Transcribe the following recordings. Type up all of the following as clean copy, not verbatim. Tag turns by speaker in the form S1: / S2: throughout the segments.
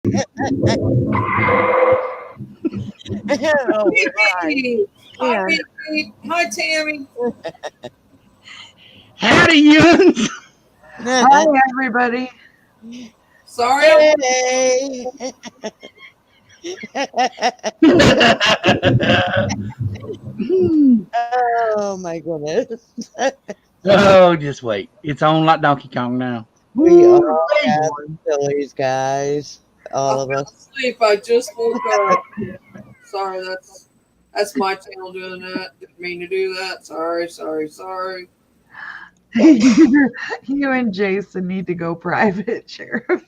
S1: Oh, hi.
S2: Hey, hi,
S1: Yeah.
S2: Vicky. Hi, Tammy.
S3: Howdy, Yuns.
S4: Hi, everybody.
S2: Sorry, I'm
S1: Hey. Oh my goodness.
S3: Oh, just wait. It's on like Donkey Kong now.
S1: We
S4: Woo,
S1: all
S4: big
S1: have
S4: one.
S1: sillies, guys.
S2: I
S1: All of
S2: fell
S1: us.
S2: asleep. I just woke up. Sorry, that's my channel doing that. Didn't mean to do that. Sorry.
S4: You and Jason need to go private, Sheriff.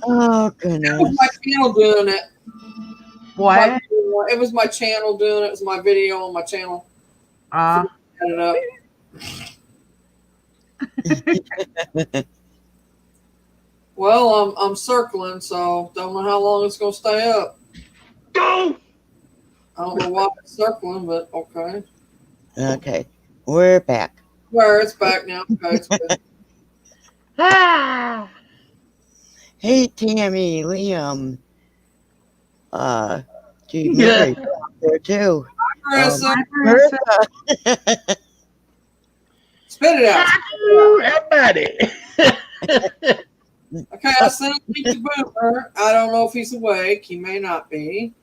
S1: Oh
S2: That was my
S1: goodness.
S2: channel doing it.
S4: What?
S2: It was my channel doing it. It was my video on my channel.
S4: Uh,
S2: Set it up. Well, I'm circling, so don't know how long it's gonna stay up.
S3: Go!
S2: I don't know why it's circling, but okay.
S1: Okay. We're back.
S2: Where it's back now. Okay, it's good.
S3: Ah!
S1: Hey Tammy, Liam. Gee,
S3: Yeah.
S1: Mary's out there too.
S2: Marissa,
S4: Marissa,
S1: Martha.
S2: spit it out.
S3: Ooh, everybody.
S2: Okay, I sent a link to Boomer. I don't know if he's awake. He may not be.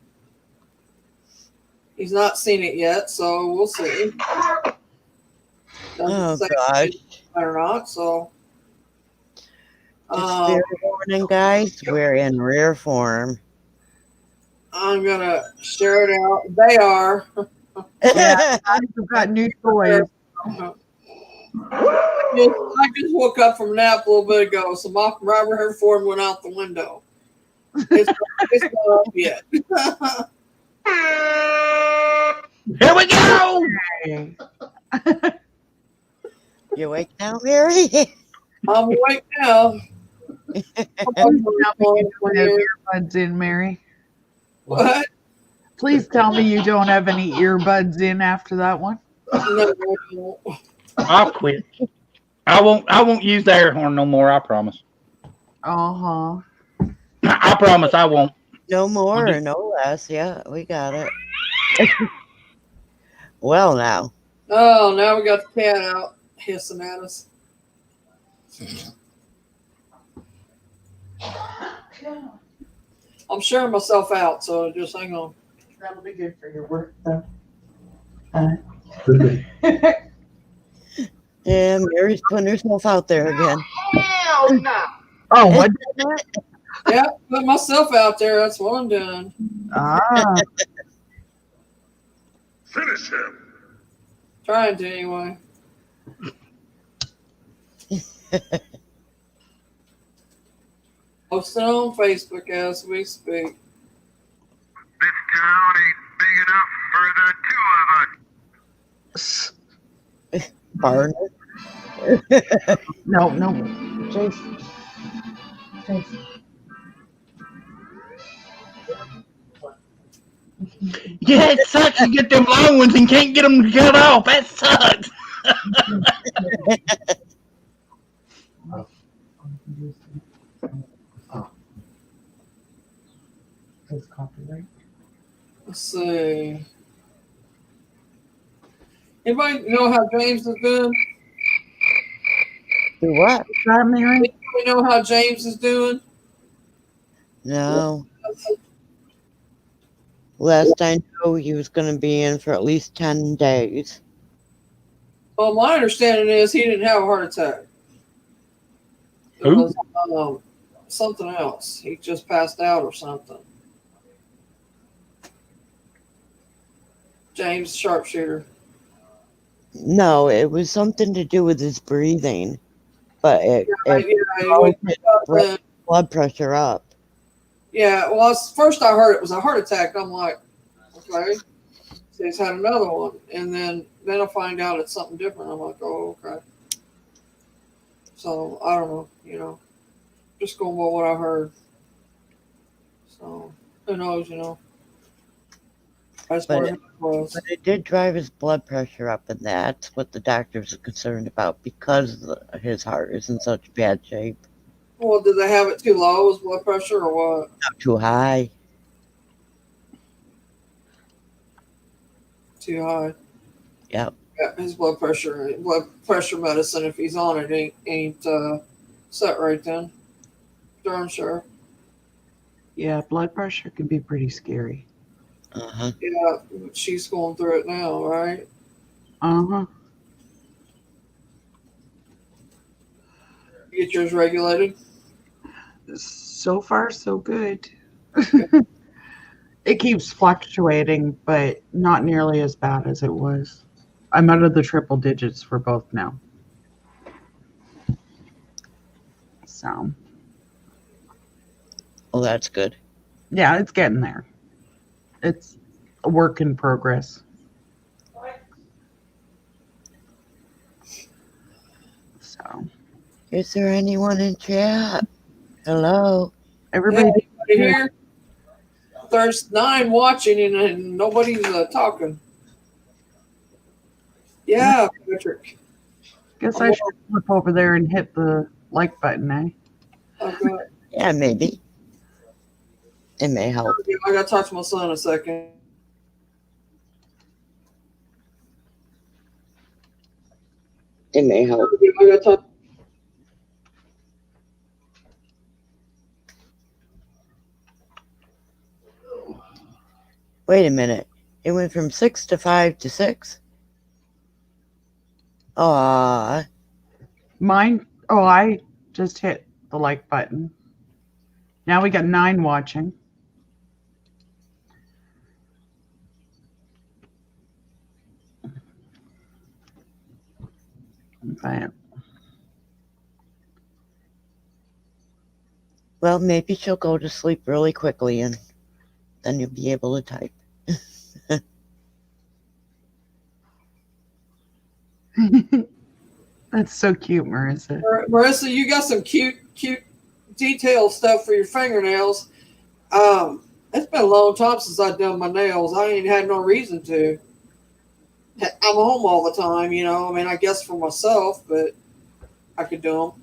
S2: He's not seen it yet, so we'll see.
S1: Oh
S2: Doesn't say
S1: gosh.
S2: or not, so.
S1: Just fair warning, guys. We're in rare form.
S2: I'm gonna share it out. They are.
S4: yeah, we've got new toys.
S2: I just woke up from a nap a little bit ago, so my rare form went out the window. It's not up yet.
S3: Here we go.
S4: Hey.
S1: You awake now, Mary?
S2: I'm awake now.
S4: Please tell me you don't have earbuds in, Mary.
S2: What?
S4: Please tell me you don't have any earbuds in after that one.
S2: No.
S3: I'll quit. I won't use the air horn no more. I promise.
S4: Uh-huh.
S3: I promise I won't.
S1: No more or no less. Yeah, we got it. Well, now.
S2: Oh, now we got the cat out hissing at us. I'm sharing myself out, so just hang on.
S4: That'll be good for your work, though.
S1: Yeah, Mary's putting herself out there again.
S4: Hell no. Oh, what?
S2: Yeah, put myself out there. That's what I'm doing.
S4: Ah,
S5: Finish him.
S2: Trying to anyway. Posting on Facebook as we speak.
S5: This town ain't big enough for the two of us.
S1: Barn.
S4: no. Jason.
S3: Yeah, it sucks. You get them long ones and can't get them cut off. That sucks.
S2: Let's see. Anybody know how James is doing?
S1: Do what?
S4: Is that Mary?
S2: Anybody know how James is doing?
S1: No. Last I know, he was going to be in for at least 10 days.
S2: Well, my understanding is he didn't have a heart attack. It
S3: Who?
S2: was something else. He just passed out or something. James Sharpshooter.
S1: No, it was something to do with his breathing. But it
S2: Yeah,
S1: blood pressure up.
S2: yeah, well, first I heard it was a heart attack. I'm like, okay. So he's had another one. And then I find out it's something different. I'm like, oh, okay. So, I don't know, just going by what I heard. So, who knows, That's what it was.
S1: But it did drive his blood pressure up, and that's what the doctors are concerned about because his heart is in such bad shape.
S2: Well, did they have it too low? Was blood pressure or what?
S1: Not too high.
S2: Too high.
S1: Yep.
S2: Yeah, his blood pressure medicine, if he's on it, ain't set right then. Darn sure.
S4: Yeah, blood pressure can be pretty scary.
S1: Uh-huh.
S2: Yeah, she's going through it now, right?
S4: Uh-huh.
S2: You get yours regulated.
S4: So far, so good. It keeps fluctuating, but not nearly as bad as it was. I'm out of the triple digits for both now. So,
S1: Well, that's good.
S4: yeah, it's getting there. It's a work in progress. So,
S1: Is there anyone in chat? Hello?
S4: everybody,
S2: Anybody here? There's 9 watching and nobody's talking. Yeah, Patrick.
S4: guess I should flip over there and hit the like button, eh?
S2: Oh, God.
S1: Yeah, maybe. It may help.
S2: I got to talk to my son a second.
S1: It may help.
S2: I got to talk.
S1: Wait a minute. It went from 6 to 5 to 6? Aw.
S4: Mine, oh, I just hit the like button. Now we got 9 watching. But
S1: Well, maybe she'll go to sleep really quickly and then you'll be able to type.
S4: that's so cute, Marissa.
S2: Marissa, you got some cute detail stuff for your fingernails. It's been a long time since I've done my nails. I ain't had no reason to. I'm home all the time, you know. I mean, I guess for myself, but I could do them.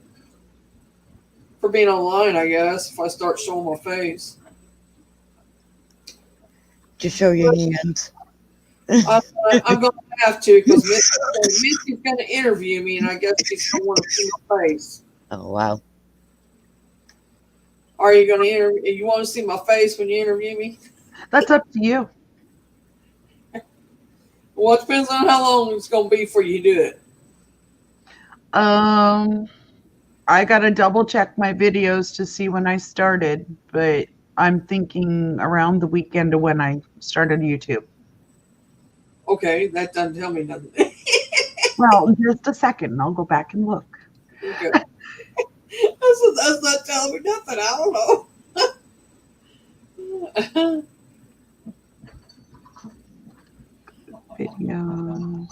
S2: For being online, I guess, if I start showing my face.
S1: Just show your hands.
S2: I'm going to have to because Missy's going to interview me, and I guess she's going to want to see my face.
S1: Oh, wow.
S2: Are you going to interview? You want to see my face when you interview me?
S4: That's up to you.
S2: Well, it depends on how long it's going to be before you do it.
S4: I gotta double check my videos to see when I started, but I'm thinking around the weekend of when I started YouTube.
S2: Okay, that doesn't tell me nothing.
S4: Well, just a second. I'll go back and look.
S2: Okay. That's not telling me nothing. I don't know.
S4: Videos.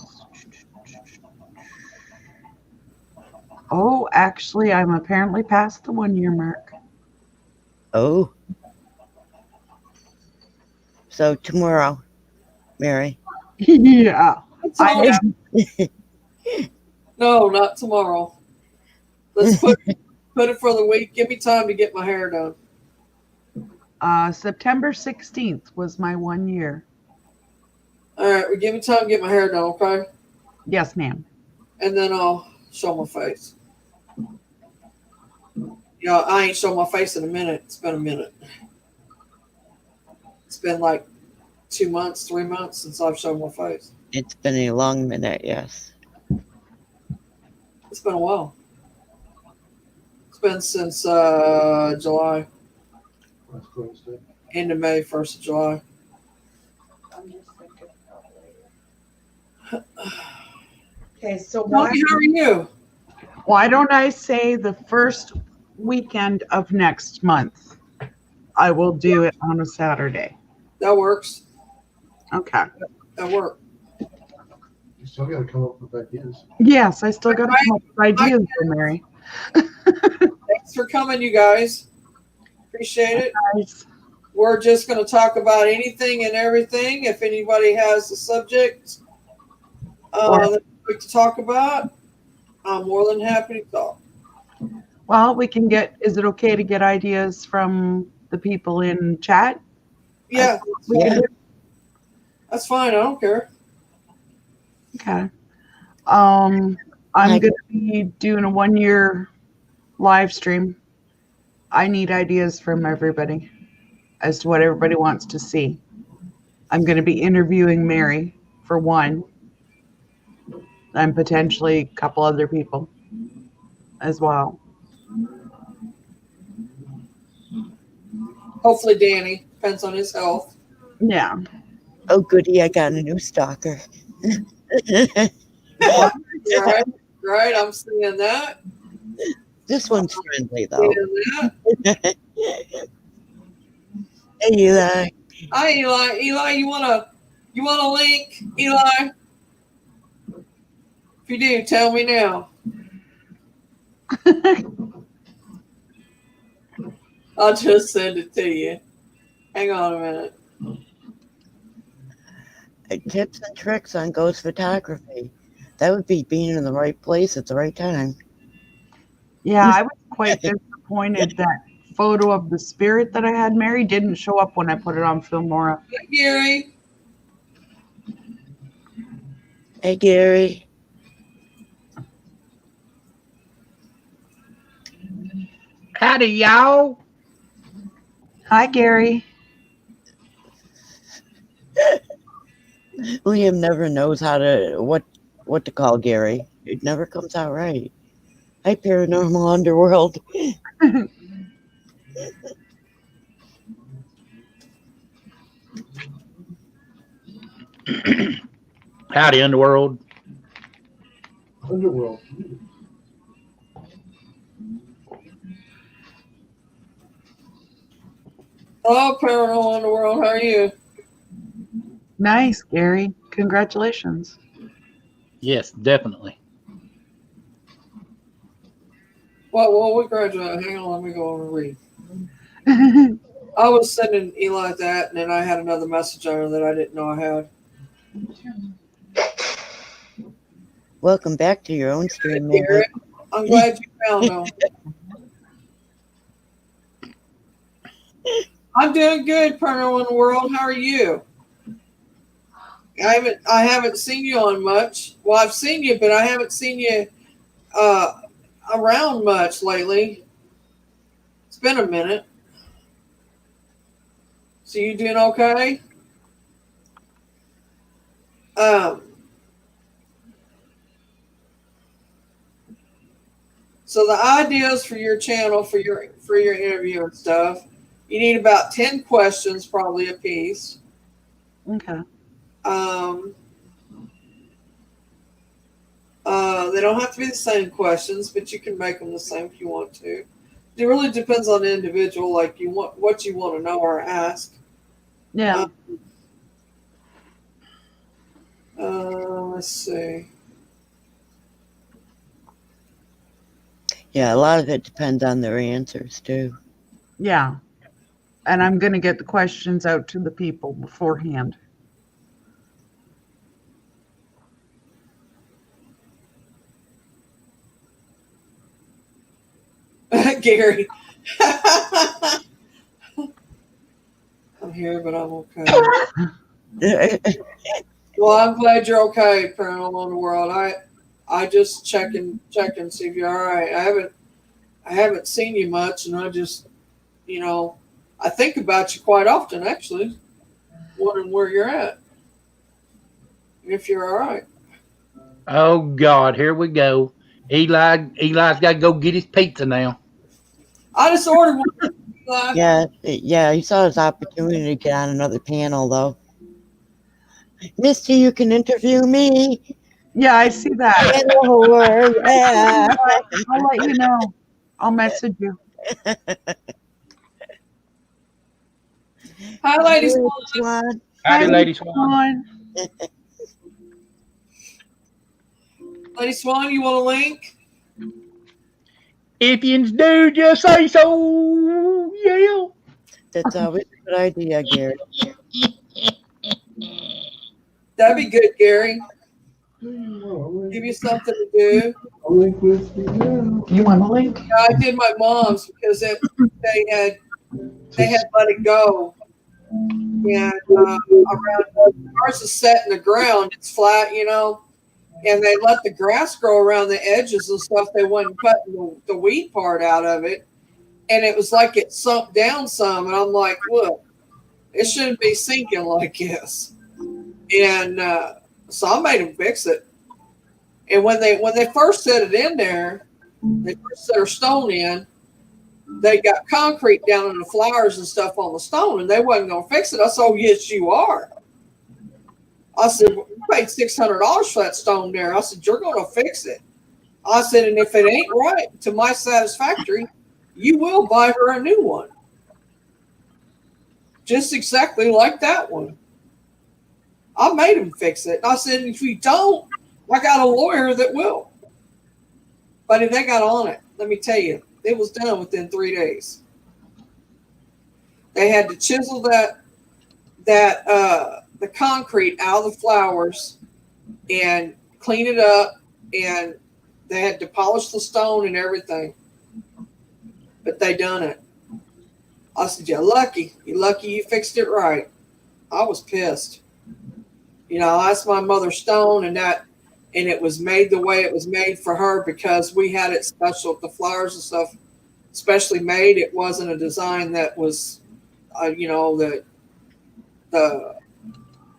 S4: Oh, actually, I'm apparently past the 1 year mark.
S1: Oh. So tomorrow, Mary.
S4: Yeah.
S2: No, not tomorrow. Let's put it for the week. Give me time to get my hair done.
S4: September 16th was my 1 year.
S2: All right, well, give me time to get my hair done, okay?
S4: Yes, ma'am.
S2: And then I'll show my face. Yeah, I ain't shown my face in a minute. It's been a minute. It's been like 2 months, 3 months since I've shown my face.
S1: It's been a long minute, yes.
S2: It's been a while. It's been since July. End of May, 1st of July.
S4: Okay, so
S2: Tony, how are you?
S4: why don't I say the first weekend of next month? I will do it on a Saturday.
S2: That works.
S4: Okay.
S2: That works.
S6: You still got to come up with ideas.
S4: Yes, I still got to come up with ideas for Mary.
S2: Thanks for coming, you guys. Appreciate it.
S4: Nice.
S2: We're just going to talk about anything and everything. If anybody has a subject that they'd like to talk about, I'm more than happy to talk.
S4: Well, we can get. Is it okay to get ideas from the people in chat?
S2: Yeah,
S4: We can
S1: Yeah.
S4: do.
S2: that's fine. I don't care.
S4: Okay. I'm
S1: Like,
S4: going to be doing a 1-year live stream. I need ideas from everybody as to what everybody wants to see. I'm going to be interviewing Mary for one, and potentially a couple other people as well.
S2: Hopefully, Danny. Depends on his health.
S4: Yeah.
S1: oh, goody, I got a new stalker.
S2: Right, right. I'm seeing that.
S1: This one's friendly, though.
S2: Seeing that.
S1: Hey, Eli.
S2: Hi, Eli. Eli, you want a link, Eli? If you do, tell me now. I'll just send it to you. Hang on a minute.
S1: Tips and tricks on ghost photography. That would be being in the right place at the right time.
S4: Yeah, I was quite disappointed that photo of the spirit that I had Mary didn't show up when I put it on Filmora.
S2: Hi, Gary.
S1: Hey, Gary.
S3: Howdy, y'all.
S4: Hi, Gary.
S1: Liam never knows what to call Gary. It never comes out right. Hi, Paranormal Underworld.
S3: Howdy, Underworld.
S6: Underworld.
S2: Hello, Paranormal Underworld. How are you?
S4: Nice, Gary. Congratulations.
S3: Yes, definitely.
S2: Well, we graduated. Hang on, let me go over and read. I was sending Eli that, and then I had another message on her that I didn't know I had.
S1: Welcome back to your own stream, man.
S2: Garrett, I'm glad you found them. I'm doing good, Paranormal World. How are you? I haven't seen you on much. Well, I've seen you, but I haven't seen you around much lately. It's been a minute. So you doing okay? So the ideas for your channel for your interview and stuff, you need about 10 questions probably a piece.
S4: Okay.
S2: They don't have to be the same questions, but you can make them the same if you want to. It really depends on the individual, like what you want to know or ask.
S4: Yeah.
S2: Let's see.
S1: Yeah, a lot of it depends on their answers, too.
S4: Yeah. And I'm going to get the questions out to the people beforehand.
S2: Gary. I'm here, but I'm okay. Well, I'm glad you're okay, Paranormal Underworld. I just check and see if you're all right. I haven't seen you much, and I just, I think about you quite often, actually, wondering where you're at, if you're all right.
S3: Oh God, here we go. Eli's got to go get his pizza now.
S2: I just ordered one.
S1: Yeah, he saw his opportunity to get on another panel, though. Misty, you can interview me.
S4: Yeah, I see that.
S1: Hello, yeah.
S4: I'll let you know. I'll message you.
S2: Hi, Lady
S1: Swan.
S2: Swan.
S3: Howdy,
S4: Hi,
S3: Lady Swan.
S2: Lady Swan, you want a link?
S3: If yous do, just say so. Yeah.
S1: That's always a good idea, Gary.
S2: That'd be good, Gary. Give you something to do.
S6: I'll link with me now.
S4: You want a link?
S2: I did my mom's because they had let it go, and around ours is set in the ground. It's flat, and they let the grass grow around the edges and stuff. They wasn't cutting the weed part out of it, and it was like it sunk down some. And I'm like, look, it shouldn't be sinking like this. And so I made them fix it. And when they first set it in there, they first set our stone in. They got concrete down in the flowers and stuff on the stone, and they wasn't going to fix it. I said, "Oh, yes, you are." I said, "We paid $600 for that stone there." I said, "You're going to fix it." I said, "And if it ain't right to my satisfactory, you will buy her a new one, just exactly like that one." I made him fix it. And I said, "If you don't, I got a lawyer that will." But if they got on it, let me tell you, it was done within 3 days. They had to chisel the concrete out of the flowers and clean it up, and they had to polish the stone and everything. But they done it. I said, "You're lucky. You're lucky you fixed it right." I was pissed. That's my mother's stone, and it was made the way it was made for her because we had it special. The flowers and stuff specially made. It wasn't a design that was, that the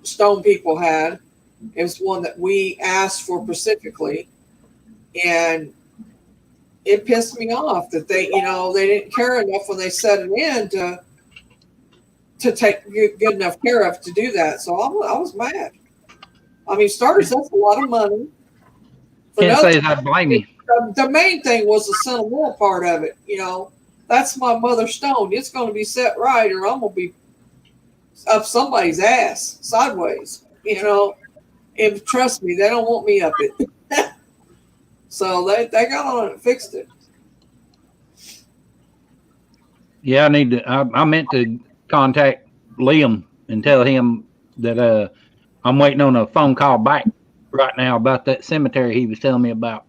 S2: stone people had. It was one that we asked for specifically, and it pissed me off that they didn't care enough when they set it in to take good enough care of to do that. So I was mad. I mean, starters, that's a lot of money.
S3: Can't say that I blame you.
S2: The main thing was the sentimental part of it. That's my mother's stone. It's going to be set right, or I'm going to be up somebody's ass sideways. And trust me, they don't want me up it. So they got on it and fixed it.
S3: Yeah, I meant to contact Liam and tell him that I'm waiting on a phone call back right now about that cemetery he was telling me about.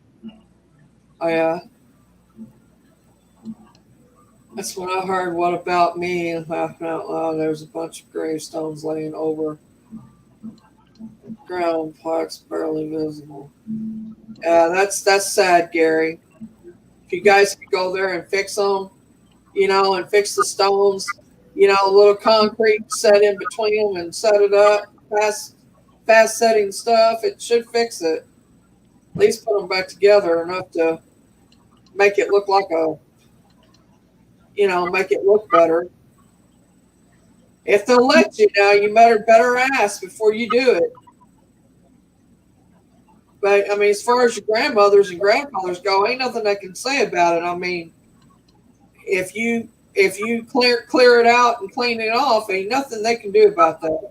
S2: Oh, yeah. That's when I heard "What About Me" and laughing out loud. There's a bunch of gravestones laying over ground, plaques barely visible. Yeah, that's sad, Gary. If you guys could go there and fix them, and fix the stones, a little concrete set in between them and set it up, fast setting stuff, it should fix it. At least put them back together enough to make it look like make it look better. If they'll let you now, you better ask before you do it. But I mean, as far as your grandmothers and grandfathers go, ain't nothing they can say about it. I mean, if you clear it out and clean it off, ain't nothing they can do about that.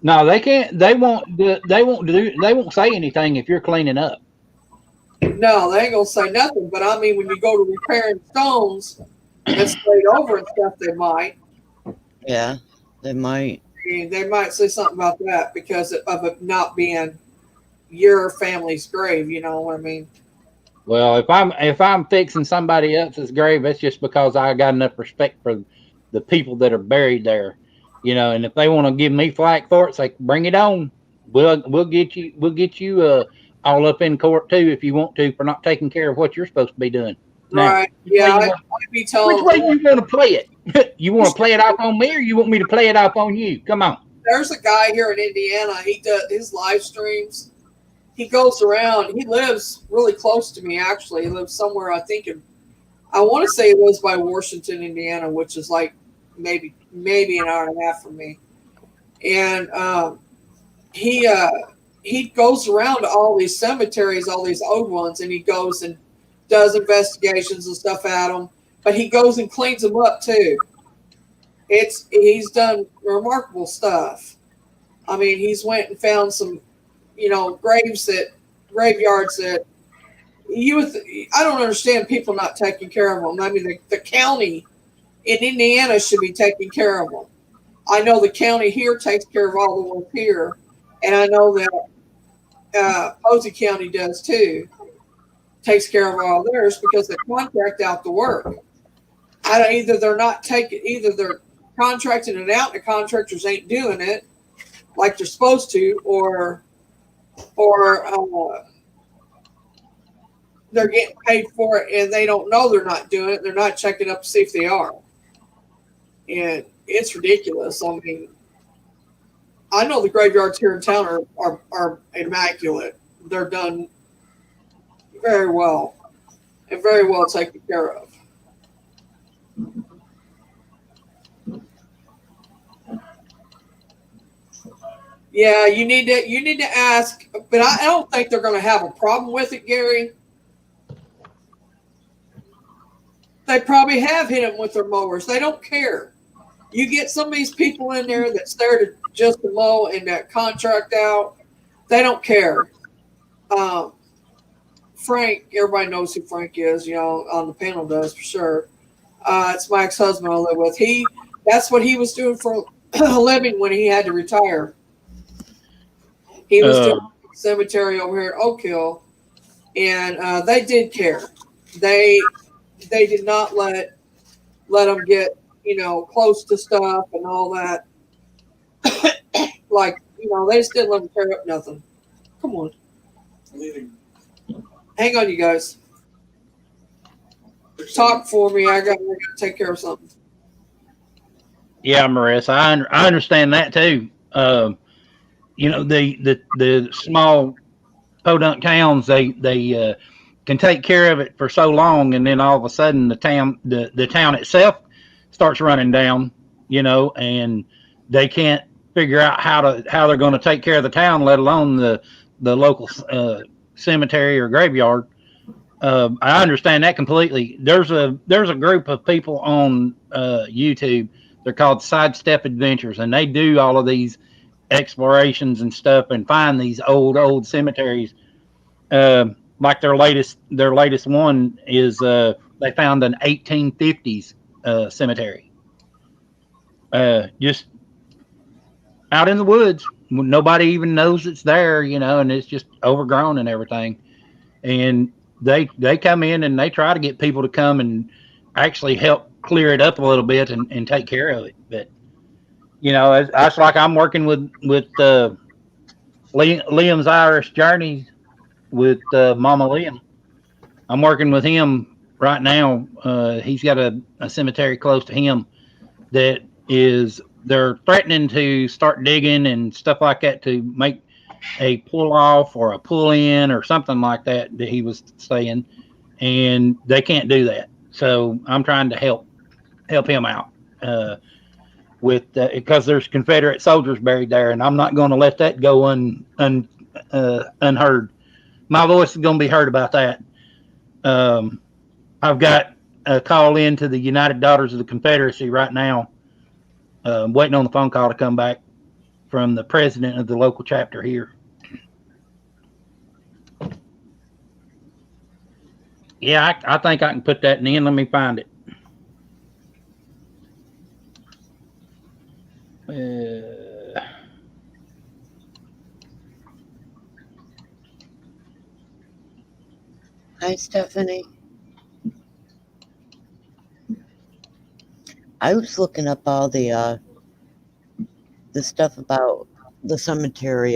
S3: No, they can't. They won't say anything if you're cleaning up.
S2: No, they ain't gonna say nothing. But I mean, when you go to repairing stones that's laid over and stuff, they might.
S1: Yeah, they might.
S2: They might say something about that because of it not being your family's grave. You know what I mean?
S3: Well, if I'm fixing somebody else's grave, that's just because I got enough respect for the people that are buried there, And if they want to give me flack for it, say bring it on. We'll get you all up in court too if you want to for not taking care of what you're supposed to be doing. Now,
S2: Right? Yeah, I'd be telling.
S3: Which way you want to play it? You want to play it off on me, or you want me to play it off on you? Come on.
S2: There's a guy here in Indiana. He does his live streams. He goes around. He lives really close to me. Actually, he lives somewhere. I want to say he lives by Washington, Indiana, which is like maybe an hour and a half from me. And he goes around to all these cemeteries, all these old ones, and he goes and does investigations and stuff at them. But he goes and cleans them up too. He's done remarkable stuff. I mean, he's went and found some, graveyards that I don't understand people not taking care of them. I mean, the county in Indiana should be taking care of them. I know the county here takes care of all the ones here, and I know that Posey County does too. Takes care of all theirs because they contract out the work. Either they're contracting it out and the contractors ain't doing it like they're supposed to, or they're getting paid for it and they don't know they're not doing it. They're not checking up to see if they are. And it's ridiculous. I mean, I know the graveyards here in town are immaculate. They're done very well and very well taken care of. Yeah, you need to ask, but I don't think they're going to have a problem with it, Gary. They probably have hit them with their mowers. They don't care. You get some of these people in there that's there to just to mow and that contract out. They don't care. Frank, everybody knows who Frank is, you know, on the panel does for sure. It's my ex-husband I live with. That's what he was doing for a living when he had to retire. He was doing a cemetery over here at Oak Hill, and they did care. They did not let them get, you know, close to stuff and all that. Like, you know, they just didn't let them tear up nothing. Come on. Hang on, you guys. Talk for me. I got to take care of something.
S3: Yeah, Marissa, I understand that too. You know, the small podunk towns, they can take care of it for so long, and then all of a sudden the town itself starts running down. You know, and they can't figure out how they're going to take care of the town, let alone the local cemetery or graveyard. I understand that completely. There's a group of people on YouTube. They're called Sidestep Adventures, and they do all of these explorations and stuff and find these old cemeteries. Like their latest one is they found an 1850s cemetery. Just out in the woods. Nobody even knows it's there, you know, and it's just overgrown and everything. And they come in and they try to get people to come and actually help clear it up a little bit and take care of it. But, you know, it's like I'm working with Liam's Irish Journey with Mama Liam. I'm working with him right now. He's got a cemetery close to him that they're threatening to start digging and stuff like that to make a pull off or a pull in or something like that he was saying, and they can't do that. So I'm trying to help him out with because there's Confederate soldiers buried there, and I'm not going to let that go unheard. My voice is going to be heard about that. I've got a call in to the United Daughters of the Confederacy right now. Waiting on the phone call to come back from the president of the local chapter here. Yeah, I think I can put that in. Let me find it.
S1: Hi, Stephanie. I was looking up all the stuff about the cemetery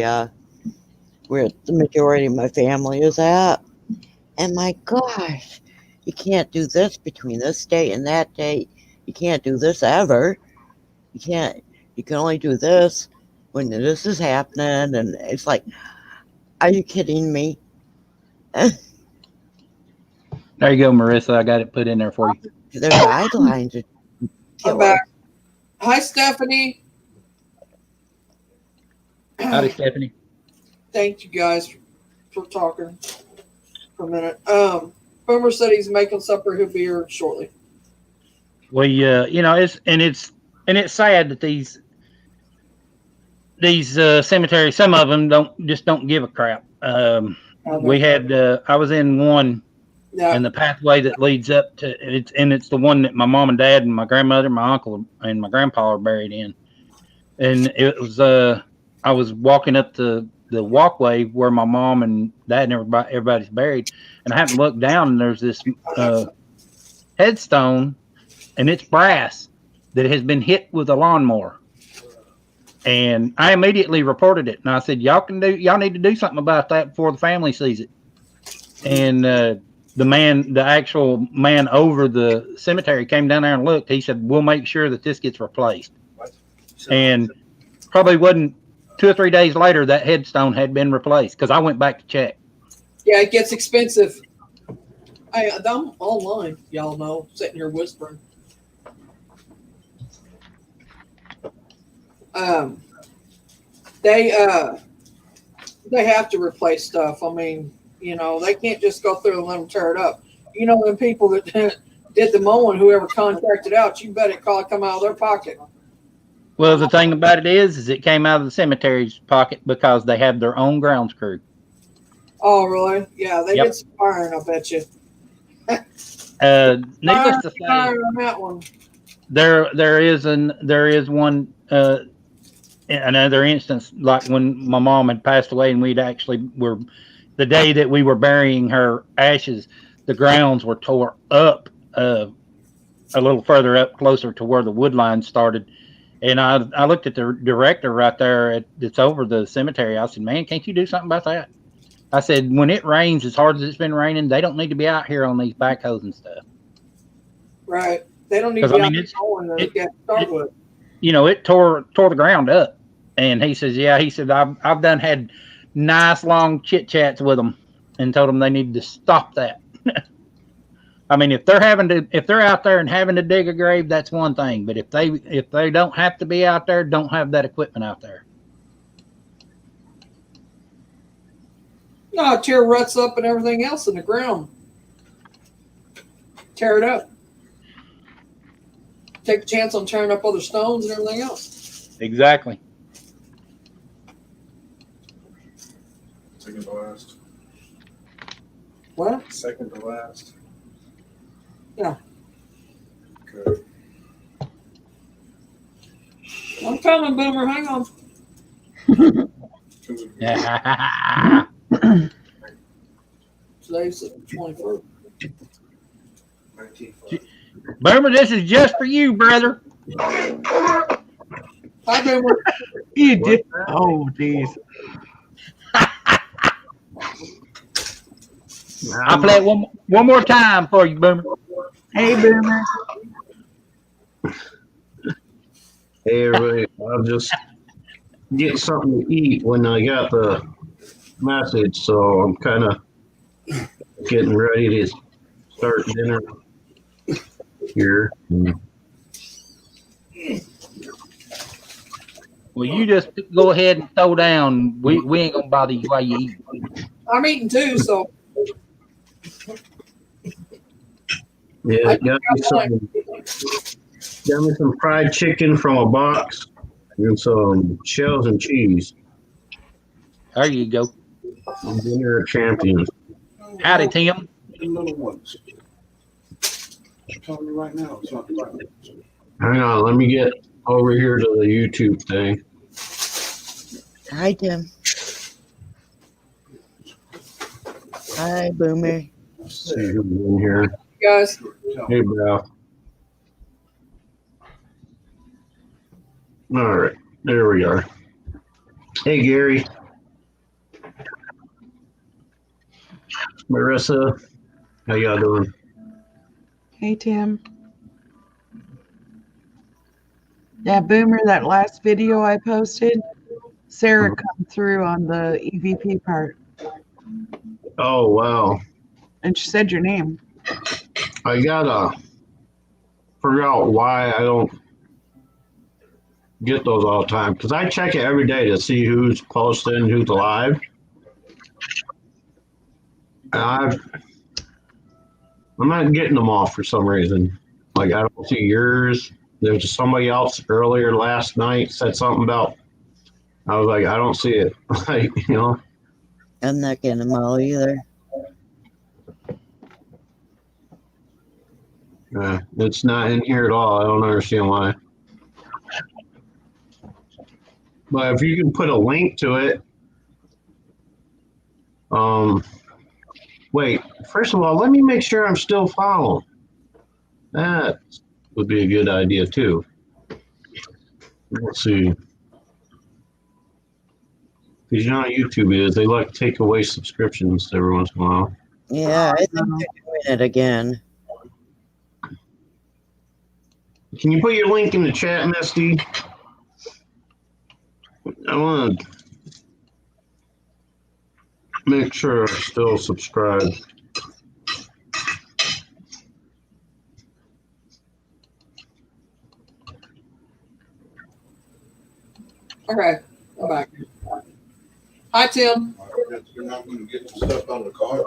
S1: where the majority of my family is at. And my gosh, you can't do this between this date and that date. You can't do this ever. You can only do this when this is happening. And it's like, are you kidding me?
S3: There you go, Marissa. I got it put in there for you.
S1: Their guidelines are
S2: I'm back. Hi, Stephanie.
S3: Howdy, Stephanie.
S2: Thank you guys for talking for a minute. Boomer said he's making supper. He'll be here shortly.
S3: Well, you know, it's sad that these cemeteries, some of them don't give a crap. We had I was in one, and the pathway that leads up to it's the one that my mom and dad and my grandmother, my uncle, and my grandpa are buried in. And it was I was walking up the the walkway where my mom and dad and everybody's buried, and I happened to look down, and there's this headstone, and it's brass that has been hit with a lawnmower. And I immediately reported it, and I said, y'all need to do something about that before the family sees it. And the actual man over the cemetery came down there and looked. He said, we'll make sure that this gets replaced. And probably wasn't 2 or 3 days later, that headstone had been replaced, because I went back to check.
S2: Yeah, it gets expensive. I'm online, y'all know, sitting here whispering. They have to replace stuff. I mean, they can't just go through and let them tear it up. Them people that did the mowing, whoever contracted out, you bet it come out of their pocket.
S3: Well, the thing about it is it came out of the cemetery's pocket because they have their own grounds crew.
S2: Oh, really? Yeah, they did some firing, I bet you.
S3: Needless to say,
S2: on that one.
S3: there is one another instance, like when my mom had passed away, and we'd actually were the day that we were burying her ashes, the grounds were tore up a little further up, closer to where the wood line started. And I looked at the director right there that's over the cemetery. I said, man, can't you do something about that? I said, when it rains as hard as it's been raining, they don't need to be out here on these backhoes and stuff.
S2: Right. They don't need to be out here to start with.
S3: It tore the ground up. And he says, I've done had nice long chit chats with them and told them they need to stop that. I mean, if they're out there and having to dig a grave, that's one thing. But if they don't have to be out there, don't have that equipment out there.
S2: No, tear ruts up and everything else in the ground. Tear it up. Take a chance on tearing up other stones and everything else.
S3: Exactly.
S6: Second to last.
S2: What?
S6: Second to last.
S2: Yeah.
S6: Okay.
S2: I'm coming, Boomer. Hang on. Today's the 21st.
S6: 19.
S3: Boomer, this is just for you, brother.
S2: Hi, Boomer.
S4: You did. Oh, geez.
S3: I'll play it one more time for you, Boomer.
S4: Hey, Boomer.
S7: Hey, everybody. I'll just get something to eat when I got the message, so I'm kind of getting ready to start dinner here.
S3: Well, you just go ahead and throw down. We ain't gonna bother you while you eat.
S2: I'm eating too, so.
S7: Yeah, got me some fried chicken from a box and some shells and cheese.
S3: There you go.
S7: Dinner champions.
S3: Howdy, Tim.
S6: Little ones. I'm telling you right now, it's not right.
S7: Hang on, let me get over here to the YouTube thing.
S1: Hi, Tim. Hi, Boomer.
S7: Let's see who's in here.
S2: Guys.
S7: Hey, bro. All right, there we are. Hey, Gary. Marissa, how y'all doing?
S4: Hey, Tim. Yeah, Boomer, that last video I posted, Sarah come through on the EVP part.
S7: Oh, wow.
S4: And she said your name.
S7: I gotta figure out why I don't get those all the time, because I check it every day to see who's posting, who's live. And I'm not getting them all for some reason. Like, I don't see yours. There was somebody else earlier last night said something about, I was like, I don't see it. Like,
S1: I'm not getting them all either.
S7: It's not in here at all. I don't understand why. But if you can put a link to it, Wait, first of all, let me make sure I'm still following. That would be a good idea too. Let's see. Because you know how YouTube is, they like to take away subscriptions every once in a while.
S1: Yeah, I think they're doing it again.
S7: Can you put your link in the chat, Misty? I want to make sure I'm still subscribed.
S2: Okay, I'm back. Hi, Tim.
S6: You're not going to get the stuff out of the car.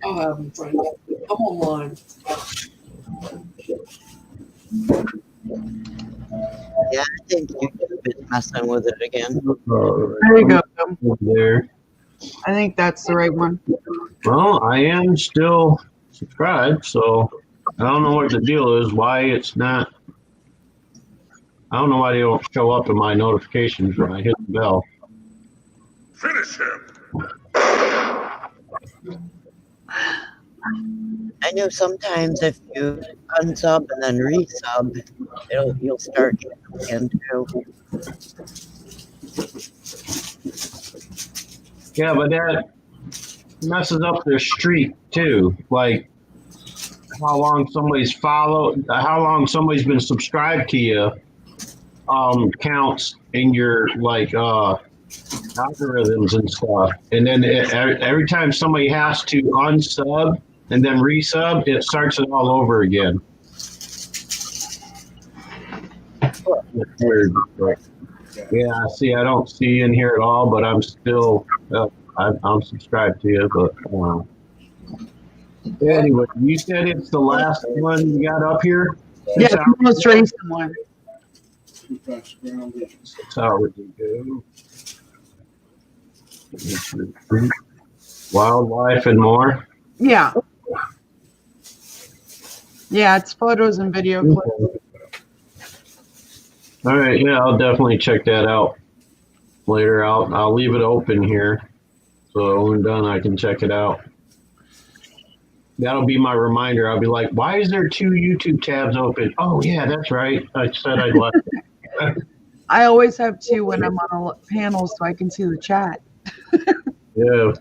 S2: I'll have him, friend. I'm online.
S1: Yeah, I think YouTube is messing with it again.
S4: There you go. Tim.
S7: There.
S4: I think that's the right one.
S7: Well, I am still subscribed, so I don't know what the deal is, why it's not. I don't know why they don't show up in my notifications when I hit the bell.
S5: Finish him.
S1: I know sometimes if you unsub and then resub, you'll start getting them again too.
S7: Yeah, but that messes up their streak too. Like how long somebody's followed, how long somebody's been subscribed to you, counts in your like algorithms and stuff. And then every time somebody has to unsub and then resub, it starts it all over again. It's weird. Yeah, see, I don't see in here at all, but I'm still, I'm subscribed to you. But anyway, you said it's the last one you got up here?
S4: Yeah, the most recent one.
S7: 6 hours ago. Wildlife and more.
S4: Yeah. Yeah, it's photos and video clips.
S7: All right, yeah, I'll definitely check that out later. I'll leave it open here, so when done, I can check it out. That'll be my reminder. I'll be like, why is there 2 YouTube tabs open? Oh yeah, that's right. I said I'd left it.
S4: I always have 2 when I'm on a panel so I can see the chat.
S7: Yeah.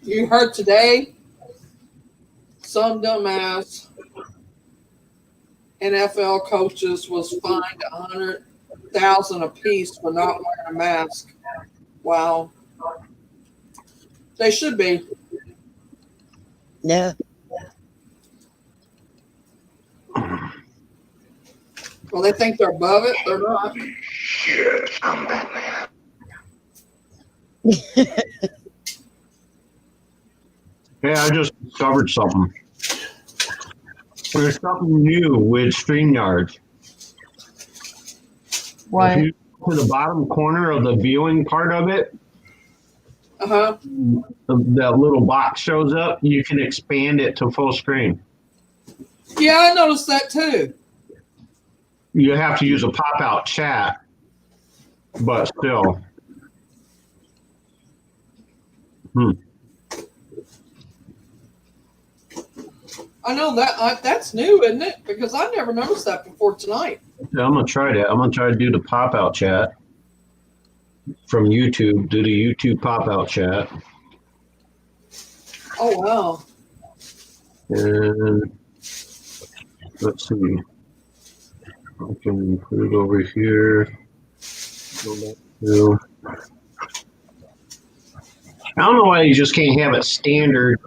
S2: You heard today, some dumbass NFL coaches was fined $100,000 apiece for not wearing a mask. Wow, they should be.
S1: Yeah.
S2: Well, they think they're above it. They're not.
S5: Shit, I'm Batman.
S7: Hey, I just discovered something. There's something new with StreamYard.
S4: What?
S7: If you go to the bottom corner of the viewing part of it,
S2: Uh-huh.
S7: that little box shows up. You can expand it to full screen.
S2: Yeah, I noticed that too.
S7: You have to use a pop-out chat, but still.
S2: I know that that's new, isn't it? Because I never noticed that before tonight.
S7: Yeah, I'm gonna try that. I'm gonna try to do the pop-out chat from YouTube. Do the YouTube pop-out chat,
S2: Oh wow.
S7: and let's see. I can put it over here. Go back to. I don't know why you just can't have it standard.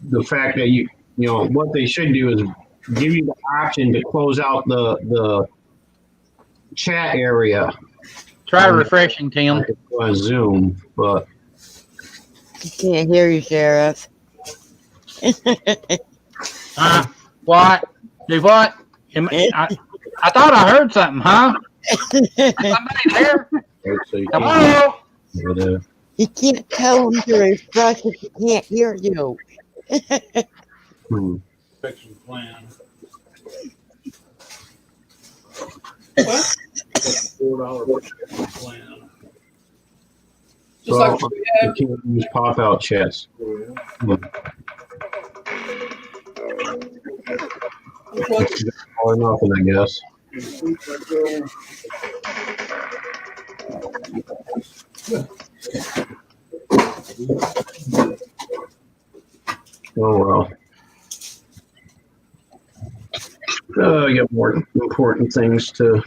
S7: The fact that you know what they should do is give you the option to close out the chat area
S3: Try refreshing, Tim.
S7: on Zoom, but
S1: Can't hear you, Sheriff.
S3: What? Do what? I thought I heard something, huh? Somebody there?
S7: so you
S3: Hello?
S7: can't.
S1: You can't tell them to refresh if you can't hear you.
S7: Hmm.
S6: Protection plan.
S2: What?
S6: $4 protection plan.
S2: Just
S7: So
S2: like we
S7: you
S2: had.
S7: can't use pop-out chats.
S6: Oh, yeah.
S2: What?
S7: Or nothing, I guess. Oh well. I got more important things to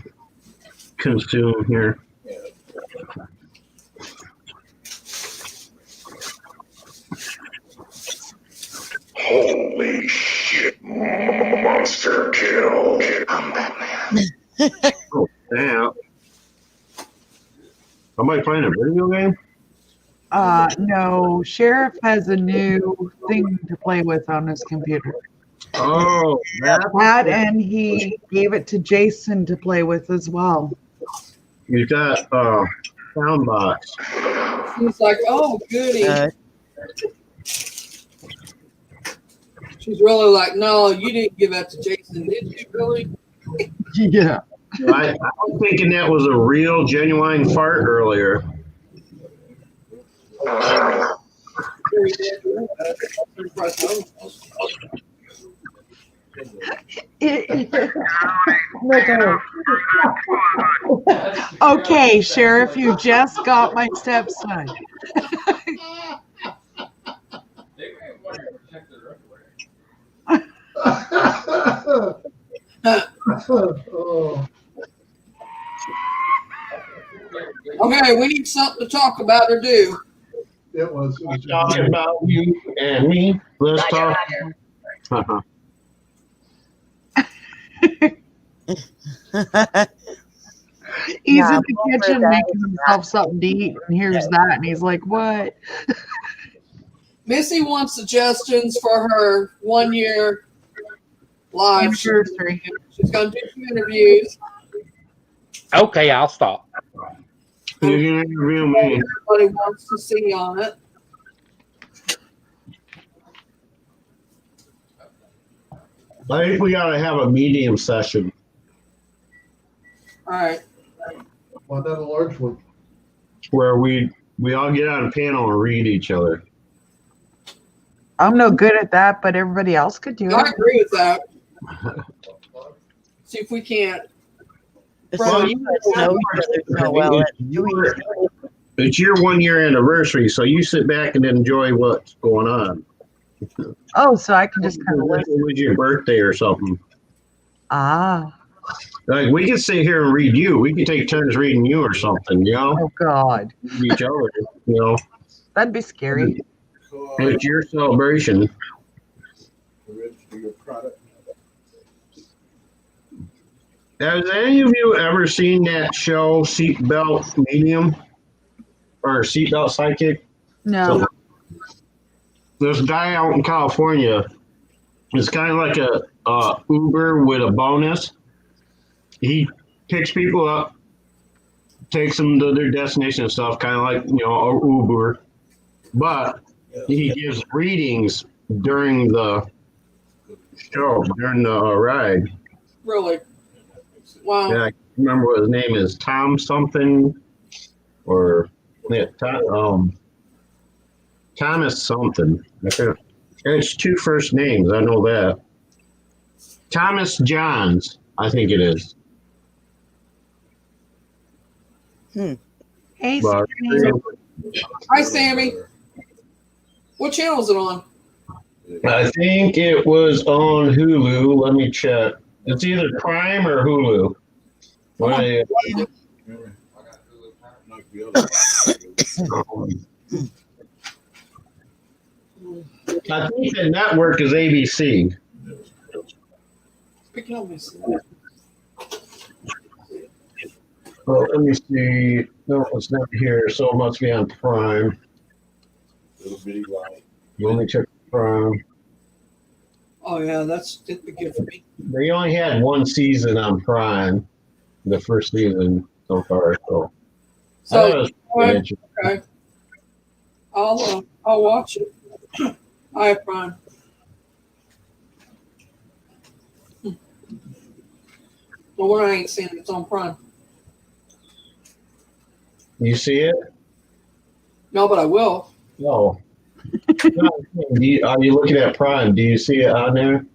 S7: consume here.
S5: Holy shit, monster kill. I'm Batman.
S7: Oh, damn. Somebody playing a video game?
S4: No, Sheriff has a new thing to play with on his computer.
S7: Oh, that.
S4: That and he gave it to Jason to play with as well.
S7: You got soundbox.
S2: She's like, oh, goody.
S1: Uh,
S2: She's really like, no, you didn't give that to Jason, did you, really?
S4: Yeah.
S7: I was thinking that was a real, genuine fart earlier.
S4: Okay, Sheriff, you just got my stepson.
S6: Oh.
S2: Okay, we need something to talk about or do.
S6: It was
S7: Talking about you and me. Let's talk. Uh-huh.
S4: He's
S1: Yeah,
S4: in the
S1: well,
S4: kitchen
S1: that
S4: making himself something to eat and hears that and he's like, what?
S2: Missy wants suggestions for her 1 year live.
S4: Anniversary.
S2: She's going to do some interviews.
S3: Okay, I'll stop.
S7: You can interview me.
S2: Everybody wants to see on it.
S7: I think we gotta have a medium session.
S2: All right.
S6: Why not a large one?
S7: Where we all get on a panel and read each other.
S4: I'm no good at that, but everybody else could do
S2: I
S4: it.
S2: agree with that. See if we can't.
S1: so you guys know each other so well.
S7: It's your 1 year anniversary, so you sit back and enjoy what's going on.
S4: Oh, so I can just kind of
S7: It
S4: listen.
S7: was your birthday or something.
S4: Ah,
S7: Like we could sit here and read you. We could take turns reading you or something, you know?
S4: oh God.
S7: Each other, you know.
S4: That'd be scary.
S7: It's your celebration.
S6: Register your product.
S7: Has any of you ever seen that show Seatbelt Medium or Seatbelt Psychic?
S4: No.
S7: This guy out in California is kind of like a Uber with a bonus. He picks people up, takes them to their destination and stuff, kind of like a Uber, but he gives readings during the show, during the ride.
S2: Really? Wow.
S7: Yeah, I can't remember what his name is, Tom something, or Thomas something. It's two first names. I know that. Thomas Johns, I think it is.
S4: Hey,
S7: But,
S4: Sammy.
S2: Hi, Sammy. What channel is it on?
S7: I think it was on Hulu. Let me check. It's either Prime or Hulu. What I think the network is ABC.
S2: Picking up Missy.
S7: Well, let me see. No, it's not here, so it must be on Prime. Let me check Prime.
S2: Oh, yeah, that'd be good for me.
S7: They only had one season on Prime, the first season so far. So, I thought it was pretty interesting.
S2: Okay. I'll watch it. I have Prime. The one I ain't seen, it's on Prime.
S7: You see it?
S2: No, but I will.
S7: No. Are you looking at Prime? Do you see it on there?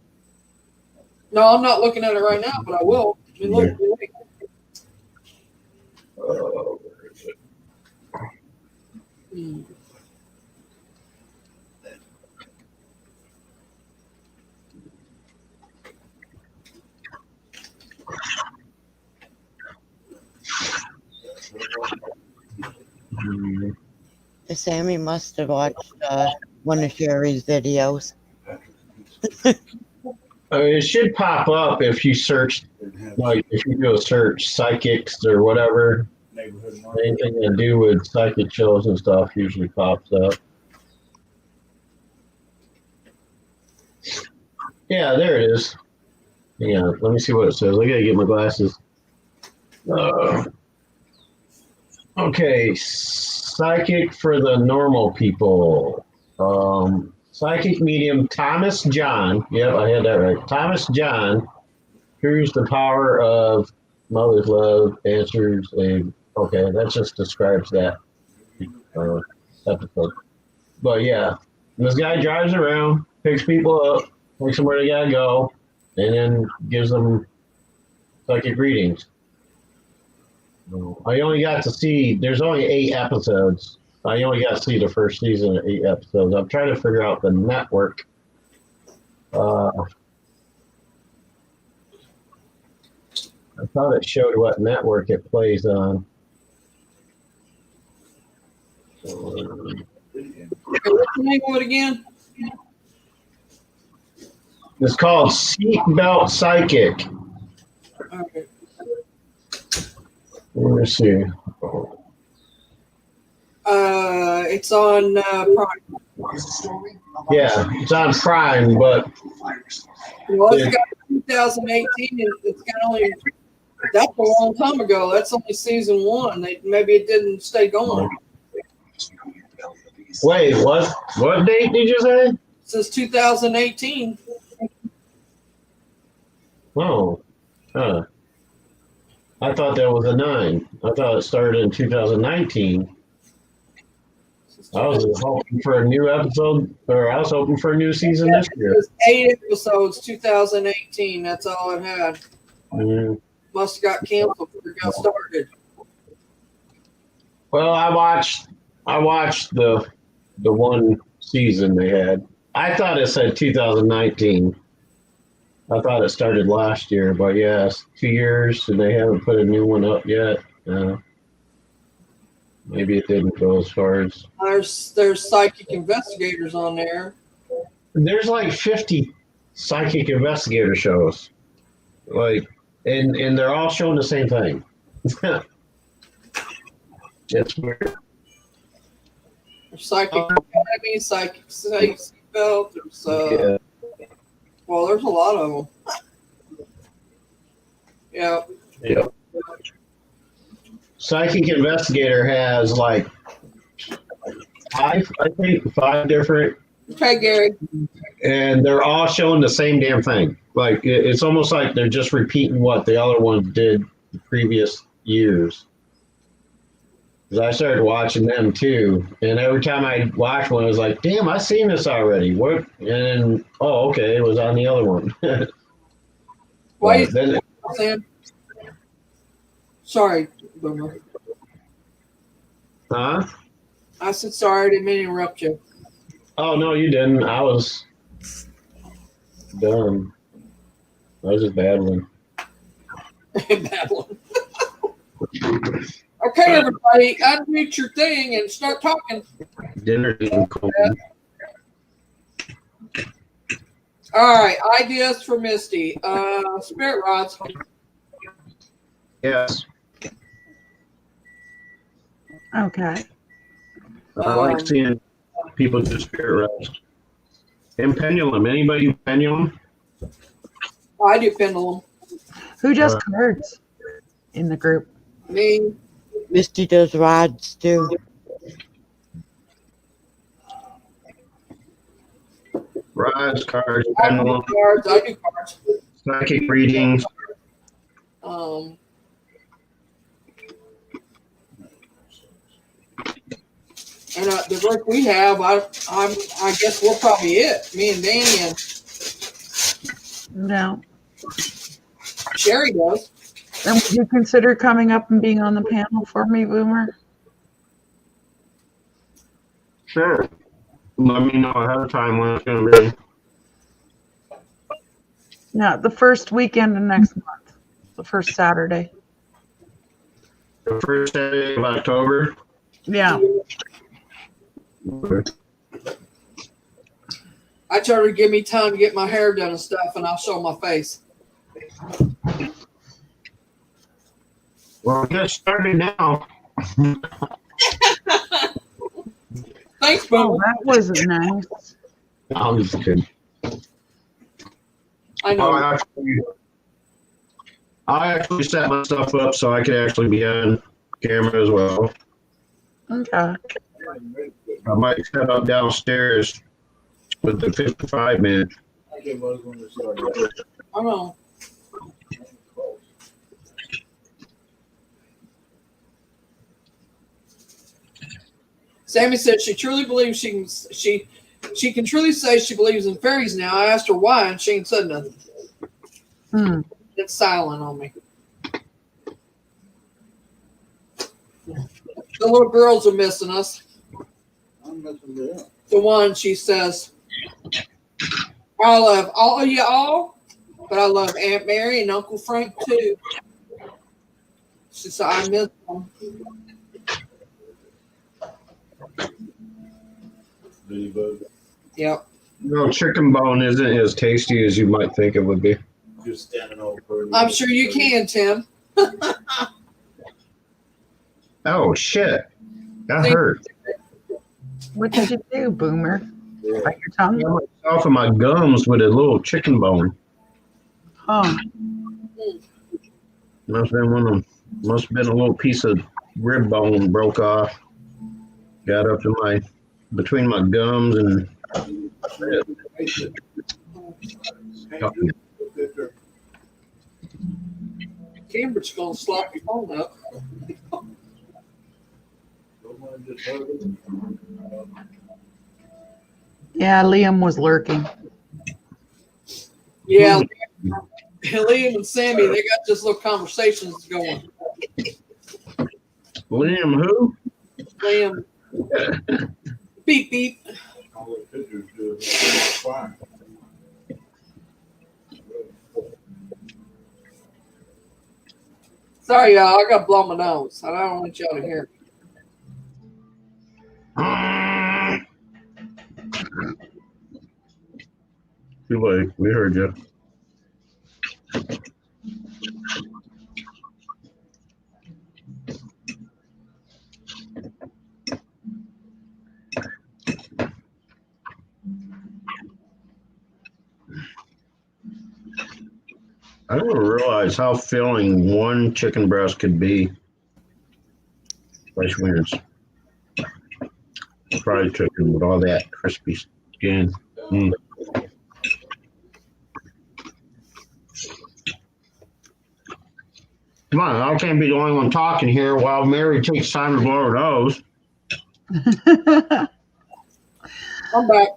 S2: No, I'm not looking at it right now, but I will. I mean, look.
S7: Where is it?
S2: Hmm.
S1: Sammy must have watched one of Sherry's videos.
S7: It should pop up if you search, like if you go search psychics or whatever. Anything to do with psychic shows and stuff usually pops up. Yeah, there it is. Yeah, let me see what it says. I gotta get my glasses. Okay, psychic for the normal people. Psychic medium Thomas John. Yep, I had that right. Thomas John proves the power of mother's love. Answers a. Okay, that just describes that episode. But yeah, this guy drives around, picks people up, takes them where they gotta go, and then gives them psychic readings. I only got to see. There's only 8 episodes. I only got to see the first season of 8 episodes. I'm trying to figure out the network. I thought it showed what network it plays on.
S2: Okay, what's the name of it again?
S7: It's called Seatbelt Psychic.
S2: Okay.
S7: Let me see.
S2: It's on Prime.
S7: Yeah, it's on Prime, but
S2: Well, it's got 2018, and it's got only. That's a long time ago. That's only season 1. Maybe it didn't stay going.
S7: wait, what? What date did you say?
S2: It says 2018.
S7: Oh, huh. I thought that was a 9. I thought it started in 2019. I was hoping for a new episode, or I was hoping for a new season this
S2: It
S7: year.
S2: was 8 episodes, 2018. That's all it had.
S7: Mhm.
S2: Must have got canceled before it got started.
S7: Well, I watched the one season they had. I thought it said 2019. I thought it started last year, but yes, 2 years, and they haven't put a new one up yet. Maybe it didn't go as far as.
S2: There's psychic investigators on there.
S7: There's like 50 psychic investigator shows, like, and they're all showing the same thing. It's weird.
S2: There's Psychic Academy, Psychic Seatbelt. There's
S7: Yeah.
S2: well, there's a lot of them. Yeah.
S7: Yeah. Psychic investigator has like 5, I think, 5 different,
S2: Okay, Gary.
S7: and they're all showing the same damn thing. Like it's almost like they're just repeating what the other ones did the previous years. Because I started watching them too, and every time I watched one, I was like, "Damn, I've seen this already." What? And oh, okay, it was on the other one.
S2: Why you
S7: then,
S2: Sam? Sorry, Boomer.
S7: huh?
S2: I said sorry. I didn't mean to interrupt you.
S7: Oh no, you didn't. I was done. I was just battling.
S2: Babylon. Okay, everybody, unmute your thing and start talking.
S7: Dinner didn't cool.
S2: All right, ideas for Misty. Spirit rods.
S7: Yes,
S4: Okay.
S7: I like seeing people do spirit rest. And pendulum. Anybody do pendulum?
S2: I do pendulum.
S4: Who does cards in the group?
S2: Me.
S1: Misty does rods too.
S7: Rides, cards,
S2: I do
S7: pendulum,
S2: cards. I do cards.
S7: psychic readings.
S2: Um, and the group we have, I guess we're probably it. Me and Danny and
S4: No.
S2: Sherry does.
S4: And would you consider coming up and being on the panel for me, Boomer?
S7: Sure. Let me know ahead of time when it's going to be.
S4: No, the first weekend of next month. The first Saturday.
S7: The first day of October.
S4: Yeah.
S2: I try to give me time to get my hair done and stuff, and I'll show my face.
S7: Well, get started now.
S2: Thanks,
S4: Oh,
S2: Boo.
S4: that wasn't nice.
S7: I'm just kidding.
S2: I know.
S7: I actually set my stuff up so I could actually be on camera as well.
S4: Okay.
S7: I might set up downstairs with the 55-minute.
S2: I know. Sammy said she truly believes she can truly say she believes in fairies now. I asked her why, and she ain't said nothing. It's silent on me. The little girls are missing us.
S6: I'm missing them.
S2: The one she says, I love all of y'all, but I love Aunt Mary and Uncle Frank too. She said, I miss them. Yep.
S7: No, chicken bone isn't as tasty as you might think it would be.
S6: Just standing over.
S2: I'm sure you can, Tim.
S7: Oh, shit. That hurt.
S4: What did you do, Boomer? Bite your tongue?
S7: I got myself in my gums with a little chicken bone.
S4: Oh.
S7: Must have been a little piece of rib bone broke off. Got up in between my gums and
S2: Cambridge's gonna slap your phone up.
S4: Yeah, Liam was lurking.
S2: Yeah, Liam and Sammy, they got this little conversations going.
S7: Liam who?
S2: Liam, beep beep. Sorry, y'all. I got to blow my nose. I don't want y'all to hear.
S7: Too late. We heard you. I didn't realize how filling one chicken breast could be. Especially when it's fried chicken with all that crispy skin. Mm. Come on, I can't be the only one talking here while Mary takes time to blow her nose.
S2: I'm back.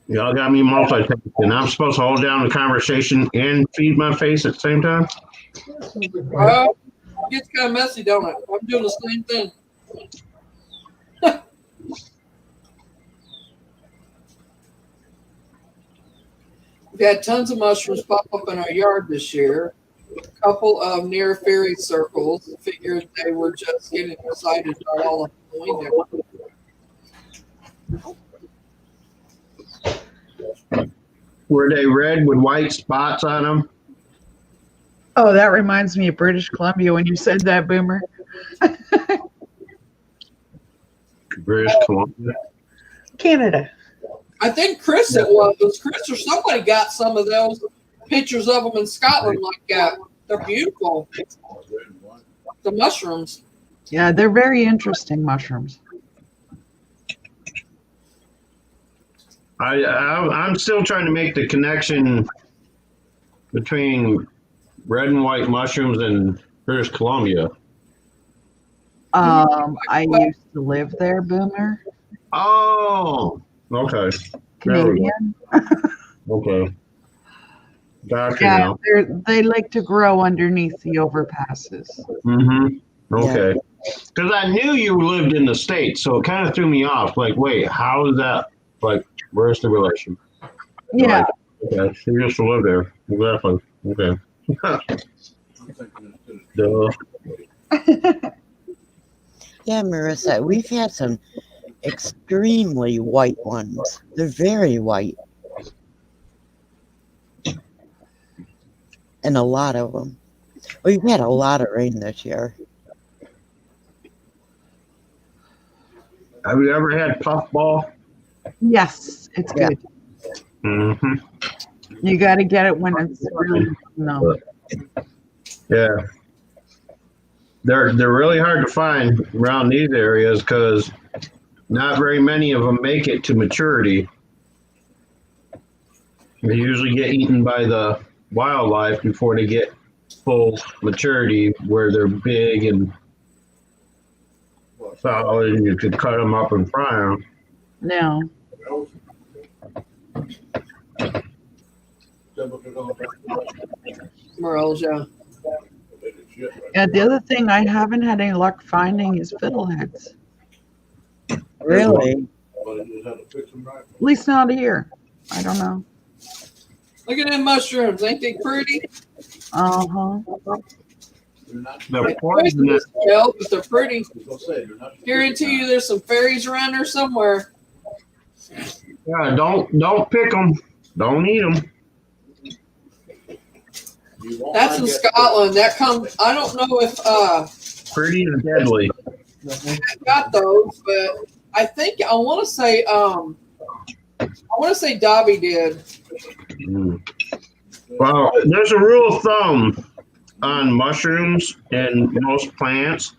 S7: Y'all got me multitasking. I'm supposed to hold down the conversation and feed my face at the same time?
S2: Well, it gets kind of messy, don't it? I'm doing the same thing. We've had tons of mushrooms pop up in our yard this year. A couple of near fairy circles figured they were just getting excited about all of Halloween.
S7: Were they red with white spots on them?
S4: Oh, that reminds me of British Columbia when you said that, Boomer.
S7: British Columbia.
S4: Canada.
S2: I think Chris it was. Chris or somebody got some of those pictures of them in Scotland like that. They're beautiful. The mushrooms.
S4: Yeah, they're very interesting mushrooms.
S7: I'm still trying to make the connection between red and white mushrooms and British Columbia.
S4: I used to live there, Boomer.
S7: Oh, okay.
S4: Canadian.
S7: Okay. Gotcha
S4: Yeah,
S7: now.
S4: they like to grow underneath the overpasses.
S7: Mm-hmm. Okay. Because I knew you lived in the States, so it kind of threw me off. Like, wait, how is that? Like, where's the relation?
S4: Yeah.
S7: Like, okay, so you used to live there. Exactly. Okay. Duh.
S1: Yeah, Marissa, we've had some extremely white ones. They're very white. And a lot of them. We've had a lot of rain this year.
S7: Have you ever had puffball?
S4: Yes, it's
S1: Yeah.
S4: good.
S7: Mm-hmm.
S4: You got to get it when it's really no.
S7: Yeah. They're really hard to find around these areas because not very many of them make it to maturity. They usually get eaten by the wildlife before they get full maturity, where they're big and solid, and you could cut them up and fry them.
S4: No.
S2: Morels, yeah.
S4: Yeah, the other thing I haven't had any luck finding is fiddleheads.
S1: Really?
S4: At least not here. I don't know.
S2: Look at them mushrooms. Ain't they pretty?
S4: Uh-huh.
S7: The poisonous.
S2: Well, but they're pretty. Guarantee you there's some fairies around there somewhere.
S7: Yeah, don't pick them. Don't eat them.
S2: That's in Scotland. That comes. I don't know if
S7: Pretty and deadly.
S2: I got those, but I think I want to say Dobby did.
S7: Mm. Well, there's a rule of thumb on mushrooms and most plants.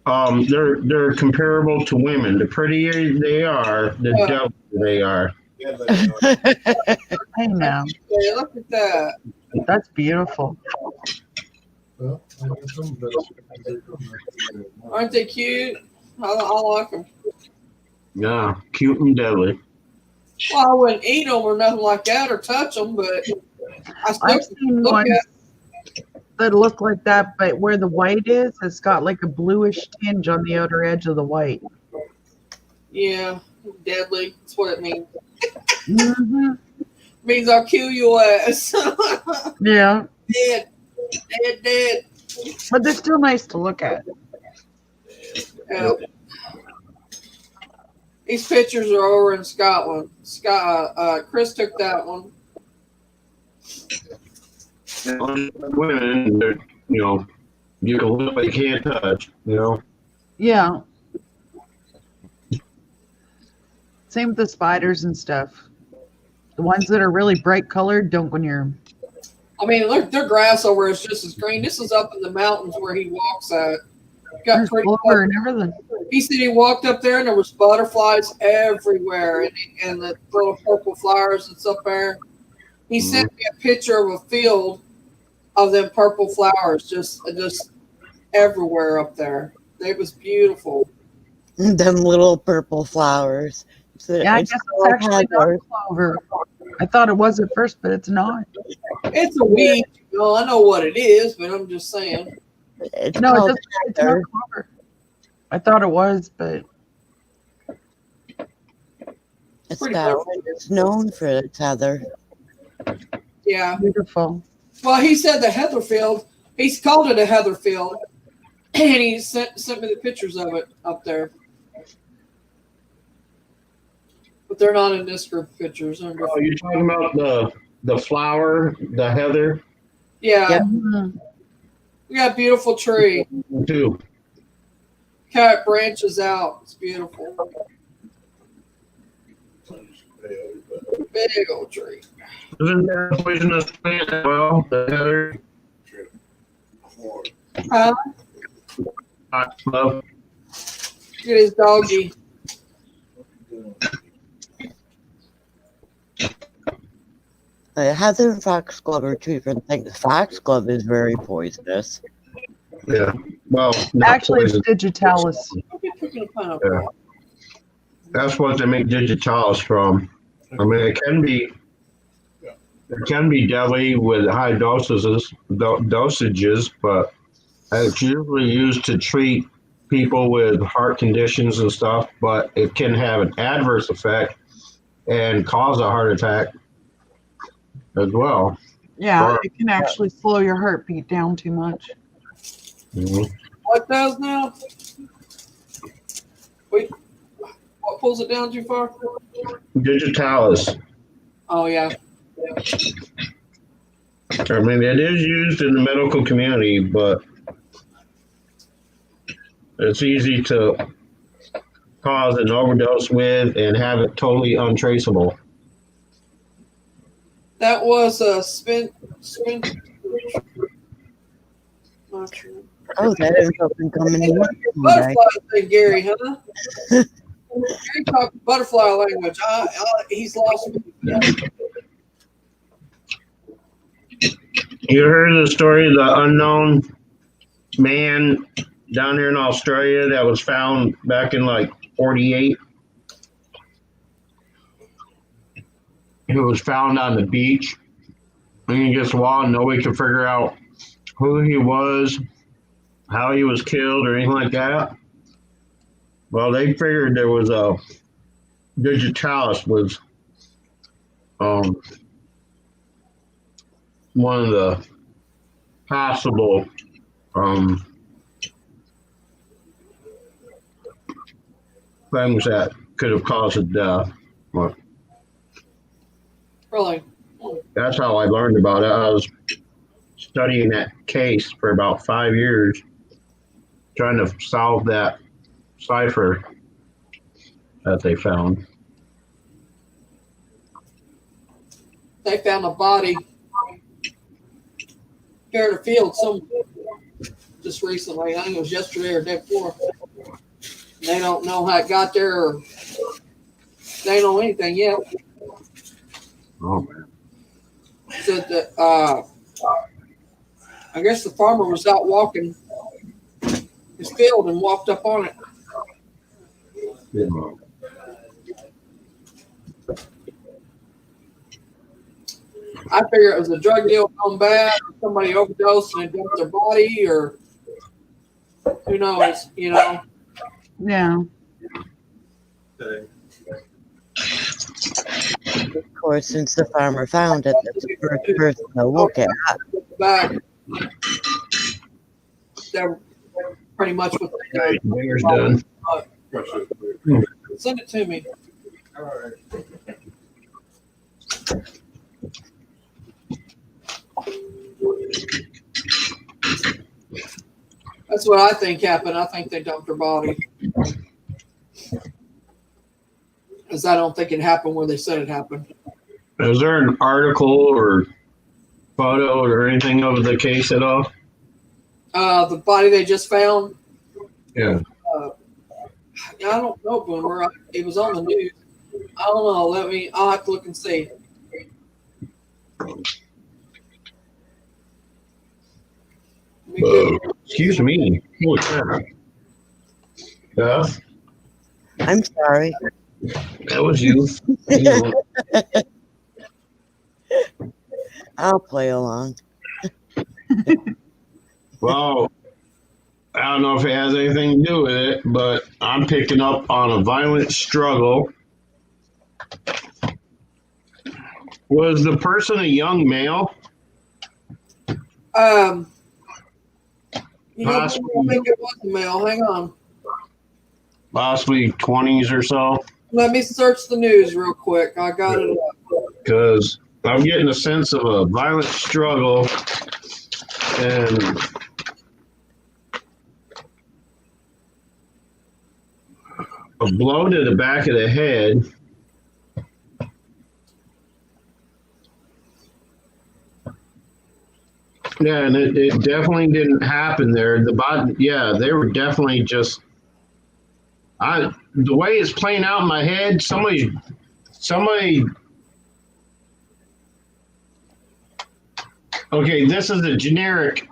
S7: They're comparable to women. The prettier they are, the deadlier they are.
S4: Hey now.
S2: Yeah, look at that.
S4: That's beautiful.
S2: Aren't they cute? I like them.
S7: Yeah, cute and deadly.
S2: Well, I wouldn't eat them or nothing like that or touch them, but I still
S4: I've seen
S2: look
S4: ones
S2: at.
S4: that look like that, but where the white is, it's got like a bluish tinge on the outer edge of the white.
S2: Yeah, deadly. That's what it means.
S4: Mm-hmm.
S2: Means I'll kill your ass.
S4: Yeah,
S2: Dead. Dead.
S4: but they're still nice to look at.
S2: Yeah. These pictures are over in Scotland. Chris took that one.
S7: Women, they're, you can look but you can't touch.
S4: Yeah. Same with the spiders and stuff. The ones that are really bright colored don't go near them.
S2: I mean, look, their grass over is just as green. This is up in the mountains where he walks at. Got
S4: There's
S2: pretty
S4: clover and everything.
S2: He said he walked up there and there was butterflies everywhere and the little purple flowers that's up there. He sent me a picture of a field of them purple flowers just everywhere up there. It was beautiful.
S1: Them little purple flowers.
S4: Yeah, I guess it's actually not clover. I thought it was at first, but it's not.
S2: It's a weed. I know what it is, but I'm just saying.
S1: It's
S4: No,
S1: called
S4: it's not clover. I thought it was, but
S1: it's
S2: pretty
S1: Scotland. It's known for its heather.
S2: Yeah.
S4: beautiful.
S2: Well, he said the Heatherfield. He's called it a Heatherfield, and he sent me the pictures of it up there. But they're not in this group of pictures.
S7: Oh, you're talking about the flower, the heather?
S2: Yeah.
S1: Yep.
S4: Mhm.
S2: We got a beautiful tree.
S7: Too.
S2: How it branches out. It's beautiful. Big old tree.
S7: Isn't that a poisonous plant as well? The heather?
S2: Huh?
S7: Hot love.
S2: Look at his doggy.
S1: Heather and foxglove are two different things. Foxglove is very poisonous.
S7: Yeah. Well, not
S4: Actually, it's
S7: poison.
S4: digitalis.
S2: I'll be cooking a pineapple.
S7: Yeah. That's what they make digitalis from. I mean, it can be deadly with high dosages, but it's usually used to treat people with heart conditions and stuff. But it can have an adverse effect and cause a heart attack as well.
S4: Yeah,
S7: Or-
S4: it can actually slow your heartbeat down too much.
S7: Mhm.
S2: What does now? Wait, what pulls it down too far?
S7: Digitalis.
S2: Oh yeah.
S7: I mean, it is used in the medical community, but it's easy to cause an overdose with and have it totally untraceable.
S2: That was a spin.
S1: Oh, that info been coming in today.
S2: Butterfly thing, Gary, huh? Gary talking butterfly language. He's lost me.
S7: You heard the story of the unknown man down here in Australia that was found back in like 48? He was found on the beach against the wall, and nobody could figure out who he was, how he was killed, or anything like that. Well, they figured there was a digitalis was one of the possible things that could have caused a death. But
S2: Really?
S7: that's how I learned about it. I was studying that case for about 5 years, trying to solve that cipher that they found.
S2: They found a body here in the field just recently. I think it was yesterday or day before. They don't know how it got there, or they don't know anything yet.
S7: Oh man!
S2: Said that I guess the farmer was out walking his field and walked up on it.
S7: Yeah.
S2: I figure it was a drug deal gone bad, or somebody overdosed and dumped their body, or who knows,
S4: Yeah.
S1: Of course, since the farmer found it, that's the first person to look at.
S2: Back. They're pretty much what they
S7: Right, dinner's done.
S2: Send it to me.
S6: All right.
S2: That's what I think happened. I think they dumped her body. Because I don't think it happened where they said it happened.
S7: Is there an article or photo or anything of the case at all?
S2: The body they just found,
S7: Yeah.
S2: I don't know, Boomer. It was on the news. I don't know. I'll have to look and see.
S7: Excuse me. Holy crap. Yeah,
S1: I'm sorry.
S7: that was you.
S1: I'll play along.
S7: Well, I don't know if it has anything to do with it, but I'm picking up on a violent struggle. Was the person a young male?
S2: I
S7: Possibly.
S2: think it was a male. Hang on.
S7: Possibly 20s or so?
S2: Let me search the news real quick. I got it up.
S7: Because I'm getting a sense of a violent struggle and a blow to the back of the head. Yeah, and it definitely didn't happen there. The body, yeah, they were definitely just. The way it's playing out in my head, somebody Okay, this is a generic.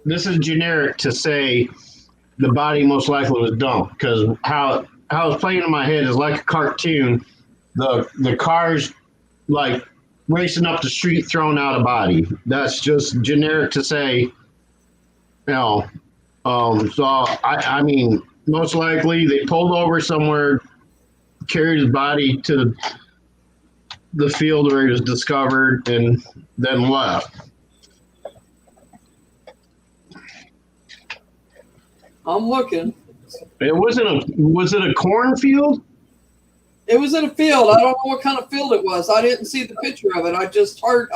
S7: This is generic to say the body most likely was dumped because how it's playing in my head is like a cartoon. The cars like racing up the street throwing out a body. That's just generic to say, you know. So I mean, most likely they pulled over somewhere, carried his body to the field where he was discovered, and then left.
S2: I'm looking.
S7: It wasn't a. Was it a cornfield?
S2: It was in a field. I don't know what kind of field it was. I didn't see the picture of it. I just heard.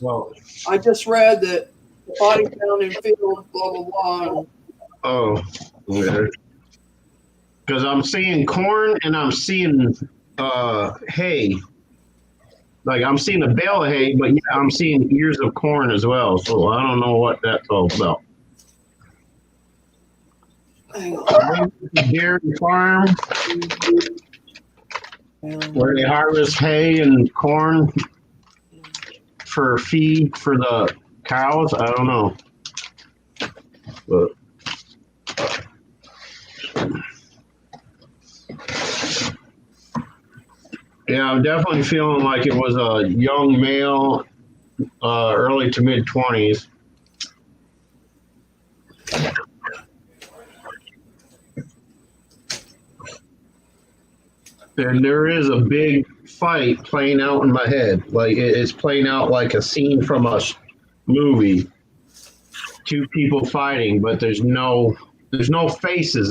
S7: Well,
S2: I just read that body found in field. Blah blah blah.
S7: oh, because I'm seeing corn and I'm seeing hay. Like I'm seeing a bale of hay, but yeah, I'm seeing ears of corn as well. So I don't know what that's all about.
S2: Hang on.
S7: Dairy farm where they harvest hay and corn for feed for the cows. I don't know, but yeah, I'm definitely feeling like it was a young male, early to mid 20s. And there is a big fight playing out in my head. Like it's playing out like a scene from a movie. Two people fighting, but there's no faces.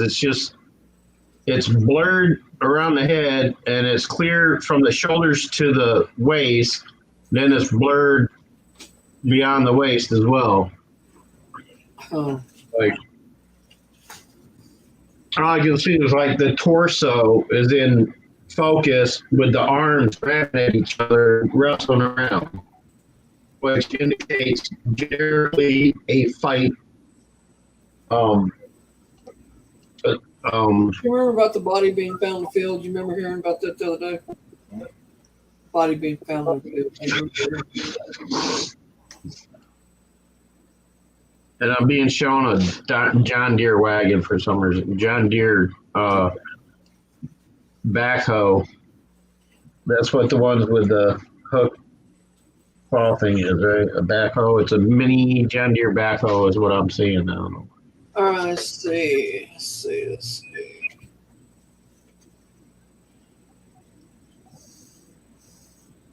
S7: It's blurred around the head and it's clear from the shoulders to the waist. Then it's blurred beyond the waist as well.
S2: Oh.
S7: Like all I can see is like the torso is in focus with the arms grabbing at each other, wrestling around, which indicates generally a fight.
S2: You remember about the body being found in the field? You remember hearing about that the other day? Body being found in the field.
S7: And I'm being shown a John Deere wagon for some reason. John Deere backhoe. That's what the ones with the hook paw thing is, right? A backhoe. It's a mini John Deere backhoe is what I'm seeing now.
S2: All right, let's see.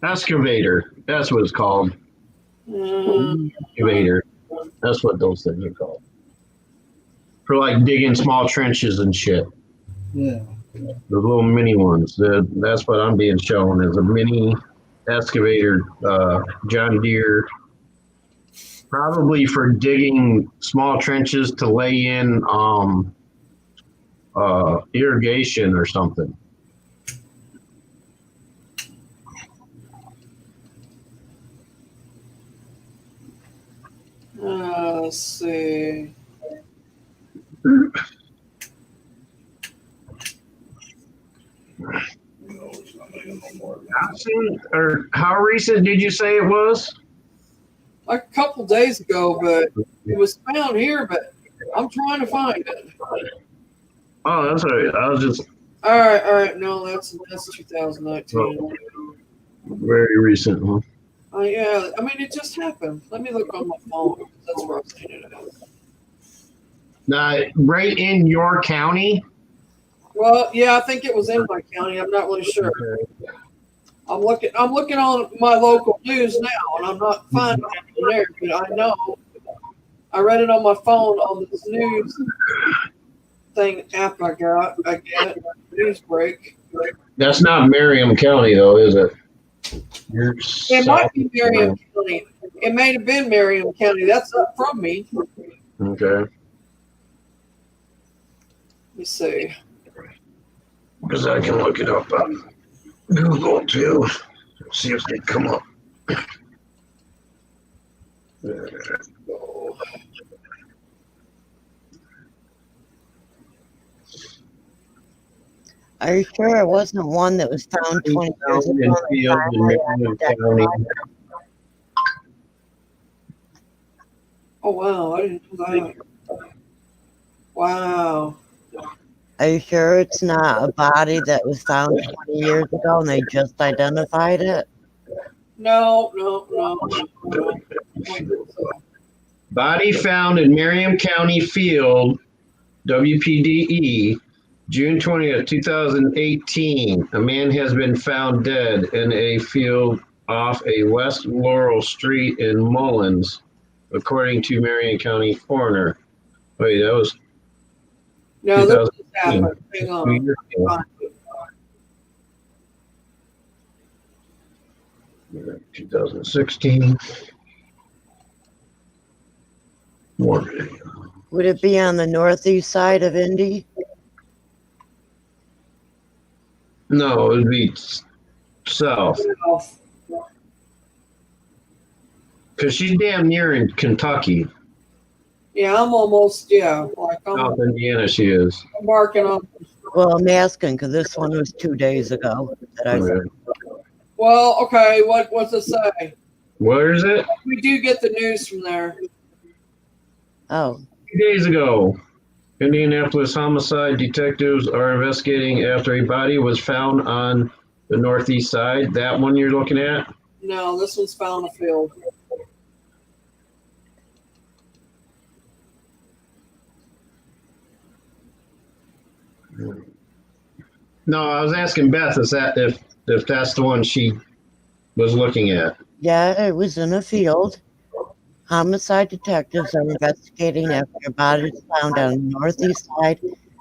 S7: Excavator. That's what it's called. Excavator. That's what those things are called. For like digging small trenches and shit.
S6: Yeah.
S7: The little mini ones. That's what I'm being shown as a mini excavator, John Deere. Probably for digging small trenches to lay in irrigation or something.
S2: Let's see.
S7: How recent did you say it was?
S2: Like a couple days ago, but it was found here, but I'm trying to find it.
S7: Oh, that's all right. I was just
S2: All right. No, that's 2019.
S7: very recent, huh?
S2: Yeah, I mean, it just happened. Let me look on my phone. That's where I've seen it at.
S7: Right in your county?
S2: Well, yeah, I think it was in my county. I'm not really sure. I'm looking on my local news now, and I'm not finding it there. But I know I read it on my phone on this news thing app I get news break.
S7: That's not Merriam County, though, is it?
S2: It might be Merriam County. It may have been Merriam County. That's up from me.
S7: Okay.
S2: Let me see.
S7: Because I can look it up on Google, too. See if they come up.
S1: Are you sure it wasn't one that was found 20 years ago?
S2: Oh wow, I didn't know that. Wow.
S1: Are you sure it's not a body that was found 20 years ago and they just identified it?
S2: No, no, no, no, no. I don't think so.
S7: Body found in Marion County Field, WPDE, June 20th, 2018. A man has been found dead in a field off a West Laurel Street in Mullins, according to Marion County coroner. Wait, that was
S2: No, this
S7: 2018.
S2: just happened. Hang
S7: 2
S2: on.
S7: years ago.
S2: Fine.
S7: 2016. More.
S1: Would it be on the northeast side of Indy?
S7: No, it would be south. Because she's damn near in Kentucky.
S2: Yeah, I'm almost, like
S7: South Indiana she is.
S2: I'm marking on.
S1: Well, I'm asking because this one was 2 days ago that I
S7: Okay.
S2: Well, okay, what's it say?
S7: Where is it?
S2: We do get the news from there.
S1: Oh,
S7: 2 days ago, Indianapolis homicide detectives are investigating after a body was found on the northeast side. That one you're looking at?
S2: No, this one's found a field.
S7: No, I was asking Beth is that if that's the one she was looking at.
S1: yeah, it was in a field. Homicide detectives are investigating after a body was found on the northeast side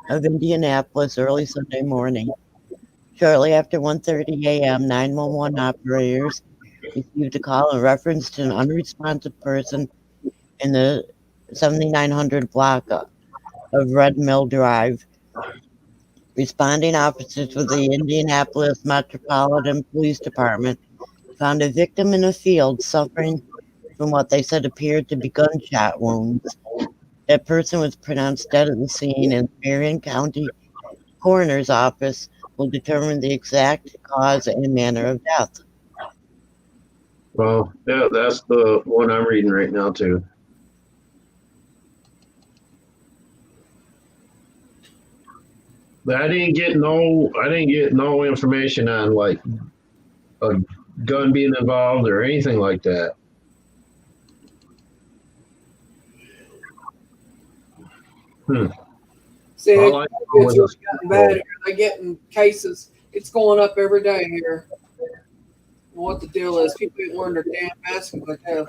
S1: of Indianapolis early Sunday morning. Shortly after 1:30 a.m., 911 operators received a call in reference to an unresponsive person in the 7900 block of Red Mill Drive. Responding officers with the Indianapolis Metropolitan Police Department found a victim in a field suffering from what they said appeared to be gunshot wounds. That person was pronounced dead at the scene, and the Marion County Coroner's Office will determine the exact cause and manner of death.
S7: Well, yeah, that's the one I'm reading right now too. But I didn't get no information on like a gun being involved or anything like that.
S2: See,
S7: All I know
S2: it's
S7: was
S2: gotten bad here. They're getting cases. It's going up every day here. What the deal is? People ain't wearing their damn masks, I guess.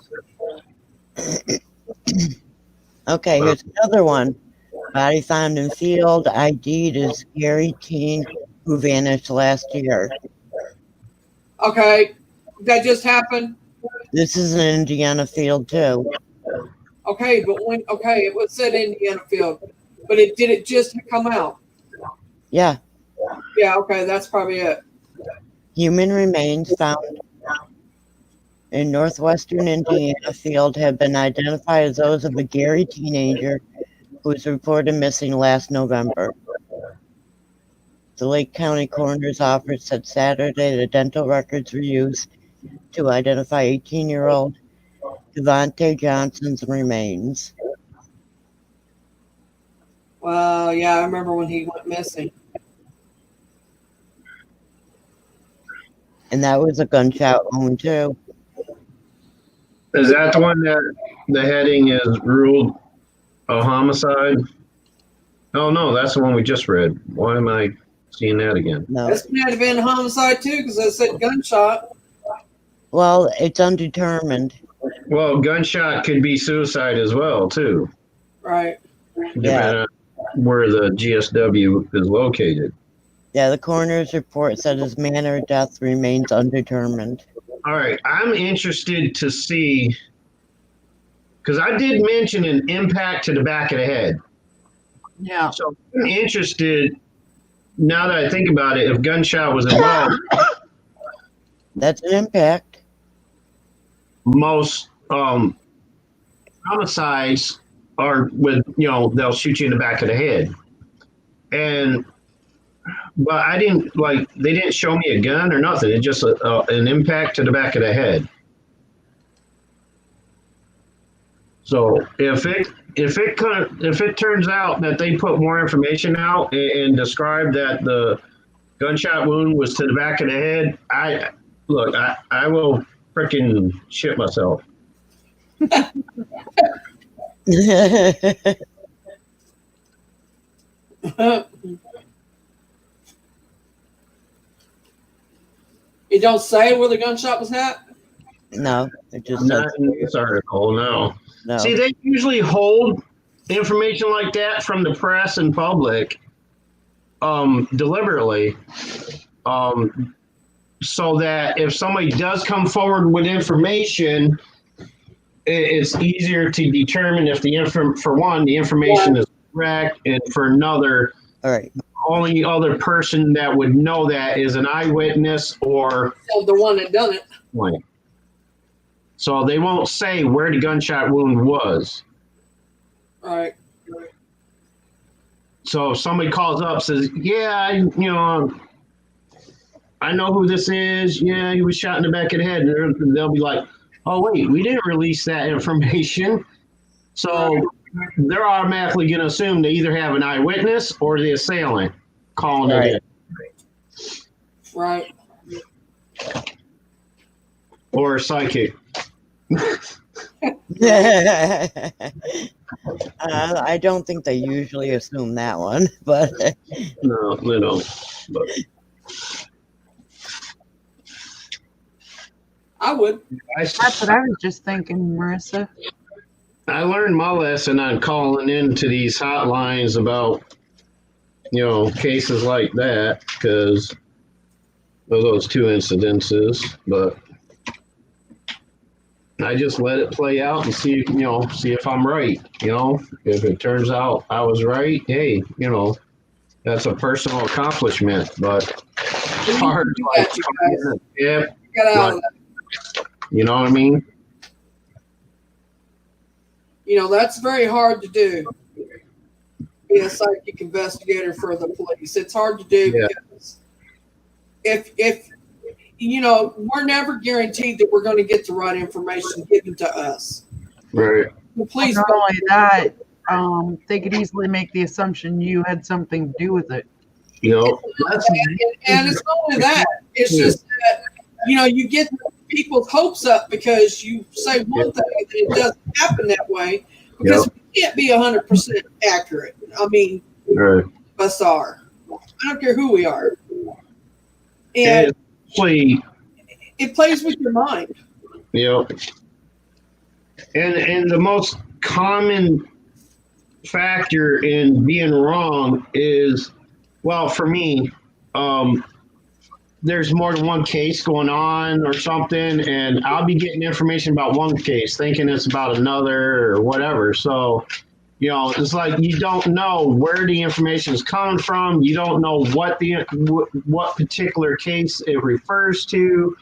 S1: Okay, here's another one. Body found in field, ID'd as Gary teen who vanished last year.
S2: Okay, that just happened.
S1: This is an Indiana field too.
S2: Okay, but it was said Indiana Field, but did it just come out?
S1: Yeah,
S2: Yeah, okay, that's probably it.
S1: human remains found in northwestern Indiana field have been identified as those of a Gary teenager who was reported missing last November. The Lake County Coroner's Office said Saturday the dental records were used to identify 18-year-old Devontae Johnson's remains.
S2: Well, yeah, I remember when he went missing.
S1: And that was a gunshot wound too.
S7: Is that the one that the heading is ruled a homicide? Oh no, that's the one we just read. Why am I seeing that again?
S1: No.
S2: This might have been a homicide too, because I said gunshot.
S1: Well, it's undetermined.
S7: Well, gunshot could be suicide as well too,
S2: Right.
S7: depending on where the GSW is located.
S1: Yeah, the coroner's report said his manner of death remains undetermined.
S7: All right, I'm interested to see because I did mention an impact to the back of the head.
S4: Yeah.
S7: So I'm interested now that I think about it, if gunshot was involved.
S1: That's an impact.
S7: Most homicides are with, they'll shoot you in the back of the head. But I didn't they didn't show me a gun or nothing. It's just an impact to the back of the head. So if it turns out that they put more information out and describe that the gunshot wound was to the back of the head, I will freaking shit myself.
S2: You don't say where the gunshot was at?
S1: No, it just
S7: Not
S1: says
S7: in this article, no.
S1: no.
S7: See, they usually hold information like that from the press and public deliberately, so that if somebody does come forward with information, it's easier to determine if for one, the information is correct, and for another,
S1: All right.
S7: only other person that would know that is an eyewitness or
S2: So the one that done it.
S7: blank. So they won't say where the gunshot wound was.
S2: Right.
S7: So if somebody calls up, says, "Yeah, I know who this is. Yeah, he was shot in the back of the head," and they'll be like, "Oh wait, we didn't release that information." So they're automatically going to assume they either have an eyewitness or the assailant calling it in,
S2: Right.
S7: or a psychic.
S1: I don't think they usually assume that one, but
S7: No, they don't. But
S2: I would.
S4: That's what I was just thinking, Marissa.
S7: I learned my lesson on calling into these hotlines about, cases like that because of those two incidences. But I just let it play out and see if I'm right. If it turns out I was right, hey, that's a personal accomplishment. But as far as
S2: You got you guys.
S7: yeah,
S2: Get out of
S7: right.
S2: that.
S7: You know what I mean?
S2: That's very hard to do. Be a psychic investigator for the police. It's hard to do because if we're never guaranteed that we're going to get the right information given to us.
S7: Right.
S2: The police.
S4: Not only that, they could easily make the assumption you had something to do with it.
S2: And it's not only that. It's just that you get people's hopes up because you say one thing and it doesn't happen that way because we can't be 100% accurate. I mean, us are. I don't care who we are. And it plays with your mind.
S7: And the most common factor in being wrong is, well, for me, there's more than one case going on or something, and I'll be getting information about one case thinking it's about another or whatever. So, it's like you don't know where the information is coming from. You don't know what particular case it refers to.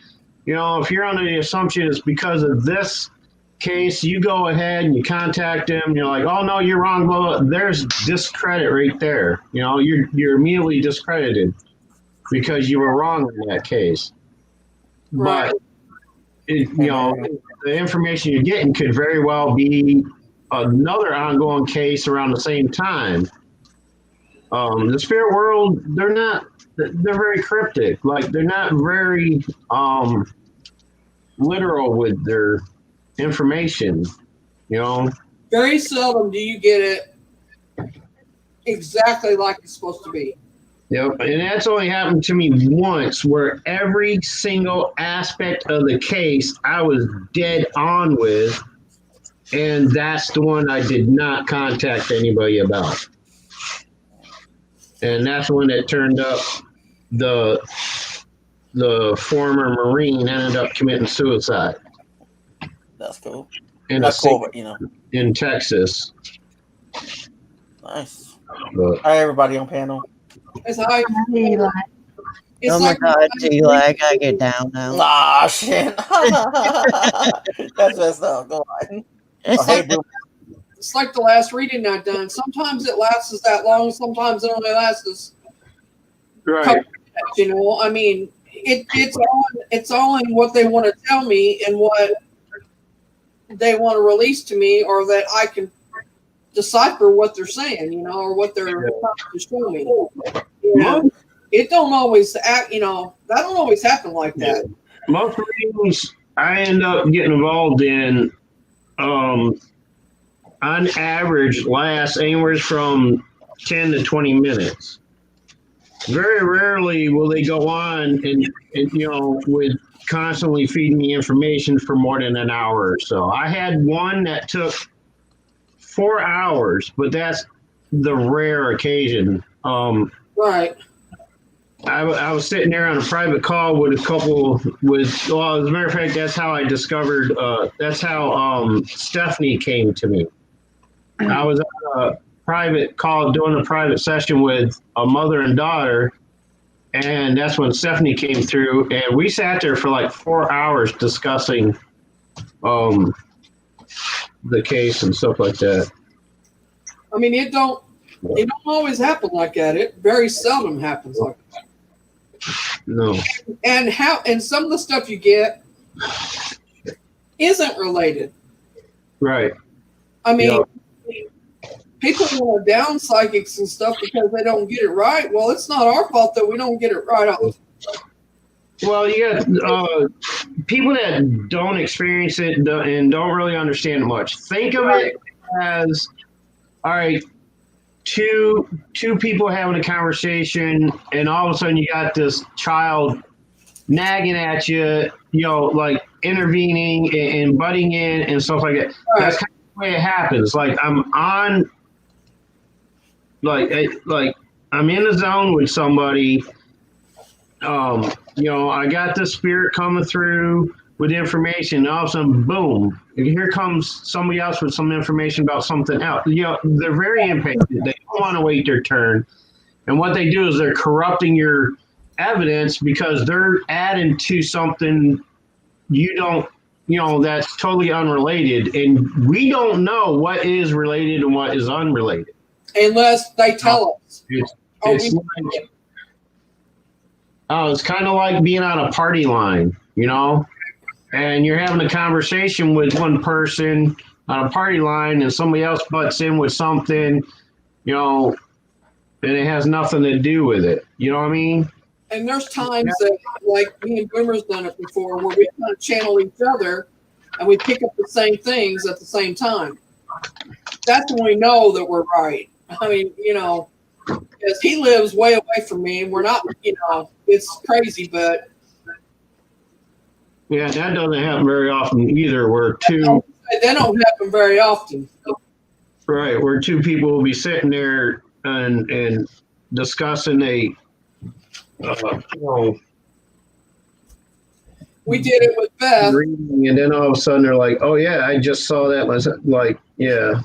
S7: If you're under the assumption it's because of this case, you go ahead and you contact them. You're like, "Oh no, you're wrong." Blah, blah. There's discredit right there. You're immediately discredited because you were wrong in that case.
S2: Right.
S7: But the information you're getting could very well be another ongoing case around the same time. The spirit world, they're very cryptic. Like, they're not very literal with their information.
S2: Very seldom do you get it exactly like it's supposed to be.
S7: Yep, and that's only happened to me once, where every single aspect of the case I was dead on with, and that's the one I did not contact anybody about. And that's when it turned up the former Marine ended up committing suicide.
S8: That's cool.
S7: That's
S8: cool,
S7: in Texas.
S8: Nice.
S7: But,
S8: Hi, everybody on panel.
S2: It's like,
S1: oh my God, Eli, I gotta get down now.
S8: Ah, shit. That's messed up. Go on.
S2: It's like the last reading I've done. Sometimes it lasts that long. Sometimes it only lasts
S7: right.
S2: couple minutes, I mean, it's all in what they want to tell me and they want to release to me, or that I can decipher what they're saying, or what they're trying to show me. It don't always act, that don't always happen like that.
S7: Most readings I end up getting involved in, on average, last anywhere from 10 to 20 minutes. Very rarely will they go on and with constantly feeding me information for more than an hour or so. I had one that took 4 hours, but that's the rare occasion.
S2: Right.
S7: I was sitting there on a private call with a couple as a matter of fact, that's how I discovered, that's how Stephanie came to me. I was on a private call doing a private session with a mother and daughter, and that's when Stephanie came through, and we sat there for like 4 hours discussing the case and stuff like that.
S2: I mean, it don't always happen like that. It very seldom happens like that.
S7: No.
S2: And some of the stuff you get isn't related.
S7: Right.
S2: I mean, people want to down psychics and stuff because they don't get it right. Well, it's not our fault that we don't get it right all the time.
S7: Well, you got people that don't experience it and don't really understand it much. Think of it as, all right, two people having a conversation, and all of a sudden you got this child nagging at you, like intervening and butting in and stuff like that. Right. That's kind of the way it happens. Like I'm on, like I'm in the zone with somebody. I got the spirit coming through with information, and all of a sudden, boom, and here comes somebody else with some information about something else. They're very impatient. They don't want to wait their turn. And what they do is they're corrupting your evidence because they're adding to something you don't, that's totally unrelated. And we don't know what is related and what is unrelated.
S2: Unless they tell us.
S7: It's kind of like being on a party line, and you're having a conversation with one person on a party line and somebody else butts in with something, and it has nothing to do with it. You know what I mean?
S2: And there's times that, like me and Boomer's done it before, where we kind of channel each other and we pick up the same things at the same time. That's when we know that we're right. I mean, because he lives way away from me, and we're not, it's crazy, but.
S7: Yeah, that doesn't happen very often either.
S2: They don't happen very often.
S7: Right, where two people will be sitting there and discussing
S2: we did it with Beth.
S7: And then all of a sudden they're like, oh yeah, I just saw that. Like, yeah.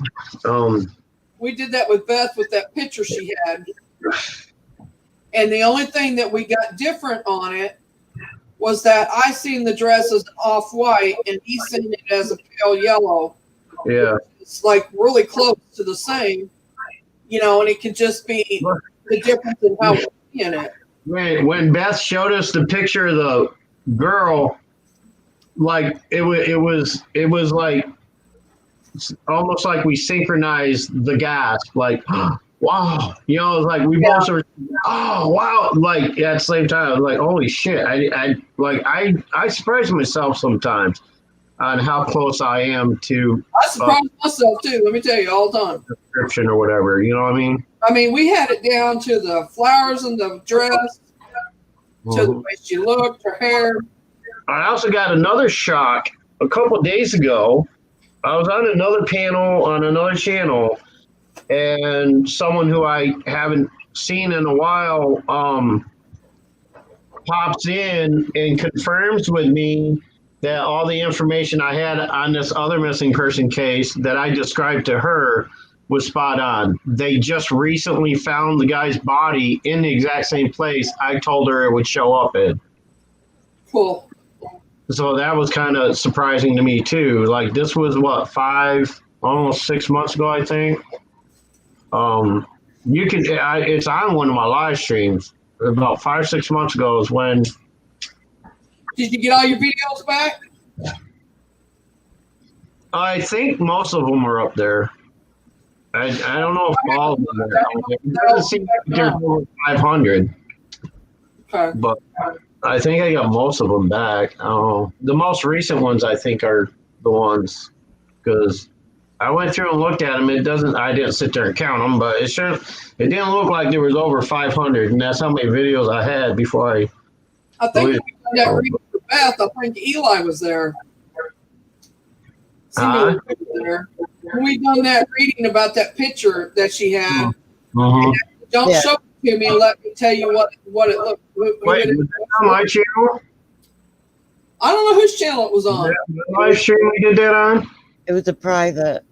S2: We did that with Beth with that picture she had. And the only thing that we got different on it was that I seen the dress as off-white and he seen it as a pale yellow.
S7: Yeah.
S2: It's like really close to the same, and it could just be the difference in how we're seeing it.
S7: Right. When Beth showed us the picture of the girl, like it was like almost like we synchronized the gasp, like, wow, it's like we both sort of, oh wow, like at the same time, I was like, holy shit, I surprise myself sometimes on how close I am to.
S2: I surprise myself too. Let me tell you, all the time.
S7: Description or whatever, you know what I mean?
S2: I mean, we had it down to the flowers and the dress, to the way she looked, her hair.
S7: I also got another shock a couple days ago. I was on another panel on another channel, and someone who I haven't seen in a while pops in and confirms with me that all the information I had on this other missing person case that I described to her was spot on. They just recently found the guy's body in the exact same place I told her it would show up in.
S2: Cool.
S7: So that was kind of surprising to me too. Like this was almost 6 months ago, I think. It's on one of my live streams. About 5 or 6 months ago is when.
S2: Did you get all your videos back?
S7: I think most of them are up there. I don't know if all of them are. It doesn't seem like there's over 500,
S2: Okay.
S7: but I think I got most of them back. The most recent ones I think are the ones because I went through and looked at them. I didn't sit there and count them, but it didn't look like there was over 500, and that's how many videos I had before I.
S2: I think when we done that reading for Beth, I think Eli was there.
S7: Huh?
S2: There. When we done that reading about that picture that she had,
S7: Mhm.
S2: don't
S1: Yeah.
S2: show it to me and let me tell you what it looked.
S7: Wait, was that on my channel?
S2: I don't know whose channel it was on.
S7: The live stream we did that on?
S1: It was a private.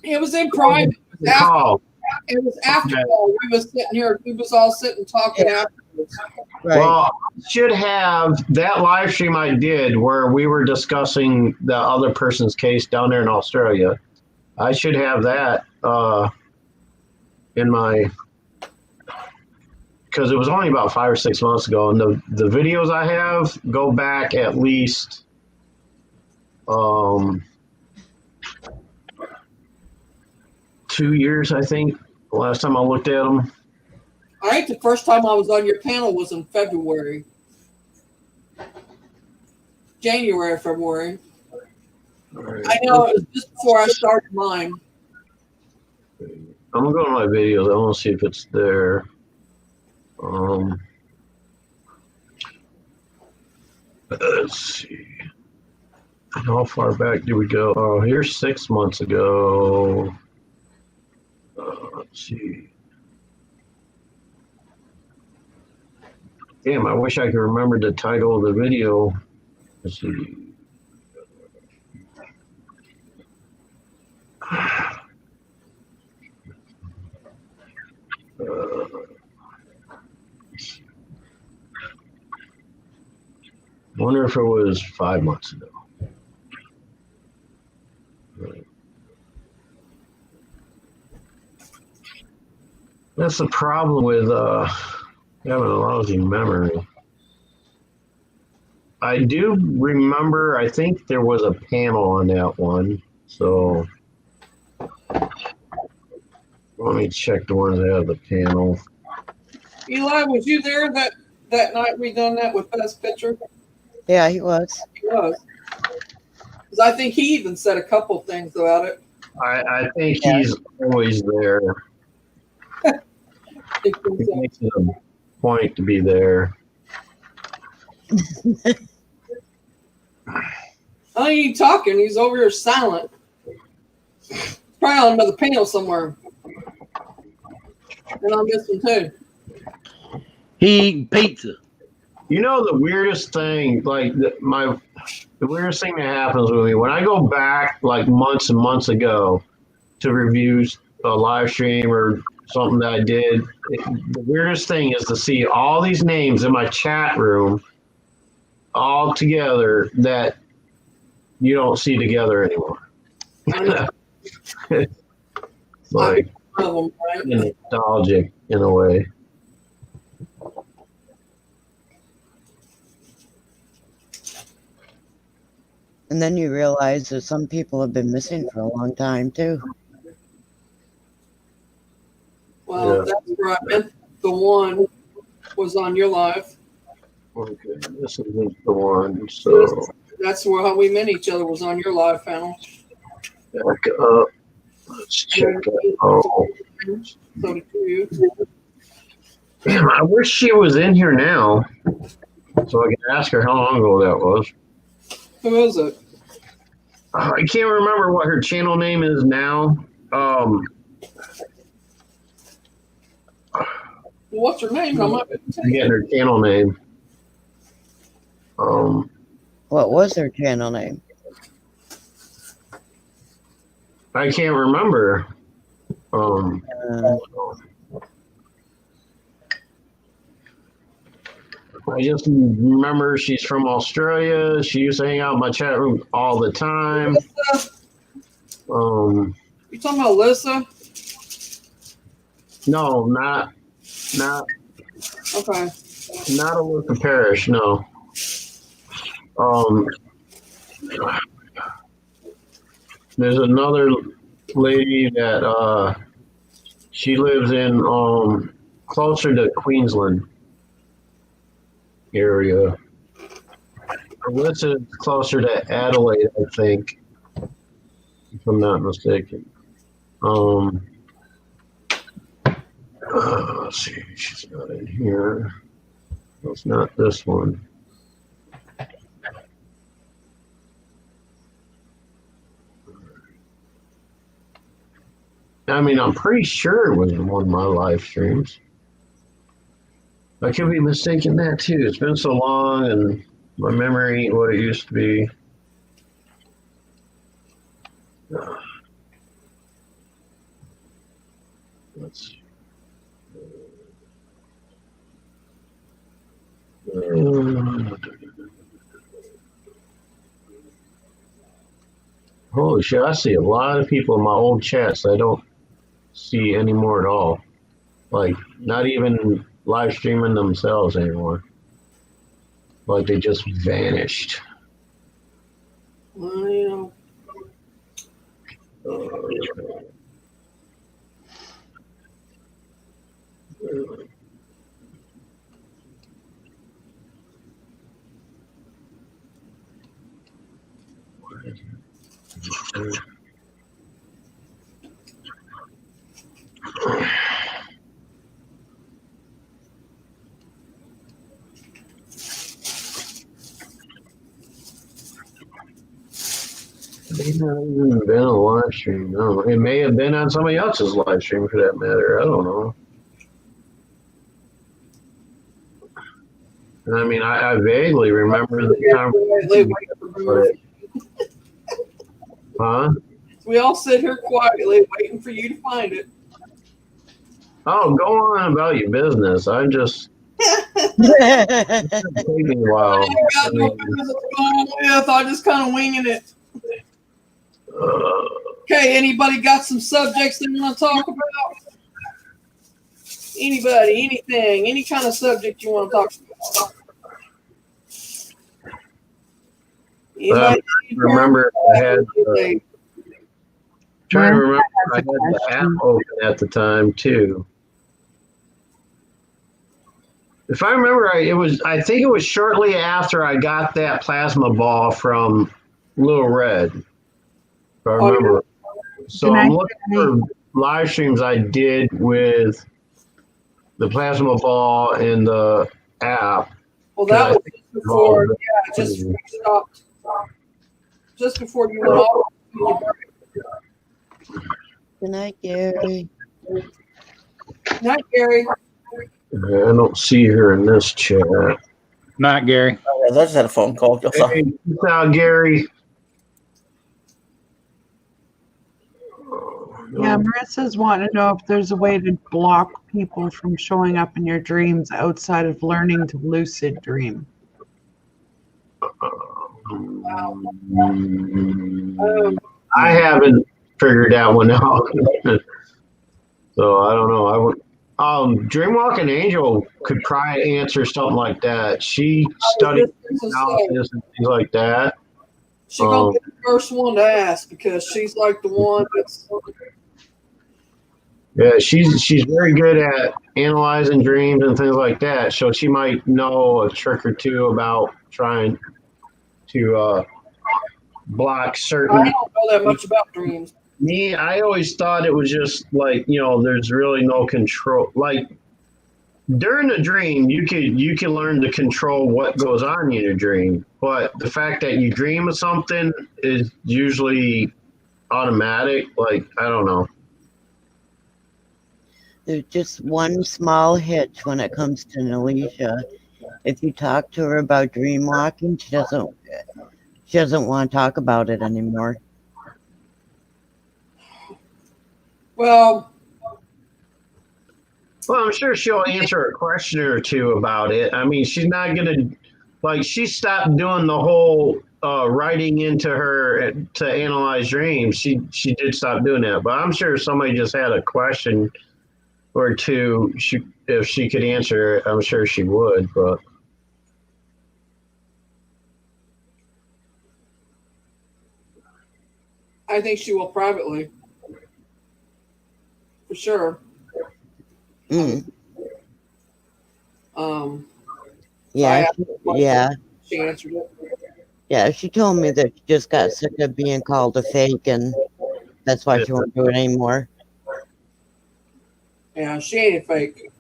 S2: It was in private.
S7: Call.
S2: It was after all. We was sitting here. We was all sitting talking afterwards.
S1: Right.
S7: Well, I should have that live stream I did where we were discussing the other person's case down there in Australia. I should have that in my because it was only about 5 or 6 months ago, and the videos I have go back at least 2 years, I think. The last time I looked at them.
S2: I think the first time I was on your panel was in February. January, February.
S7: Right.
S2: I know it was just before I started mine.
S7: I'm gonna go to my videos. I want to see if it's there. Let's see. How far back do we go? Oh, here's 6 months ago. Let's see. Damn, I wish I could remember the title of the video. Let's see. Wonder if it was 5 months ago. That's the problem with having a lousy memory. I do remember, I think there was a panel on that one. So let me check the ones that have the panel.
S2: Eli, was you there that night we done that with Beth's picture?
S1: Yeah, he was.
S2: He was. Because I think he even said a couple things about it.
S7: I think he's always there. He makes it a point to be there.
S2: I ain't even talking. He's over here silent. Probably on another panel somewhere. And on this one too.
S3: He eating pizza.
S7: You know the weirdest thing, like the weirdest thing that happens with me when I go back like months and months ago to reviews a live stream or something that I did. The weirdest thing is to see all these names in my chat room all together that you don't see together anymore. Like nostalgic in a way.
S1: And then you realize that some people have been missing for a long time too.
S2: Well,
S7: Yeah.
S2: that's where I meant the one was on your live.
S7: Okay, this isn't the one. So
S2: That's where how we met each other was on your live panel.
S7: back up. Let's check it. Oh,
S2: So did you.
S7: damn! I wish she was in here now, so I can ask her how long ago that was.
S2: Who is it?
S7: I can't remember what her channel name is now.
S2: What's her name? I might be
S7: I'm getting her channel name.
S1: What was her channel name?
S7: I can't remember. I just remember she's from Australia. She used to hang out in my chat room all the time.
S2: Alyssa? You talking about Alyssa?
S7: No, not
S2: Okay.
S7: not Alyssa Parrish. No. There's another lady that she lives in closer to Queensland area. Alyssa is closer to Adelaide, I think, if I'm not mistaken. Let's see, she's not in here. No, it's not this one. I mean, I'm pretty sure it was in one of my live streams. I could be mistaken that too. It's been so long and my memory ain't what it used to be. Let's see. Holy shit, I see a lot of people in my old chats I don't see anymore at all. Like, not even live streaming themselves anymore. Like, they just vanished.
S2: Well, you know.
S7: May not even been a live stream. No, it may have been on somebody else's live stream for that matter. I don't know. And I mean, I vaguely remember the conversation. Huh?
S2: We all sit here quietly waiting for you to find it.
S7: Oh, go on about your business. I'm just it's taking a while.
S2: I ain't got no business going on with. I'm just kind of winging it. Okay, anybody got some subjects they want to talk about? Anybody, anything, any kind of subject you want to talk about? Anybody
S7: remember I had trying to remember I had the app open at the time too. If I remember right, I think it was shortly after I got that plasma ball from Little Red. If I remember. So I'm looking for live streams I did with the plasma ball and the app.
S2: Well, that was just before, just stopped. Just before you went off.
S1: Good night, Gary.
S2: Good night, Gary.
S7: I don't see her in this chat.
S3: Night, Gary.
S8: I just had a phone call.
S7: Hey, peace out, Gary.
S4: Yeah, Marissa's wanting to know if there's a way to block people from showing up in your dreams outside of learning to lucid dream.
S7: I haven't figured that one out. So I don't know. I would. Dreamwalking Angel could probably answer something like that. She studied analysis and things like that.
S2: She's gonna be the first one to ask because she's like the one that's.
S7: Yeah, she's very good at analyzing dreams and things like that. So she might know a trick or two about trying to block certain.
S2: I don't know that much about dreams.
S7: Me, I always thought it was just like, there's really no control. Like during a dream, you can learn to control what goes on in your dream. But the fact that you dream of something is usually automatic. Like, I don't know.
S1: There's just one small hitch when it comes to Alicia. If you talk to her about dream walking, she doesn't want to talk about it anymore.
S2: Well,
S7: I'm sure she'll answer a question or two about it. I mean, she's not gonna she stopped doing the whole writing into her to analyze dreams. She did stop doing that, but I'm sure somebody just had a question or two. If she could answer it, I'm sure she would. But
S2: I think she will privately, for sure.
S1: Mm.
S2: I
S1: Yeah,
S2: asked
S1: she,
S2: her a question.
S1: yeah,
S2: She answered it.
S1: yeah. She told me that she just got sick of being called a fake, and that's why she won't do it anymore.
S2: Yeah, she ain't fake.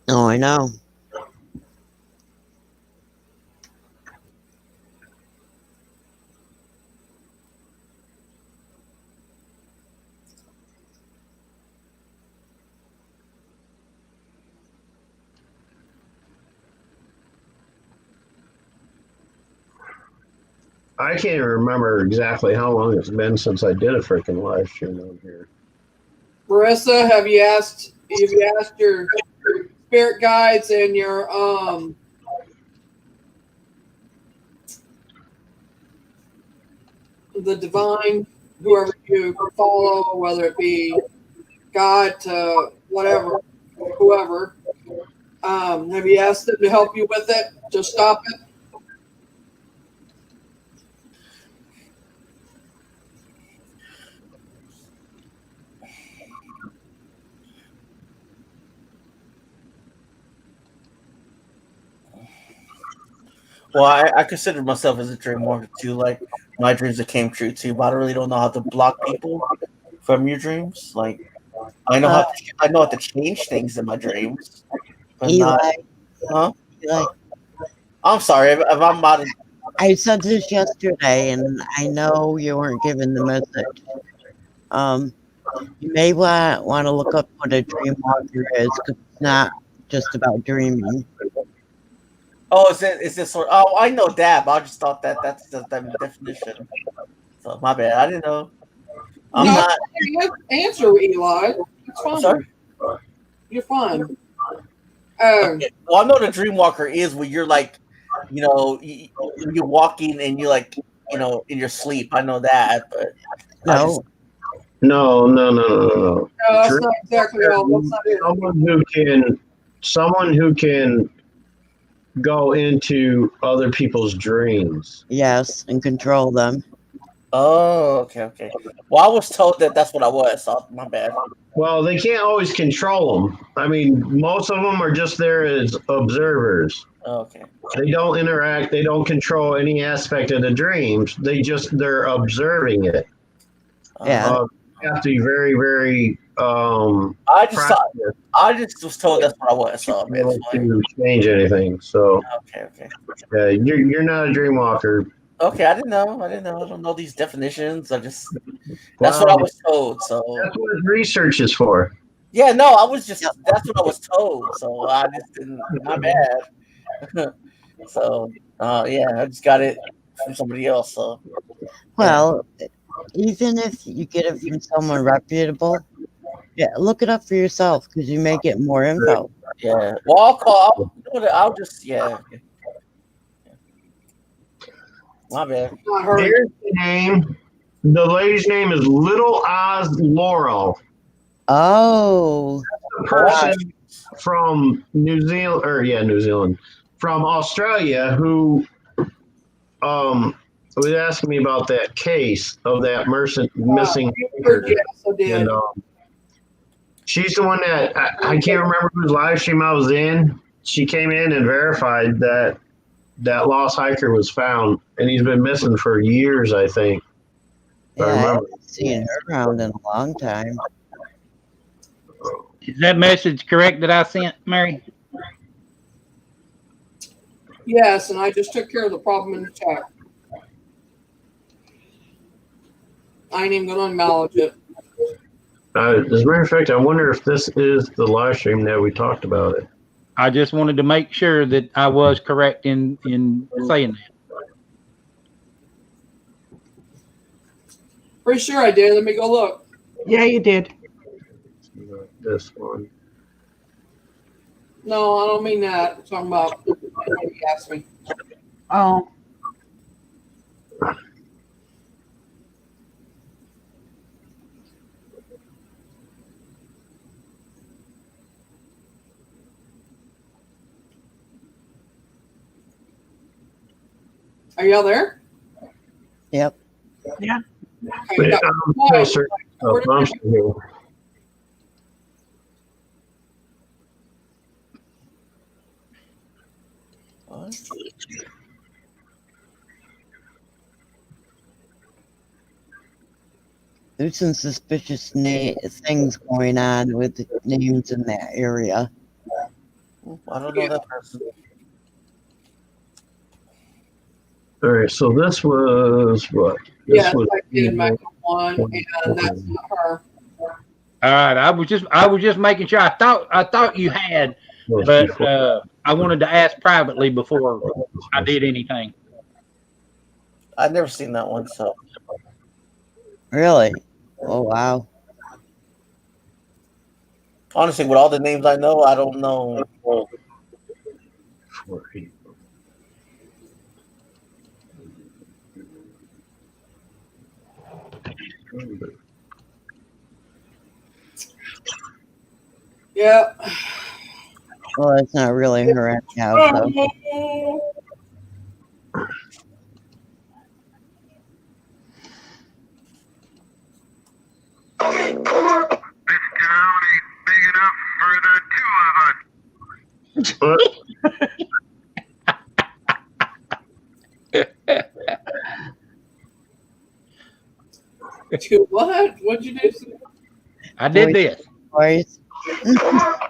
S1: Oh, I know.
S7: I can't even remember exactly how long it's been since I did a freaking live stream on here.
S2: Marissa, have you asked your spirit guides and your the divine, whoever you follow, whether it be God to whatever, whoever, have you asked them to help you with it, to stop it?
S8: Well, I consider myself as a dream walker too. Like my dreams that came true too, but I really don't know how to block people from your dreams. Like
S1: Uh,
S8: I know how to change things in my dreams, but not.
S1: Eli,
S8: Huh?
S1: Eli,
S8: I'm sorry if I'm out of.
S1: I said this yesterday, and I know you weren't given the message. Um, you may want to look up what a dream walker is, because it's not just about dreaming.
S8: Oh, is this sort? Oh, I know that, but I just thought that that's the definition. So my bad. I didn't know. I'm
S2: No,
S8: not.
S2: answer, Eli. It's
S8: I'm
S2: fine.
S8: sorry.
S2: You're fine.
S8: Okay. Well, I know the dream walker is when you're like, you're walking and you're like, in your sleep. I know that, but I just.
S1: No,
S7: No.
S2: No, that's
S7: Dream
S2: not exactly all. That's not it.
S7: someone who can go into other people's dreams.
S1: yes, and control them.
S8: Oh, okay. Well, I was told that that's what I was. So my bad.
S7: Well, they can't always control them. I mean, most of them are just there as observers.
S8: Okay.
S7: They don't interact. They don't control any aspect of the dreams. They're observing it.
S1: Yeah.
S7: You have to be very, very
S8: I just thought.
S7: practiced
S8: I just was told that's what I was. So
S7: to be
S8: it's
S7: able
S8: fine.
S7: to change anything. So
S8: Okay.
S7: you're not a dream walker.
S8: Okay, I didn't know. I don't know these definitions. That's what I
S7: Well,
S8: was told. So
S7: that's what research is for.
S8: yeah, no, I was
S1: Yep.
S8: just that's what I was told. So I just didn't. My bad. So yeah, I just got it from somebody else. So yeah.
S1: Well, even if you get it from someone reputable, yeah, look it up for yourself because you may get more info.
S8: Yeah. Well, I'll call. I'll just yeah. My bad.
S2: Not her.
S7: Here's the name. The lady's name is Little Oz Laurel.
S1: Oh,
S7: A person from New Zealand, from Australia, who was asking me about that case of that missing.
S2: Yes, I did.
S7: And she's the one that I can't remember whose live stream I was in. She came in and verified that lost hiker was found, and he's been missing for years, I think.
S1: yeah,
S7: I
S1: I
S7: remember.
S1: haven't seen her around in a long time.
S3: Is that message correct that I sent, Mary?
S2: Yes, and I just took care of the problem in the chat. I ain't even going to acknowledge it.
S7: As a matter of fact, I wonder if this is the live stream that we talked about it.
S3: I just wanted to make sure that I was correct in saying that.
S2: Pretty sure I did. Let me go look.
S4: Yeah, you did.
S7: This one.
S2: No, I don't mean that. I'm talking about what you asked me.
S4: Oh,
S2: Are y'all there?
S1: Yep.
S4: Yeah.
S2: Okay,
S7: But
S2: now,
S7: I'm
S2: why?
S7: still certain stuff. I'm still here.
S8: What?
S1: There's some suspicious things going on with names in that area.
S8: I don't know that person.
S7: All right, so this was what? This
S2: Yeah,
S7: was
S2: I did make one, and that's not her.
S3: All right, I was just making sure. I thought you had, but I wanted to ask privately before I did anything.
S8: I've never seen that one, so
S1: Really? Oh, wow.
S8: honestly, with all the names I know, I don't know.
S2: Yeah.
S1: Well, that's not really her anyhow, so.
S5: This town ain't big enough for the two of us.
S2: To what? What'd you do?
S3: I did this.
S1: Boys.
S5: This town ain't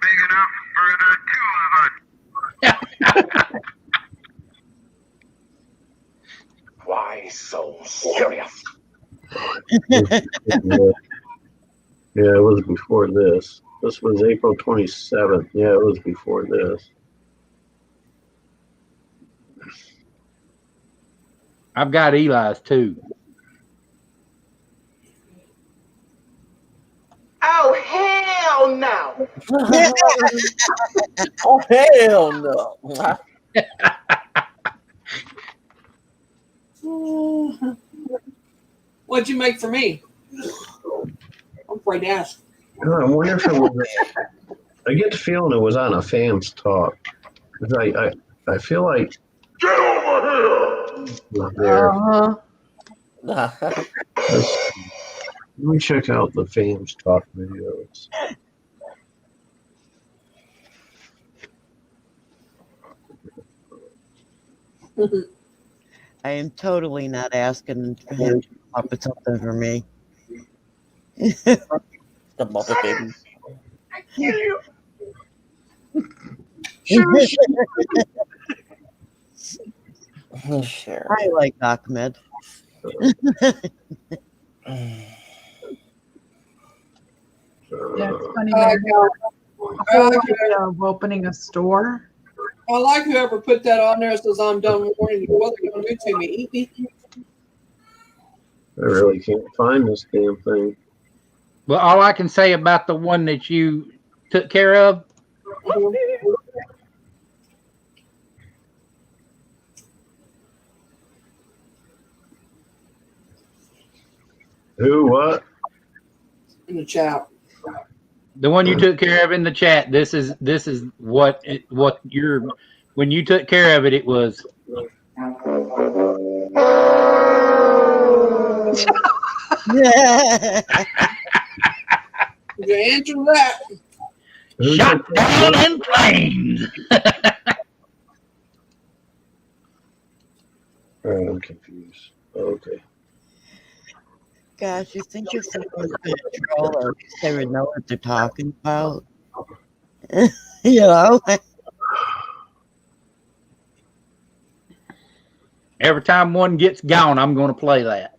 S5: big enough for the two of us.
S9: Why so serious?
S7: Yeah, it was before this. This was April 27th. Yeah, it was before this.
S3: I've got Eli's too.
S9: Oh, hell no.
S8: Oh hell no!
S2: What'd you make for me? I'm afraid to ask.
S7: I wonder if it was. I get the feeling it was on a fam's talk. 'Cause I feel like
S9: Get over here.
S7: it was there.
S4: Uh-huh.
S7: Let me check out the fam's talk videos.
S1: I am totally not asking for him to come up with something for me.
S8: The Muppet Baby. Sure.
S1: I like Ahmed.
S4: Yeah, it's funny.
S2: I
S4: Mary.
S2: like,
S4: The whole idea of opening a store.
S2: I like whoever put that on there says I'm done warning you. What are they going to do to me? Eat me?
S7: I really can't find this damn thing.
S3: Well, all I can say about the one that you took care of,
S7: Who? What?
S2: In the chat.
S3: the one you took care of in the chat, this is what you're when you took care of it. It was
S2: You answer that.
S7: Who
S3: shot
S7: took that?
S3: down in flames.
S7: Oh, I'm confused. Okay.
S1: Gosh, you think if someone's going to troll, at least they would know what they're talking about? You know?
S3: Every time one gets gone, I'm going to play that.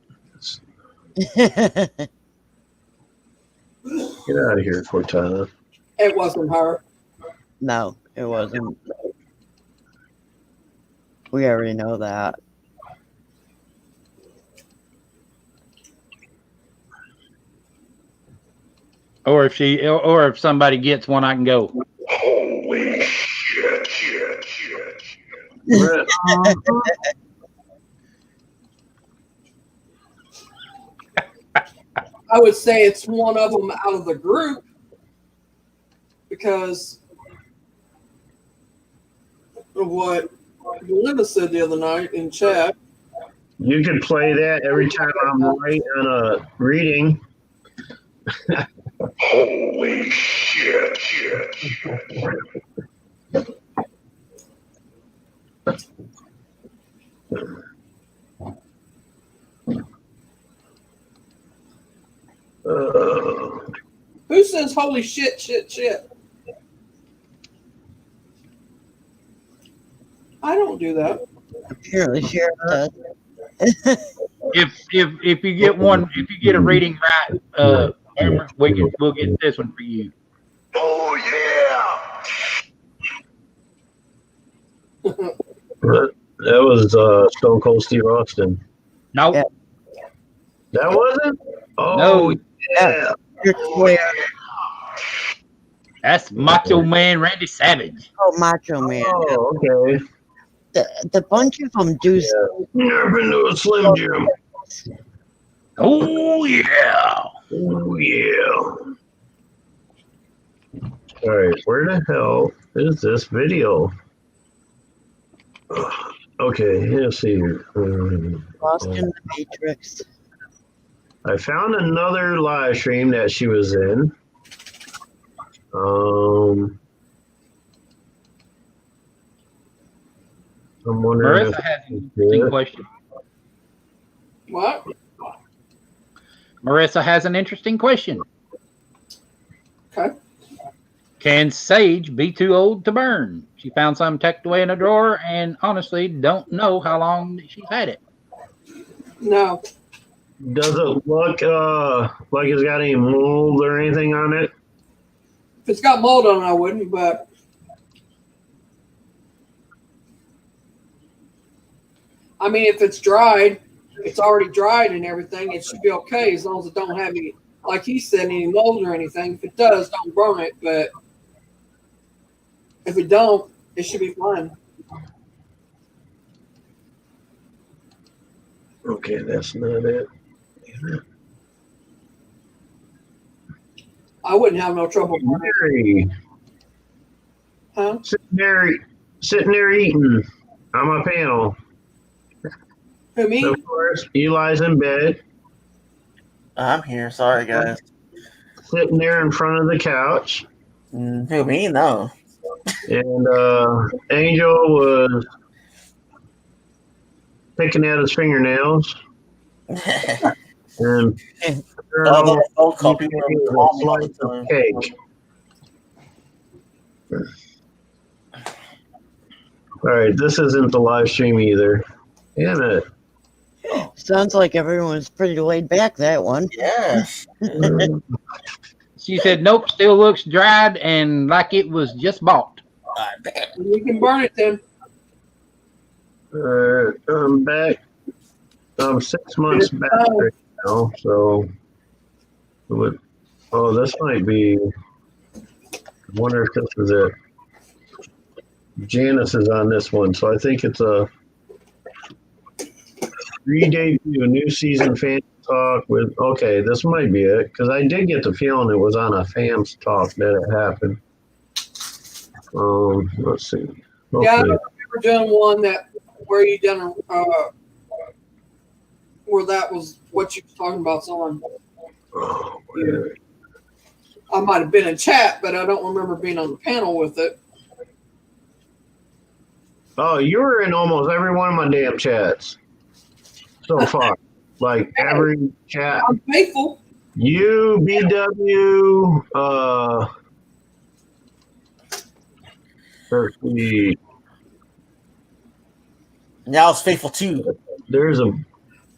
S7: Get out of here, Cortana.
S2: It wasn't her.
S1: No, it wasn't. We already know that.
S3: Or if somebody gets one, I can go.
S9: Holy shit.
S7: Brett,
S2: I would say it's one of them out of the group because of what Belinda said the other night in chat.
S7: You could play that every time I'm right on a reading.
S9: Holy shit.
S2: Who says holy shit, shit, shit? I don't do that.
S1: Apparently, Sheriff does.
S3: If you get a reading right, we'll get this one for you.
S9: Oh yeah.
S7: That was Stone Cold Steve Austin.
S3: No,
S1: Yeah.
S7: That wasn't? Oh,
S3: no,
S7: yeah.
S1: Ric Flair.
S3: that's Macho Man Randy Savage.
S1: Oh, Macho Man.
S7: Oh, okay.
S1: The bunch of them do.
S7: Never been to a Slim Jim.
S3: Oh yeah.
S7: Oh, yeah. All right, where the hell is this video? Okay, let's see here.
S1: Lost in the Matrix.
S7: I found another live stream that she was in. I'm wondering
S3: Marissa has an interesting question.
S2: What?
S3: Marissa has an interesting question.
S2: Okay.
S3: Can sage be too old to burn? She found some tucked away in a drawer and honestly don't know how long she's had it.
S2: No.
S7: Does it look like it's got any mold or anything on it?
S2: If it's got mold on it, I wouldn't, but I mean, if it's dried, it's already dried and everything, it should be okay as long as it don't have any, like he said, any mold or anything. If it does, don't burn it, but if it don't, it should be fine.
S7: Okay, that's not it.
S2: I wouldn't have no trouble burning it.
S7: Mary,
S2: Huh?
S7: sitting there eating on my panel.
S2: Who, me?
S7: Of course, Eli's in bed,
S8: I'm here. Sorry, guys.
S7: sitting there in front of the couch,
S8: Who, me? No.
S7: and Angel was picking at his fingernails. And
S8: Although phone call, people
S7: a
S8: call me all
S7: slice
S8: the
S7: of
S8: time.
S7: cake. All right, this isn't the live stream either. Damn it.
S1: Sounds like everyone's pretty laid back, that one.
S8: Yes.
S3: She said, nope, still looks dried and like it was just bought.
S2: You can burn it then.
S7: I'm back. I'm 6 months back right now, so it would, this might be. I wonder if this is it. Janice is on this one, so I think it's a re-debut, a new season fan talk with. Okay, this might be it because I did get the feeling it was on a fans talk that it happened. Let's see.
S2: Yeah, I
S7: Okay.
S2: remember doing one that where you done where that was what you were talking about. Someone,
S7: Oh, where-
S2: I might have been in chat, but I don't remember being on the panel with it.
S7: Oh, you were in almost every one of my damn chats so far. Like every chat.
S2: I'm faithful.
S7: You, BW, let's see.
S8: Now it's faithful too.
S7: There's a,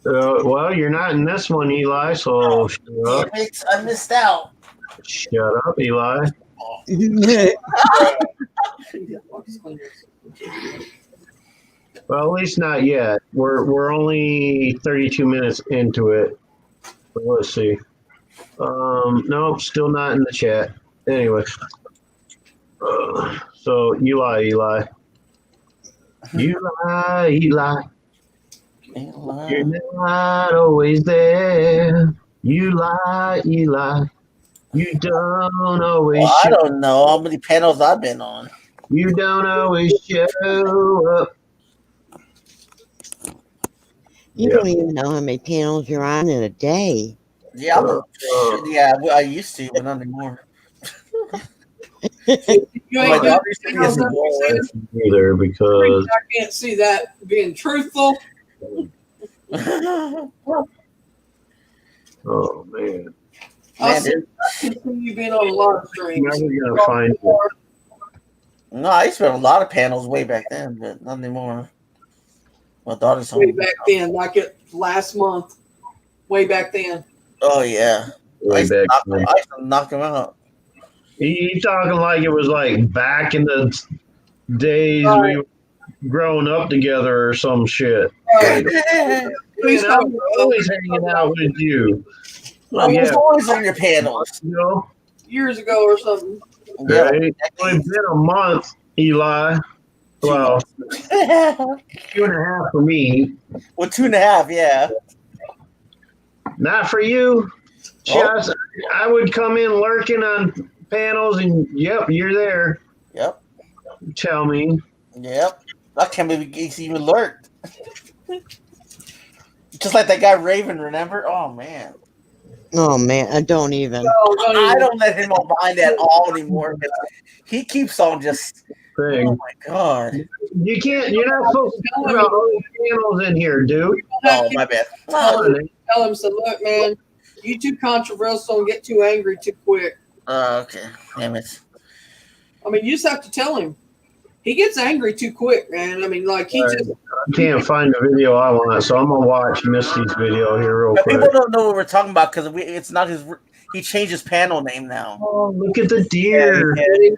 S7: well, you're not in this one, Eli, so shut
S8: Damn
S7: up.
S8: it, I missed out.
S7: Shut up, Eli. Well, at least not yet. We're only 32 minutes into it. But let's see. Nope, still not in the chat. Anyway. So Eli. Eli. You're not always there. You lie, Eli. You don't always
S8: Well, I
S7: show.
S8: don't know how many panels I've been on.
S7: You don't always show up.
S1: You don't even know how many panels you're on in a day.
S8: Yeah, I used to, but not anymore.
S2: You
S8: My
S2: ain't
S8: daughter
S2: good
S8: used to be
S2: panels
S8: a
S2: every day.
S7: Either because
S2: I can't see that being truthful.
S7: oh man,
S2: I'll
S8: Man,
S2: see. I can see you being on a lot of streams.
S7: never gonna find it.
S8: no, I used to have a lot of panels way back then, but not anymore. My daughter's
S2: Way
S8: home.
S2: back then, like it last month. Way back then.
S8: Oh yeah, I
S7: Way
S8: used to
S7: back
S8: knock
S7: then.
S8: them out.
S7: You talking like it was like back in the days
S2: Right.
S7: we were growing up together or some shit.
S2: Right.
S7: Like,
S2: Please
S7: man,
S2: tell
S7: I'm
S2: me.
S7: always hanging out with you.
S8: I was
S7: Yeah,
S8: always on your panels.
S7: you know,
S2: Years ago or something.
S8: Yeah,
S7: right? It's only been a month, Eli. Well, 2.5 for me.
S8: well, 2.5, yeah.
S7: Not for you.
S8: Oh.
S7: Just, I would come in lurking on panels, and yep, you're there.
S8: Yep.
S7: Tell me.
S8: Yep. I can't believe he's even lurked. Just like that guy Raven, remember? Oh man.
S1: Oh man, I don't even.
S8: I don't let him on behind at all anymore. He keeps on just.
S7: Thing.
S8: Oh my god.
S7: You can't. You're not supposed to put all those panels in here, dude.
S8: Oh my bad.
S2: Tell him, so look, man, you too controversial and get too angry too quick.
S8: Okay. Damn it.
S2: I mean, you just have to tell him. He gets angry too quick, man. I mean, like he just.
S7: I can't find the video I want, so I'm gonna watch Misty's video here real
S8: But
S7: quick.
S8: people don't know what we're talking about because it's not his. He changed his panel name now.
S7: Oh, look at the deer.
S8: Yeah.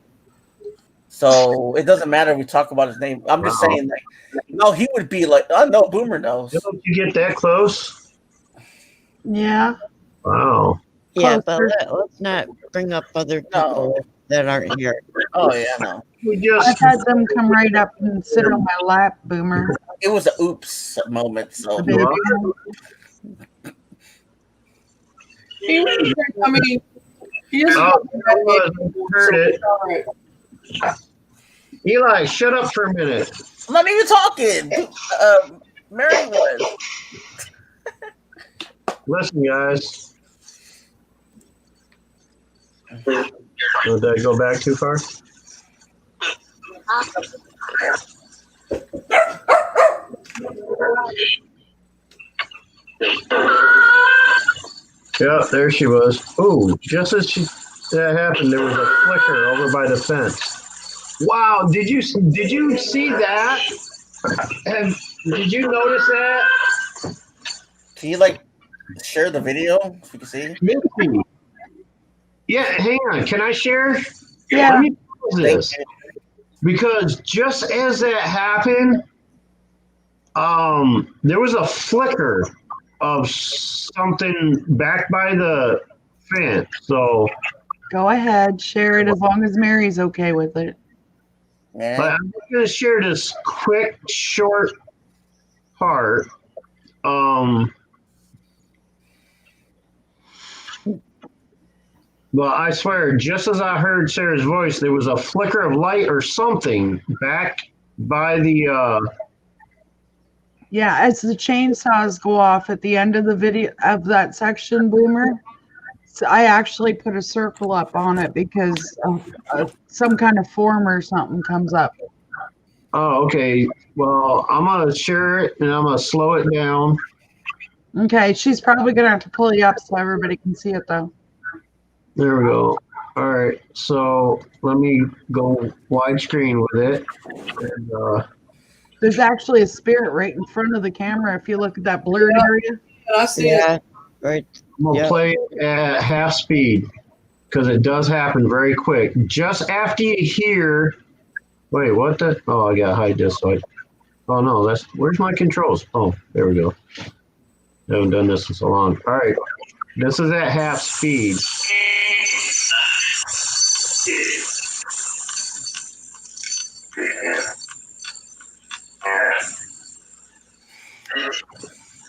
S8: So it doesn't matter if we talk about his name. I'm just saying, like, no, he would be like, oh no, Boomer knows.
S7: Don't you get that close?
S4: Yeah.
S7: Wow.
S1: Yeah, but let's not bring up other people
S8: No.
S1: that aren't here.
S8: Oh yeah, no.
S4: I've had them come right up and sit on my lap, Boomer.
S8: It was an oops moment. So
S4: The baby.
S2: I mean, he is.
S7: Heard it. Eli, shut up for a minute.
S8: I'm not even talking. Mary was.
S7: Listen, guys. Did that go back too far? Yeah, there she was. Oh, just as that happened, there was a flicker over by the fence. Wow, did you see that? And did you notice that?
S8: Can you like share the video so you can see?
S7: Misty. Yeah, hang on. Can I share?
S4: Yeah.
S7: Let me pause this. Because just as that happened, there was a flicker of something back by the fence. So
S4: Go ahead, share it as long as Mary's okay with it.
S8: Yeah.
S7: but I'm just gonna share this quick, short part. Well, I swear, just as I heard Sarah's voice, there was a flicker of light or something back by the.
S4: Yeah, as the chainsaws go off at the end of the video of that section, Boomer, so I actually put a circle up on it because of some kind of form or something comes up.
S7: Oh, okay. Well, I'm gonna share it and I'm gonna slow it down.
S4: Okay, she's probably gonna have to pull you up so everybody can see it though.
S7: There we go. All right. So let me go widescreen with it. And,
S4: There's actually a spirit right in front of the camera if you look at that blurred area.
S2: I see it.
S1: Right.
S7: I'm gonna play it at half speed because it does happen very quick. Just after you hear, wait, what the? Oh, I gotta hide this. Oh no, where's my controls? Oh, there we go. I haven't done this in so long. All right, this is at half speed.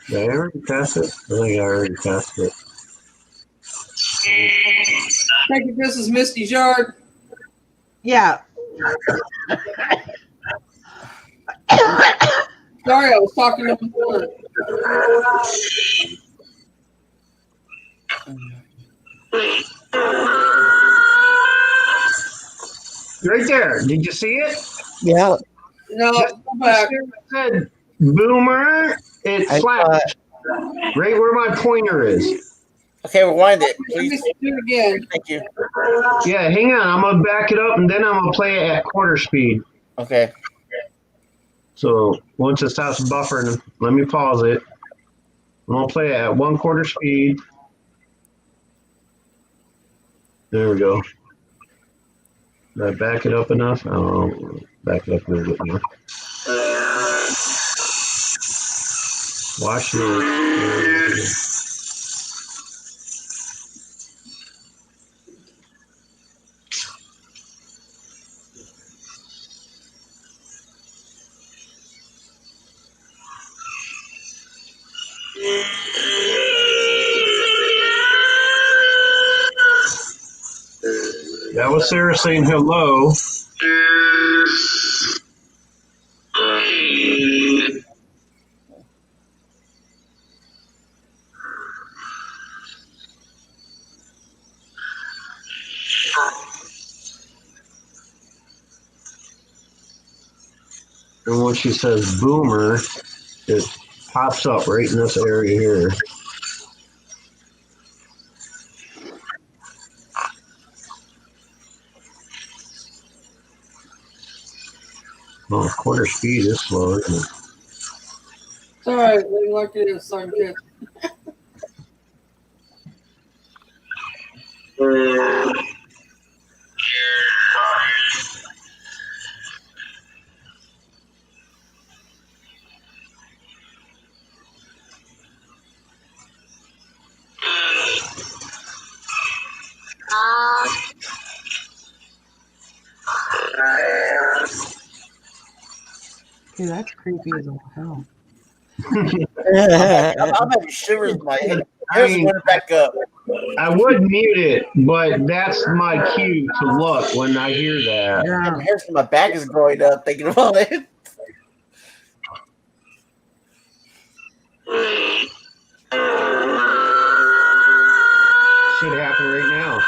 S7: Did I already pass it? I think I already passed it.
S2: Thank you. This is Misty's yard.
S4: Yeah.
S2: Sorry, I was talking to before.
S7: Right there. Did you see it?
S1: Yeah,
S2: No,
S7: Just
S2: go back.
S7: said boomer. It
S1: I
S7: flashed right where my pointer is.
S8: Okay, rewind it,
S2: Let me
S8: please.
S2: do it again.
S8: Thank you.
S7: Yeah, hang on. I'm gonna back it up and then I'm gonna play it at quarter speed.
S8: Okay.
S7: So once it stops buffering, let me pause it. I'm gonna play it at 1/4 speed. There we go. Did I back it up enough? Oh, back it up a little bit more. Watch this. That was Sarah saying hello. And when she says boomer, it pops up right in this area here. Well, quarter speed is slow, isn't it?
S2: It's all right. Leave it like it is, so I can catch.
S4: Okay, that's creepy as all hell.
S8: I'm having shivers in my head. Here's one back up.
S7: I would mute it, but that's my cue to look when I hear that.
S4: Yeah.
S8: Hairs in my back is growing up thinking about it.
S7: Should happen right now.
S8: Oh,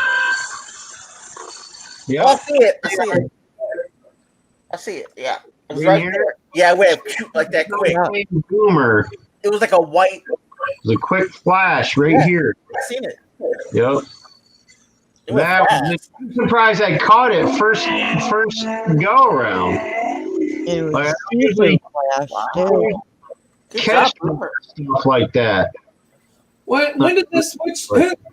S8: I
S7: Yep.
S8: see it. I see it. I see it. Yeah. It was
S7: You
S8: right
S7: hear
S8: there. Yeah, it went like that quick.
S7: Boomer.
S8: It was like a white.
S7: It was a quick flash right
S8: Yeah.
S7: here.
S8: I seen it.
S7: Yep.
S8: It went
S7: That
S8: fast.
S7: I'm surprised I caught it first go around.
S1: it was
S7: Like, I
S1: super
S7: usually
S1: flash too.
S8: Good
S7: catch
S8: job, Boomer.
S7: stuff like that.
S2: When did this switch?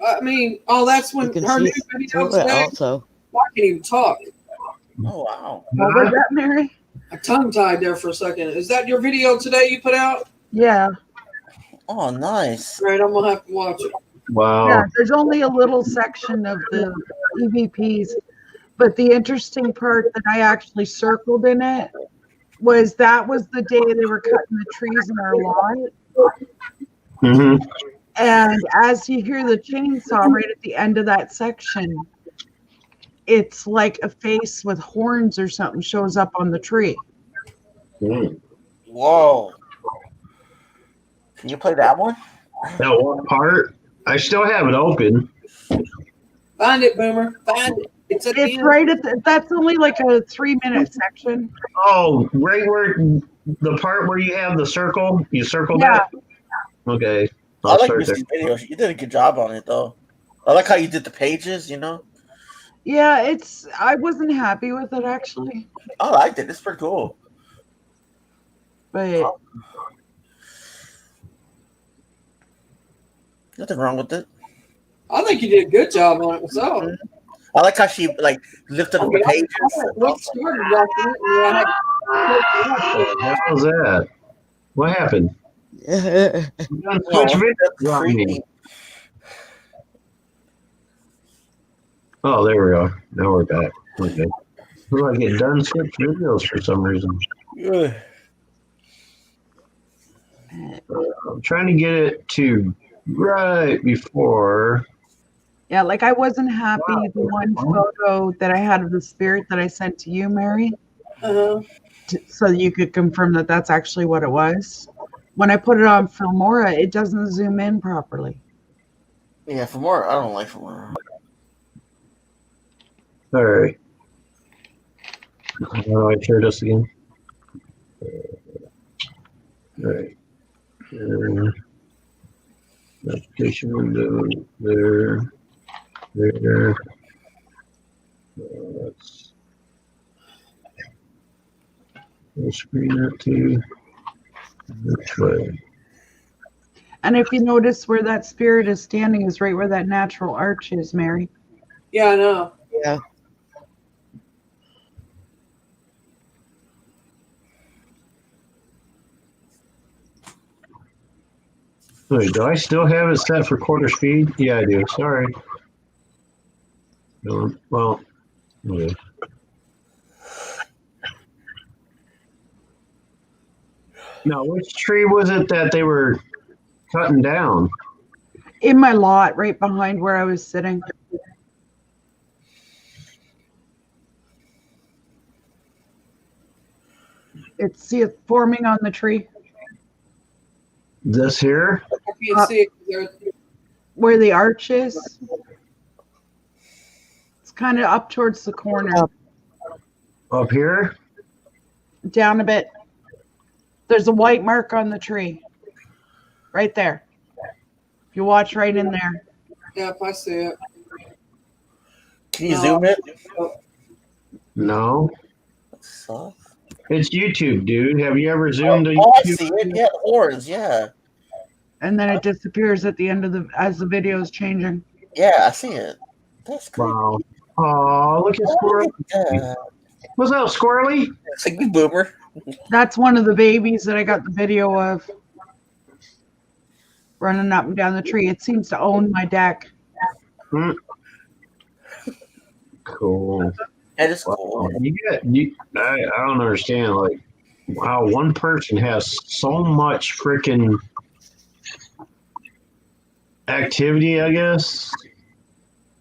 S2: I mean, oh, that's
S1: You
S2: when
S1: can
S2: her new
S1: see
S2: video
S1: through it
S2: today.
S1: also.
S2: I can't even talk.
S8: Oh wow.
S4: What was that, Mary?
S2: I tongue tied there for a second. Is that your video today you put out?
S4: Yeah.
S8: Oh, nice.
S2: Right, I'm gonna have to watch it.
S7: Wow.
S4: Yeah, there's only a little section of the EVPs, but the interesting part that I actually circled in it was that was the day they were cutting the trees in our lot.
S7: hmm
S4: And as you hear the chainsaw right at the end of that section, it's like a face with horns or something shows up on the tree.
S8: Whoa. Can you play that one?
S7: That one part, I still have it open.
S2: Find it, Boomer. Find it. It's at the
S4: It's
S2: end.
S4: right at the, that's only like a 3-minute section.
S7: Oh, right where the part where you have the circle, you circled
S4: Yeah.
S7: that? Okay.
S8: I
S7: I'll
S8: like
S7: start there.
S8: Misty's videos. You did a good job on it, though. I like how you did the pages, you know?
S4: Yeah, I wasn't happy with it actually,
S8: I liked it. It's pretty cool.
S4: but
S8: Nothing wrong with it.
S2: I think you did a good job on it myself.
S8: I like how she like lifted up the pages.
S2: We started watching it, and I
S7: What was that? What happened? You done switch videos
S8: That's
S7: on me.
S8: creepy.
S7: Oh, there we go. Now we're back. Okay. Well, I get done switch videos for some reason.
S8: Ugh.
S7: I'm trying to get it to right before.
S4: yeah, like I wasn't happy the one photo that I had of the spirit that I sent to you, Mary.
S2: uh-huh.
S4: so you could confirm that that's actually what it was. When I put it on Filmora, it doesn't zoom in properly.
S8: Yeah, for more, I don't like for more.
S7: All right. How do I share this again? All right. Application window there. We'll screen that too. Which way?
S4: And if you notice where that spirit is standing is right where that natural arch is, Mary.
S2: Yeah, I know.
S1: Yeah.
S7: Wait, do I still have it set for quarter speed? Yeah, I do. Sorry. No, well, okay. Now, which tree was it that they were cutting down?
S4: In my lot, right behind where I was sitting. See it forming on the tree.
S7: This here?
S2: I can't see it.
S4: Where the arch is. It's kind of up towards the corner.
S7: Up here?
S4: Down a bit. There's a white mark on the tree. Right there. If you watch right in there.
S2: Yep, I see it.
S8: Can you zoom it?
S7: No.
S8: Soft.
S7: It's YouTube, dude. Have you ever zoomed a
S8: Oh, I
S7: YouTube?
S8: see it. Yeah, the horns. Yeah.
S4: And then it disappears at the end of as the video is changing.
S8: Yeah, I see it. That's cool.
S7: Wow. Oh, look at Squirrely.
S8: Yeah.
S7: What's up, Squirrely?
S8: It's a good boomer.
S4: That's one of the babies that I got the video of. Running up and down the tree. It seems to own my deck.
S7: Cool.
S8: That is cool.
S7: I don't understand, like, how one person has so much freaking activity, I guess.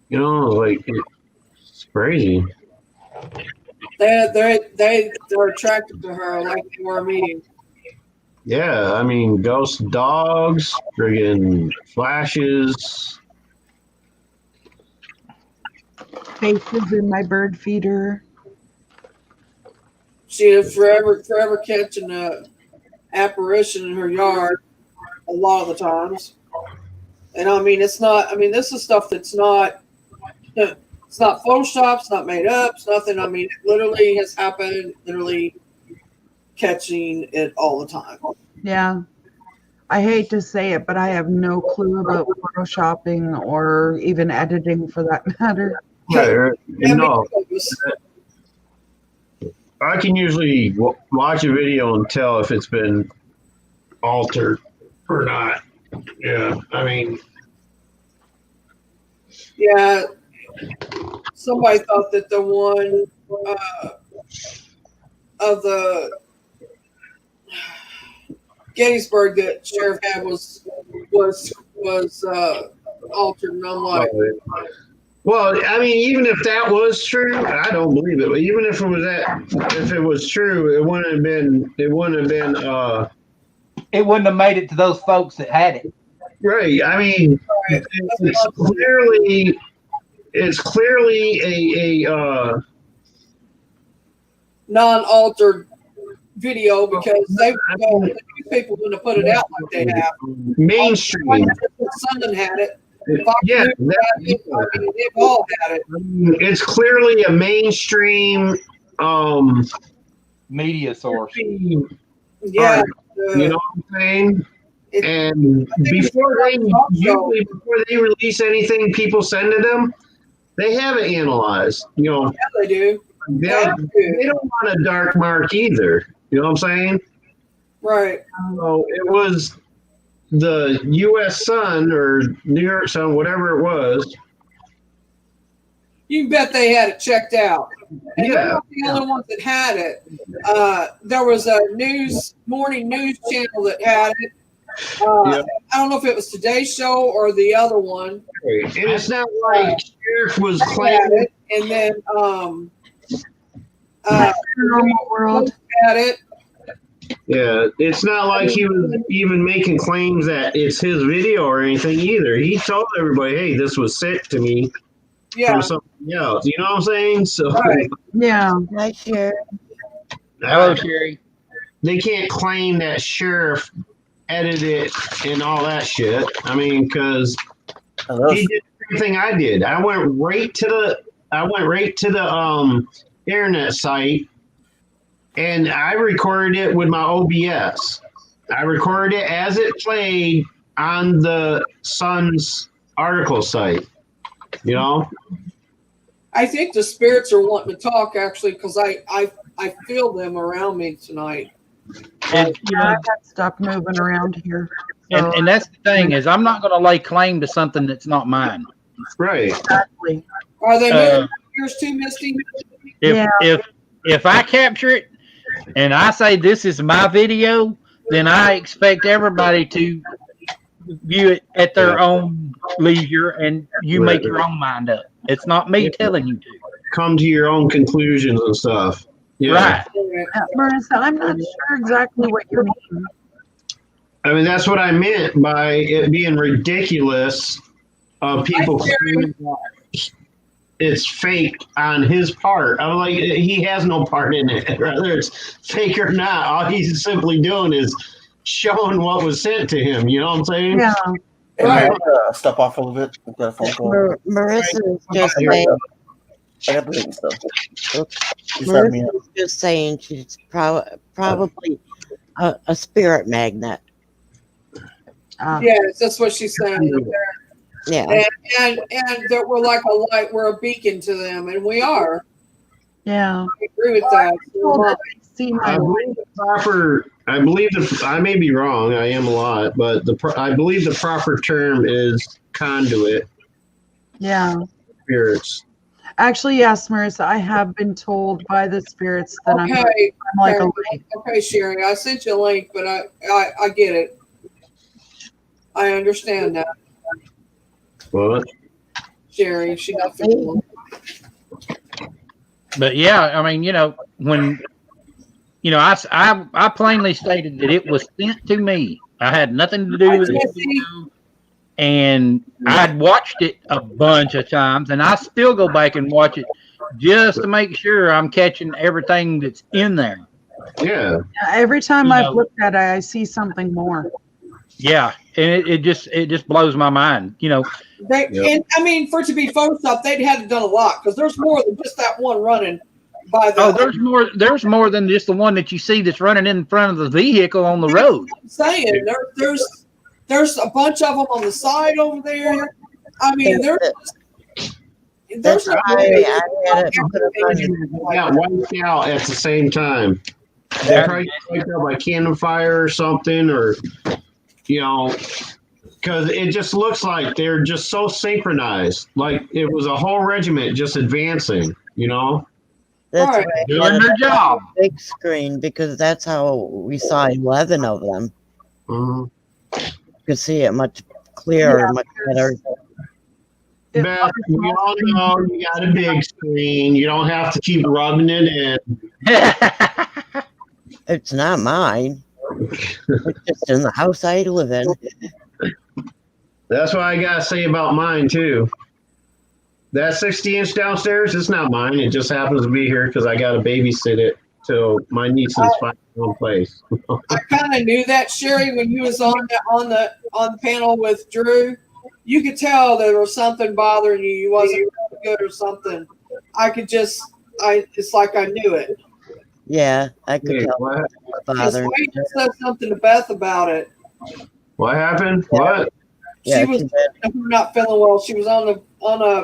S7: You know, like, it's crazy.
S2: They're attracted to her like they were me.
S7: Yeah, I mean, ghost dogs, friggin' flashes.
S4: Faces in my bird feeder.
S2: She is forever catching a apparition in her yard a lot of the times. And I mean, this is stuff that's not, it's not Photoshop, it's not made up, it's nothing. I mean, it literally has happened, literally catching it all the time.
S4: Yeah. I hate to say it, but I have no clue about photoshopping or even editing for that matter.
S7: Yeah, no. I can usually watch a video and tell if it's been altered or not. Yeah, I mean.
S2: Yeah, somebody thought that the one of the Gettysburg that Sheriff had was altered, and I'm like,
S7: well, I mean, even if that was true, I don't believe it. But even if it was true, it wouldn't have been. It wouldn't have made it to those folks that had it. Right. I mean, it's clearly a
S2: non-altered video because the people wouldn't have put it out like they have.
S7: Mainstream.
S2: Sunday had it.
S7: Yeah,
S2: they've all had it.
S7: It's clearly a mainstream
S3: media source.
S2: Yeah,
S7: you know what I'm saying? And before they release anything, people send to them, they have it analyzed. You know,
S2: yeah, they do.
S7: They don't want a dark mark either. You know what I'm saying?
S2: Right.
S7: So it was the U.S. Sun or New York Sun, whatever it was.
S2: You can bet they had it checked out. And they're not the only ones that had it. There was a morning news channel that had it. I don't know if it was Today's Show or the other one.
S7: And it's not like Sheriff was claiming
S2: it. And then
S4: Paranormal World.
S2: at it.
S7: Yeah, it's not like he was even making claims that it's his video or anything either. He told everybody, "Hey, this was sent to me
S2: Yeah,
S7: from something else." You know what I'm saying? So
S2: right.
S4: Yeah.
S1: Hi, Sherry.
S3: Hello, Sherry.
S7: they can't claim that Sheriff edited it and all that shit. I mean, because
S8: Hello.
S7: he did the same thing I did. I went right to the internet site and I recorded it with my OBS. I recorded it as it played on the Sun's article site. You know?
S2: I think the spirits are wanting to talk actually because I feel them around me tonight.
S3: And, you
S4: I
S3: know,
S4: got stuff moving around here. So
S3: and that's the thing is, I'm not going to lay claim to something that's not mine.
S7: Right.
S4: exactly.
S2: Are they
S3: Uh,
S2: moving yours too, Misty?
S3: If I capture it and I say this is my video, then I expect everybody to view it at their own leisure, and you make your own mind up. It's not me telling you to.
S7: Come to your own conclusions and stuff. Yeah.
S3: Right.
S4: Marissa, I'm not sure exactly what you mean.
S7: I mean, that's what I meant by it being ridiculous of people claiming that it's fake on his part. I'm like, he has no part in it, whether it's fake or not. All he's simply doing is showing what was sent to him. You know what I'm saying?
S4: Yeah.
S8: Hey, Mary, I'm gonna step off a little bit. I've got a phone call.
S1: Marissa is just
S8: Here we
S1: saying.
S8: go. I got the baby stuff. You start me up.
S1: Marissa's just saying she's probably a spirit magnet.
S2: Yes, that's what she's saying.
S1: Yeah.
S2: And that we're like a light, we're a beacon to them, and we are.
S4: Yeah.
S2: I agree with that.
S4: See
S7: I
S4: my
S7: believe the proper. I believe I may be wrong. I am a lot, but I believe the proper term is conduit
S4: yeah.
S7: spirits.
S4: Actually, yes, Marissa, I have been told by the spirits that I'm
S2: Okay,
S4: like a light.
S2: okay, Sherry, I sent you a link, but I get it. I understand that,
S7: What?
S2: Sherry. She got feeling.
S3: But yeah, I mean, you know, when I plainly stated that it was sent to me. I had nothing to do with it. And I'd watched it a bunch of times, and I still go back and watch it just to make sure I'm catching everything that's in there.
S7: Yeah.
S4: Every time I've looked at it, I see something more.
S3: Yeah, and it just blows my mind. You know,
S2: And I mean, for it to be photoshopped, they'd had to done a lot because there's more than just that one running by the.
S3: Oh, there's more than just the one that you see that's running in front of the vehicle on the road.
S2: I'm saying there's a bunch of them on the side over there. I mean, there's no
S7: They got wiped out at the same time. They probably got wiped out by cannon fire or something, or because it just looks like they're just so synchronized, like it was a whole regiment just advancing.
S1: That's
S2: right.
S1: right.
S3: Doing their job.
S1: Big screen, because that's how we saw 11 of them.
S7: Mm-hmm.
S1: You could see it much clearer, much better.
S7: Beth, we all know you got a big screen. You don't have to keep rubbing it in.
S1: It's not mine. It's just in the house I live in.
S7: That's what I gotta say about mine too. That 60-inch downstairs, it's not mine. It just happens to be here because I got to babysit it till my niece is finally in place.
S2: I kind of knew that, Sherry, when you was on the panel with Drew. You could tell there was something bothering you. You wasn't good or something. It's like I knew it.
S1: Yeah, I could
S7: Hey,
S1: tell.
S7: what?
S1: Bothering.
S2: Wade said something to Beth about it.
S7: What happened? What?
S1: Yeah,
S2: She was not feeling well. She was on a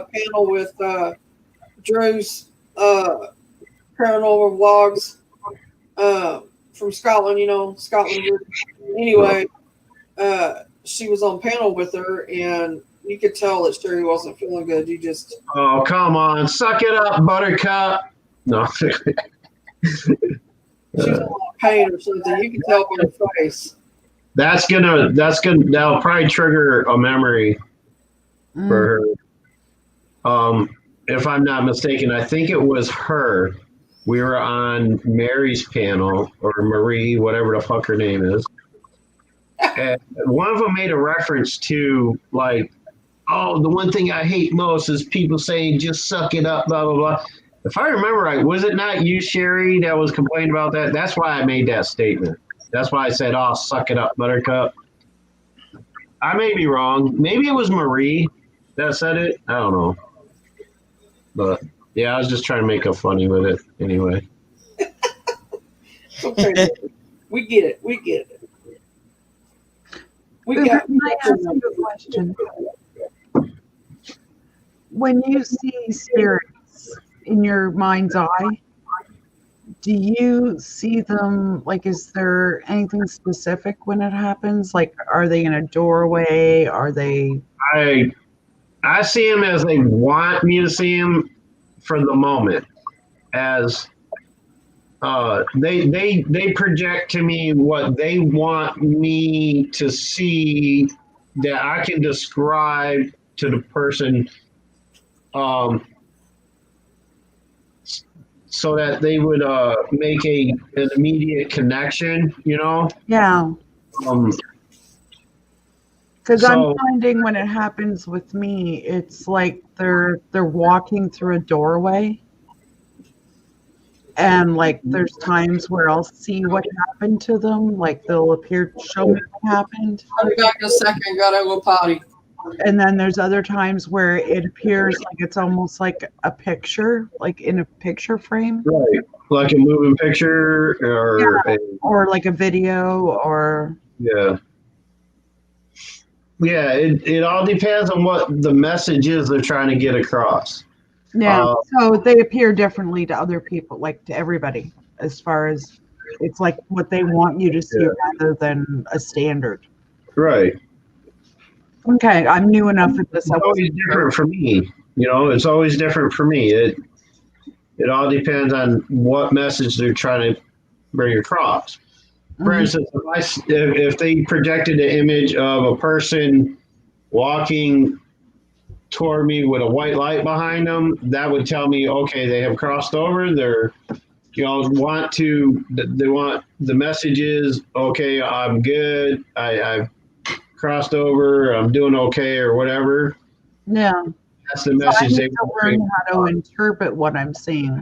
S2: panel with Drew's paranormal vlogs from Scotland. Scotland. Anyway, she was on panel with her, and you could tell that Sherry wasn't feeling good. You just
S7: Oh, come on, suck it up, Buttercup. No.
S2: she's in a lot of pain or something. You can tell by her face.
S7: That'll probably trigger a memory for her. If I'm not mistaken, I think it was her we were on Mary's panel, or Marie, whatever the fuck her name is. And one of them made a reference to, like, oh, the one thing I hate most is people saying, just suck it up, blah, blah, blah. If I remember right, was it not you, Sherry, that was complaining about that? That's why I made that statement. That's why I said, oh, suck it up, Buttercup. I may be wrong. Maybe it was Marie that said it. I don't know. But, yeah, I was just trying to make a funny with it anyway.
S2: Okay. We get it. We get it. We
S4: Uber,
S2: got.
S4: can I ask you a question? When you see spirits in your mind's eye, do you see them, like, is there anything specific when it happens? Like, are they in a doorway? Are they...
S7: I see them as they want me to see them for the moment. As they project to me what they want me to see that I can describe to the person, so that they would make an immediate connection, you know?
S4: Yeah.
S7: Um,
S4: Because
S7: So-
S4: I'm finding when it happens with me, it's like they're walking through a doorway. And like there's times where I'll see what happened to them, like they'll appear to show me what happened.
S2: I'll be back in a second. Gotta go potty.
S4: And then there's other times where it appears like it's almost like a picture, like in a picture frame,
S7: right. Like a moving picture or
S4: or like a video, or
S7: yeah. Yeah, it all depends on what the message is they're trying to get across.
S4: yeah. So they appear differently to other people, like to everybody, as far as it's like what they want you to see rather than a standard.
S7: Right.
S4: Okay, I'm new enough at this.
S7: It's always different for me. You know, it's always different for me. It all depends on what message they're trying to bring across. For instance, if they projected an image of a person walking toward me with a white light behind them, that would tell me, okay, they have crossed over. They're, they want the message is, okay, I'm good. I've crossed over. I'm doing okay, or whatever.
S4: Yeah.
S7: That's the
S4: So I
S7: message
S4: need
S7: they
S4: to learn how to interpret what I'm seeing.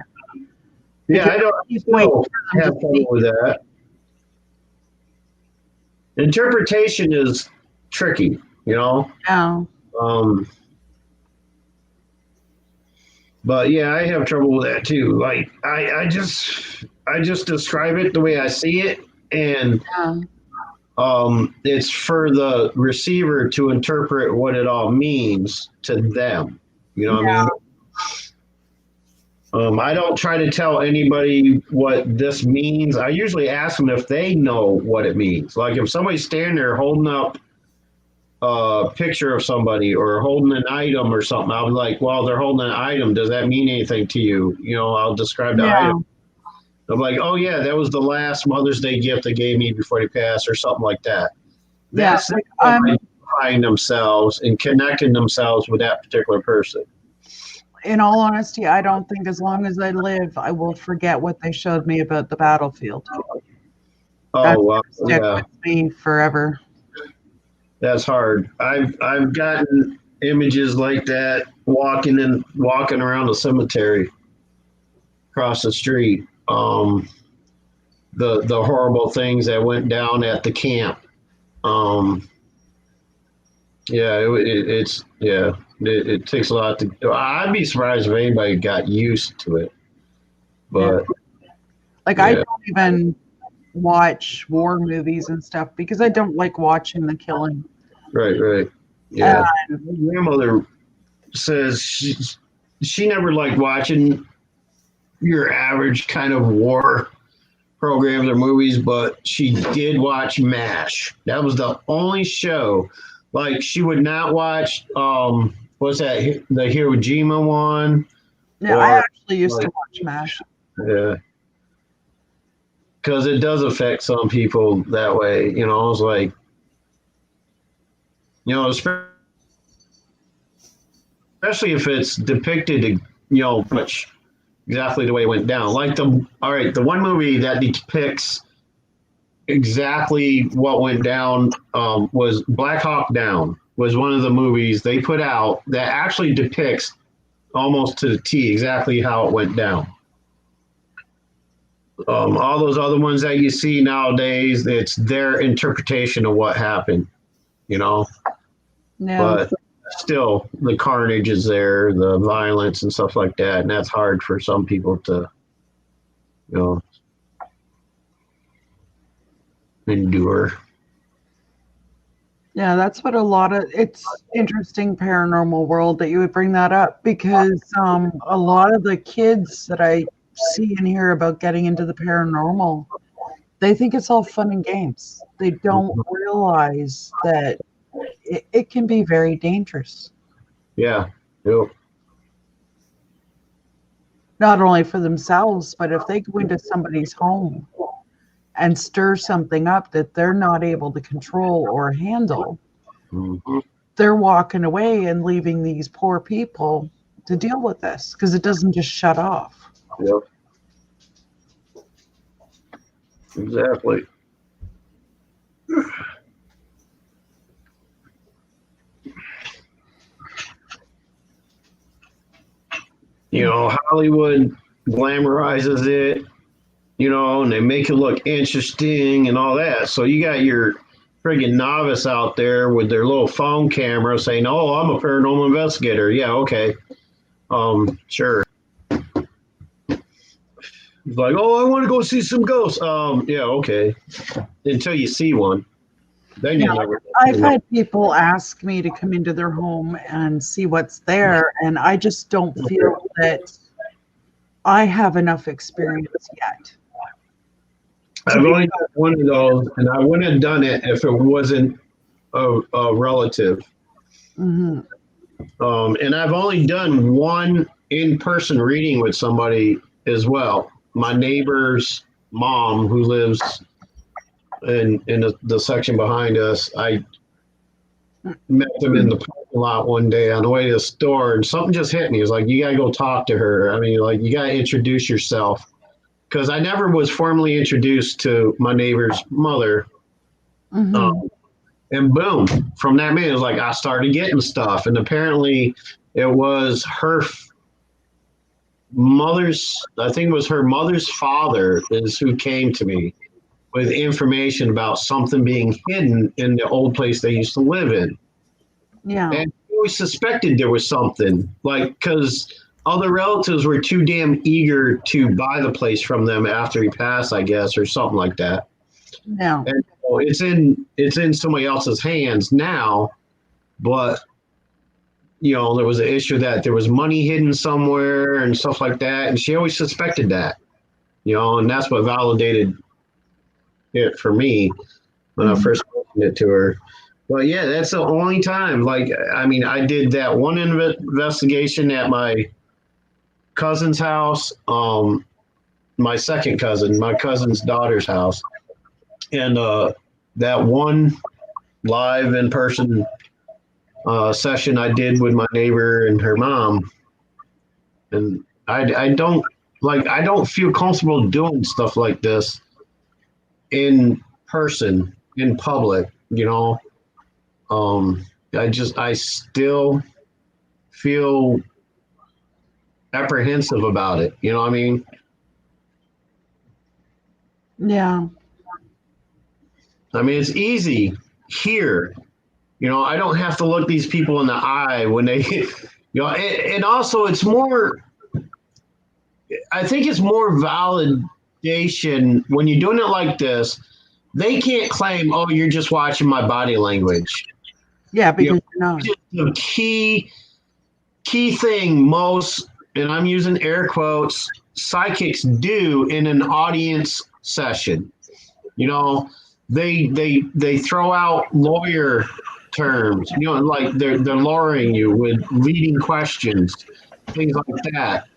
S7: Yeah, I don't
S4: Wait
S7: have trouble with that. Interpretation is tricky, you know.
S4: Yeah.
S7: But yeah, I have trouble with that too. Like I just describe it the way I see it, and it's for the receiver to interpret what it all means to them. You know what I mean? I don't try to tell anybody what this means. I usually ask them if they know what it means. Like if somebody's standing there holding up a picture of somebody or holding an item or something, I'll be like, well, they're holding an item. Does that mean anything to you? You know, I'll describe the item. I'm like, oh yeah, that was the last Mother's Day gift they gave me before they passed, or something like that. That's identifying themselves and connecting themselves with that particular person.
S4: In all honesty, I don't think as long as I live, I will forget what they showed me about the battlefield.
S7: Oh, well,
S4: Stick
S7: yeah.
S4: with me forever.
S7: That's hard. I've gotten images like that walking around the cemetery across the street. The horrible things that went down at the camp. It takes a lot to. I'd be surprised if anybody got used to it. But
S4: I don't even watch war movies and stuff because I don't like watching the killing.
S7: Right. Yeah. My grandmother says she never liked watching your average kind of war programs or movies, but she did watch MASH. That was the only show. Like she would not watch what's that, the Hiroshima one?
S4: Yeah, I actually used to watch MASH.
S7: Yeah. Because it does affect some people that way, you know. It's like, you know, especially if it's depicted, you know, much exactly the way it went down. Like the one movie that depicts exactly what went down was Black Hawk Down. Was one of the movies they put out that actually depicts almost to the T exactly how it went down. All those other ones that you see nowadays, it's their interpretation of what happened, you know.
S4: Yeah.
S7: But still, the carnage is there, the violence and stuff like that, and that's hard for some people to, you know, endure.
S4: Yeah, that's what it's interesting paranormal world that you would bring that up because a lot of the kids that I see and hear about getting into the paranormal, they think it's all fun and games. They don't realize that it can be very dangerous,
S7: Yeah. Yep.
S4: not only for themselves, but if they go into somebody's home and stir something up that they're not able to control or handle,
S7: Mhm.
S4: they're walking away and leaving these poor people to deal with this because it doesn't just shut off.
S7: Yep. Exactly. You know, Hollywood glamorizes it, you know, and they make it look interesting and all that. So you got your friggin' novice out there with their little phone camera saying, "Oh, I'm a paranormal investigator." Yeah, okay. Sure. It's like, "Oh, I want to go see some ghosts." Yeah, okay. Until you see one, then you
S4: Yeah,
S7: never.
S4: I've had people ask me to come into their home and see what's there, and I just don't feel that I have enough experience yet.
S7: I've only done one of those, and I wouldn't have done it if it wasn't a relative.
S4: Hmm.
S7: And I've only done one in-person reading with somebody as well. My neighbor's mom, who lives in the section behind us, I met them in the parking lot one day on the way to the store, and something just hit me. It was like, you got to go talk to her. I mean, like, you got to introduce yourself. Because I never was formally introduced to my neighbor's mother.
S4: Hmm.
S7: And boom, from that minute, it was like I started getting stuff. And apparently, it was her mother's, I think it was her mother's father, is who came to me with information about something being hidden in the old place they used to live in.
S4: Yeah.
S7: And we always suspected there was something, like, because other relatives were too damn eager to buy the place from them after he passed, I guess, or something like that.
S4: No.
S7: And so it's in somebody else's hands now, but you know, there was an issue that there was money hidden somewhere and stuff like that, and she always suspected that, you know, and that's what validated it for me when I first mentioned it to her. But yeah, that's the only time. Like, I mean, I did that one investigation at my cousin's house, my second cousin, my cousin's daughter's house, and that one live in person session I did with my neighbor and her mom, and I don't feel comfortable doing stuff like this in person in public, you know. I still feel apprehensive about it, you know what I mean?
S4: Yeah.
S7: I mean, it's easy here. You know, I don't have to look these people in the eye when they, you know, and also it's more, I think it's more validation when you're doing it like this. They can't claim, oh, you're just watching my body language.
S4: Yeah,
S7: You know,
S4: because you're not.
S7: the key thing most, and I'm using air quotes, psychics do in an audience session. You know, they throw out lawyer terms. You know, like they're luring you with leading questions, things like that,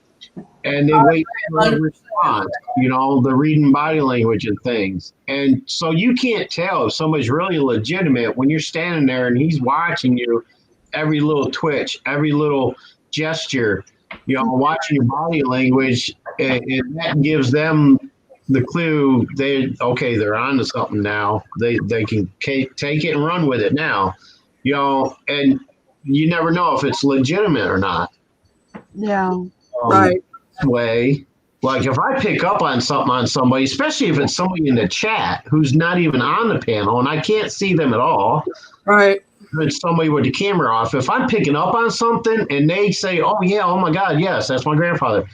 S7: and they wait for a response. You know, the reading body language and things, and so you can't tell if somebody's really legitimate when you're standing there and he's watching you, every little twitch, every little gesture. watching your body language, and that gives them the clue. They're on to something now. They can take it and run with it now. And you never know if it's legitimate or not.
S4: Yeah.
S2: Right.
S7: Way, like if I pick up on something on somebody, especially if it's somebody in the chat who's not even on the panel and I can't see them at all,
S2: Right.
S7: it's somebody with the camera off. If I'm picking up on something and they say, "Oh yeah, oh my God, yes, that's my grandfather,"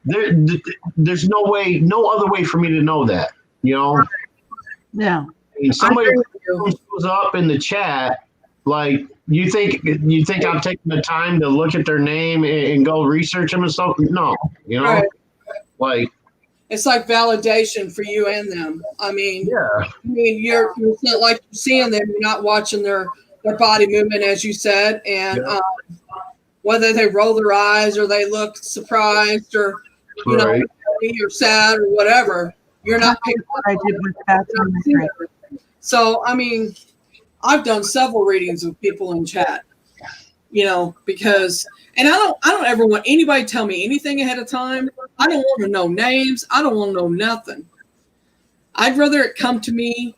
S7: there's no way, no other way for me to know that.
S4: Yeah.
S7: And somebody
S2: agree with you.
S7: shows up in the chat, like you think I'm taking the time to look at their name and go research them and stuff? No,
S2: Right.
S7: like
S2: It's like validation for you and them. I mean,
S7: yeah,
S2: you're not like you're seeing them. You're not watching their body movement, as you said, and
S7: Yeah.
S2: Whether they roll their eyes or they look surprised or
S7: right.
S2: or sad or whatever. You're not picking
S4: What I did with Catherine.
S2: So I mean, I've done several readings with people in chat. Because and I don't ever want anybody to tell me anything ahead of time. I don't want to know names. I don't want to know nothing. I'd rather it come to me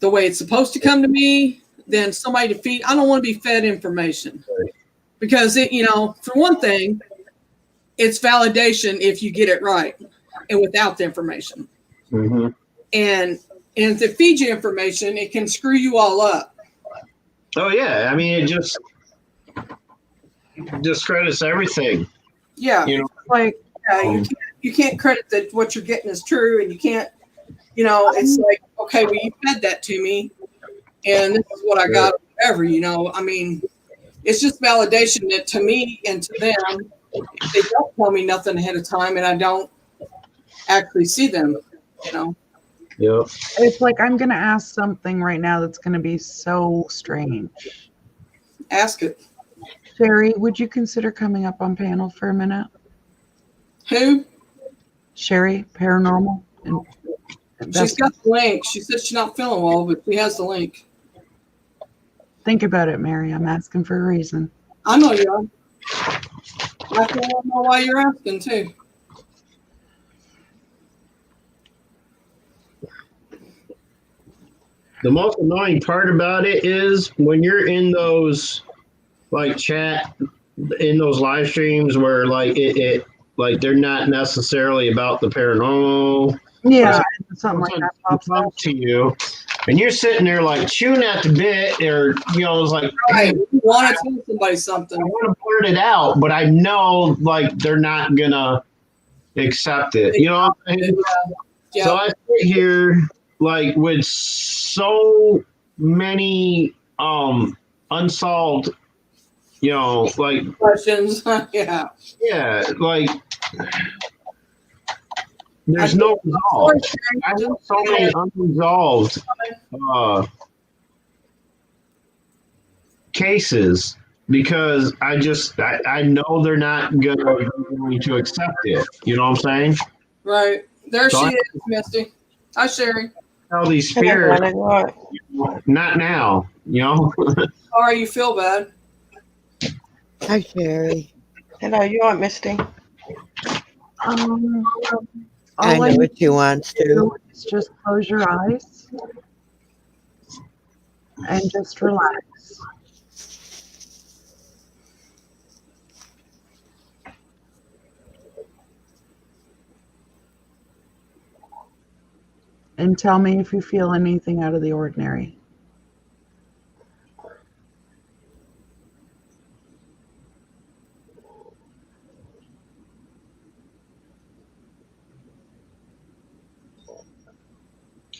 S2: the way it's supposed to come to me than somebody to feed. I don't want to be fed information because for one thing, it's validation if you get it right and without the information.
S7: Mm-hmm.
S2: And if it feeds you information, it can screw you all up.
S7: Oh yeah, I mean it just discredits everything.
S2: Yeah,
S4: like
S2: you can't credit that what you're getting is true, and you can't. It's like, okay, well, you fed that to me, and this is what I got. Whatever, I mean, it's just validation that to me and to them, they don't tell me nothing ahead of time, and I don't actually see them.
S7: Yep.
S4: It's like I'm going to ask something right now that's going to be so strange.
S2: Ask it.
S4: Sherry, would you consider coming up on panel for a minute?
S2: Who?
S4: Sherry, Paranormal.
S2: She's got the link. She said she's not feeling well, but she has the link.
S4: Think about it, Mary. I'm asking for a reason.
S2: I know you are. I don't know why you're asking, too.
S7: The most annoying part about it is when you're in those like chat in those live streams where like it like they're not necessarily about the paranormal.
S4: Yeah, something like that pops
S7: up to you, and you're sitting there like chewing at the bit, or it's like,
S2: hey, you want to tell somebody something.
S7: I want to blurt it out, but I know like they're not gonna accept it. You know what I'm saying? Yeah. So I sit here like with so many unsolved, like
S2: questions. Yeah.
S7: Yeah, like there's no resolve. I have so many unresolved cases because I know they're not going to accept it. You know what I'm saying?
S2: Right. There she is, Misty. Hi, Sherry.
S7: Tell these spirits, not now.
S2: Sorry, you feel bad.
S1: Hi, Sherry.
S10: Hello, you all right, Misty?
S1: I know what she wants to.
S4: Just close your eyes and just relax. And tell me if you feel anything out of the ordinary.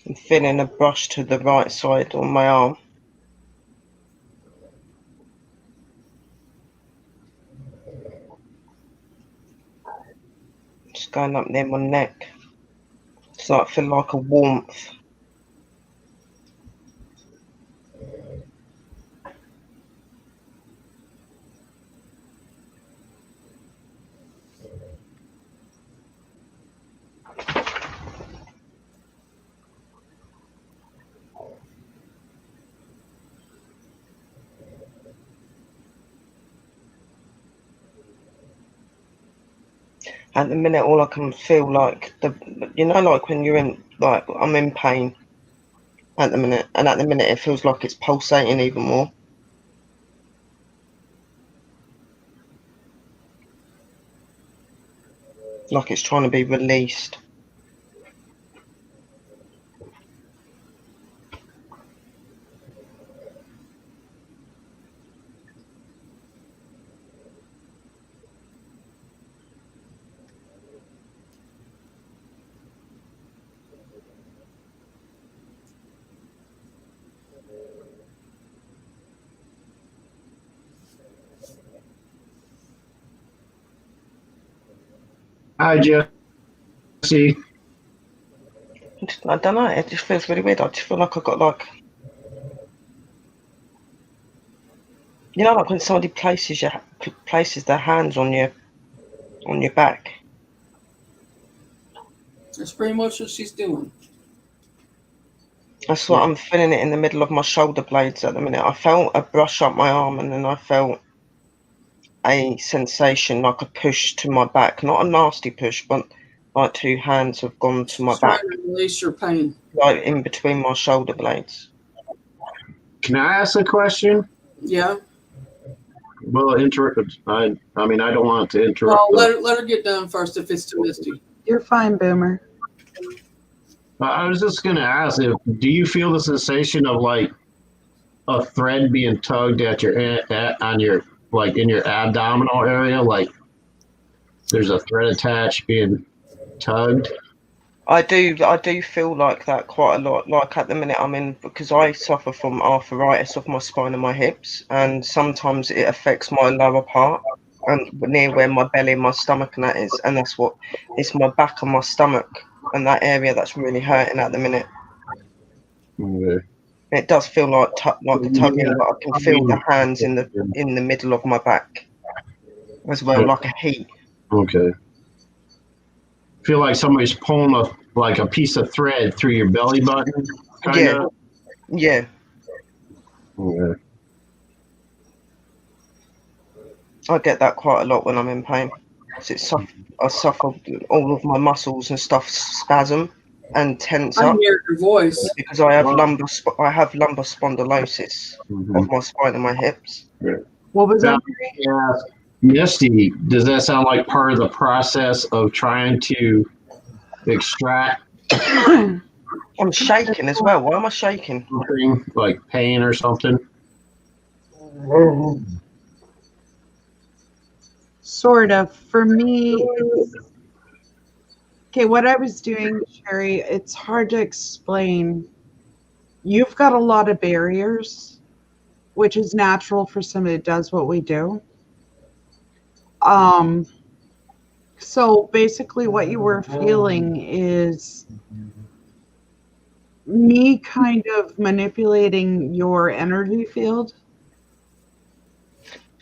S10: I'm feeling a brush to the right side on my arm. Just going up there my neck. It's like I feel like a warmth. At the minute, all I can feel like like when you're in, like I'm in pain at the minute, and at the minute it feels like it's pulsating even more. Like it's trying to be released.
S7: Hi, Jesse.
S10: I don't know. It just feels really weird. I just feel like I got like, like when somebody places their hands on your back.
S2: That's pretty much what she's doing.
S10: That's what I'm feeling it in the middle of my shoulder blades at the minute. I felt a brush up my arm, and then I felt a sensation like a push to my back. Not a nasty push, but like two hands have gone to my
S2: She's trying
S10: back,
S2: to release your pain.
S10: like in between my shoulder blades.
S7: Can I ask a question?
S2: Yeah.
S7: Well, I mean, I don't want to interrupt.
S2: Well, let her get done first if it's too misty.
S4: You're fine, Boomer.
S7: I was just gonna ask, do you feel the sensation of like a thread being tugged at on your like in your abdominal area, like there's a thread attached being tugged?
S10: I do feel like that quite a lot. Like at the minute I'm in, because I suffer from arthritis of my spine and my hips, and sometimes it affects my lower part and near where my belly and my stomach and that is, and it's my back and my stomach and that area that's really hurting at the minute.
S7: Okay.
S10: It does feel like a tugging, but I can feel the hands in the middle of my back as well, like a heat.
S7: Okay. Feel like somebody's pulling a piece of thread through your belly button, kind of.
S10: Yeah.
S7: Okay.
S10: I get that quite a lot when I'm in pain. I suffer all of my muscles and stuff spasm and tense
S2: I
S10: up
S2: hear your voice
S10: because I have lumbar spondylosis of my spine and my hips.
S4: What was that?
S7: Yeah, Misty, does that sound like part of the process of trying to extract
S10: I'm shaking as well. Why am I shaking?
S7: something like pain or something?
S4: Sort of. For me, okay, what I was doing, Sherry, it's hard to explain. You've got a lot of barriers, which is natural for somebody that does what we do. So basically what you were feeling is me kind of manipulating your energy field.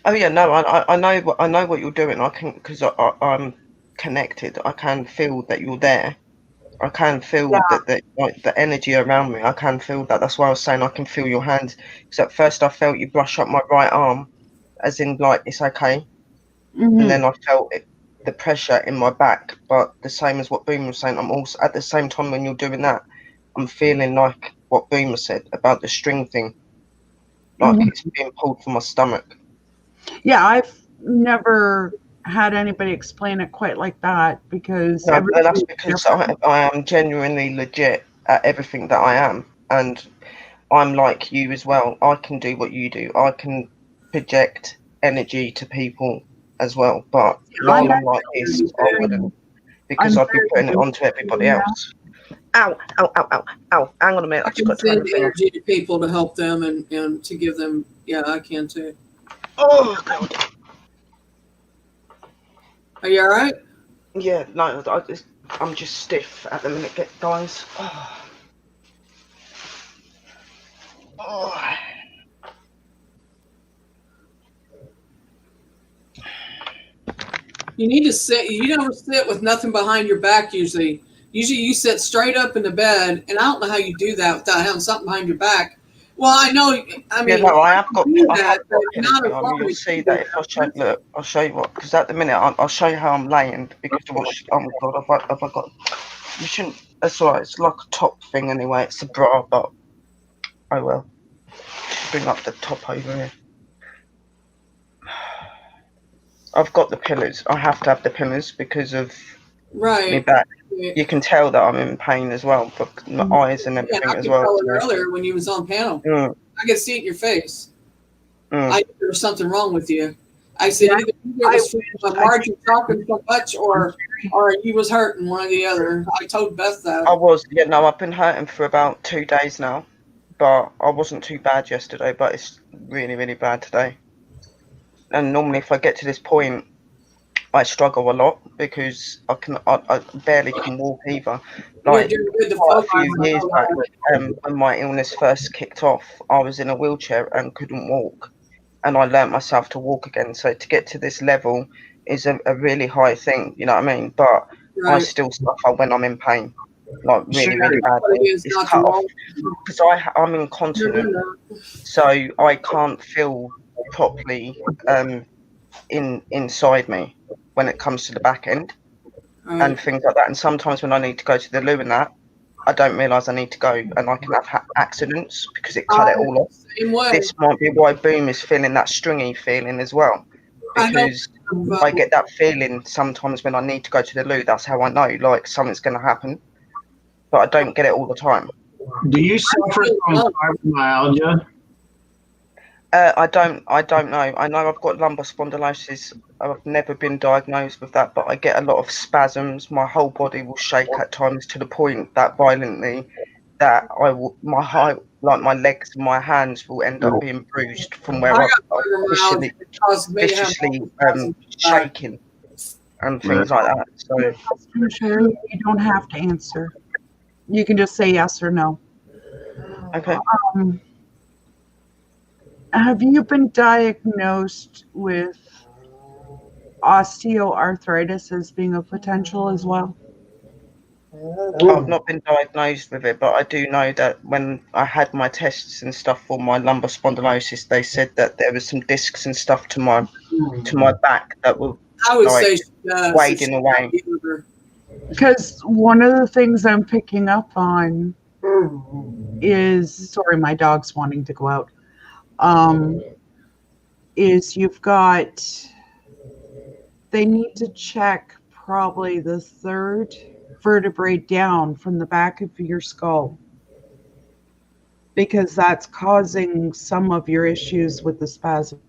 S10: Oh yeah, no, I know what you're doing. I can, because I'm connected. I can feel that you're there. I can feel that like the energy around me. I can feel that. That's why I was saying I can feel your hands. Because at first I felt you brush up my right arm, as in like it's okay, and then I felt the pressure in my back. But the same as what Boom was saying, I'm also at the same time when you're doing that, I'm feeling like what Boomer said about the string thing, like it's being pulled from my stomach.
S4: Yeah, I've never had anybody explain it quite like that because
S10: No, but that's because I am genuinely legit at everything that I am, and I'm like you as well. I can do what you do. I can project energy to people as well, but while I'm like this, I wouldn't, because I'd be putting it onto everybody else. Ow, ow, ow, ow, ow. Hang on a minute.
S2: I can send energy to people to help them and to give them. Yeah, I can too.
S10: Oh God.
S2: Are you all right?
S10: Yeah, no, I'm just stiff at the minute, guys. Oh. Oh.
S2: You need to sit. You never sit with nothing behind your back usually. Usually you sit straight up in the bed, and I don't know how you do that without having something behind your back. Well, I know. I mean,
S10: no, I have got.
S2: do
S10: I have
S2: that, but
S10: got pillars.
S2: not as
S10: I mean,
S2: long
S10: you'll
S2: as
S10: see
S2: you
S10: that
S2: do
S10: if I show.
S2: that.
S10: Look, I'll show you what. Because at the minute, I'll show you how I'm laying. Because of what? Oh my god, have I got? You shouldn't. That's all right. It's like a top thing anyway. It's a bra, but oh well. Bring up the top over here. I've got the pillars. I have to have the pillars because of me
S2: Right.
S10: back.
S2: Yeah,
S10: You can tell that I'm in pain as well, but my eyes and
S2: I
S10: everything as
S2: could
S10: well.
S2: tell it
S10: So.
S2: earlier when you was on panel.
S10: Mm,
S2: I could see it in your face.
S10: mm.
S2: I knew there was something wrong with you. I said
S4: Yeah,
S2: either it was from Margie talking so much, or you was hurting, one or the other. I told Beth that.
S10: I was, yeah, no, I've been hurting for about 2 days now, but I wasn't too bad yesterday, but it's really, really bad today. And normally, if I get to this point, I struggle a lot because I barely can walk either.
S2: You're
S10: Like
S2: doing good to
S10: quite a
S2: focus
S10: few
S2: on
S10: years
S2: all
S10: back,
S2: that.
S10: when my illness first kicked off, I was in a wheelchair and couldn't walk, and I learnt myself to walk again. So to get to this level is a really high thing, you know what I mean? But I
S2: Right.
S10: still suffer when I'm in pain, like really, really
S2: That's what it
S10: badly.
S2: is,
S10: It's
S2: not
S10: cut off
S2: wrong.
S10: because I'm incontinent, so I can't feel properly inside me when it comes to the back end and things like that. And sometimes when I need to go to the loo and that, I don't realise I need to go, and I can have accidents because it cut it all off.
S2: Same way.
S10: This might be why Boom is feeling that stringy feeling as well,
S2: I know.
S10: because I get that feeling sometimes when I need to go to the loo. That's how I know, like, something's going to happen, but I don't get it all the time.
S7: Do you suffer from fibromyalgia?
S10: I don't know. I know I've got lumbar spondylosis. I've never been diagnosed with that, but I get a lot of spasms. My whole body will shake at times to the point that violently that like my legs and my hands will end up being bruised from where
S2: I
S10: I've
S2: got fibromyalgia because me having
S10: viciously
S2: spasms back.
S10: shaking and things like that. So
S4: Question, Sherry, you don't have to answer. You can just say yes or no.
S10: okay.
S4: Have you been diagnosed with osteoarthritis as being a potential as well?
S10: I've not been diagnosed with it, but I do know that when I had my tests and stuff for my lumbar spondylosis, they said that there was some discs and stuff to my back that were
S2: I would
S10: like
S2: say she does.
S10: wading away.
S4: Because one of the things I'm picking up on is, sorry, my dog's wanting to go out. Is you've got, they need to check probably the third vertebrae down from the back of your skull, because that's causing some of your issues with the spasm.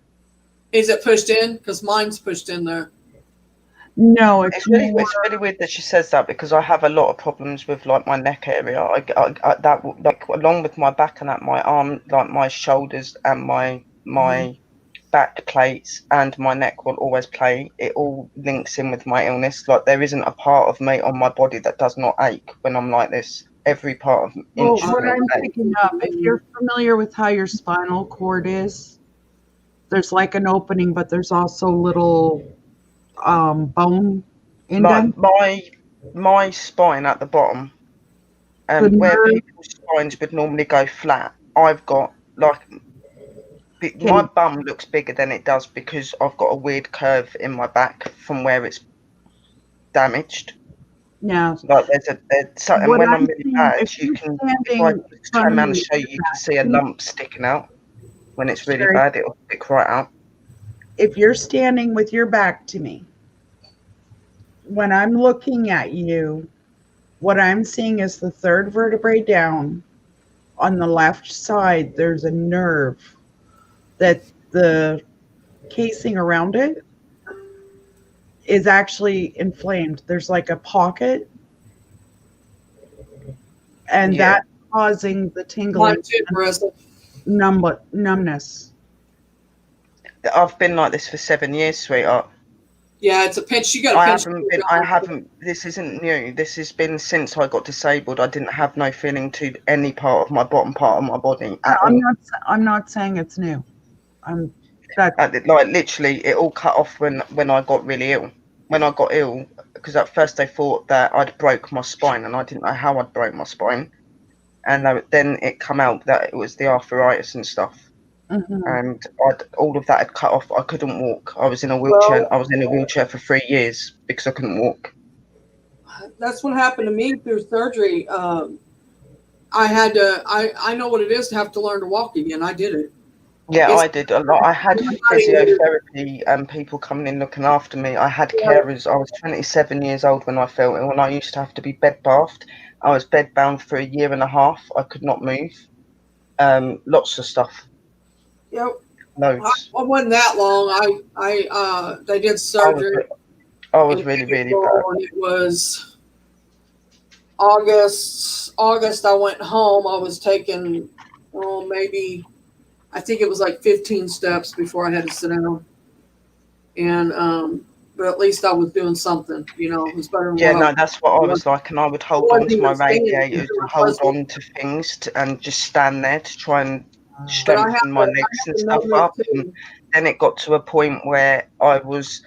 S2: Is it pushed in? Because mine's pushed in there.
S4: No,
S10: It's really weird that she says that, because I have a lot of problems with like my neck area. I that, like, along with my back and that, my arm, like my shoulders and my back plates and my neck will always play. It all links in with my illness. Like, there isn't a part of me on my body that does not ache when I'm like this. Every part of
S4: Well,
S10: inch of
S4: what
S10: me
S4: I'm
S10: aches.
S4: picking up, if you're familiar with how your spinal cord is, there's like an opening, but there's also little bone indent.
S10: Like my spine at the bottom,
S4: The
S10: where
S4: nerve-
S10: people's spines would normally go flat, I've got like my bum looks bigger than it does because I've got a weird curve in my back from where it's damaged.
S4: Yeah.
S10: Like and
S4: What
S10: when
S4: I'm
S10: I'm really
S4: seeing,
S10: bad,
S4: if
S10: you
S4: you're
S10: can,
S4: standing
S10: if I
S4: in
S10: turn
S4: front of
S10: around and
S4: me
S10: show you, you can see a lump sticking out. When it's really
S4: Sherry.
S10: bad, it'll stick right out.
S4: If you're standing with your back to me, when I'm looking at you, what I'm seeing is the third vertebrae down. On the left side, there's a nerve that the casing around it is actually inflamed. There's like a pocket, and that's causing the tingling,
S2: Mine too, Marissa.
S4: numbness.
S10: I've been like this for 7 years, sweetheart.
S2: Yeah, it's a pinch. You got a pinch.
S10: I haven't. This isn't new. This has been since I got disabled. I didn't have no feeling to any part of my bottom part of my body at all.
S4: I'm not saying it's new.
S10: Like, literally, it all cut off when I got really ill. When I got ill, because at first they thought that I'd broke my spine, and I didn't know how I'd broke my spine. and then it come out that it was the arthritis and stuff, and all of that had cut off. I couldn't walk. I was in a wheelchair.
S2: Well-
S10: I was in a wheelchair for 3 years because I couldn't walk.
S2: That's what happened to me through surgery. I had to. I know what it is to have to learn to walk again. I did it.
S10: Yeah,
S2: It's-
S10: I did a lot. I had physiotherapy and people coming in looking after me. I had carers. I was 27 years old when I fell ill, and I used to have to be bed bathed. I was bed bound for 1.5 years. I could not move. Lots of stuff.
S2: Yep.
S10: Loads.
S2: I wasn't that long. They did surgery.
S10: I was really, really bad.
S2: And it was August. I went home. I was taking, maybe, I think it was like 15 steps before I had to sit down. And but at least I was doing something. It was better than
S10: Yeah,
S2: what
S10: no, that's what I was like, and I would hold on to my radiators and hold
S2: wasn't-
S10: on to things and just stand there to try and
S2: But I
S10: strengthen
S2: have
S10: my
S2: to-
S10: legs
S2: I have
S10: and
S2: to
S10: stuff
S2: know it
S10: up.
S2: too.
S10: And then it got to a point where I was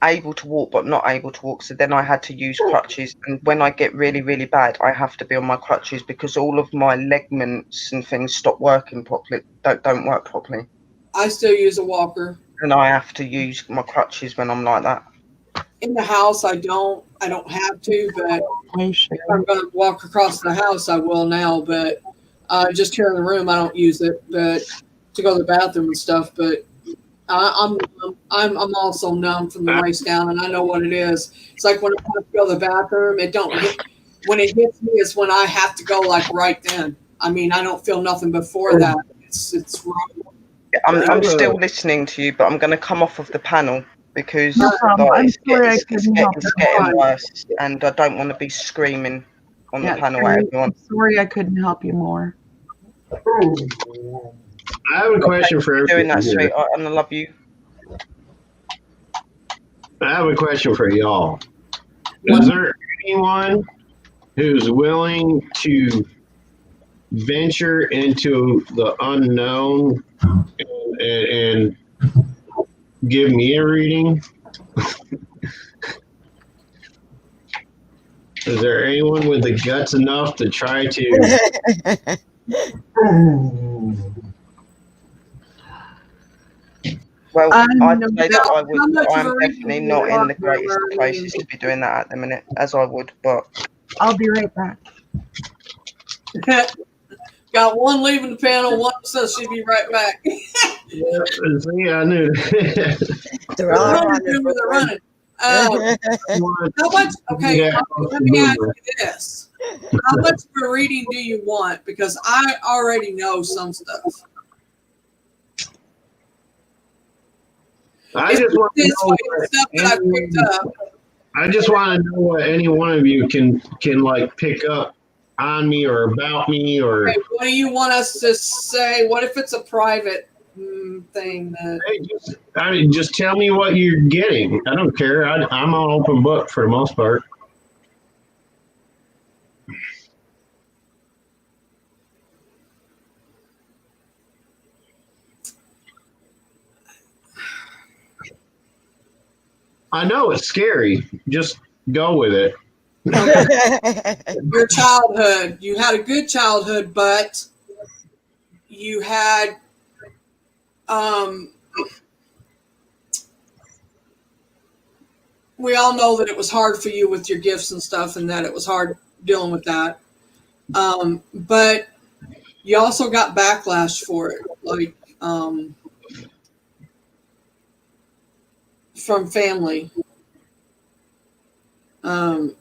S10: able to walk but not able to walk, so then I had to use crutches, and when I get really, really bad, I have to be on my crutches because all of my ligaments and things stop working properly, don't work properly,
S2: I still use a walker.
S10: and I have to use my crutches when I'm like that.
S2: In the house, I don't have to, but if I'm going to walk across the house, I will now. But just here in the room, I don't use it. But to go to the bathroom and stuff. But I'm also numb from the waist down, and I know what it is. It's like when I have to go to the bathroom, when it hits me, it's when I have to go like right then. I mean, I don't feel nothing before that. It's wrong.
S10: I'm still listening to you, but I'm going to come off of the panel because
S4: No problem. I'm sorry I couldn't help
S10: it's
S4: you.
S10: getting worse, and I don't want to be screaming on the panel at
S4: Terry,
S10: everyone.
S4: I'm sorry I couldn't help you more.
S7: I have a question for
S10: Thank you for doing
S7: everyone
S10: that,
S7: here.
S10: sweetheart, and I love you.
S7: I have a question for y'all. Is there anyone who's willing to venture into the unknown and give me a reading? Is there anyone with the guts enough to try to?
S10: Well,
S4: I
S10: I'd
S4: know
S10: say that I would.
S2: How much of
S10: I'm
S2: a reading
S10: definitely
S2: do you
S10: not in
S2: want,
S10: the greatest
S2: Barbara?
S10: of places to be doing that at the minute, as I would, but
S4: I'll be right back.
S2: Got one leaving the panel, one says she'd be right back.
S7: See, I knew.
S1: They're all
S2: They're
S1: running.
S2: running. How much? Okay,
S7: Yeah,
S2: let me ask you this: how much of a reading do you want? Because I already know some stuff.
S7: I just want to
S2: This
S7: know
S2: way,
S7: what
S2: stuff that I picked up.
S7: I just want to know what any one of you can like pick up on me or about me or.
S2: Okay, what do you want us to say? What if it's a private thing?
S7: Hey, just tell me what you're getting. I don't care. I'm an open book for the most part. I know it's scary. Just go with it.
S2: Your childhood. You had a good childhood, but you had we all know that it was hard for you with your gifts and stuff, and that it was hard dealing with that. But you also got backlash for it, like from family. Of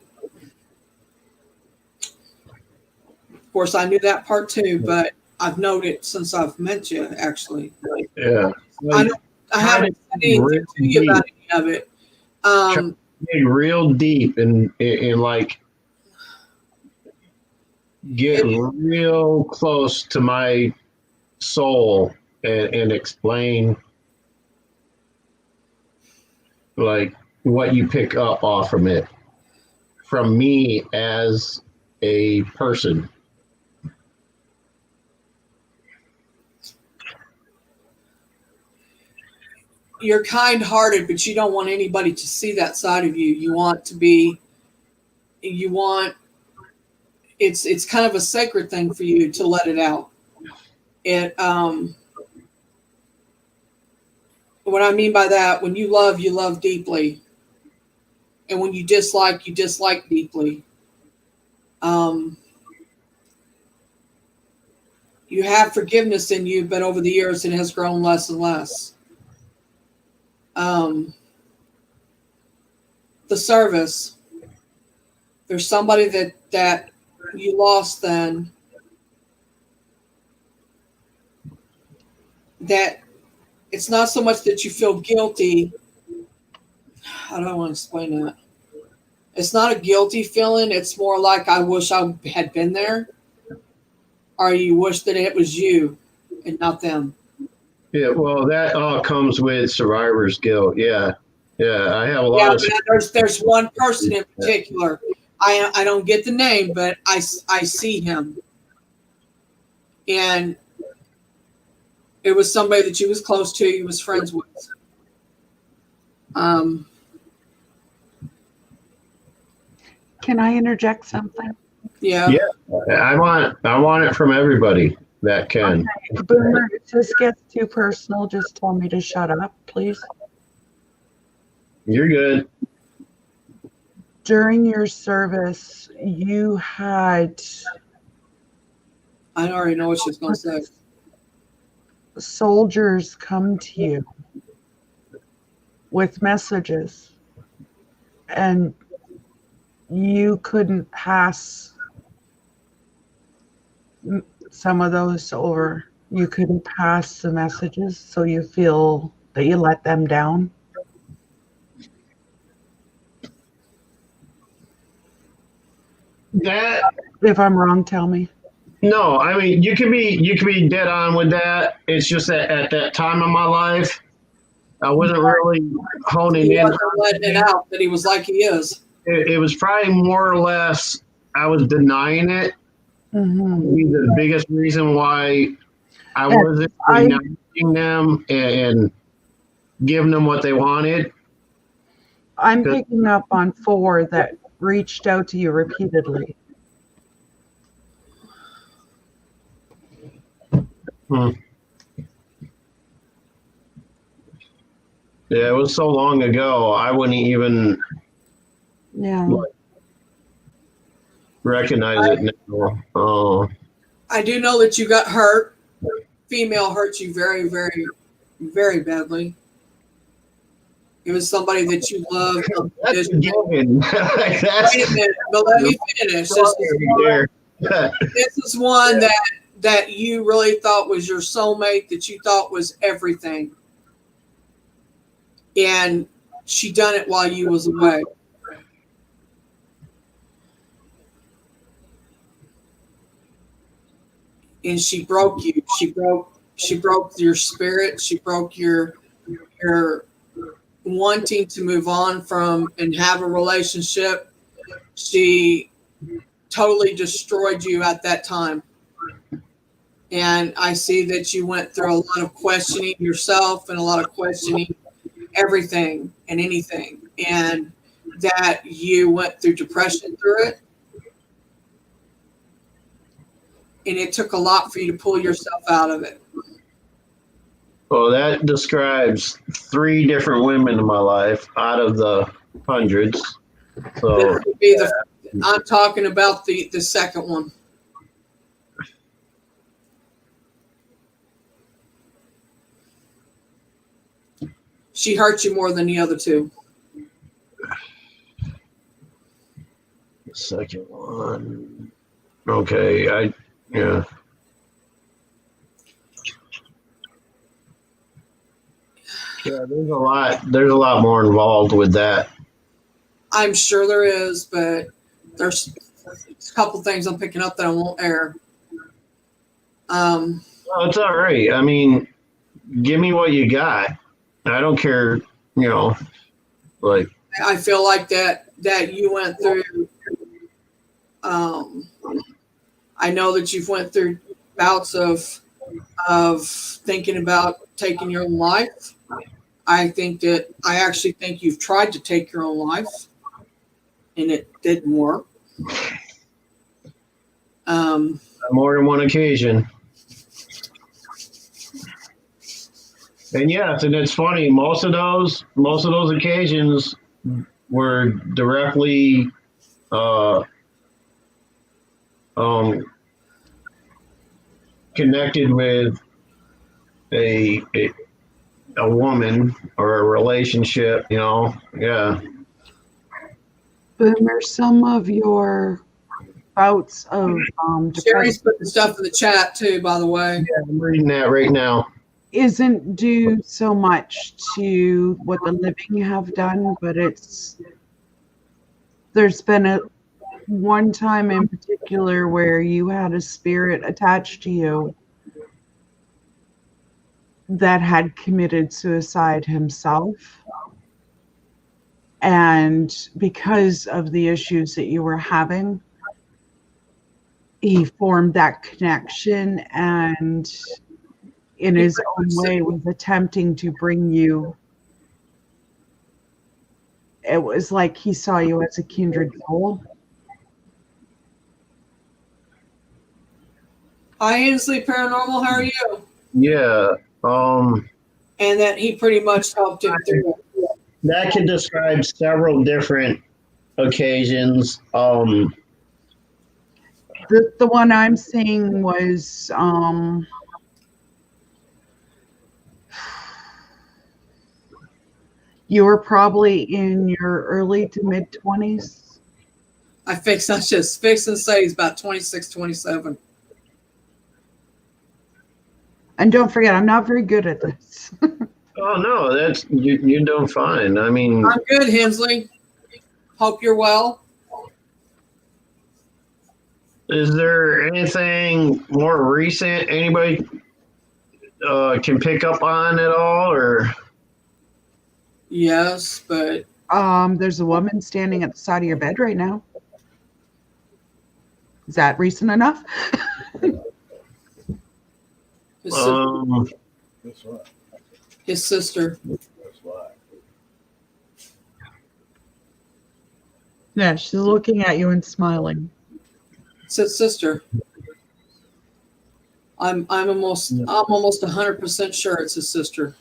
S2: course, I knew that part too, but I've known it since I've met you, actually.
S7: Yeah.
S2: I haven't said anything to you about any of it.
S7: Dig real deep and like get real close to my soul and explain like what you pick up off from it from me as a person.
S2: You're kind-hearted, but you don't want anybody to see that side of you. You want it's kind of a sacred thing for you to let it out. It what I mean by that, when you love deeply, and when you dislike deeply. You have forgiveness in you, but over the years it has grown less and less. The service. There's somebody that you lost then that it's not so much that you feel guilty. How do I want to explain that? It's not a guilty feeling. It's more like I wish I had been there, or you wish that it was you and not them.
S7: Yeah, well, that all comes with survivor's guilt. Yeah, yeah. I have a
S2: Yeah,
S7: lot of.
S2: but there's one person in particular. I don't get the name, but I see him, and it was somebody that you was close to, you was friends with.
S4: Can I interject something?
S2: Yeah.
S7: Yeah, I want it from everybody that can.
S4: Okay. Boomer, if this gets too personal, just tell me to shut up, please.
S7: You're good.
S4: During your service, you had
S2: I already know what she's going to say.
S4: soldiers come to you with messages, and you couldn't pass some of those over. You couldn't pass the messages, so you feel that you let them down.
S7: That
S4: If I'm wrong, tell me.
S7: no, I mean you can be dead on with that. It's just that at that time of my life, I wasn't really honing
S2: He
S7: in.
S2: wasn't letting it out that he was like he is.
S7: It was probably more or less I was denying it.
S4: Mm-hmm.
S7: The biggest reason why I
S4: And
S7: wasn't acknowledging them and giving them what they wanted.
S4: I'm picking up on 4 that reached out to you repeatedly.
S7: Yeah, it was so long ago. I wouldn't even recognize it now. Oh.
S2: I do know that you got hurt. Female hurt you very, very, very badly. It was somebody that you loved.
S7: That's a given.
S2: Wait a minute, but let me finish. This is one that you really thought was your soulmate, that you thought was everything. And she done it while you was away. And she broke you. She broke your spirit. She broke your wanting to move on from and have a relationship. She totally destroyed you at that time. And I see that you went through a lot of questioning yourself and a lot of questioning everything and anything, and that you went through depression through it. And it took a lot for you to pull yourself out of it.
S7: Well, that describes 3 different women in my life out of the hundreds. So
S2: I'm talking about the second one. She hurt you more than the other 2.
S7: The second one. Okay, yeah. Yeah, there's a lot more involved with that.
S2: I'm sure there is, but there's a couple things I'm picking up that I won't air.
S7: No, it's all right. I mean, give me what you got. I don't care, like.
S2: I feel like that you went through. I know that you've went through bouts of thinking about taking your own life. I actually think you've tried to take your own life, and it didn't work.
S7: more than one occasion. And yes, and it's funny. Most of those occasions were directly um, connected with a, a a woman or a relationship. Yeah.
S4: Boomer, some of your bouts of depression
S2: Sherry's putting stuff in the chat too, by the way.
S7: Yeah, I'm reading that right now.
S4: isn't due so much to what the living have done, but there's been a one time in particular where you had a spirit attached to you that had committed suicide himself. And because of the issues that you were having, he formed that connection and in his own way was attempting to bring you. It was like he saw you as a kindred soul.
S2: Hi, Ainsley Paranormal. How are you?
S7: Yeah.
S2: And that he pretty much helped him through it.
S7: That can describe several different occasions.
S4: The one I'm seeing was you were probably in your early to mid 20s.
S2: I just fixed and say he's about 26, 27.
S4: And don't forget, I'm not very good at this.
S7: Oh no, that's you're doing fine. I mean,
S2: I'm good, Hensley. Hope you're well.
S7: is there anything more recent anybody can pick up on at all, or?
S2: Yes, but
S4: There's a woman standing at the side of your bed right now. Is that recent enough?
S2: His sister.
S4: Yeah, she's looking at you and smiling.
S2: It's his sister. I'm almost 100% sure it's his sister.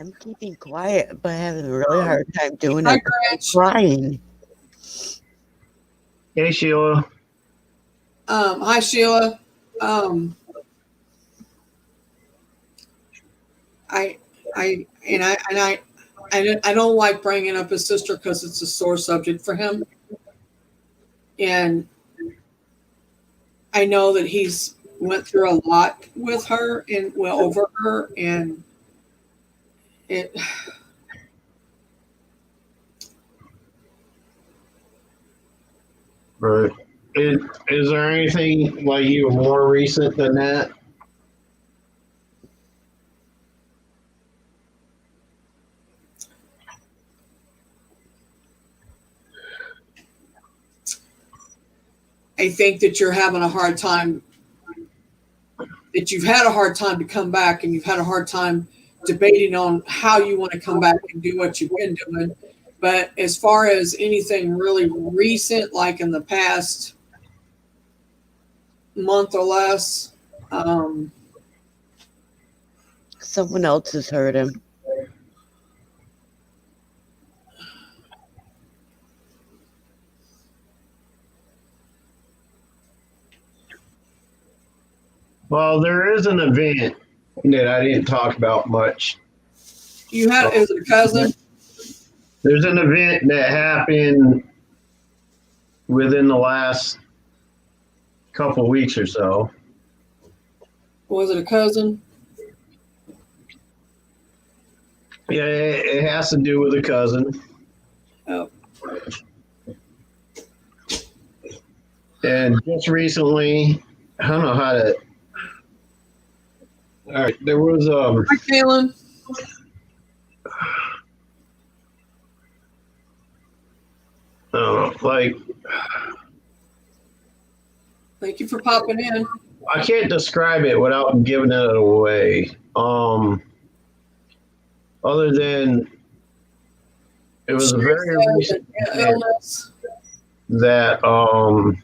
S1: I'm keeping quiet, but having a really hard time doing
S2: Hi,
S1: it.
S2: Grinch.
S1: Crying.
S7: Hey, Sheila.
S2: Hi, Sheila. I don't like bringing up his sister because it's a sore subject for him, and I know that he's went through a lot with her and over her, and it.
S7: Right. Is there anything like even more recent than that?
S2: I think that you're having a hard time, that you've had a hard time to come back, and you've had a hard time debating on how you want to come back and do what you've been doing. But as far as anything really recent, like in the past month or less,
S1: Someone else has hurt him.
S7: Well, there is an event that I didn't talk about much.
S2: is it a cousin?
S7: There's an event that happened within the last couple weeks or so.
S2: Was it a cousin?
S7: Yeah, it has to do with a cousin.
S2: Oh.
S7: And just recently, I don't know how to. All right, there was
S2: Hi, Kaylin.
S7: like,
S2: Thank you for popping in.
S7: I can't describe it without giving it away. other than it was a
S2: Sherry
S7: very
S2: said
S7: recent
S2: that
S7: event
S2: illness.
S7: that I don't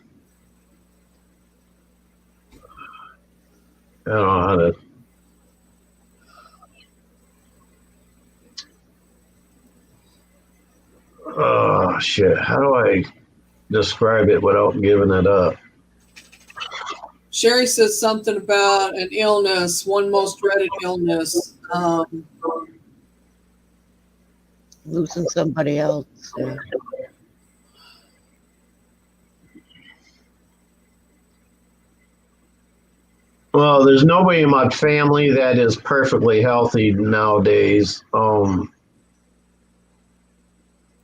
S7: know how to. Oh shit! How do I describe it without giving it up?
S2: Sherry says something about an illness, one most dreaded illness.
S1: Losing somebody else. Yeah.
S7: Well, there's nobody in my family that is perfectly healthy nowadays.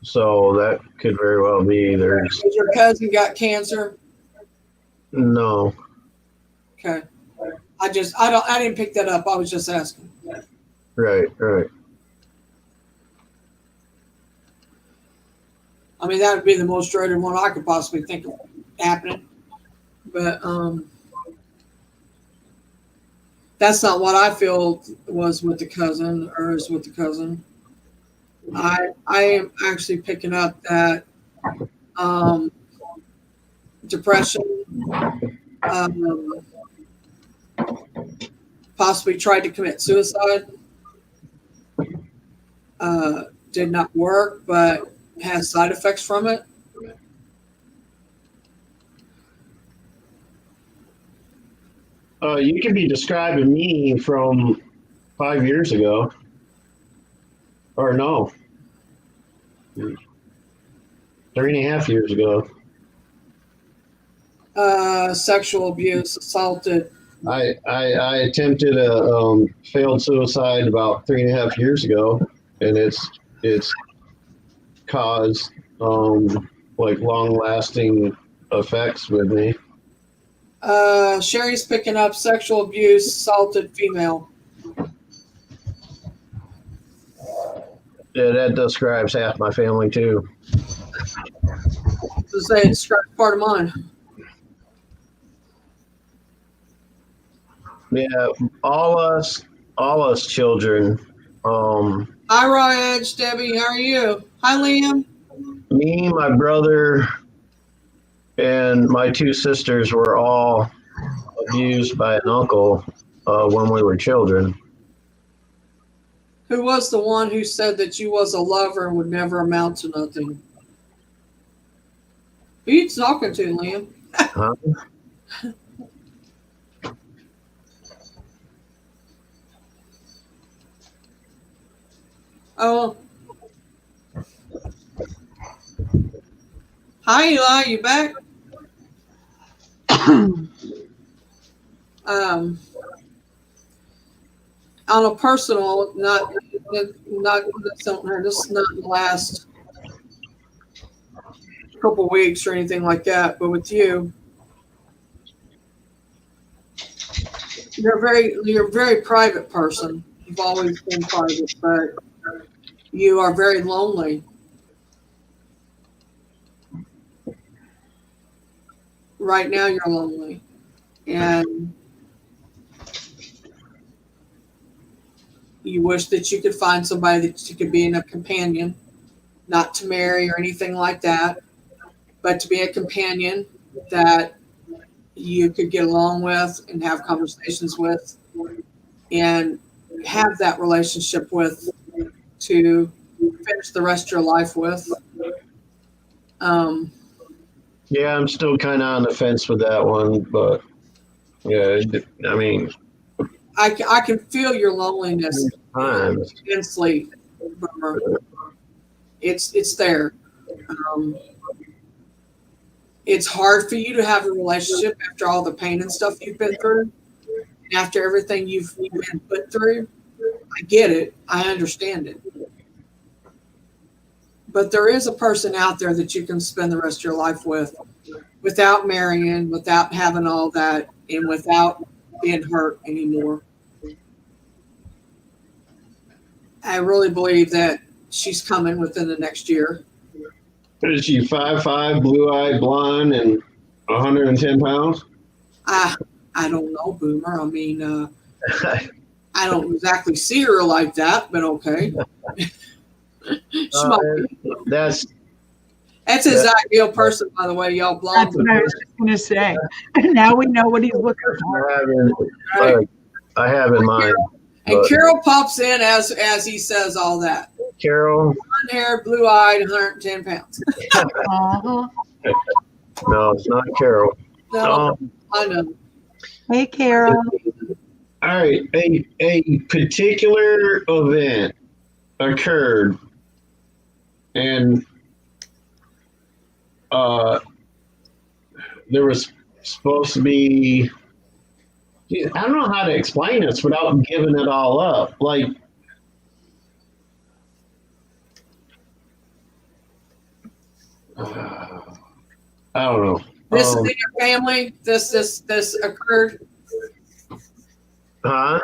S7: So that could very well be. There's
S2: Your cousin got cancer.
S7: no.
S2: Okay. I didn't pick that up. I was just asking.
S7: Right.
S2: I mean, that would be the most dreaded one I could possibly think of happening. But that's not what I feel was with the cousin or is with the cousin. I am actually picking up that depression, possibly tried to commit suicide, did not work, but has side effects from it.
S7: You could be describing me from 5 years ago, or no, 3.5 years ago.
S2: Sexual abuse, assaulted.
S7: I attempted a failed suicide about 3.5 years ago, and it's caused like long lasting effects with me.
S2: Sherry's picking up sexual abuse, assaulted female.
S7: Yeah, that describes half my family too.
S2: To say it's part of mine.
S7: Yeah, all us children.
S2: Hi, Raj, Debbie. How are you? Hi, Liam.
S7: Me, my brother, and my two sisters were all abused by an uncle when we were children.
S2: Who was the one who said that you was a lover and would never amount to nothing? Who you talking to, Liam?
S7: Huh?
S2: Oh. Hi, Eli. You back? On a personal, not something. This is not in the last couple weeks or anything like that. But with you, you're a very private person. You've always been private, but you are very lonely. Right now, you're lonely, and you wish that you could find somebody that you could be a companion, not to marry or anything like that, but to be a companion that you could get along with and have conversations with and have that relationship with to finish the rest of your life with.
S7: Yeah, I'm still kind of on the fence with that one, but yeah, I mean,
S2: I can feel your loneliness
S7: times.
S2: intensely, Boomer. It's there. It's hard for you to have a relationship after all the pain and stuff you've been through, and after everything you've been put through. I get it. I understand it. But there is a person out there that you can spend the rest of your life with without marrying, without having all that, and without being hurt anymore. I really believe that she's coming within the next year.
S7: Is she 5'5", blue-eyed, blonde, and 110 pounds?
S2: I don't know, Boomer. I mean, I don't exactly see her like that, but okay. She might be.
S7: That's
S2: His ideal person, by the way, y'all blonde.
S4: That's what I was just going to say. Now we know what he's looking for.
S7: I have in mind.
S2: And Carol pops in as he says all that.
S7: Carol.
S2: Blonde hair, blue eyed, 110 pounds.
S4: Uh-huh.
S7: No, it's not Carol.
S2: No, I know.
S4: Hey, Carol.
S7: All right. A particular event occurred, and there was supposed to be. I don't know how to explain this without giving it all up. Like, I don't know.
S2: This is in your family. This occurred.
S7: Huh?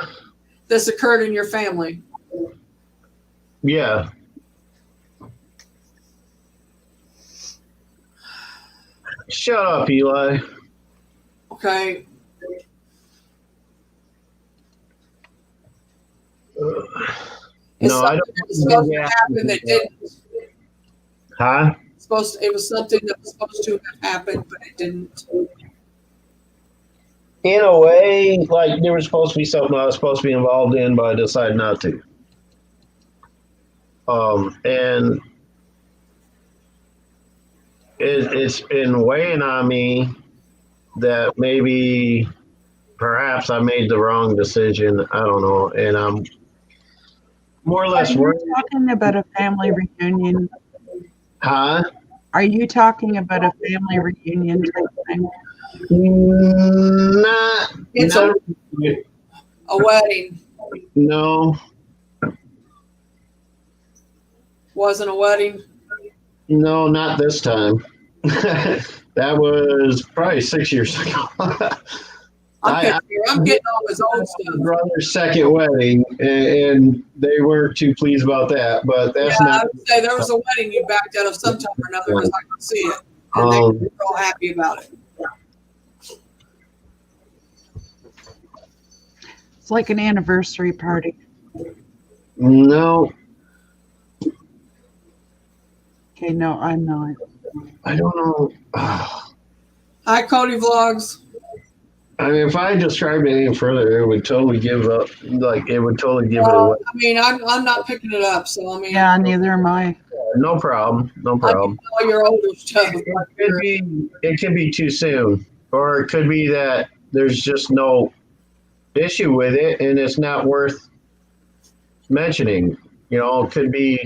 S2: This occurred in your family.
S7: Yeah. Shut up, Eli.
S2: Okay.
S7: No, I don't.
S2: It's supposed to happen that didn't.
S7: Huh?
S2: It was something that was supposed to have happened, but it didn't.
S7: In a way, like there was supposed to be something I was supposed to be involved in, but I decided not to. And it's been weighing on me that maybe perhaps I made the wrong decision. I don't know. And I'm more or less
S4: worried. Are you talking about a family reunion?
S7: Huh?
S4: Are you talking about a family reunion type thing?
S2: It's a wedding.
S7: No.
S2: Wasn't a wedding?
S7: No, not this time. That was probably 6 years ago.
S2: I'm getting all his old stuff.
S7: Brother's second wedding, and they weren't too pleased about that. But that's not.
S2: I would say there was a wedding you backed out of sometime or another because I could see it, and they were all happy about it.
S4: It's like an anniversary party.
S7: No.
S4: Okay, no, I'm not.
S7: I don't know.
S2: Hi, Cody Vlogs.
S7: I mean, if I described it any further, it would totally give up. Like, it would totally give it away.
S2: I mean, I'm not picking it up, so I mean.
S4: Yeah, neither am I.
S7: No problem. No problem.
S2: All your older stuff.
S7: It could be too soon, or it could be that there's just no issue with it, and it's not worth mentioning. You know, it could be.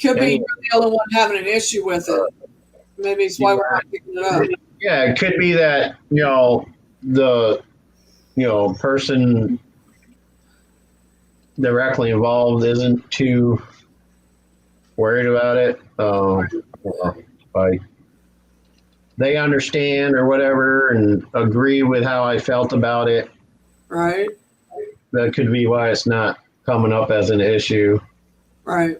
S2: You're the only one having an issue with it. Maybe it's why we're not picking it up.
S7: Yeah, it could be that, the person directly involved isn't too worried about it. They understand or whatever and agree with how I felt about it.
S2: Right.
S7: That could be why it's not coming up as an issue.
S2: Right.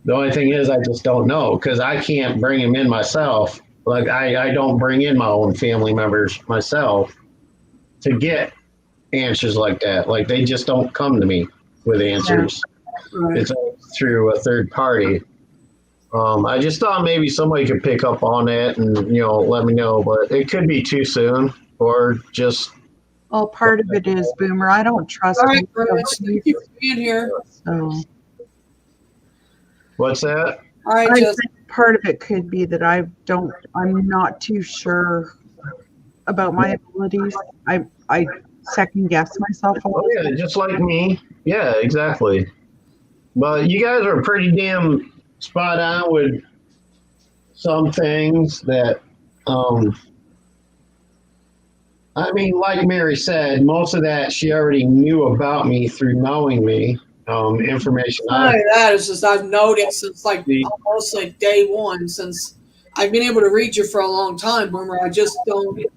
S7: The only thing is I just don't know because I can't bring him in myself. Like I don't bring in my own family members myself to get answers like that. Like they just don't come to me with answers. Yeah. Right. It's through a third party. I just thought maybe somebody could pick up on it and, let me know, but it could be too soon or just.
S4: Well, part of it is, Boomer, I don't trust
S2: All right, thank you for being here.
S4: So.
S7: What's that?
S2: All right,
S4: part of it could be that I'm not too sure about my abilities. I second guess myself a lot.
S7: Oh, yeah, just like me. Yeah, exactly. But you guys are pretty damn spot on with some things that, I mean, like Mary said, most of that she already knew about me through knowing me. Information.
S2: That is just I've known it since almost day one. Since I've been able to read you for a long time, Boomer. I just didn't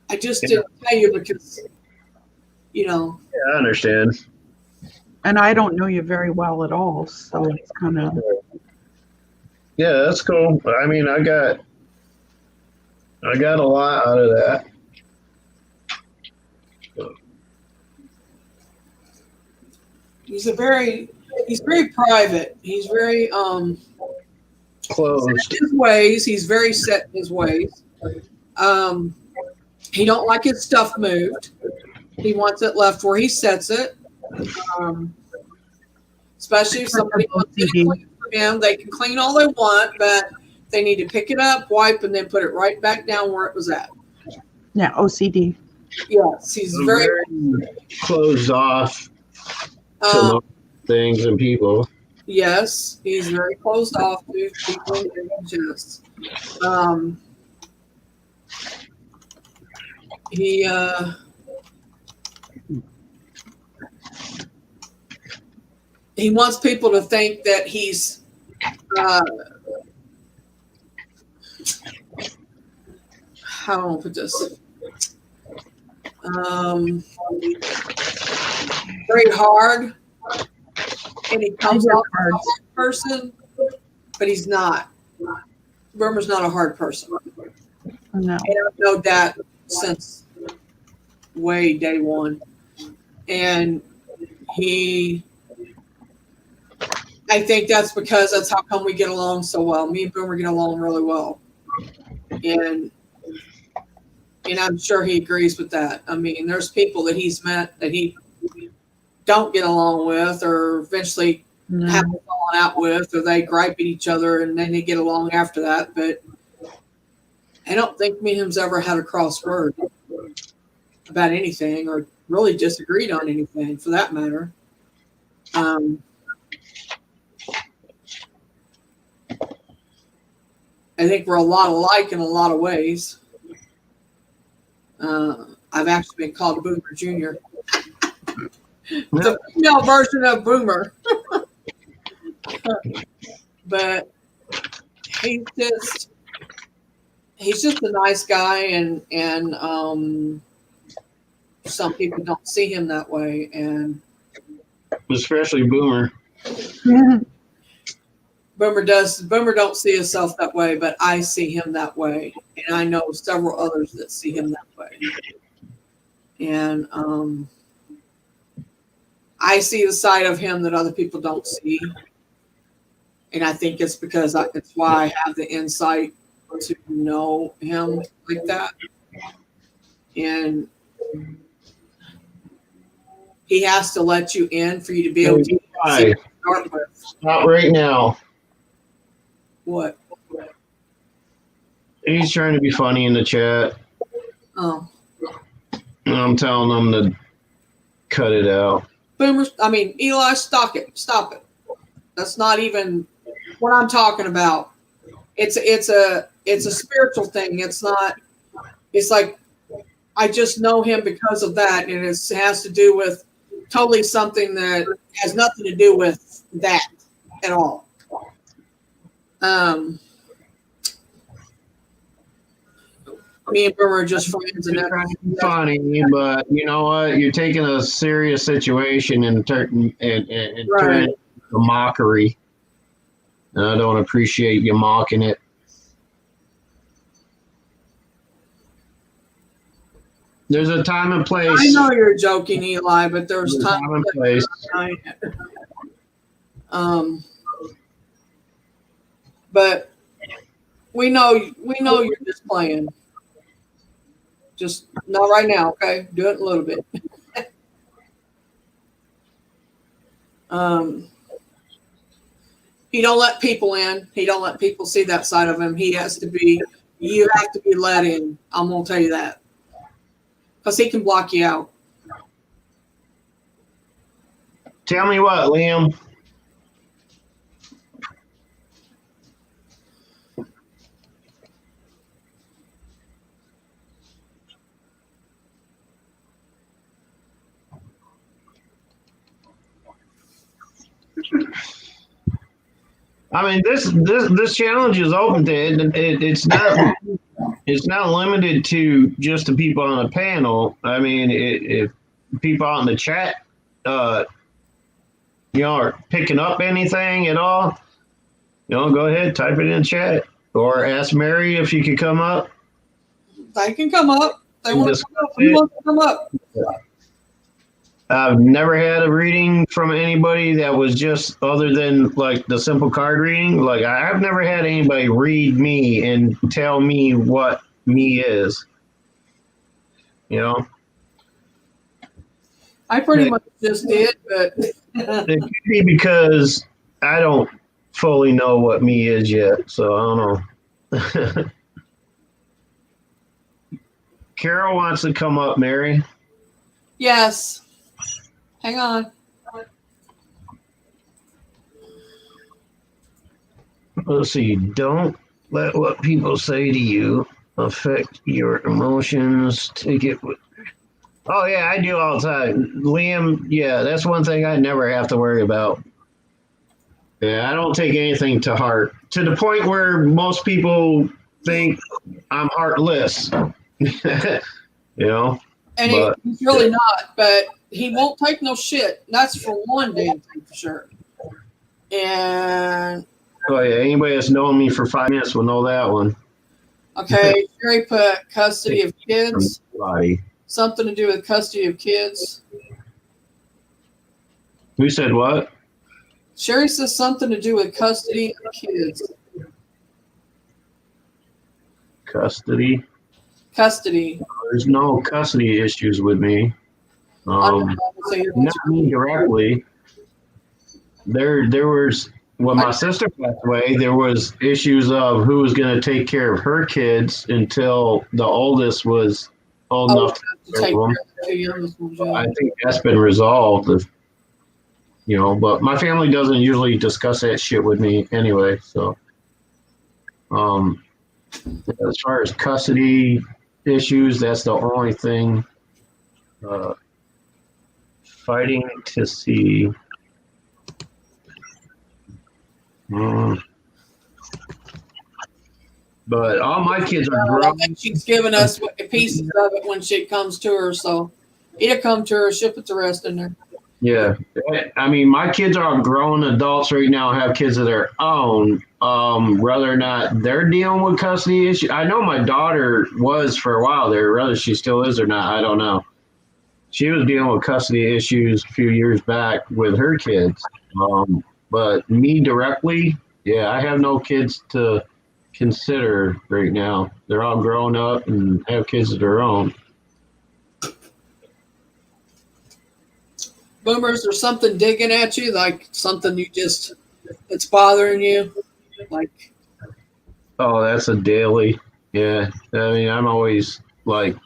S2: tell you because,
S7: Yeah, I understand.
S4: And I don't know you very well at all, so it's kind of.
S7: Yeah, that's cool. I mean, I got a lot out of that.
S2: he's very private. He's very
S7: Closed.
S2: his ways. He's very set in his ways. He don't like his stuff moved. He wants it left where he sets it. Especially if somebody wants to clean for him, they can clean all they want, but they need to pick it up, wipe, and then put it right back down where it was at.
S4: Yeah, OCD.
S2: Yes, he's very
S7: closed off to things and people.
S2: Yes, he's very closed off to people and just he wants people to think that he's how do I put this? Very hard, and he comes off as a hard person, but he's not. Burmer's not a hard person.
S4: No.
S2: And I've known that since way day one. And I think that's because that's how come we get along so well. Me and Boomer get along really well. And I'm sure he agrees with that. I mean, there's people that he's met that he don't get along with, or eventually have fallen out with, or they gripe at each other and then they get along after that. But I don't think me and him's ever had a cross word about anything, or really disagreed on anything for that matter. I think we're a lot alike in a lot of ways. I've actually been called Boomer Jr. The female version of Boomer. But he's just a nice guy, and some people don't see him that way, and
S7: especially Boomer.
S2: Boomer don't see himself that way, but I see him that way, and I know several others that see him that way. And I see the side of him that other people don't see, and I think it's because it's why I have the insight to know him like that. And he has to let you in for you to be able to see start with.
S7: Not right now.
S2: What?
S7: He's trying to be funny in the chat.
S2: Oh.
S7: And I'm telling him to cut it out.
S2: Eli, stop it. That's not even what I'm talking about. It's a spiritual thing. It's like I just know him because of that, and it has to do with totally something that has nothing to do with that at all. Me and Boomer are just friends, and that's
S7: funny. But you know what? You're taking a serious situation and turning it a mockery. And I don't appreciate you mocking it. There's a time and place.
S2: I know you're joking, Eli, but there's time
S7: and place.
S2: But we know you're just playing. Just not right now, okay? Do it in a little bit. He don't let people in. He don't let people see that side of him. You have to be let in. I'm gonna tell you that. Because he can block you out.
S7: Tell me what, Liam. I mean, this challenge is open to it. It's not limited to just the people on the panel. I mean, if people out in the chat, are picking up anything at all, go ahead, type it in chat, or ask Mary if she could come up.
S2: They can come up. They want to come up. Who wants to come up?
S7: I've never had a reading from anybody that was just other than like the simple card reading. Like I've never had anybody read me and tell me what me is. You know,
S2: I pretty
S7: it,
S2: much just did, but
S7: it could be because I don't fully know what me is yet. So I don't know. Carol wants to come up, Mary.
S2: yes. Hang on.
S7: Let's see. Don't let what people say to you affect your emotions. Take it with. Oh, yeah, I do all the time. Liam, yeah, that's one thing I never have to worry about. Yeah, I don't take anything to heart to the point where most people think I'm heartless. You know,
S2: And
S7: but
S2: he's really not, but he won't take no shit. That's for one damn thing for sure. And
S7: oh yeah, anybody that's known me for 5 minutes will know that one.
S2: okay, Sherry put custody of kids.
S7: Body.
S2: Something to do with custody of kids.
S7: Who said what?
S2: Sherry says something to do with custody of kids.
S7: Custody.
S2: Custody.
S7: There's no custody issues with me. Not me directly. There was when my sister passed away. There was issues of who was going to take care of her kids until the oldest was old enough to take care of them. I think that's been resolved. But my family doesn't usually discuss that shit with me anyway. So, as far as custody issues, that's the only thing. Fighting to see. But all my kids are grown.
S2: She's giving us pieces of it when shit comes to her. So it'll come to her. She'll put the rest in there.
S7: Yeah. I mean, my kids are all grown adults right now, have kids of their own. Whether or not they're dealing with custody issues. I know my daughter was for a while there. Whether she still is or not, I don't know. She was dealing with custody issues a few years back with her kids. But me directly, yeah, I have no kids to consider right now. They're all grown up and have kids of their own.
S2: Boomers, there's something digging at you, like something it's bothering you, like.
S7: Oh, that's a daily. Yeah, I mean, I'm always like.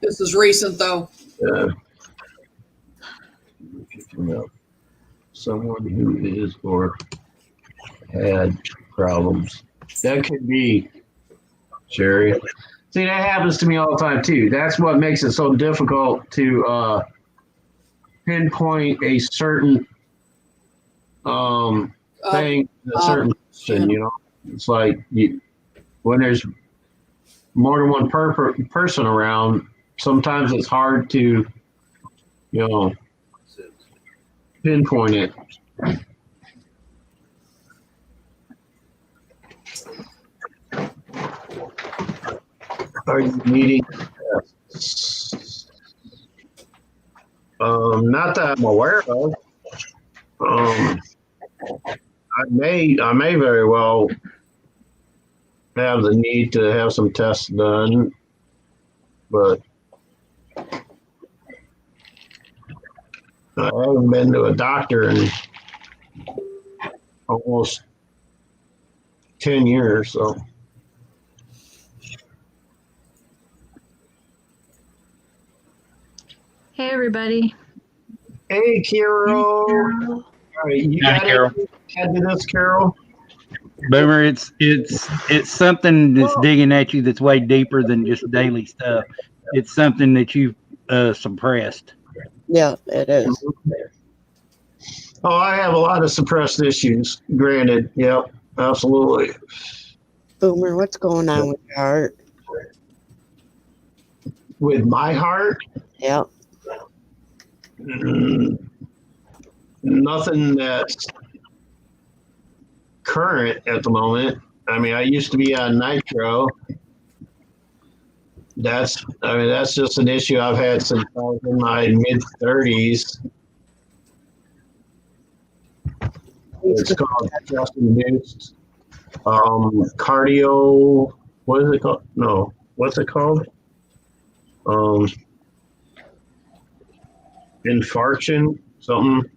S2: This is recent though.
S7: Yeah. Someone who is or had problems. That could be Sherry. See, that happens to me all the time too. That's what makes it so difficult to pinpoint a certain thing, a certain person. It's like when there's more than one person around, sometimes it's hard to, pinpoint it. Are you needing? Not that I'm aware of. I may very well have the need to have some tests done, but I haven't been to a doctor in almost 10 years, so.
S11: Hey, everybody.
S7: Hey, Carol. All right, you got Carol. Add to this, Carol?
S3: Boomer, it's something that's digging at you that's way deeper than just daily stuff. It's something that you've suppressed.
S1: Yeah, it is.
S7: Oh, I have a lot of suppressed issues. Granted, yep, absolutely.
S1: Boomer, what's going on with your heart?
S7: With my heart?
S1: Yep.
S7: Nothing that's current at the moment. I mean, I used to be on nitro. that's just an issue I've had since I was in my mid-30s. It's called stress-induced cardio. What is it called? No, what's it called? Infarction, something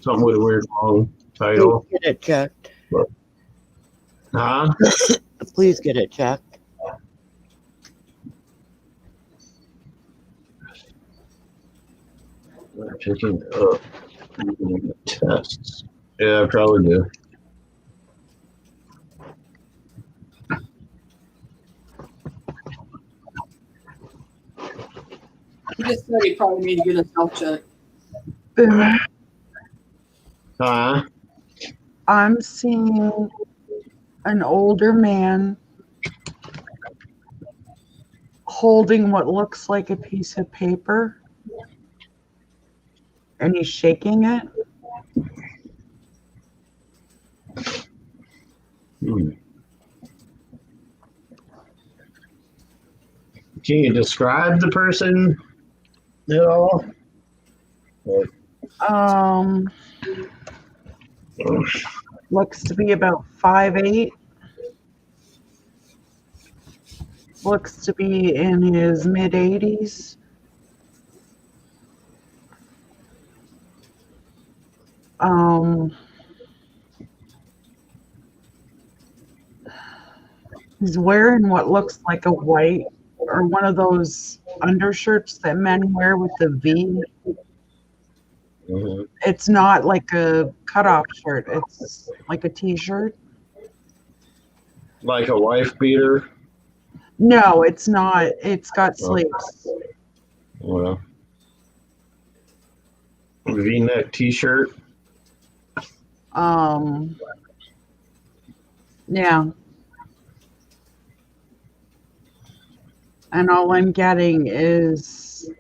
S7: with a weird long title.
S1: Please get it checked.
S7: Huh?
S1: Please get it checked.
S7: Picking up tests. Yeah, I probably do.
S2: He just said he probably need to get his health checked.
S4: Boomer,
S7: Huh?
S4: I'm seeing an older man holding what looks like a piece of paper, and he's shaking it.
S7: Can you describe the person at all?
S4: Looks to be about 5'8". Looks to be in his mid-80s. He's wearing what looks like a white or one of those undershirts that men wear with the V.
S7: Mm-hmm.
S4: It's not like a cutoff shirt. It's like a t-shirt.
S7: Like a wife beater?
S4: No, it's not. It's got sleeves.
S7: Well, V-neck t-shirt.
S4: Yeah. And all I'm getting is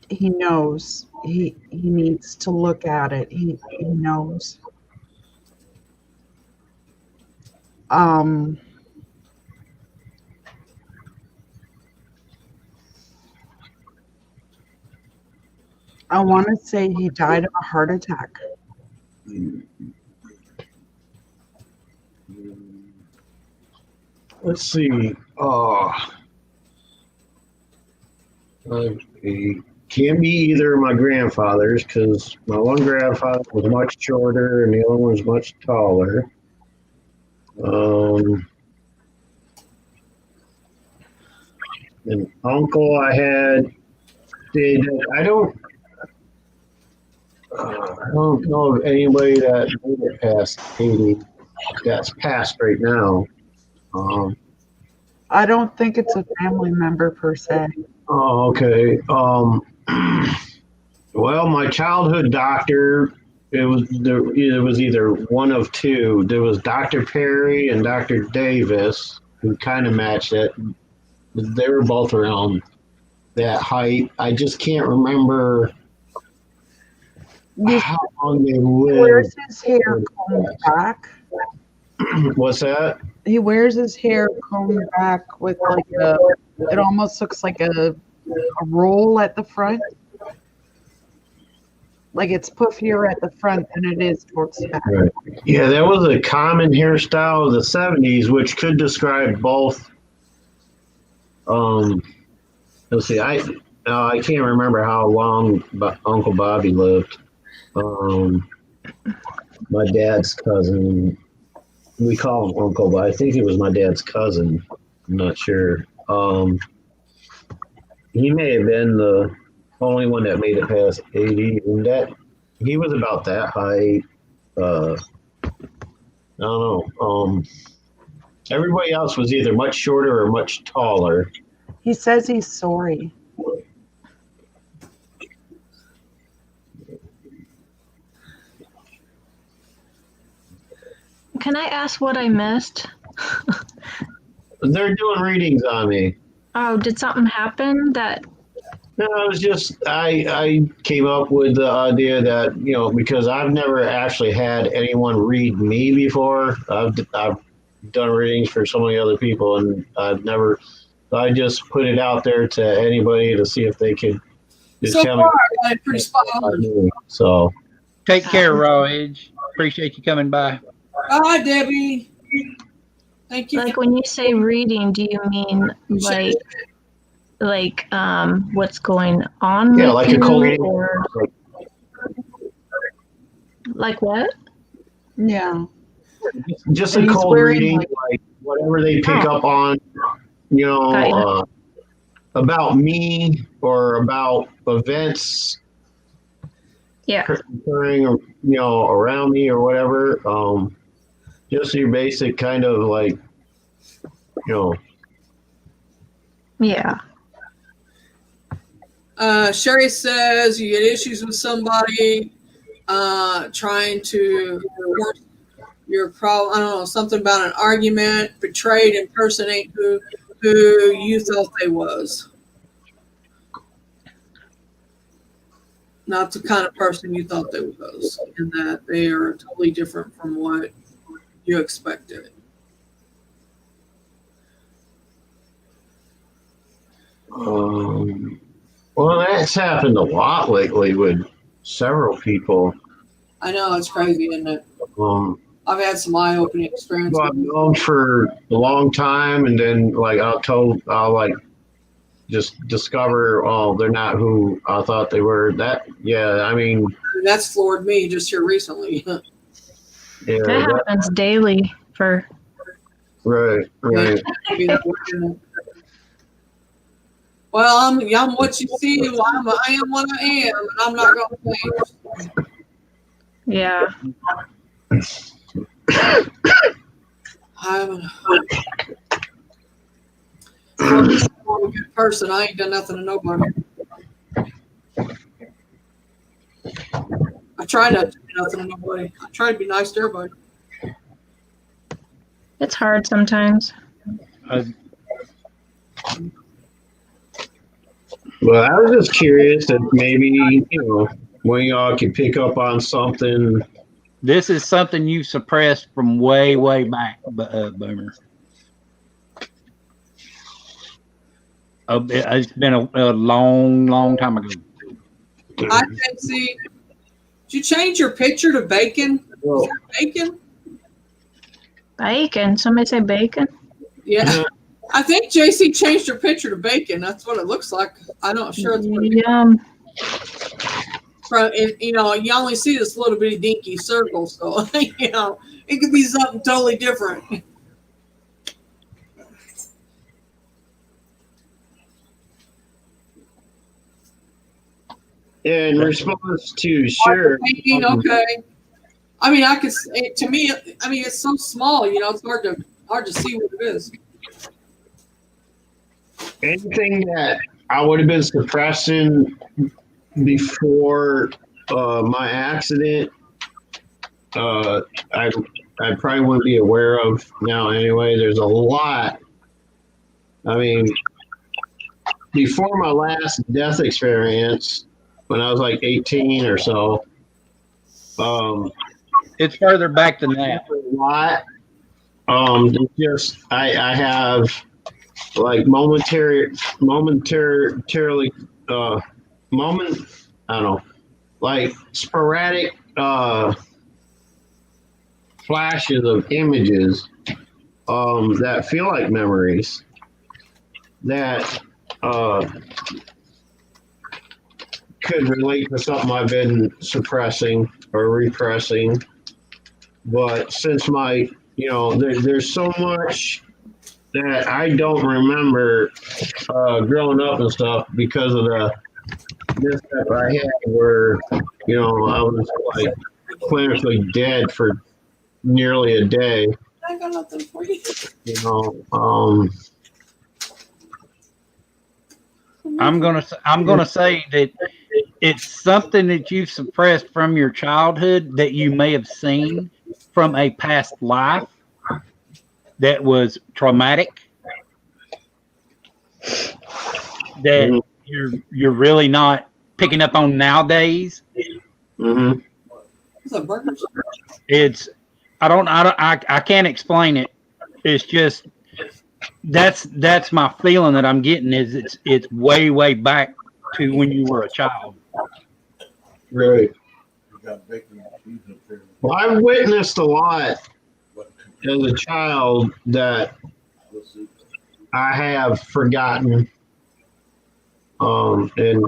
S4: he knows. He needs to look at it. He knows. I want to say he died of a heart attack.
S7: Let's see. It can't be either of my grandfathers because my one grandfather was much shorter and the other one was much taller. An uncle I had did. I don't know of anybody that made it past 80 that's passed right now.
S4: I don't think it's a family member per se.
S7: Oh, okay. Well, my childhood doctor, it was either one of two. There was Dr. Perry and Dr. Davis, who kind of matched it. They were both around that height. I just can't remember how long they lived.
S4: He wears his hair combed back.
S7: What's that?
S4: He wears his hair combed back with like it almost looks like a roll at the front. Like it's puffier at the front than it is towards the back.
S7: Right. Yeah, that was a common hairstyle of the 70s, which could describe both. Let's see, I can't remember how long Uncle Bobby lived. My dad's cousin, we call him Uncle, but I think it was my dad's cousin. I'm not sure. He may have been the only one that made it past 80, and that he was about that height. I don't know. Everybody else was either much shorter or much taller.
S4: He says he's sorry.
S11: Can I ask what I missed?
S7: They're doing readings on me.
S11: Oh, did something happen that?
S7: No, it was just I came up with the idea that, you know, because I've never actually had anyone read me before. I've done readings for so many other people, and I've never. I just put it out there to anybody to see if they could just
S2: So
S7: tell
S2: far,
S7: me.
S2: I got it pretty spot on.
S7: So
S3: Take care, Raw Edge. Appreciate you coming by.
S2: Bye, Debbie. Thank you.
S11: Like when you say reading, do you mean like what's going on
S7: yeah,
S11: with
S7: like
S11: you,
S7: a cold reading.
S11: or like what?
S4: Yeah.
S7: Just
S4: And
S7: a
S4: he's
S7: cold
S4: wearing,
S7: reading,
S4: like-
S7: like whatever they pick
S11: Oh.
S7: up on, you
S11: Got ya.
S7: know, about me or about events
S11: Yeah.
S7: occurring, around me or whatever. Just your basic kind of like,
S11: Yeah.
S2: Sherry says you get issues with somebody trying to force your problem. I don't know, something about an argument, betrayed, impersonate who you thought they was. Not the kind of person you thought they was, and that they are totally different from what you expected.
S7: Well, that's happened a lot lately with several people.
S2: I know, it's crazy, isn't it?
S7: Um,
S2: I've had some eye-opening experiences.
S7: I've known for a long time, and then like I'll like just discover, oh, they're not who I thought they were. I mean,
S2: That's floored me just here recently.
S7: yeah,
S11: That happens daily for
S7: right.
S2: Well, I'm what you see. I am what I am, and I'm not going to change.
S11: yeah.
S2: I'm a good person. I ain't done nothing to nobody. I try not to do nothing to nobody. I try to be nice to everybody.
S11: It's hard sometimes.
S7: Well, I was just curious if maybe when y'all could pick up on something.
S3: This is something you suppressed from way, way back, Boomer. It's been a long, long time ago.
S2: I can see. Did you change your picture to bacon? Is that bacon?
S11: Bacon. Somebody say bacon?
S2: Yeah. I think JC changed her picture to bacon. That's what it looks like. I'm not sure it's what it is. You only see this little bitty dinky circle, so it could be something totally different.
S7: In response to sure,
S2: Okay. I mean, to me, it's so small. It's hard to see what it is.
S7: anything that I would have been suppressing before my accident, I probably wouldn't be aware of now anyway. There's a lot. I mean, before my last death experience, when I was like 18 or so,
S3: it's further back than that.
S7: A lot. I have like momentarily, I don't know, like sporadic flashes of images that feel like memories that could relate to something I've been suppressing or repressing. But since there's so much that I don't remember growing up and stuff because of the mishap I had where, I was like clinically dead for nearly a day.
S2: I got nothing for you.
S3: I'm gonna say that it's something that you've suppressed from your childhood that you may have seen from a past life that was traumatic, that you're really not picking up on nowadays.
S7: Mm-hmm.
S2: It's a burger.
S3: I can't explain it, It's just that's my feeling that I'm getting is it's way back to when you were a child.
S7: Right.
S6: You got bacon and cheese up there.
S7: Well, I witnessed a lot as a child that I have forgotten. And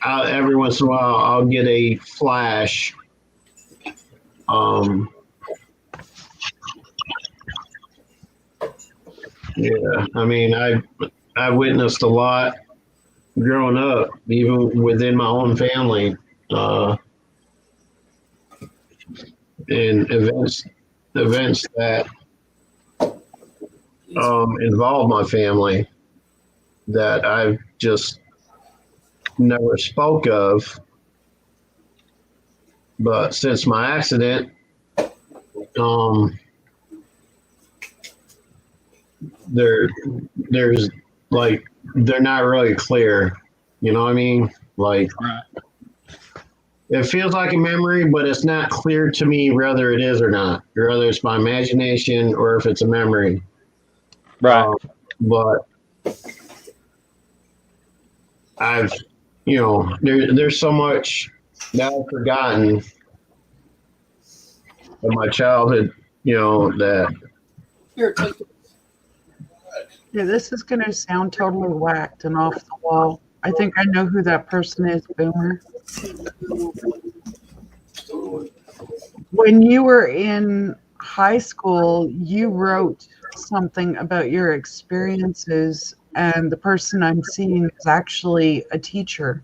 S7: every once in a while, I'll get a flash. Yeah, I mean, I witnessed a lot growing up, even within my own family, and events that involve my family that I've just never spoke of. But since my accident, there's like they're not really clear. You know what I mean? Like it feels like a memory, but it's not clear to me whether it is or not, or whether it's my imagination or if it's a memory.
S3: Right.
S7: But I've, there's so much that I've forgotten of my childhood, that.
S2: Here, take it.
S4: Yeah, this is going to sound totally whacked and off the wall. I think I know who that person is, Boomer. When you were in high school, you wrote something about your experiences, and the person I'm seeing is actually a teacher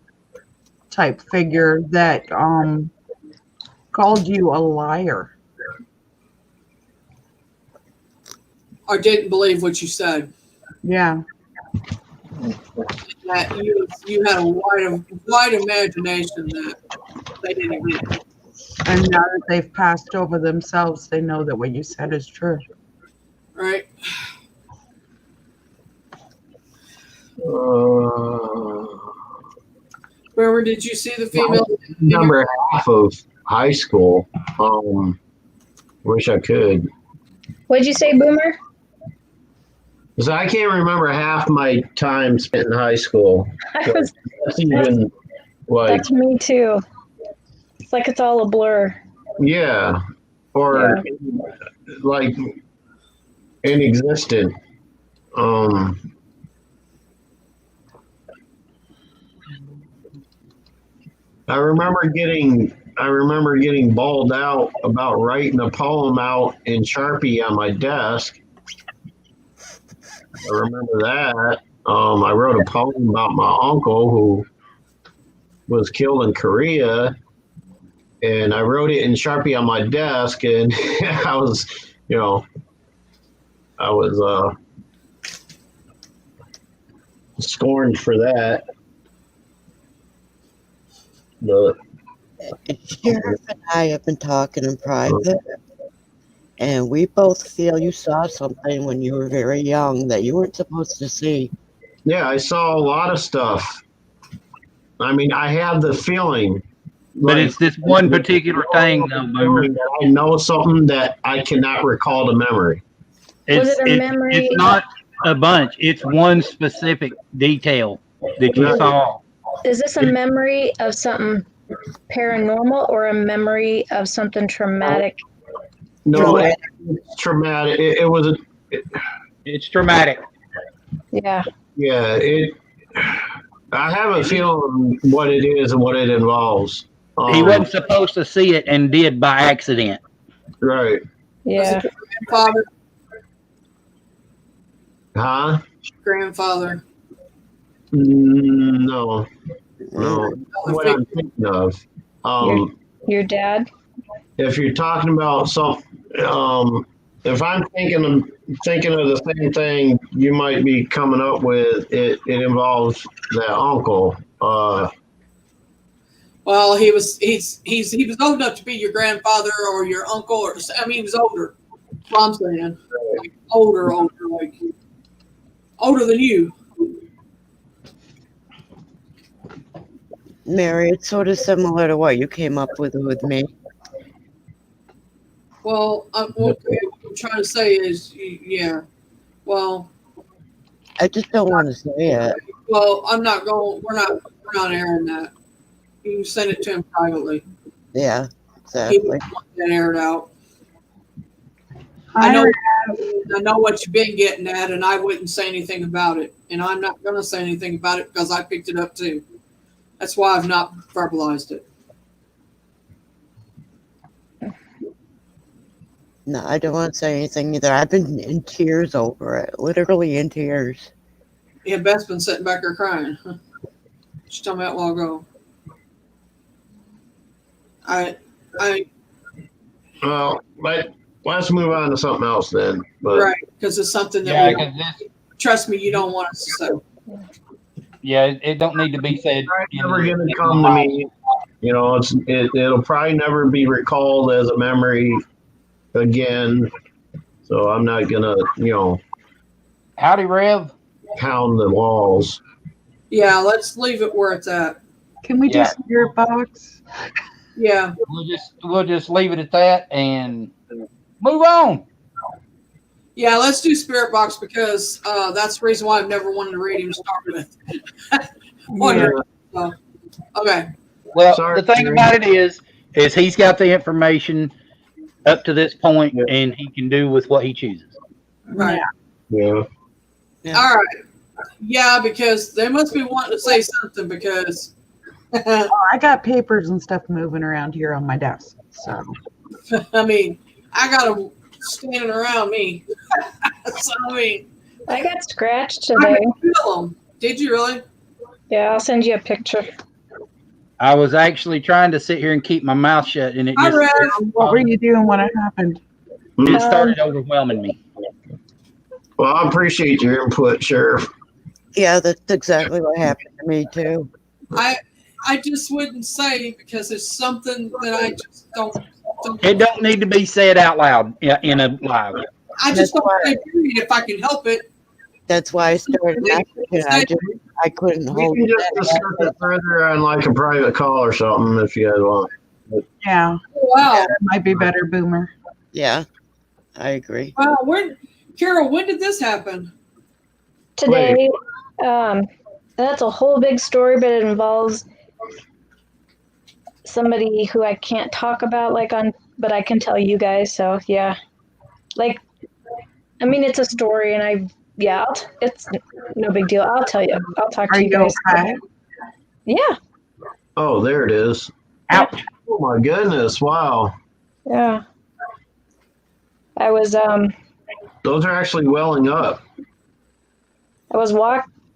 S4: type figure that called you a liar.
S2: I didn't believe what you said.
S4: Yeah.
S2: That you had a wide imagination that they didn't get.
S4: And now that they've passed over themselves, they know that what you said is true.
S2: Right. Remember, did you see the female?
S7: Number half of high school. Wish I could.
S11: What'd you say, Boomer?
S7: So I can't remember half my time spent in high school. That's even like
S11: That's me too. It's like it's all a blur.
S7: Yeah, or like inexistent. I remember getting bawled out about writing a poem out in Sharpie on my desk. I remember that. I wrote a poem about my uncle who was killed in Korea, and I wrote it in Sharpie on my desk, and I was scorned for that. But
S1: Sheriff and I have been talking in private, and we both feel you saw something when you were very young that you weren't supposed to see.
S7: Yeah, I saw a lot of stuff. I mean, I have the feeling.
S3: But it's this one particular thing, though, Boomer.
S7: I know something that I cannot recall the memory.
S11: Was it a memory?
S3: It's not a bunch. It's one specific detail that you saw.
S11: Is this a memory of something paranormal or a memory of something traumatic?
S7: No, it's traumatic.
S3: It's traumatic.
S11: Yeah.
S7: Yeah, I have a feeling what it is and what it involves.
S3: He wasn't supposed to see it and did by accident.
S7: Right.
S11: Yeah.
S2: Grandfather.
S7: Huh?
S2: Grandfather.
S7: No. What I'm thinking of.
S11: Your dad?
S7: If you're talking about if I'm thinking of the same thing you might be coming up with, it involves that uncle.
S2: Well, he was old enough to be your grandfather or your uncle, or he was older. That's what I'm saying. Like older, like older than you.
S1: Mary, it's sort of similar to what you came up with me.
S2: Well, I'm trying to say is, yeah. Well,
S1: I just don't want to say it.
S2: well, I'm not going. We're not airing that. You can send it to him privately.
S1: Yeah,
S2: He
S1: exactly.
S2: doesn't want that aired out.
S4: Hi,
S2: I know
S4: Rev.
S2: what you've been getting at, and I wouldn't say anything about it. And I'm not going to say anything about it because I picked it up too. That's why I've not verbalized it.
S1: No, I don't want to say anything either. I've been in tears over it, literally in tears.
S2: Yeah, Beth's been sitting back there crying. She told me that a while ago.
S7: Well, let's move on to something else then. But
S2: Right, because it's something that
S3: Yeah,
S2: we
S3: because this,
S2: trust me, you don't want us to say.
S3: yeah, it don't need to be said.
S7: it's never going to come to me. You know, it'll probably never be recalled as a memory again. So I'm not gonna,
S3: Howdy, Rev.
S7: pound the walls.
S2: Yeah, let's leave it where it's at.
S4: Can we do
S3: Yeah.
S4: spirit box?
S2: Yeah.
S3: We'll just leave it at that and move on.
S2: Yeah, let's do Spirit Box because that's the reason why I've never wanted to read him to start with. Okay.
S3: Well,
S7: Sorry,
S3: the thing
S7: Jerry.
S3: about it is he's got the information up to this point, and he can do with what he chooses.
S2: Right.
S7: Yeah.
S2: All right. Yeah, because they must be wanting to say something because
S4: Oh, I got papers and stuff moving around here on my desk. So
S2: I mean, I got them standing around me. So I mean,
S11: I got scratched
S2: I
S11: today.
S2: could feel them. Did you really?
S11: Yeah, I'll send you a picture.
S3: I was actually trying to sit here and keep my mouth shut, and it
S2: I
S3: just
S2: read.
S4: what were you doing when it happened?
S3: it started overwhelming me.
S7: Well, I appreciate your input, Sheriff.
S1: Yeah, that's exactly what happened to me too.
S2: I just wouldn't say because it's something that I just don't.
S3: It don't need to be said out loud in a live.
S2: I just don't say period if I can help it.
S1: That's why I started laughing. I couldn't
S7: We
S1: hold
S7: can
S1: it.
S7: just discuss it further on like a private call or something if you guys want.
S4: Yeah,
S2: Wow.
S4: that might be better, Boomer.
S1: Yeah, I agree.
S2: Wow. Carol, when did this happen?
S11: Today, that's a whole big story, but it involves somebody who I can't talk about but I can tell you guys. So yeah, I mean, it's a story, and it's no big deal. I'll tell you. I'll talk
S4: Are
S11: to you
S4: you
S11: guys.
S4: okay?
S11: Yeah,
S7: Oh, there it is.
S3: Ouch.
S7: Oh my goodness! Wow,
S11: yeah. I was
S7: those are actually welling up.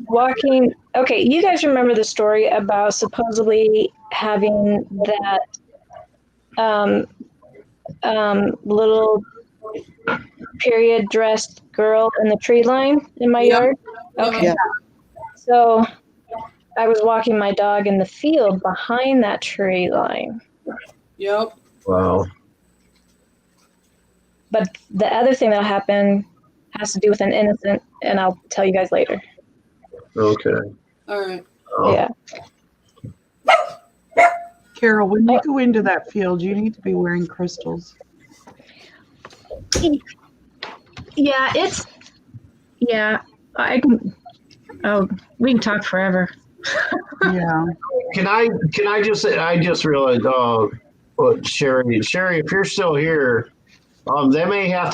S11: walking. Okay, you guys remember the story about supposedly having that little period dressed girl in the tree line in my yard? Okay.
S1: Yeah.
S11: So I was walking my dog in the field behind that tree line.
S2: Yep.
S7: Wow.
S11: But the other thing that happened has to do with an innocent, and I'll tell you guys later.
S7: Okay.
S2: All right.
S7: Oh.
S11: Yeah.
S4: Carol, when you go into that field, you need to be wearing crystals.
S11: Yeah, I can. Oh, we can talk forever.
S4: Yeah.
S7: Can I just say? I just realized. Sherry, if you're still here, that may have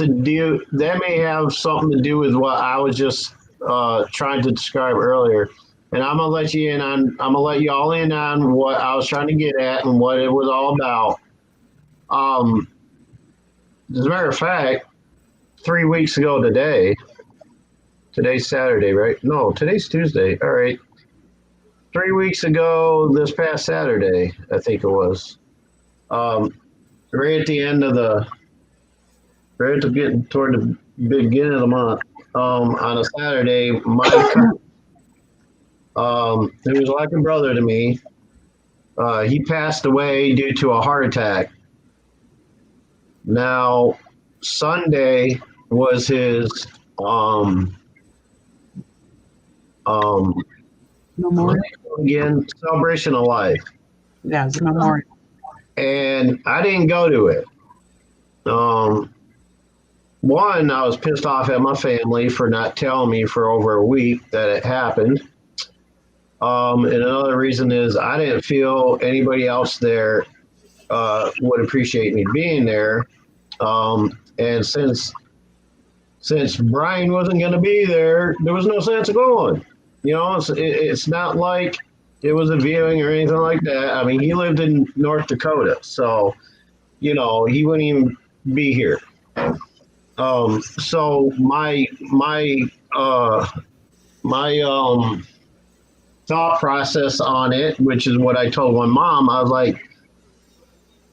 S7: something to do with what I was just trying to describe earlier. And I'm gonna let you all in on what I was trying to get at and what it was all about. As a matter of fact, 3 weeks ago today's Saturday, right? No, today's Tuesday. All right. 3 weeks ago, this past Saturday, I think it was. Right at the end of getting toward the beginning of the month, on a Saturday, my cousin, who was like a brother to me, he passed away due to a heart attack. Now, Sunday was his
S4: Memorial.
S7: again celebration of life,
S4: Yeah, it's a memorial.
S7: and I didn't go to it. one, I was pissed off at my family for not telling me for over a week that it happened. And another reason is I didn't feel anybody else there would appreciate me being there. And since Brian wasn't going to be there, there was no sense of going. You know, it's not like it was a viewing or anything like that. I mean, he lived in North Dakota, so you know he wouldn't even be here. So my thought process on it, which is what I told my mom, I was like,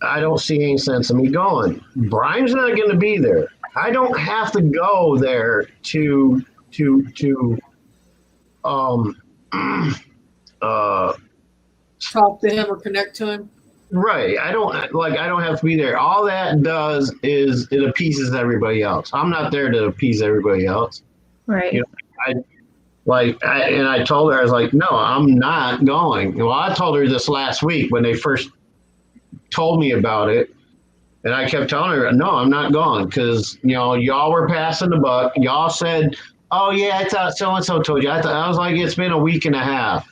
S7: I don't see any sense in me going. Brian's not going to be there. I don't have to go there to um uh
S2: Talk to him or connect to him.
S7: right. I don't have to be there. All that does is it appeases everybody else. I'm not there to appease everybody else.
S11: Right.
S7: You know, I told her, I was like, no, I'm not going. Well, I told her this last week when they first told me about it. And I kept telling her, no, I'm not going because, you know, y'all were passing the buck. Y'all said, oh, yeah, I thought so-and-so told you. I was like, it's been a week and a half.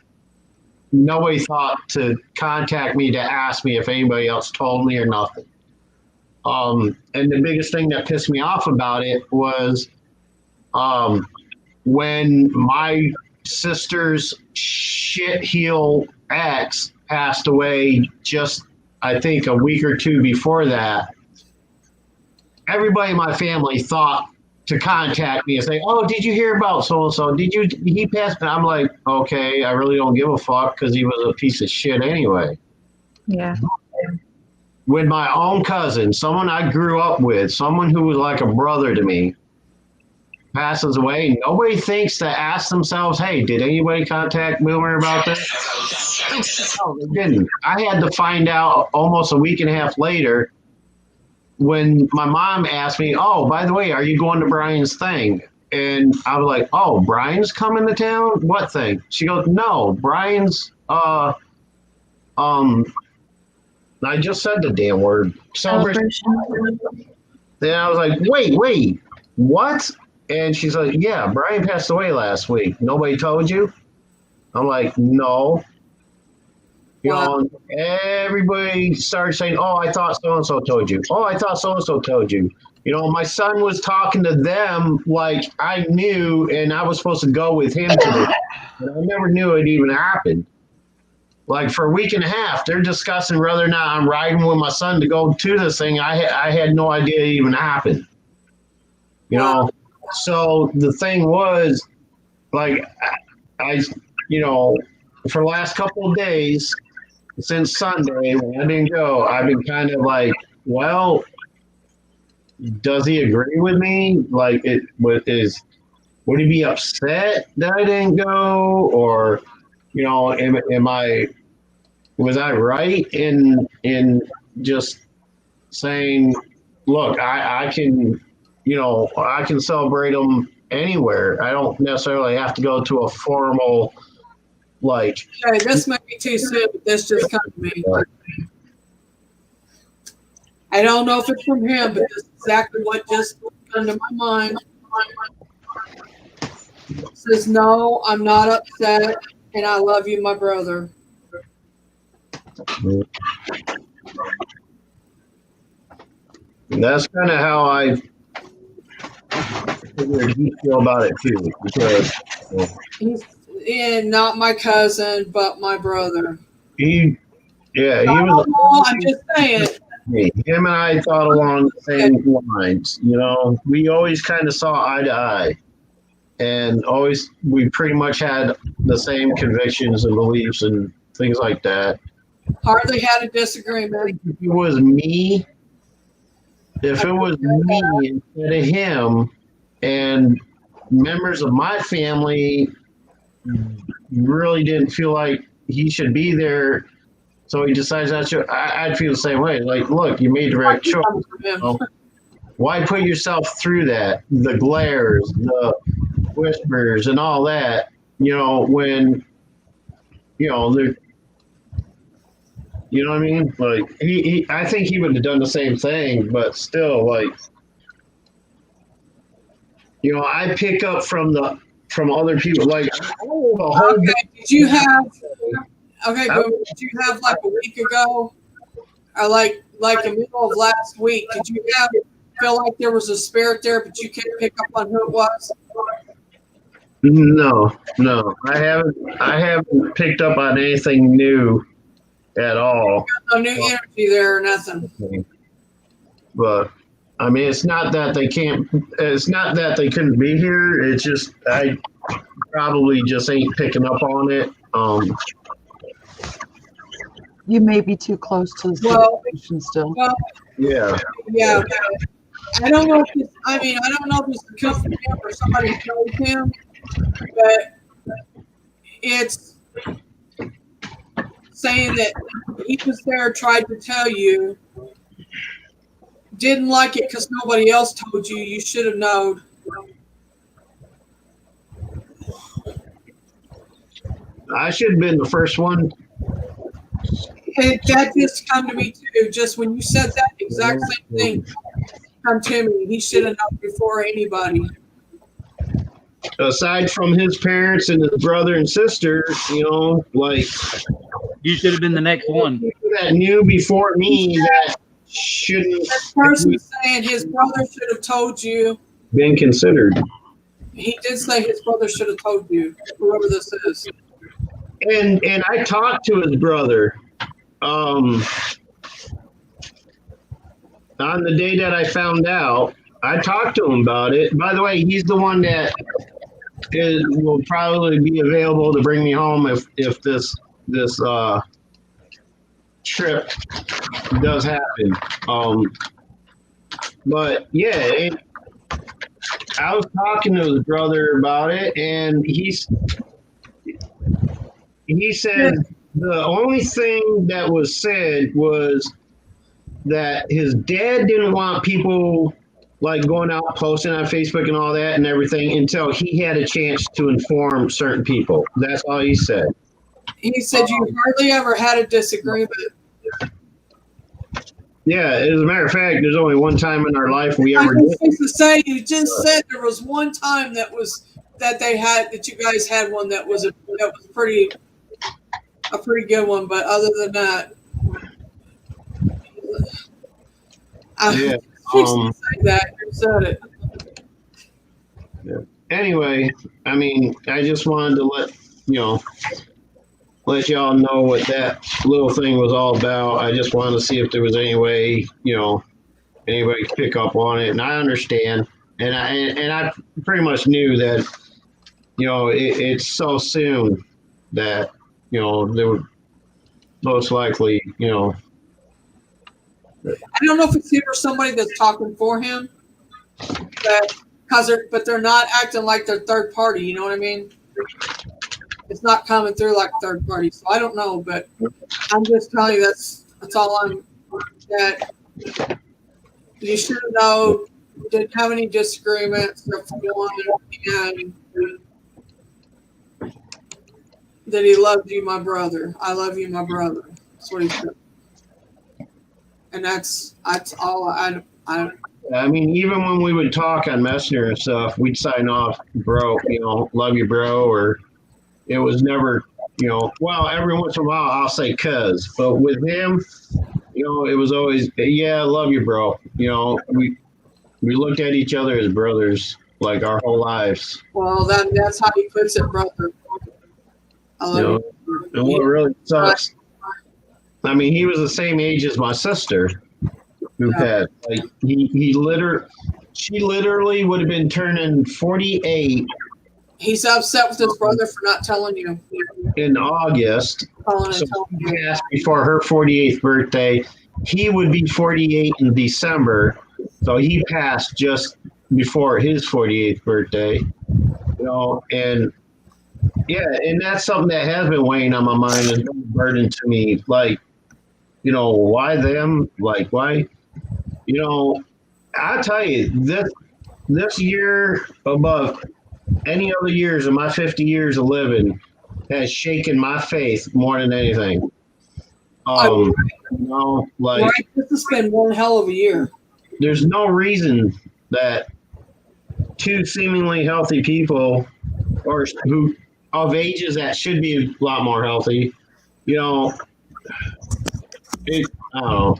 S7: Nobody thought to contact me to ask me if anybody else told me or nothing. And the biggest thing that pissed me off about it was when my sister's shitheel ex passed away just, I think, a week or two before that, everybody in my family thought to contact me and say, oh, did you hear about so-and-so? He passed? And I'm like, okay, I really don't give a fuck because he was a piece of shit anyway.
S11: Yeah.
S7: When my own cousin, someone I grew up with, someone who was like a brother to me, passes away, nobody thinks to ask themselves, hey, did anybody contact Boomer about this? No, they didn't. I had to find out almost a week and a half later when my mom asked me, oh, by the way, are you going to Brian's thing? And I was like, oh, Brian's coming to town? What thing? She goes, no, Brian's, I just said the damn word. Celebration. Then I was like, wait, what? And she's like, yeah, Brian passed away last week. Nobody told you? I'm like, no. You know, everybody started saying, oh, I thought so-and-so told you. Oh, I thought so-and-so told you. You know, my son was talking to them like I knew, and I was supposed to go with him to this. And I never knew it even happened. Like for a week and a half, they're discussing whether or not I'm riding with my son to go to this thing. I had no idea it even happened. You know, so the thing was, like, I you know, for the last couple of days, since Sunday when I didn't go, I've been kind of like, well, does he agree with me? Like, would he be upset that I didn't go, or you know, was I right in just saying, look, I can, you know, I can celebrate them anywhere. I don't necessarily have to go to a formal, like.
S2: Hey, this might be too soon, but this just come to me. I don't know if it's from him, but this is exactly what just came to my mind. Says, no, I'm not upset, and I love you, my brother.
S7: And that's kind of how I figured you feel about it too, because
S2: And not my cousin, but my brother.
S7: he was.
S2: I'm just saying.
S7: Him and I thought along the same lines. You know, we always kind of saw eye to eye, and we pretty much had the same convictions and beliefs and things like that.
S2: Hardly had a disagreement.
S7: If it was me instead of him, and members of my family really didn't feel like he should be there, so he decides not to. I'd feel the same way. Like, look, you made the right choice. You know? Why put yourself through that? The glares, the whispers, and all that. You know, when you know they're. You know what I mean? Like I think he would have done the same thing, but still, like, I pick up from other people. Like, whole
S2: Okay, did you have? Okay, but did you have like a week ago, or like the middle of last week? Did you feel like there was a spirit there, but you can't pick up on who it was?
S7: No, I haven't picked up on anything new at all.
S2: No new energy there or nothing.
S7: But I mean, it's not that they can't. It's not that they couldn't be here. It's just I probably just ain't picking up on it.
S4: You may be too close to the situation still.
S2: Well,
S7: Yeah.
S2: yeah. I don't know if it's, I don't know if it's a come from him or somebody told him, but it's saying that he was there, tried to tell you, didn't like it because nobody else told you. You should have known.
S7: I should have been the first one.
S2: That just come to me too. Just when you said that exact same thing, come to me. He should have known before anybody.
S7: Aside from his parents and his brother and sister, like
S3: you should have been the next one
S7: that knew before me that shouldn't.
S2: That person saying his brother should have told you.
S7: Been considered.
S2: He did say his brother should have told you, whoever this is.
S7: And I talked to his brother. On the day that I found out, I talked to him about it. By the way, he's the one that will probably be available to bring me home if this trip does happen. But yeah, I was talking to his brother about it, and he said the only thing that was said was that his dad didn't want people like going out posting on Facebook and all that and everything until he had a chance to inform certain people. That's all he said.
S2: He said you hardly ever had a disagreement.
S7: Yeah, as a matter of fact, there's only one time in our life we ever
S2: I was
S7: did.
S2: supposed to say, you just said there was one time that you guys had one that was a pretty good one, but other than that,
S7: Yeah.
S2: say that you said it.
S7: Yeah. Anyway, I mean, I just wanted to let y'all know what that little thing was all about. I just wanted to see if there was any way, anybody could pick up on it. And I understand. And I pretty much knew that, it's so soon that, they would most likely,
S2: I don't know if it's him or somebody that's talking for him, but they're not acting like they're third party. You know what I mean? It's not coming through like third party, so I don't know. But I'm just telling you that's all I'm. That you should have known. Didn't have any disagreements. And that he loved you, my brother. I love you, my brother. That's what he said. And that's all I
S7: mean, even when we would talk on Messenger and stuff, we'd sign off, bro, love you, bro, or it was never, well, every once in a while I'll say cuz, but with him, it was always, yeah, love you, bro. We looked at each other as brothers like our whole lives.
S2: Well, that's how he puts it, brother. I love you.
S7: And what really sucks, I mean, he was the same age as my sister who passed. Like she literally would have been turning 48.
S2: He's upset with his brother for not telling you.
S7: In August. So he passed before her 48th birthday. He would be 48 in December. So he passed just before his 48th birthday. And yeah, and that's something that has been weighing on my mind and been a burden to me. Like, why them? Like, why? I'll tell you, this year above any other years of my 50 years of living has shaken my faith more than anything.
S2: This has been one hell of a year.
S7: There's no reason that two seemingly healthy people, or who of ages that should be a lot more healthy. You know, I don't know.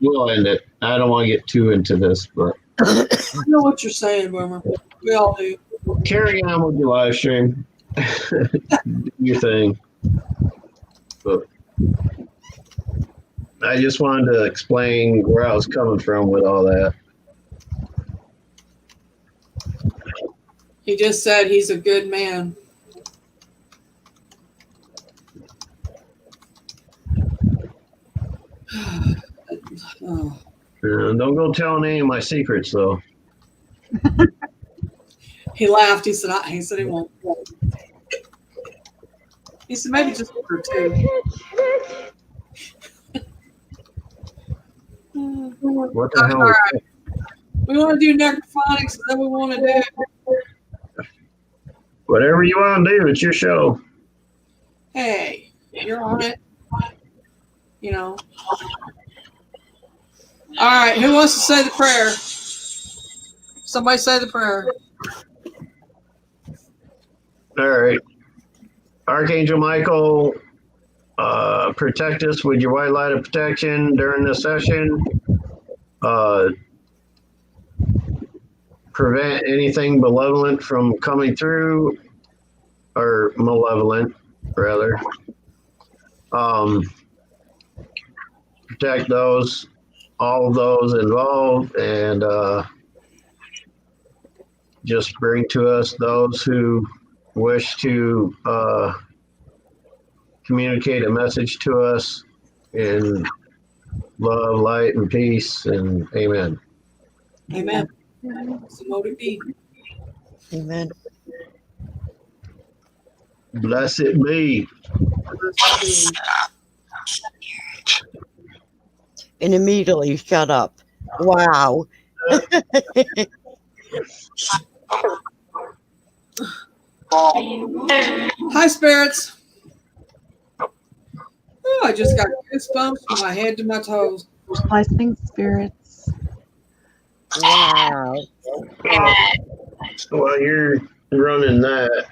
S7: We'll end it. I don't want to get too into this, but
S2: I know what you're saying, Boomer. We all do.
S7: carry on with your live stream. Do your thing. But I just wanted to explain where I was coming from with all that.
S2: He just said he's a good man. Oh.
S7: Don't go telling any of my secrets, though.
S2: He laughed. He said he won't. He said maybe just one or two.
S7: What the hell?
S2: All right. We want to do necrophonics. Is that what we want to do?
S7: Whatever you want to do, it's your show.
S2: Hey, you're on it. You know. All right. Who wants to say the prayer? Somebody say the prayer.
S7: All right. Archangel Michael, protect us with your white light of protection during this session. Prevent anything malevolent from coming through, or malevolent, rather. Protect all of those involved, and just bring to us those who wish to communicate a message to us in love, light, and peace, and amen.
S2: Amen. So mote it be.
S1: Amen.
S7: Blessed be.
S1: And immediately shut up. Wow.
S2: Hi, spirits. Oh, I just got goosebumps from my head to my toes.
S4: Blessing spirits.
S1: Wow.
S7: While you're running that,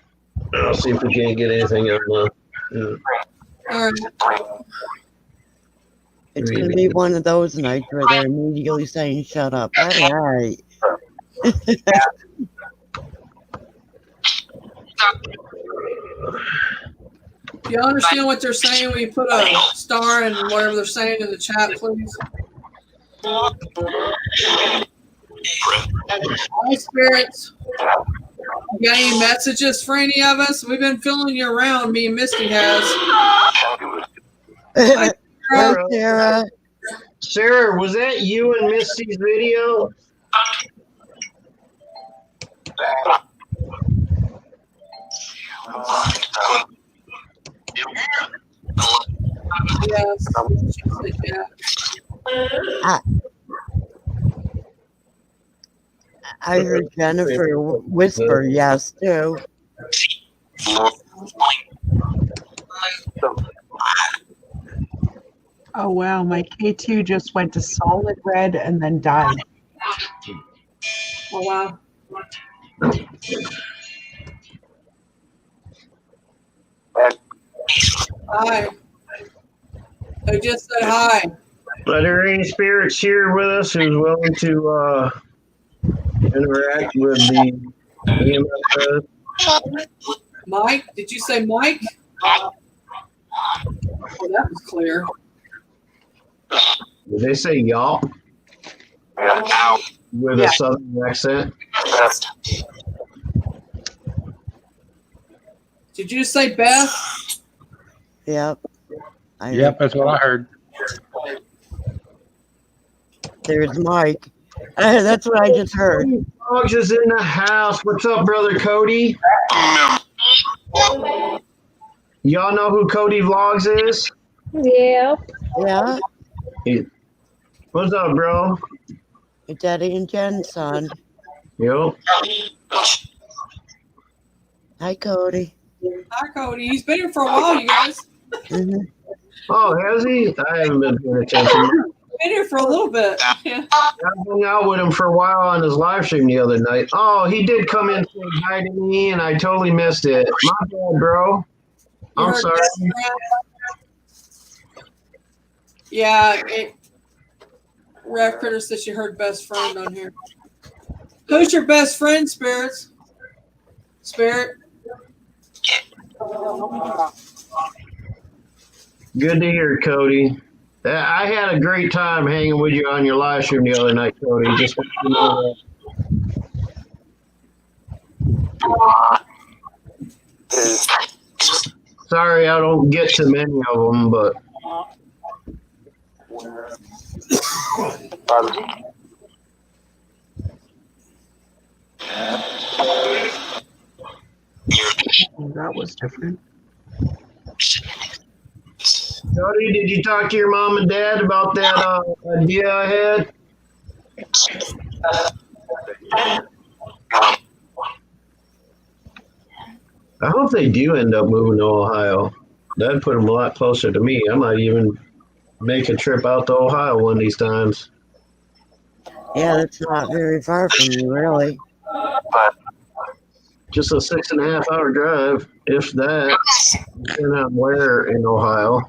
S7: I'll see if we can't get anything on the.
S2: All right.
S1: It's going to be one of those nights where they're immediately saying, shut up. All right.
S2: Do you understand what they're saying when you put a star in whatever they're saying in the chat, please? Hi, spirits. You got any messages for any of us? We've been filling you around. Me and Misty has. Hi,
S1: Hi, Sarah.
S7: Sarah, was that you and Misty's video?
S2: Yes.
S1: I heard Jennifer whisper yes, too.
S4: Oh, wow. My K2 just went to solid red and then died.
S2: Oh, wow. Hi. I just said hi.
S7: Are there any spirits here with us who's willing to interact with the EMS?
S2: Mike? Did you say Mike? Oh, that was clear.
S7: Did they say y'all? With a southern accent?
S2: Did you say Beth?
S1: Yep.
S3: Yep, that's what I heard.
S1: There's Mike. That's what I just heard.
S7: Dogs is in the house. What's up, brother Cody? Y'all know who Cody Vlogs is?
S11: Yeah.
S1: Yeah.
S7: What's up, bro?
S1: It's Eddie and Jen's son.
S7: Yo.
S1: Hi, Cody.
S2: Hi, Cody. He's been here for a while, you guys.
S1: Mm-hmm.
S7: Oh, has he? I haven't been paying attention.
S2: been here for a little bit. Yeah.
S7: I hung out with him for a while on his live stream the other night. Oh, he did come in and say hi to me, and I totally missed it. My bad, bro.
S2: You
S7: I'm
S2: heard
S7: sorry.
S2: best friend? Yeah, Ref Critter said she heard best friend on here. Who's your best friend, Spirits? Spirit?
S7: Good to hear, Cody. I had a great time hanging with you on your live stream the other night, Cody. Just want you to know that. Sorry, I don't get to many of them, but
S4: Oh, that was different.
S7: Cody, did you talk to your mom and dad about that idea I had? I hope they do end up moving to Ohio. That'd put them a lot closer to me. I might even make a trip out to Ohio one of these times.
S1: Yeah, that's not very far from you, really.
S7: Just a 6.5 hour drive, if that, depending on where in Ohio.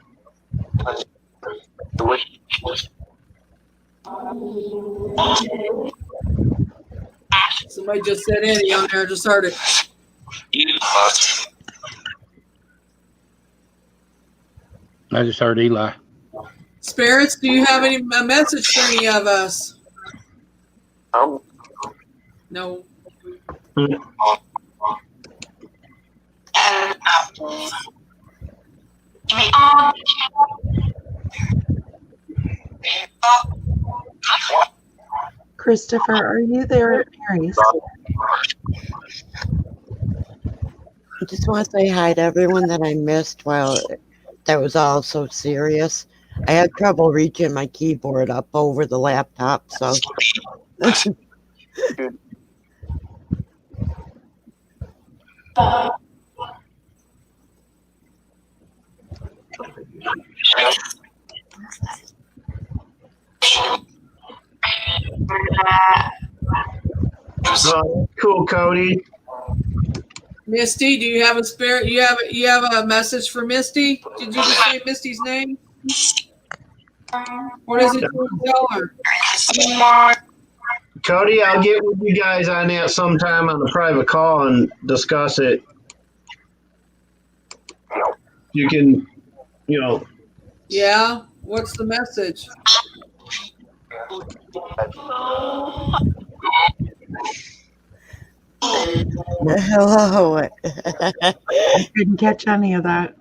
S2: Somebody just said Eddie on there. I just heard it.
S3: I just heard Eli.
S2: Spirits, do you have a message for any of us? No.
S4: Christopher, are you there at Mary's?
S1: I just want to say hi to everyone that I missed while that was all so serious. I had trouble reaching my keyboard up over the laptop, so.
S7: Cool, Cody.
S2: Misty, do you have a spirit? You have a message for Misty? Did you just say Misty's name? What is it you tell her?
S7: Cody, I'll get with you guys on that sometime on a private call and discuss it. You can,
S2: Yeah. What's the message?
S1: Hello.
S4: I couldn't catch any of that.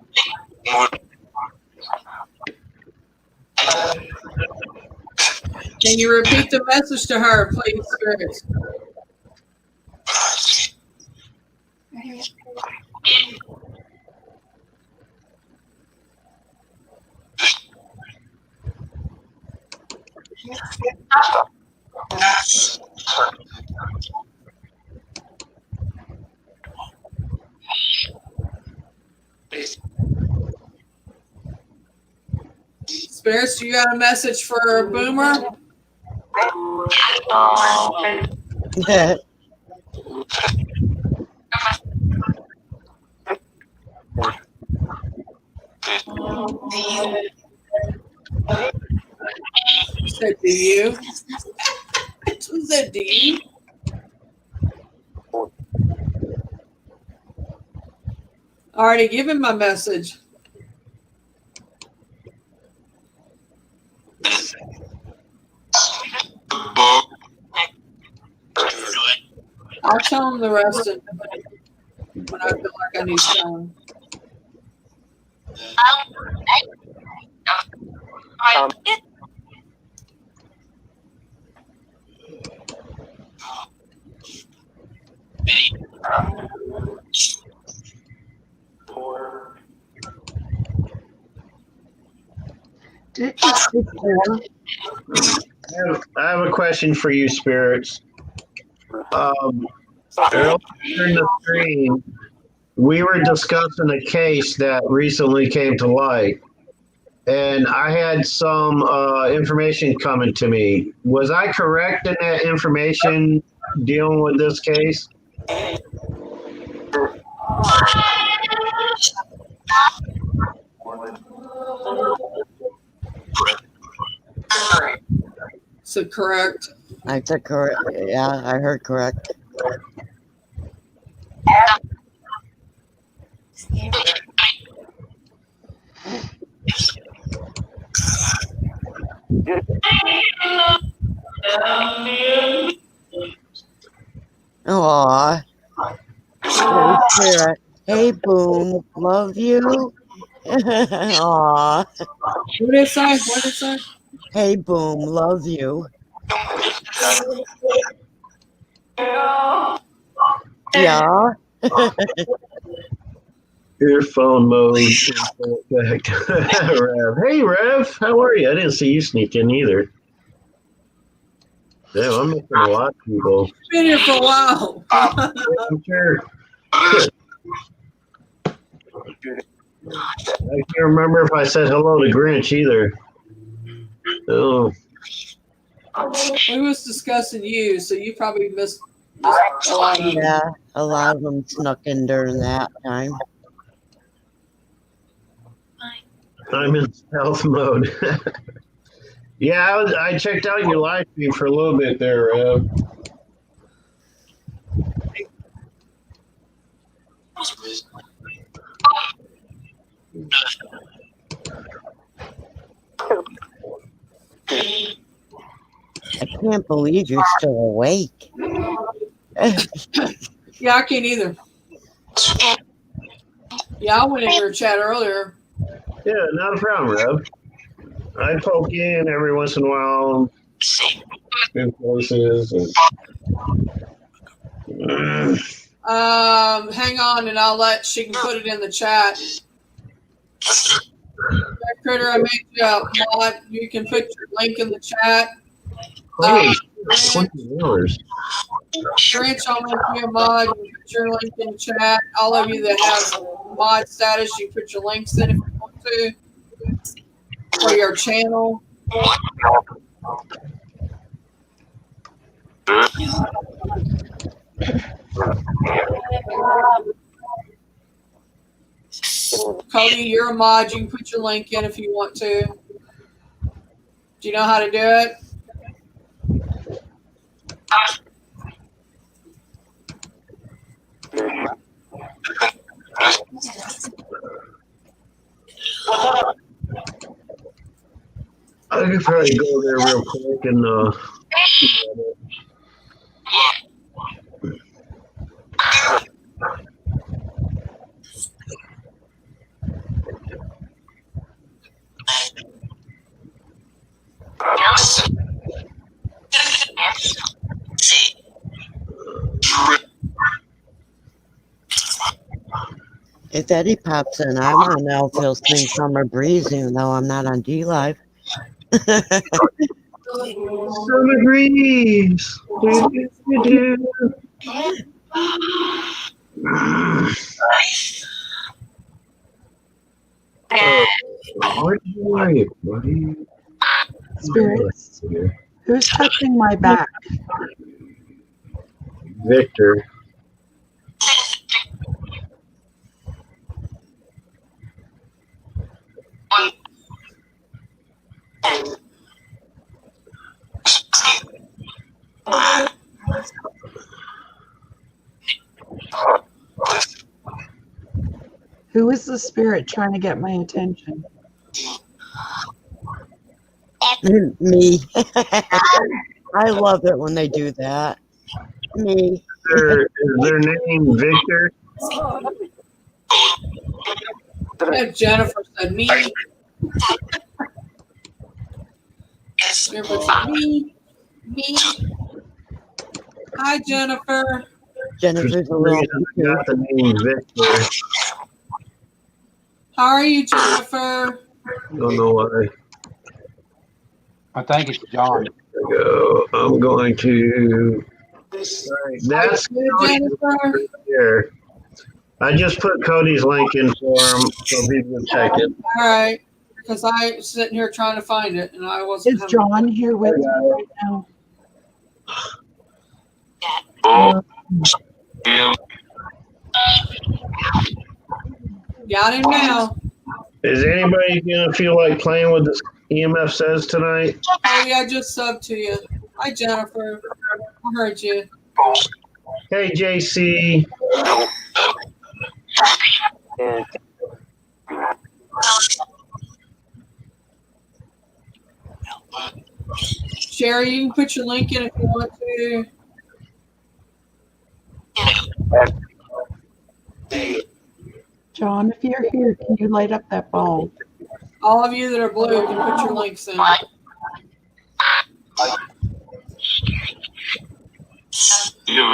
S2: Can you repeat the message to her, please, Spirits? Spirits, you got a message for Boomer? You said, do you? Who said, do you? Alrighty, give him my message. I'll tell him the rest when I feel like I need to tell him.
S7: I have a question for you, Spirits. Earlier in the stream, we were discussing a case that recently came to light, and I had some information coming to me. Was I correct in that information dealing with this case?
S2: So correct.
S1: I said correct. Yeah, I heard correct. Aw. Holy Spirit. Hey, Boom. Love you. Aw.
S2: What did it say? What did it say?
S1: Hey, Boom. Love you. Yeah.
S7: Earphone mode. Rev. Hey, Rev. How are you? I didn't see you sneak in either. Damn, I'm missing a lot of people.
S2: Been here for a while.
S7: I'm sure. I can't remember if I said hello to Grinch either. Oh,
S2: We was discussing you, so you probably missed a lot of them.
S1: Yeah. A lot of them snuck in during that time.
S7: I'm in stealth mode. Yeah, I checked out your live stream for a little bit there, Rev.
S1: I can't believe you're still awake.
S2: Yeah, I can't either. Yeah, I went in your chat earlier.
S7: Yeah, not a problem, Rev. I poke in every once in a while. In places.
S2: Hang on, and she can put it in the chat. Critter, I made you a mod. You can put your link in the chat.
S7: Holy 20 hours.
S2: Grinch, I'll make you a mod. You can put your link in the chat. All of you that have mod status, you put your links in if you want to for your channel. Cody, you're a mod. You can put your link in if you want to. Do you know how to do it?
S7: I could probably go there real quick and
S1: If Eddie pops in, I'm on Elfhill Spring Summer Breeze, even though I'm not on D Live.
S7: Summer breeze. What are you, buddy?
S4: Spirits. Who's touching my back?
S7: Victor.
S4: Who is the spirit trying to get my attention?
S1: Me. I love it when they do that. Me.
S7: Is their name Victor?
S2: Jennifer said me. Jennifer said me. Me. Hi, Jennifer.
S1: Jennifer's a little.
S7: I got the name Victor.
S2: How are you, Jennifer?
S7: Don't know why.
S3: I think it's John.
S7: There we go. I'm going to. Right, that's
S2: Jennifer.
S7: here. I just put Cody's link in for him so he can check it.
S2: All right. because I was sitting here trying to find it, and I wasn't.
S4: Is John here with you right now?
S2: Got him now.
S7: Is anybody gonna feel like playing with this EMF says tonight?
S2: Oh yeah, I just subbed to you. Hi Jennifer. I heard you.
S7: Hey JC.
S2: Sherry, you can put your link in if you want to.
S4: John, if you're here, can you light up that bulb?
S2: All of you that are blue can put your links in.
S7: Who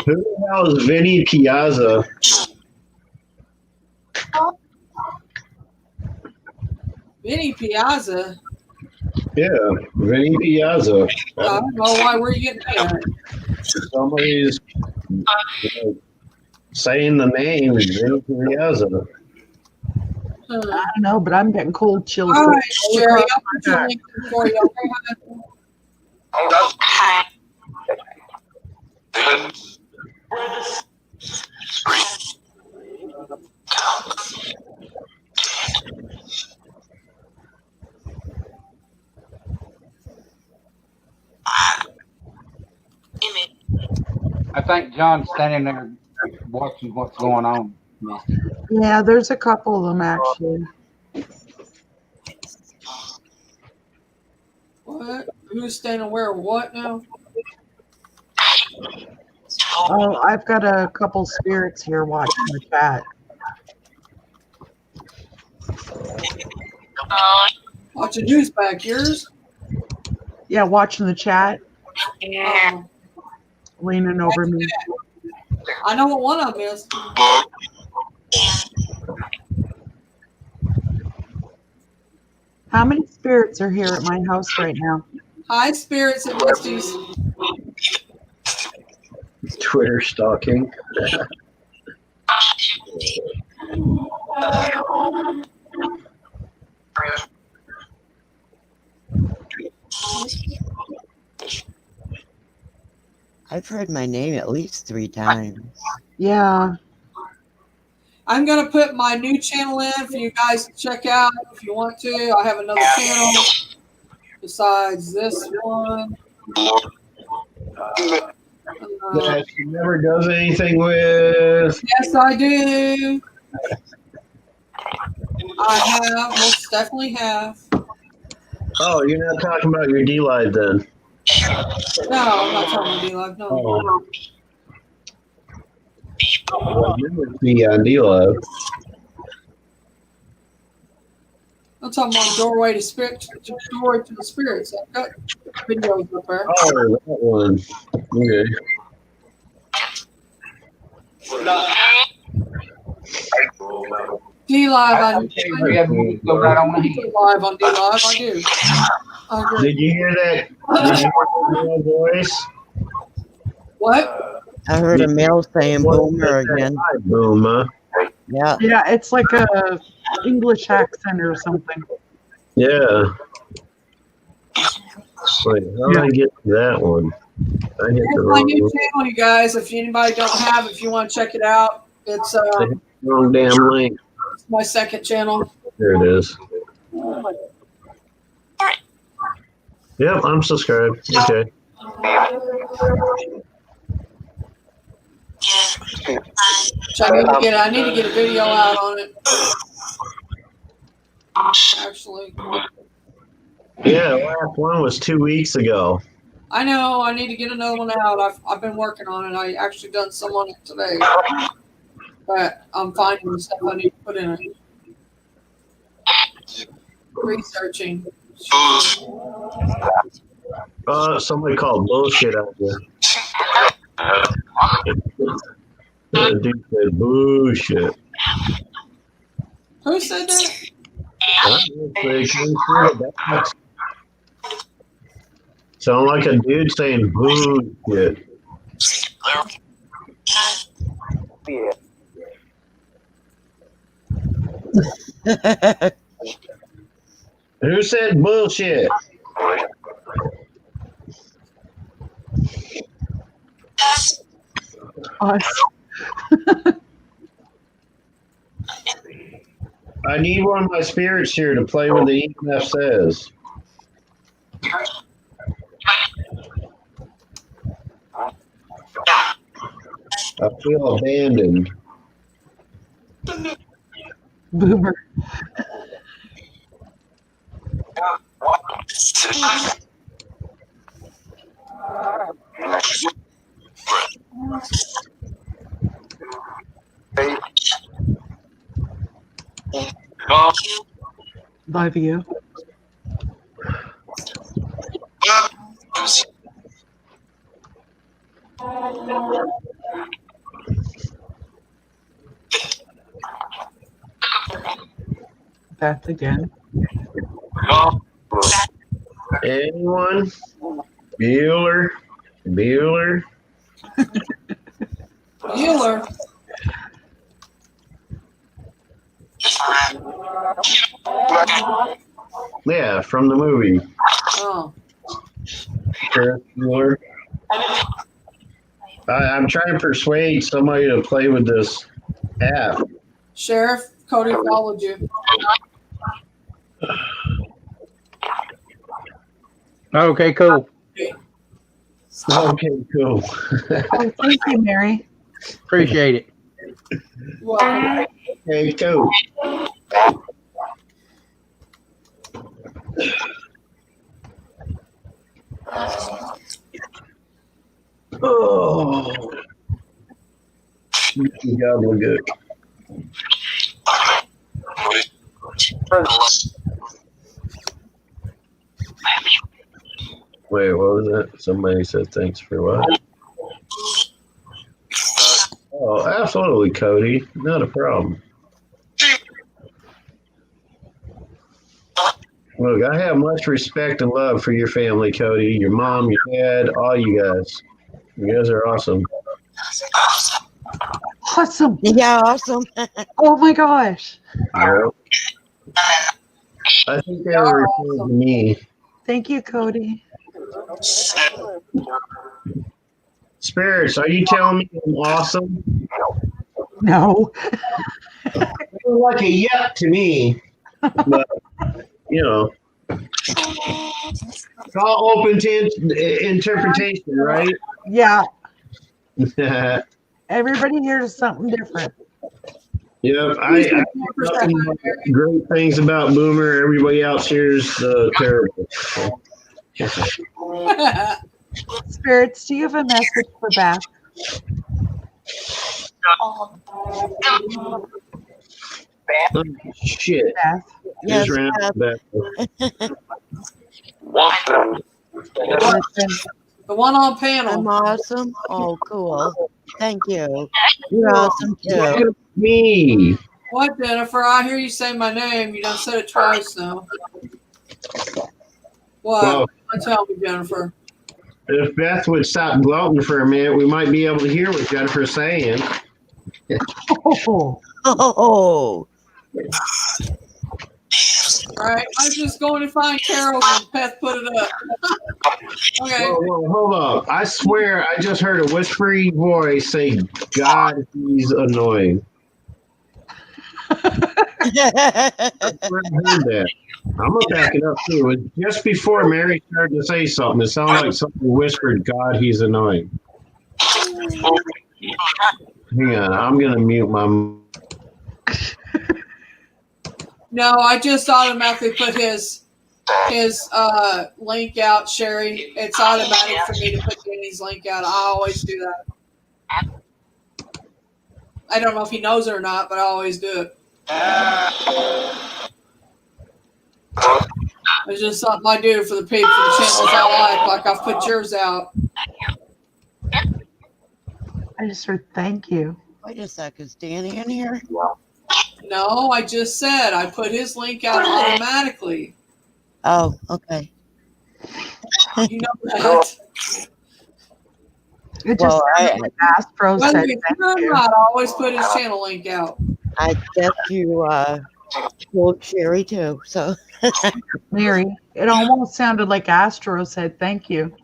S7: the hell is Vinny Piazza?
S2: Vinny Piazza.
S7: Yeah, Vinny Piazza.
S2: I don't know why. Where are you getting that?
S7: Somebody's saying the name Vinny Piazza.
S4: I don't know, but I'm getting cold chills.
S2: All right, Sherry, I'll put your link in for you.
S3: I think John's standing there watching what's going on. Misty.
S4: Yeah, there's a couple of them actually.
S2: What? Who's standing where? What now?
S4: Oh, I've got a couple spirits here watching the chat.
S2: Watching who's back? Yours?
S4: Yeah, watching the chat,
S2: Oh,
S4: leaning over me.
S2: I know what one of them is.
S4: How many spirits are here at my house right now?
S2: Hi, spirits and Misty's.
S7: Twitter stalking.
S1: I've heard my name at least 3 times.
S4: Yeah.
S2: I'm going to put my new channel in for you guys to check out if you want to. I have another channel besides this one.
S7: That she never does anything with.
S2: Yes, I do. I have, most definitely have.
S7: Oh, you're not talking about your D Live then.
S2: No, I'm not talking about D-Live. No.
S7: Oh. Well, you would be on D Live.
S2: I'm talking about doorway to spirit, doorway to the spirits. I've got videos up there.
S7: Oh, that one. Okay.
S2: D-Live, I do.
S3: Go right on ahead.
S2: Live on D-Live, I do. I agree.
S7: Did you hear that? Did you hear that voice?
S2: What?
S1: I heard a male saying boomer again.
S7: Hi, Boomer.
S1: Yeah.
S4: Yeah, it's like a English accent or something.
S7: Yeah. Wait, how did I get to that one? I hit the
S2: It's my
S7: wrong
S2: new
S7: one.
S2: channel, you guys. If anybody don't have it, if you want to check it out, it's
S7: I hit the wrong damn link.
S2: my second channel.
S7: There it is. Yep, I'm subscribed. Okay.
S2: Which I need to get a video out on it. Actually,
S7: Yeah, the last one was 2 weeks ago.
S2: I know I need to get another one out. I've been working on it. I actually done some on it today, but I'm finding the stuff I need to put in it. Researching.
S7: Somebody called bullshit out there. The dude said bullshit.
S2: Who said that?
S7: Sound like a dude saying bullshit. Who said bullshit?
S4: Us.
S7: I need one of my spirits here to play what the EMF says. I feel abandoned.
S4: Boomer. Love you. Beth again.
S7: Anyone? Bueller? Bueller?
S2: Bueller.
S7: Yeah, from the movie.
S2: Oh.
S7: Ferris Bueller. I'm trying to persuade somebody to play with this app.
S2: Sheriff, Cody followed you.
S3: Okay, cool.
S7: Okay, cool.
S4: Oh, thank you, Mary.
S3: Appreciate it.
S2: Welcome.
S7: Okay, cool. Oh, gobbledygook. Wait, what was that? Somebody said thanks for what? Oh, absolutely, Cody. Not a problem. Look, I have much respect and love for your family, Cody. Your mom, your dad, all you guys. You guys are awesome.
S4: Awesome.
S1: Yeah, awesome.
S4: Oh my gosh.
S7: Yeah. I think they were referring to me.
S4: Thank you, Cody.
S7: Spirits, are you telling me I'm awesome?
S4: No.
S7: You're like a yep to me. But, you know, it's all open to interpretation, right?
S4: Yeah. Everybody hears something different.
S7: Yep, I hear nothing but great things about Boomer. Everybody else hears terrible.
S4: Spirits, do you have a message for Beth?
S7: Oh, shit.
S4: Beth.
S1: Yes,
S7: Just ran out back.
S2: The one on panel.
S1: I'm awesome. Oh, cool. Thank you. You're awesome too.
S7: Look at me.
S2: What, Jennifer? I hear you say my name. You done said it twice now. What?
S7: Well,
S2: Tell me, Jennifer.
S7: if Beth would stop gloating for a minute, we might be able to hear what Jennifer's saying.
S4: Oh.
S1: Oh,
S2: All right, I'm just going to find Carol and Beth put it up. Okay.
S7: Whoa, hold up. I swear I just heard a whispery voice say, God, he's annoying. I heard that. I'm going to back it up, too. It was just before Mary started to say something, it sounded like something whispered, God, he's annoying. Hang on, I'm going to mute my...
S2: No, I just automatically put his link out, Sherry. It's automatic for me to put Danny's link out. I always do that. I don't know if he knows it or not, but I always do it. It's just something I do for the people, for the channels I like I've put yours out.
S4: I just heard thank you.
S1: wait a sec. Is Danny in here?
S2: No, I just said I put his link out automatically.
S1: Oh, okay.
S2: You know that.
S4: It just
S1: Well,
S4: sounded like Astro
S2: Whether
S4: said
S2: it's
S4: thank
S2: true or
S4: you.
S2: not, I always put his channel link out.
S1: I guess you Well, Sherry too. So
S4: Mary, it almost sounded like Astro said thank you.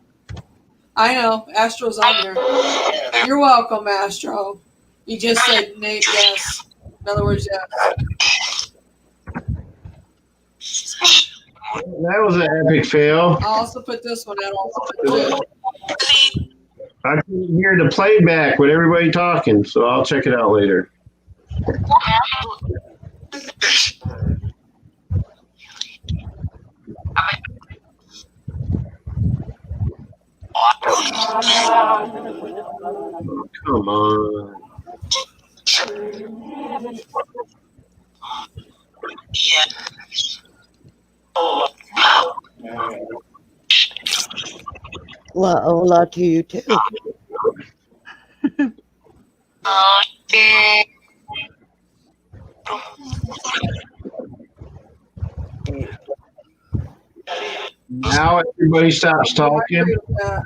S2: I know. Astro's on there. You're welcome, Astro. You just said Nate, yes. In other words, yes.
S7: That was an epic fail.
S2: I'll also put this one out too.
S7: I couldn't hear the playback with everybody talking, so I'll check it out later. Come on.
S1: well, hola to you too.
S7: Now everybody stops
S2: I
S7: talking.
S2: agree with that.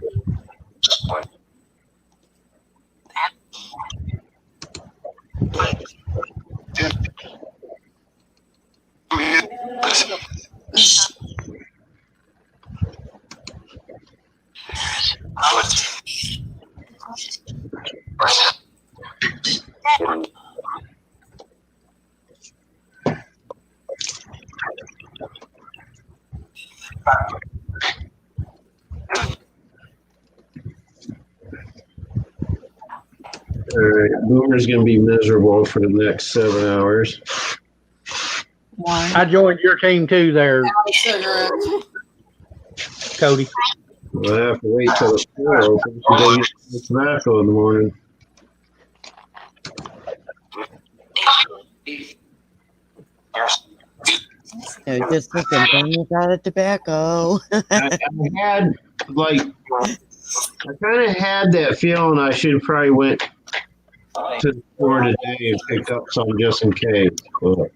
S7: All right, Boomer's gonna be miserable for the next 7 hours.
S4: Why?
S3: I joined your team too, there,
S2: Have a cigarette.
S3: Cody.
S7: We'll have to wait till the store opens to go get some tobacco in the morning.
S1: They're just thinking, bring us out of tobacco.
S7: I had like I kind of had that feeling I should have probably went to the store today and picked up some just in case. But of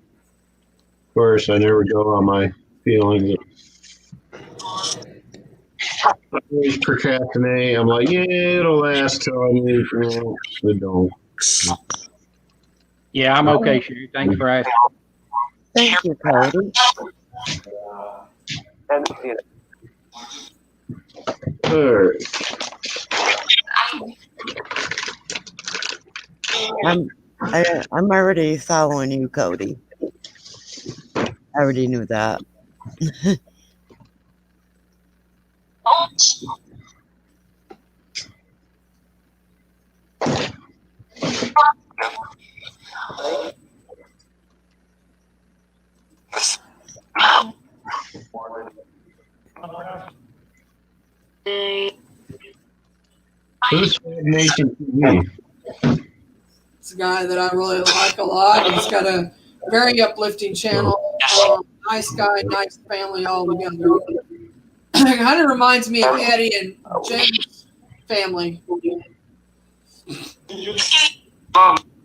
S7: course, I never go on my feelings. I always procrastinate. I'm like, yeah, it'll last till I leave. No, it don't.
S3: Yeah, I'm okay, Sherry. Thanks for asking.
S1: Thank you, Cody.
S7: All right.
S1: I'm already following you, Cody. I already knew that.
S7: Who's Flag Nation TV?
S2: It's a guy that I really like a lot. He's got a very uplifting channel. Nice guy, nice family all together. It kind of reminds me of Eddie and Jen's family.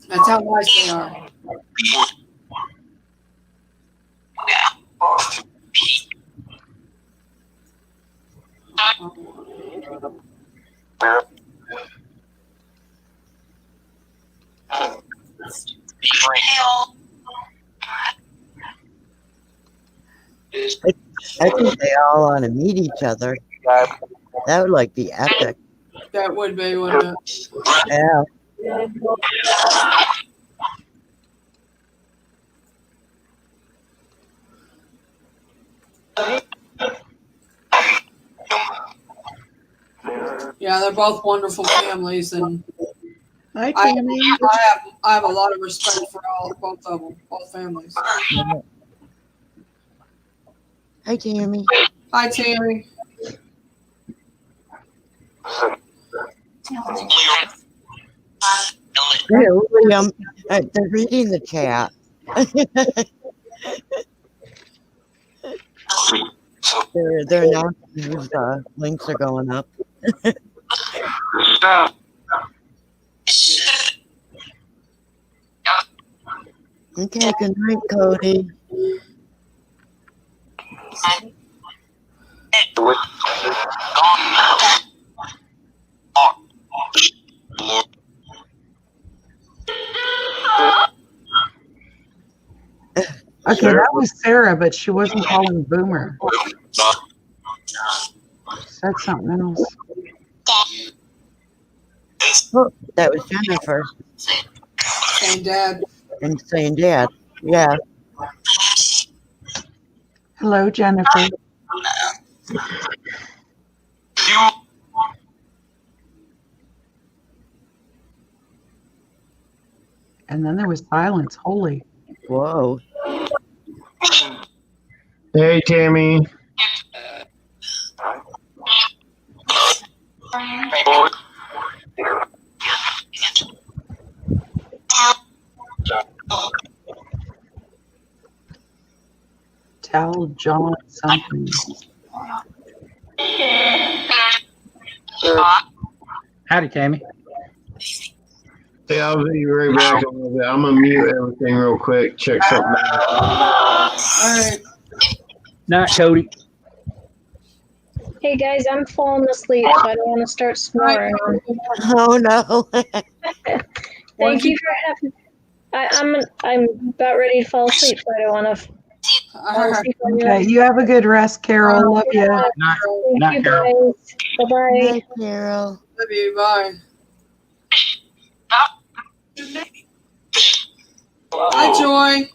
S2: That's how nice they are.
S1: I think they all want to meet each other. That would like be epic.
S2: That would be, wouldn't it?
S1: Yeah.
S2: Yeah, they're both wonderful families, and
S4: Hi,
S2: I
S4: Tammy.
S2: have a lot of respect for both of them, both families.
S1: Hi, Tammy.
S2: Hi, Tammy.
S1: Hey, William. They're reading the chat. they're announcing whose links are going up. Okay, good night, Cody.
S4: Okay,
S7: Sarah?
S4: that was Sarah, but she wasn't calling Boomer. She said something else.
S1: Oh, that was Jennifer
S2: Saying dad.
S1: and saying dad. Yeah.
S4: Hello, Jennifer. And then there was silence. Holy.
S1: Whoa.
S7: Hey, Tammy.
S4: Tell John something.
S3: Howdy, Tammy.
S7: Hey, I'll be right back. I'm gonna mute everything real quick. Check something out.
S2: All right.
S3: Night, Cody.
S11: Hey guys, I'm falling asleep, so I don't want to start snoring.
S1: Oh no.
S11: Thank you for having. I'm about ready to fall asleep, so I don't want to fall asleep on you.
S4: Okay, you have a good rest, Carol. Love you.
S3: Night,
S11: Thank
S3: night,
S11: you
S3: Carol.
S11: guys. Bye bye.
S1: Hi, Carol.
S2: Love you. Bye. Hi, Joy.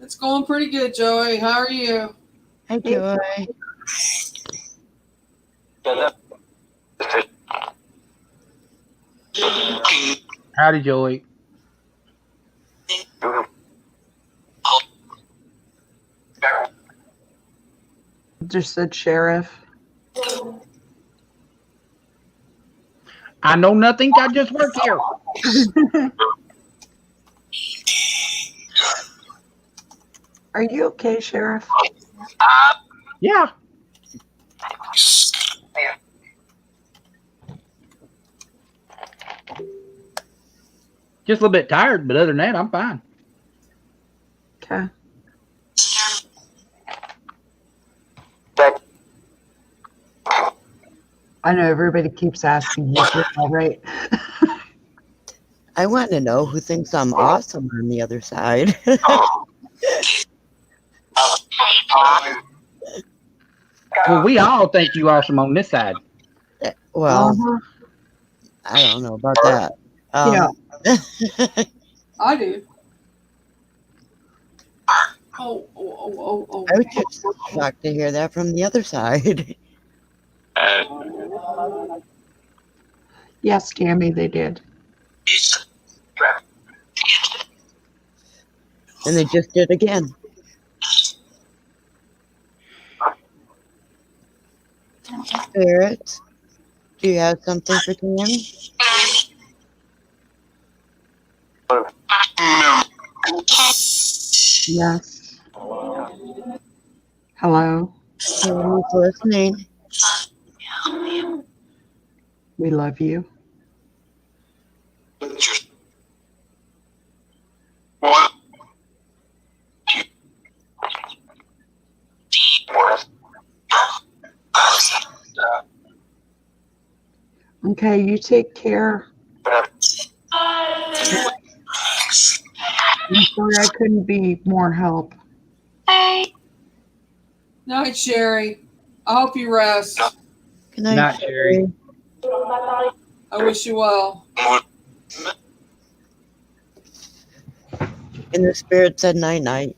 S2: It's going pretty good, Joey. How are you?
S1: Hi, Joy.
S3: Howdy, Joey.
S4: Just said sheriff.
S3: I know nothing. I just work here.
S4: Are you okay, Sheriff?
S3: Yeah. Just a little bit tired, but other than that, I'm fine.
S4: Okay. I know everybody keeps asking me if you're all right.
S1: I want to know who thinks I'm awesome on the other side.
S3: Well, we all think you awesome on this side.
S1: Well,
S4: Uh-huh.
S1: I don't know about that.
S4: Yeah.
S2: I do. Oh.
S1: I was just shocked to hear that from the other side.
S4: Yes, Tammy, they did.
S1: And they just did again. Spirit, do you have something for Tammy?
S4: Yes. Hello.
S1: Tammy's listening.
S4: We love you. Okay, you take care. I'm sorry I couldn't be more help.
S2: Night, Sherry. I hope you rest.
S1: Good night,
S3: Night, Sherry.
S2: I wish you well.
S1: And the spirit said night night.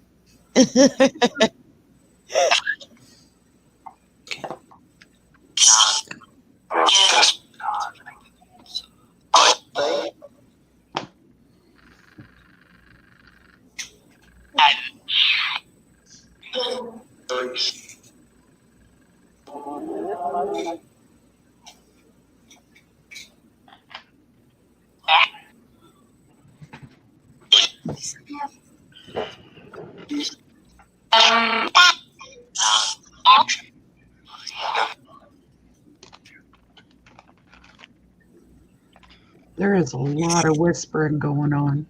S4: There is a lot of whispering going on.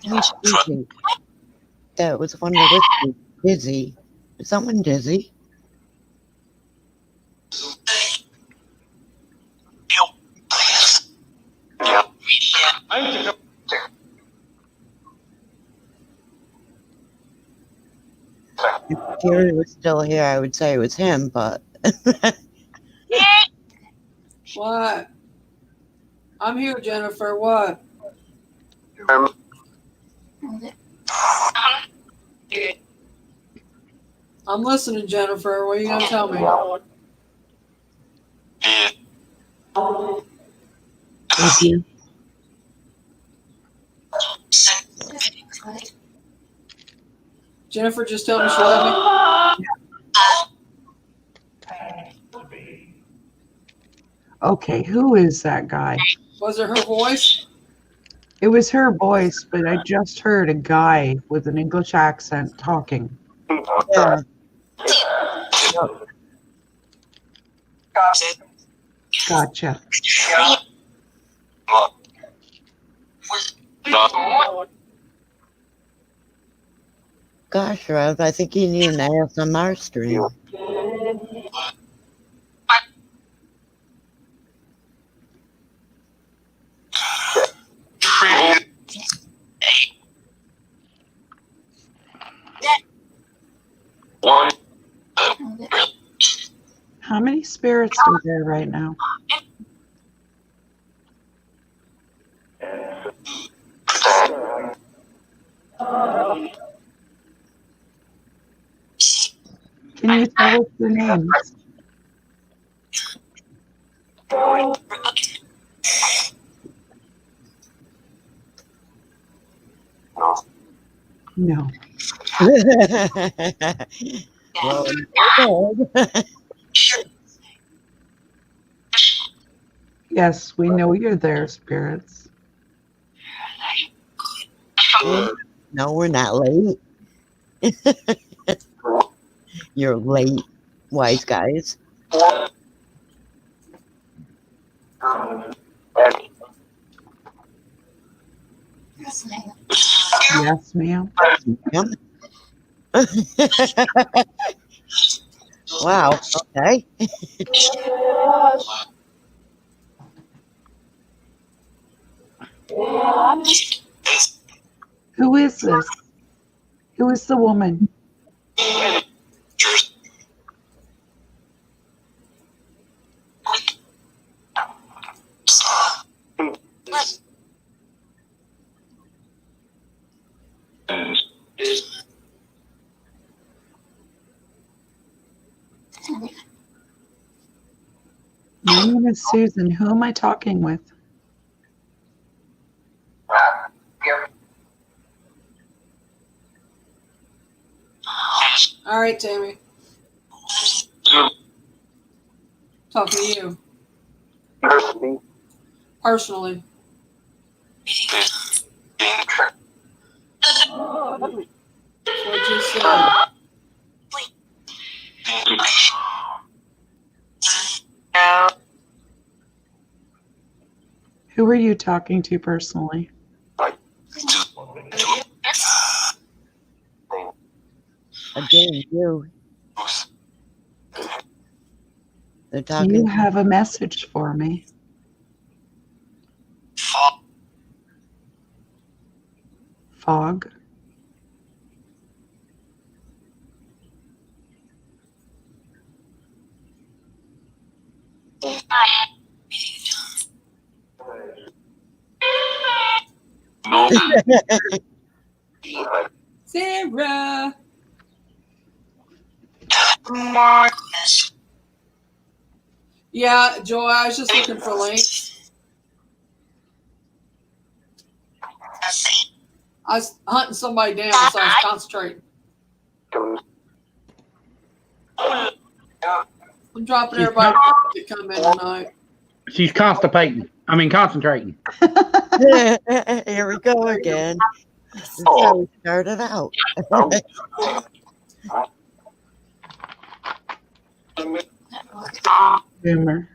S1: Who's speaking? that was one of the Dizzy. Is someone dizzy? If Jerry was still here, I would say it was him, but
S2: What? I'm here, Jennifer. What? I'm listening, Jennifer. What are you gonna tell me?
S4: Thank you.
S2: Jennifer just told me she loved me.
S4: Okay, who is that guy?
S2: Was it her voice?
S4: It was her voice, but I just heard a guy with an English accent talking.
S1: yeah.
S4: Gotcha.
S1: Gosh, Rev, I think you need an ASMR stream.
S4: How many spirits are there right now? Can you tell us their names? No.
S1: Well, you're dead.
S4: Yes, we know you're there, spirits.
S1: No, we're not late. You're late, wise guys.
S4: Yes, ma'am.
S1: Yep. Wow, okay.
S4: Who is this? Who is the woman? My name is Susan. Who am I talking with?
S2: All right, Tammy. Talking to you. Personally. That's what you said.
S4: Who are you talking to personally?
S1: Again, you. They're
S4: Do
S1: talking.
S4: you have a message for me? Fog?
S2: Sarah. Yeah, Joy, I was just looking for links. I was hunting somebody down, so I was concentrating. I'm dropping everybody to come in tonight.
S3: She's constipating. I mean, concentrating.
S1: Here we go again. This is how we started out.
S4: Boomer.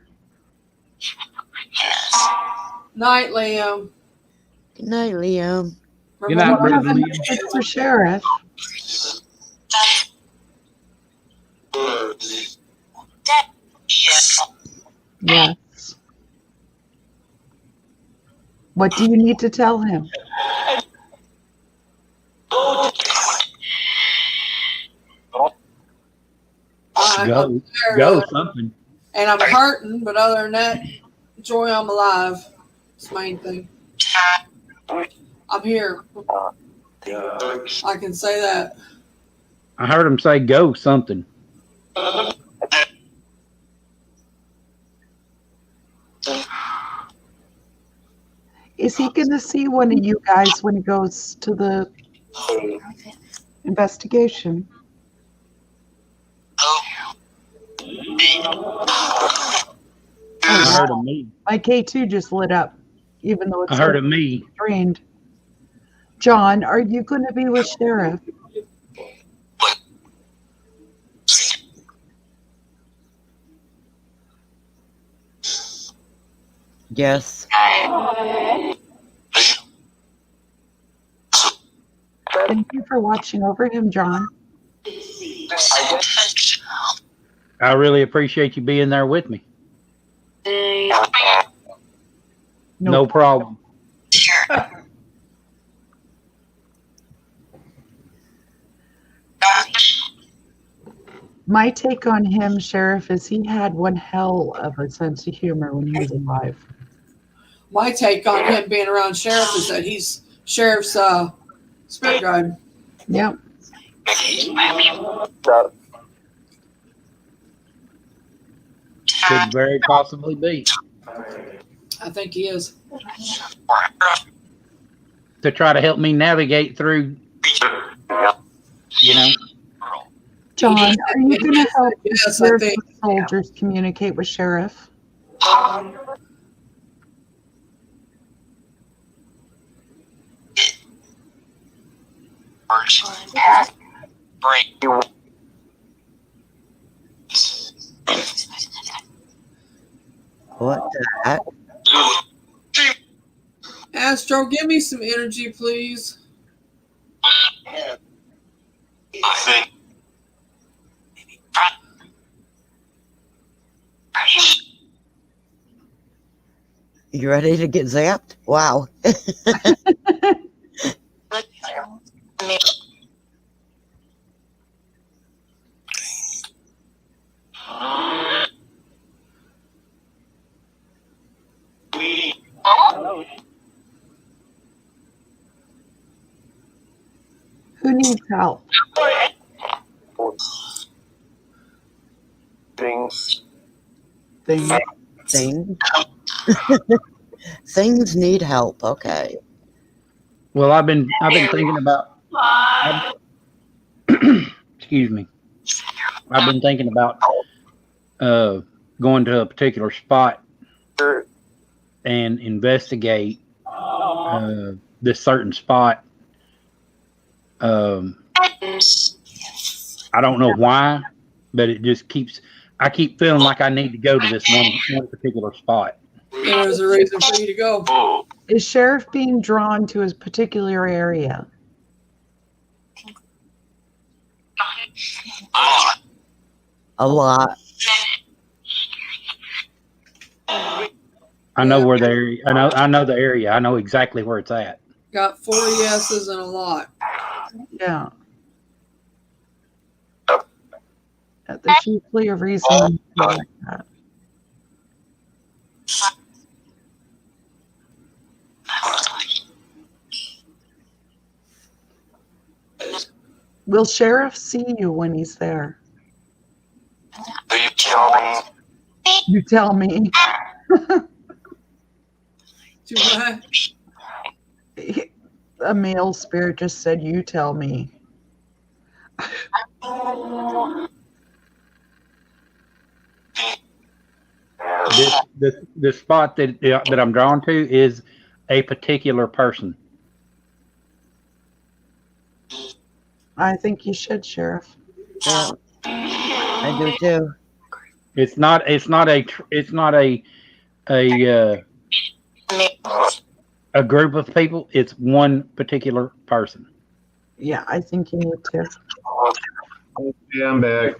S2: Night, Liam.
S1: Good night, Liam.
S3: Good night,
S2: Remember,
S3: brother Liam.
S4: Mr. Sheriff. Yes. What do you need to tell him?
S2: I'm
S3: Go,
S2: tired
S3: go
S2: of,
S3: something.
S2: and I'm hurting, but other than that, joy, I'm alive. It's the main thing. I'm here. I can say that.
S3: I heard him say go something.
S4: Is he going to see one of you guys when he goes to the investigation?
S3: I heard of me.
S4: My K2 just lit up, even though it's
S3: I heard of me.
S4: drained. John, are you going to be with Sheriff?
S1: Yes.
S4: Thank you for watching over him, John.
S3: I really appreciate you being there with me. No problem.
S4: My take on him, Sheriff, is he had one hell of a sense of humor when he was alive.
S2: My take on him being around Sheriff is that he's Sheriff's spirit guide.
S4: Yep.
S3: Could very possibly be.
S2: I think he is.
S3: To try to help me navigate through, you know.
S4: John, are you going to help
S2: Yes, I
S4: your
S2: think.
S4: soldiers communicate with Sheriff?
S1: What the heck?
S2: Astro, give me some energy, please.
S1: You ready to get zapped? Wow.
S4: Who needs help?
S1: Things.
S4: Things.
S1: Things need help. Okay.
S3: Well, I've been thinking about. Excuse me. I've been thinking about going to a particular spot and investigate this certain spot. I don't know why, but it just keeps. I keep feeling like I need to go to this one particular spot.
S2: Yeah, there's a reason for you to go.
S4: Is Sheriff being drawn to his particular area?
S1: A lot.
S3: I know where the area. I know the area. I know exactly where it's at.
S2: Got 4 yeses and a lot.
S4: Yeah. There's usually a reason like that. Will Sheriff see you when he's there? You tell me. A male spirit just said, "You tell me."
S3: This spot that I'm drawn to is a particular person.
S4: I think you should, Sheriff.
S1: Yeah, I do too.
S3: It's not a group of people. It's one particular person.
S4: Yeah, I think you need to.
S7: Okay, I'm back.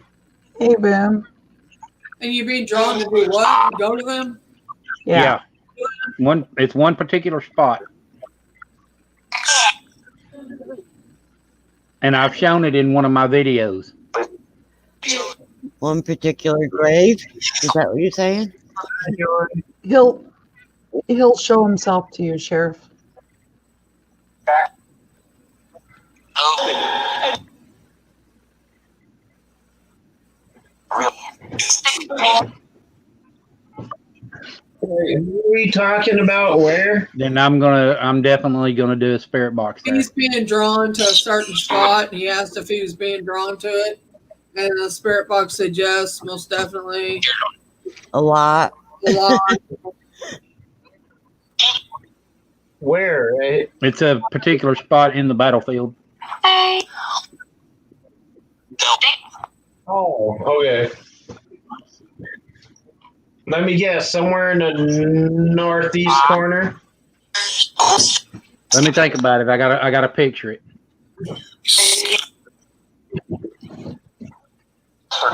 S4: Hey, Boom.
S2: And you're being drawn to do what? Go to them?
S4: Yeah.
S3: It's one particular spot. And I've shown it in one of my videos.
S1: One particular grave? Is that what you're saying?
S4: He'll show himself to you, Sheriff.
S7: Wait, what are we talking about? Where?
S3: Then I'm definitely gonna do a spirit box there.
S2: He's being drawn to a certain spot, and he asked if he was being drawn to it. And the spirit box said yes, most definitely.
S1: A lot.
S2: A lot.
S7: Where? Right?
S3: It's a particular spot in the battlefield.
S7: Oh, okay. Let me guess, somewhere in the northeast corner.
S3: Let me think about it. I gotta picture it.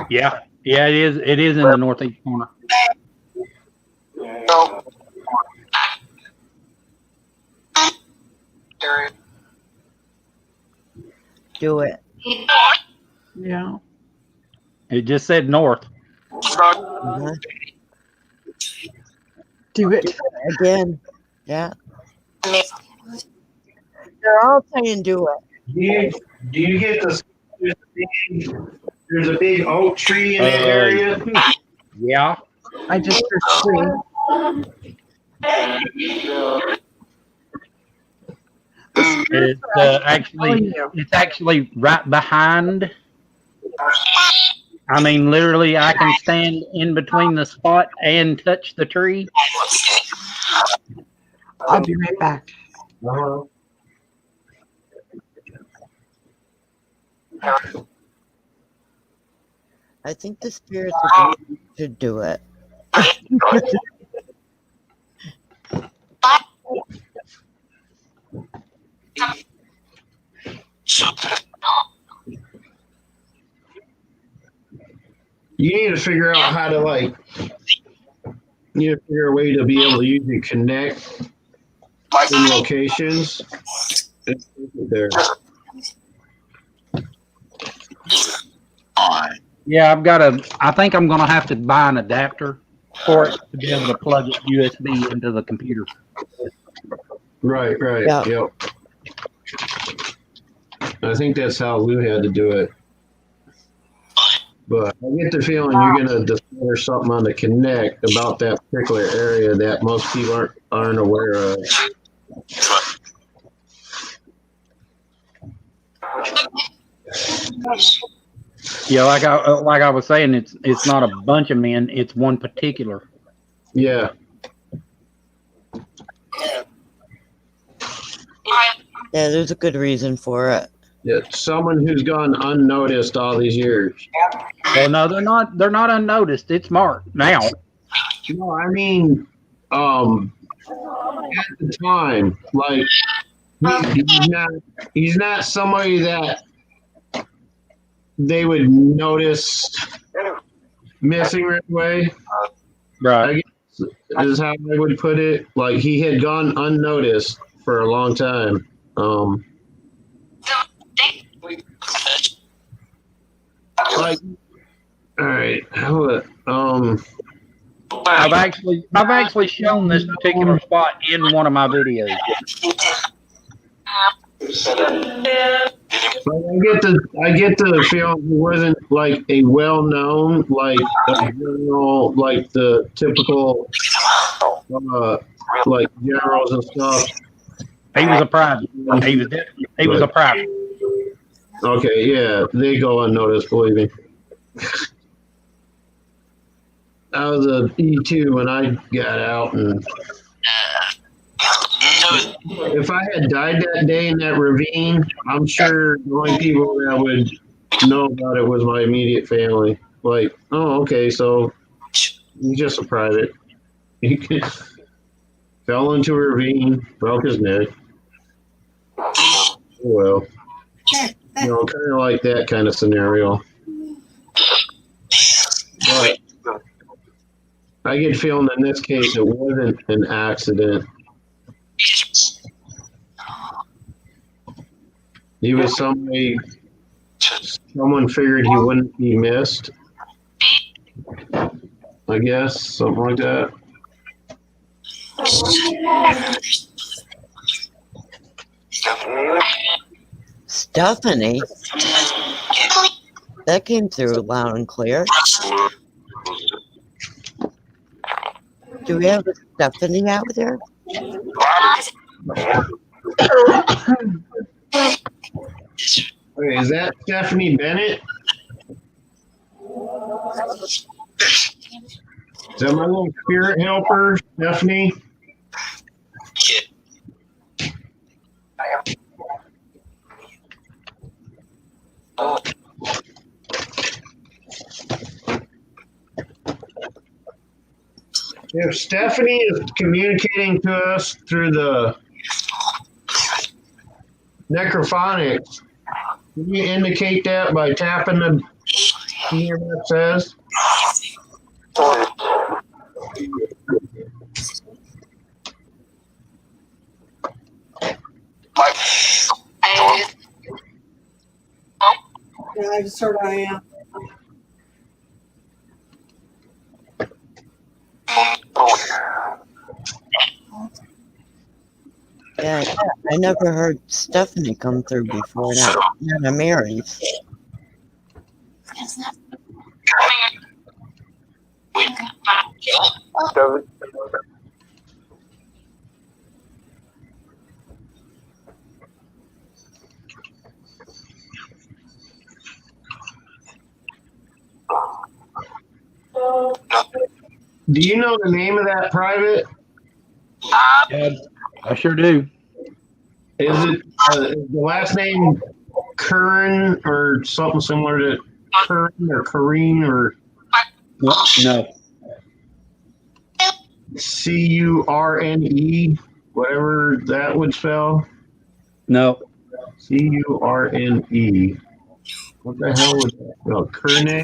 S3: Yeah, it is. It is in the northeast corner.
S1: Do it.
S4: Yeah.
S3: It just said north.
S1: Uh-huh.
S4: Do it.
S1: Again. Yeah. They're all saying do it.
S7: Do you get the? There's a big oak tree in that area.
S3: Yeah.
S4: I just heard three.
S3: It's actually right behind. I mean, literally, I can stand in between the spot and touch the tree.
S4: I'll be right back.
S7: Uh-huh.
S1: I think the spirits should do it.
S7: You need to figure out how to you need to figure a way to be able to usually connect in locations. There.
S3: Yeah, I think I'm gonna have to buy an adapter for it to be able to plug it USB into the computer.
S7: Right.
S1: Yeah.
S7: Yep. I think that's how Lou had to do it. But I get the feeling you're gonna discover something on the Connect about that particular area that most people aren't aware of.
S3: Yeah, like I was saying, it's not a bunch of men; it's one particular.
S7: Yeah.
S1: Yeah, there's a good reason for it.
S7: Yeah, someone who's gone unnoticed all these years.
S3: Well, no, they're not. Not unnoticed. It's marked now.
S7: No, I mean, at the time, he's not somebody that they would notice missing right away.
S3: Right.
S7: I guess is how I would put it. Like he had gone unnoticed for a long time. All right.
S3: I've actually shown this particular spot in one of my videos.
S7: I get the feeling he wasn't like a well known, like a general, like the typical, like generals and stuff.
S3: He was a private. He was a private.
S7: Okay, yeah, they go unnoticed. Believe me. I was a E2 when I got out, and if I had died that day in that ravine, I'm sure the only people that would know about it was my immediate family. Like, oh, okay, so he's just a private. He fell into a ravine, broke his neck. Oh, well, kind of like that kind of scenario. I get feeling in this case it wasn't an accident. He was somebody. Someone figured he wouldn't be missed. I guess something like that.
S1: Stephanie? That came through loud and clear. Do we have a Stephanie out there?
S7: Wait, is that Stephanie Bennett? Is that my little spirit helper, Stephanie? If Stephanie is communicating to us through the necrophonics, can you indicate that by tapping the here what it says?
S2: Yeah, I just heard I am.
S1: Yeah, I never heard Stephanie come through before. Not Mary's.
S7: Do you know the name of that private?
S3: Yeah, I sure do.
S7: Is it is the last name Curran or something similar to Curran or Corrine or
S3: No.
S7: Curne, whatever that would spell?
S3: No.
S7: Curne. What the hell would that spell? Curne?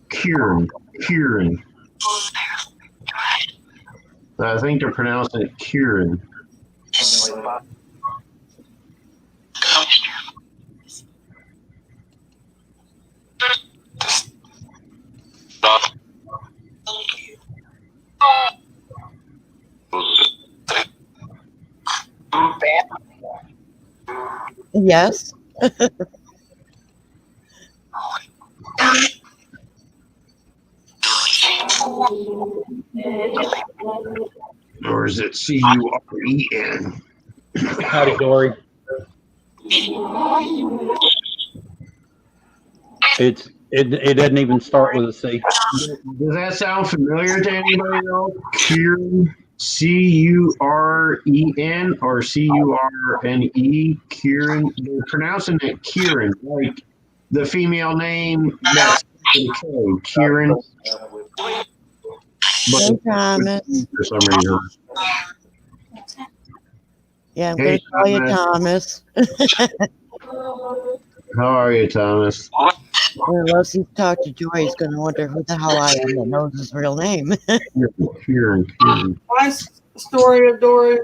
S7: Kieran. I think they're pronouncing it Kieran.
S1: Yes.
S7: Or is it Curen?
S3: Howdy, Dory. It doesn't even start with a C.
S7: Does that sound familiar to anybody else? Kieran, Curen or Curne? Kieran. They're pronouncing it Kieran, like the female name that's the K. Kieran.
S1: Hey, Thomas.
S7: For some reason.
S1: Yeah, I'm
S7: Hey,
S1: going to call you Thomas.
S7: How are you, Thomas?
S1: Unless he's talked to Joy, he's going to wonder who the hell I am that knows his real name.
S7: Kieran.
S2: My story of Dory.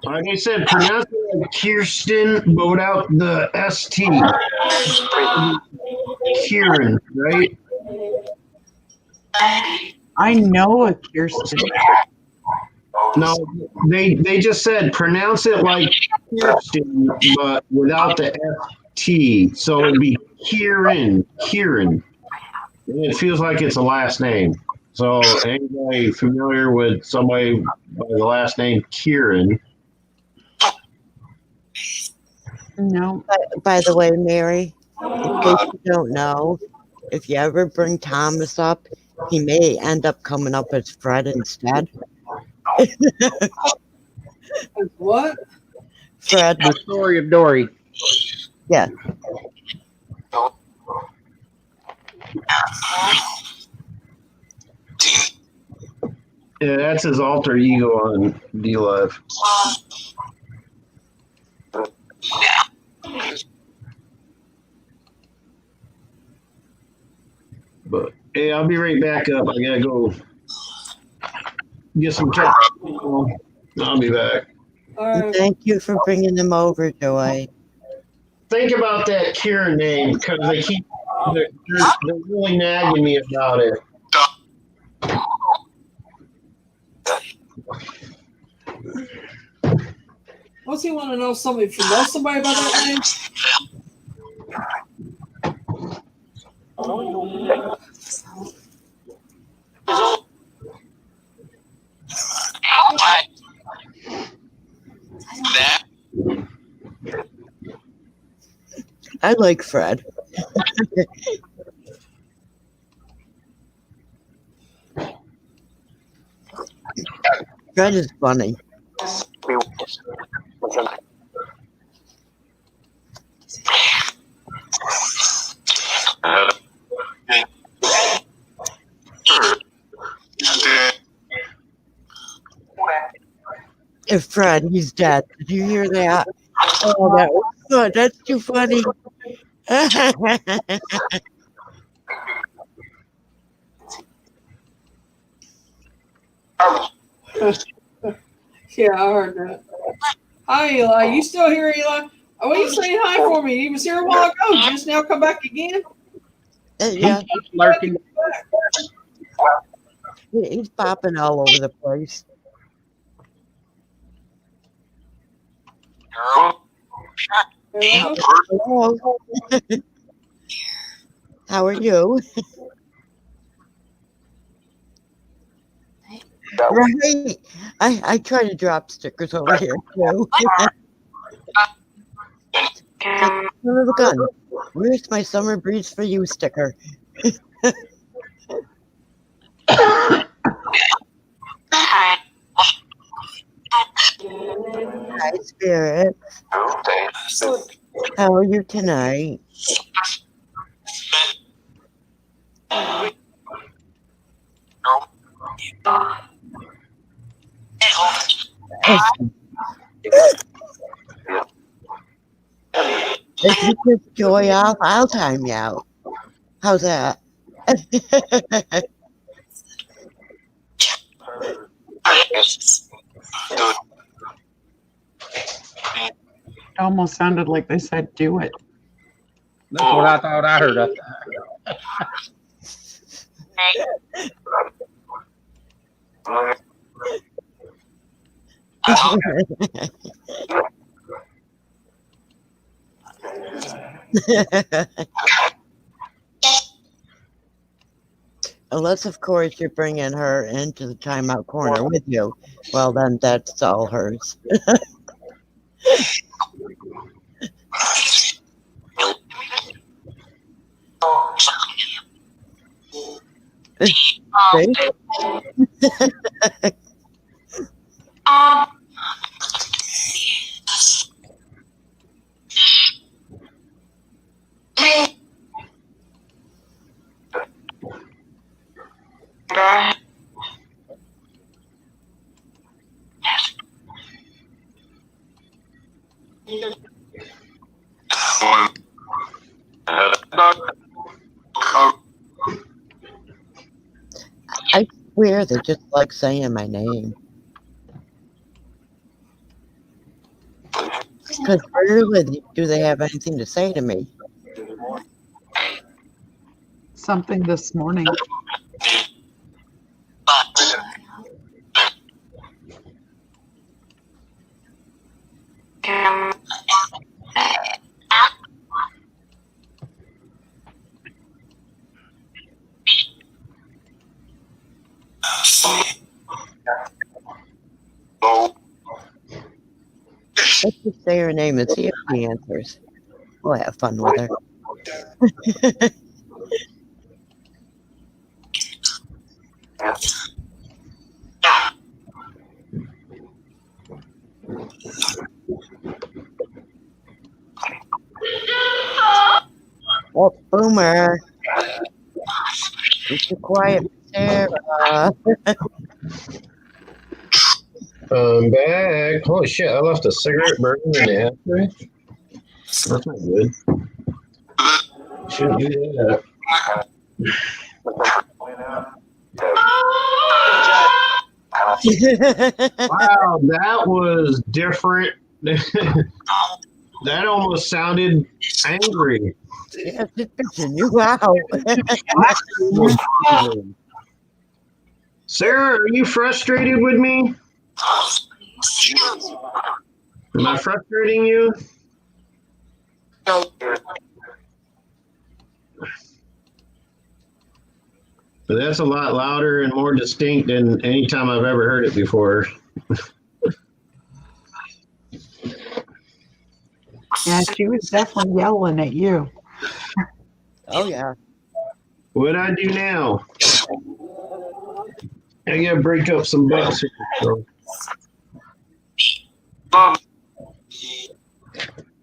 S7: Like I said, pronounce it like Kirsten, but without the ST. Kieran, right?
S4: I know a Kirsten.
S7: No, they just said pronounce it like Kirsten, but without the ST. So it'd be Kieran. And it feels like it's a last name. So anybody familiar with somebody by the last name Kieran?
S4: No.
S1: By the way, Mary, in case you don't know, if you ever bring Thomas up, he may end up coming up as Fred instead.
S2: What?
S1: Fred.
S3: The story of Dory.
S1: Yeah.
S7: Yeah, that's his alter ego on D Live. But hey, I'll be right back up. I gotta go get some cat. I'll be back.
S1: Thank you for bringing them over, Joy.
S7: Think about that Karen name because they're really nagging me about it.
S2: What's he want to know? Somebody if you know somebody about that name?
S1: I like Fred. Fred is funny. If Fred, he's dead. Did you hear that? Oh, that was good. That's too funny.
S2: Yeah, I heard that. Hi, Eli. You still here, Eli? Oh, you saying hi for me? He was here a while ago. Just now come back again?
S1: Yeah.
S3: Lurking.
S1: He's popping all over the place.
S2: Hello?
S1: Hello. How are you? Right. I try to drop stickers over here too. Son of a gun. Where's my summer breeze for you sticker? Hi, Spirit. How are you tonight? If you piss Joy off, I'll time you out. How's that?
S4: It almost sounded like they said, "Do it."
S3: That's what I thought I heard.
S1: Unless, of course, you're bringing her into the timeout corner with you. Well, then that's all hers. I swear they just like saying my name. Because rarely do they have anything to say to me.
S4: Something this morning.
S1: Let's just say her name and see if she answers. We'll have fun with her. Oh, Boomer. Be too quiet, Sarah.
S7: I'm back. Holy shit, I left a cigarette burning in the ashtray. That's not good. Shouldn't do that. Wow, that was different. That almost sounded angry.
S1: Yeah, it's bitching you out.
S7: Sarah, are you frustrated with me? Am I frustrating you? But that's a lot louder and more distinct than any time I've ever heard it before.
S4: Yeah, she was definitely yelling at you.
S1: Oh, yeah.
S7: What'd I do now? I gotta break up some butts here. So.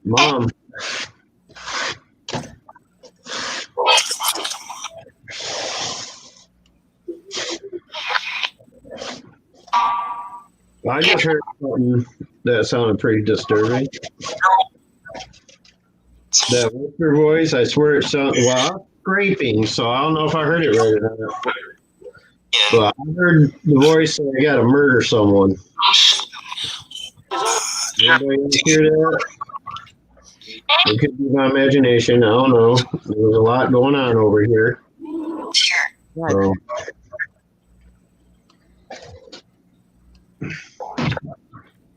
S7: Mom. I just heard something that sounded pretty disturbing. That whisper voice, I swear it sounded, well, scraping, so I don't know if I heard it right or not. But I heard the voice say I gotta murder someone. Anybody else hear that? It could be my imagination, I don't know. There was a lot going on over here. So.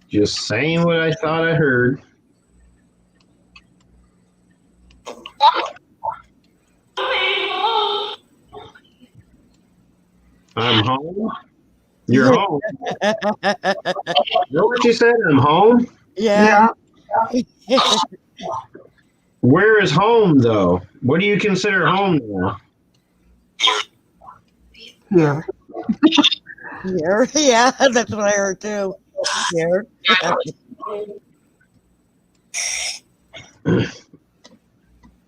S7: Just saying what I thought I heard. I'm home. You're home. You know what you said? I'm home?
S1: Yeah.
S7: Where is home, though? What do you consider home now?
S4: Here.
S1: Here. Yeah, that's what I heard too. Here.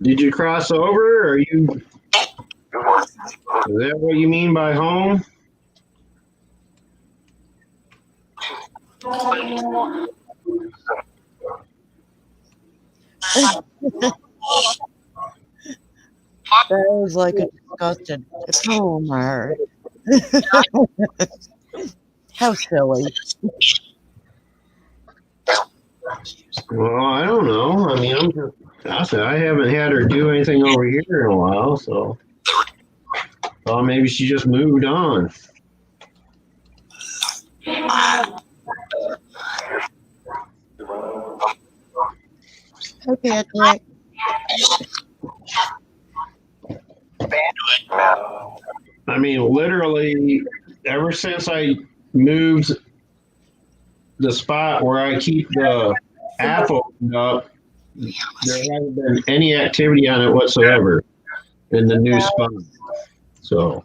S7: Did you cross over? Or are you? Is that what you mean by home?
S1: That was like a disgusted Homer. How silly.
S7: Well, I don't know. I mean, I haven't had her do anything over here in a while, so. Well, maybe she just moved on.
S1: Okay, Patrick.
S7: I mean, literally, ever since I moved the spot where I keep the app opened up, there hasn't been any activity on it whatsoever in the new spot. So,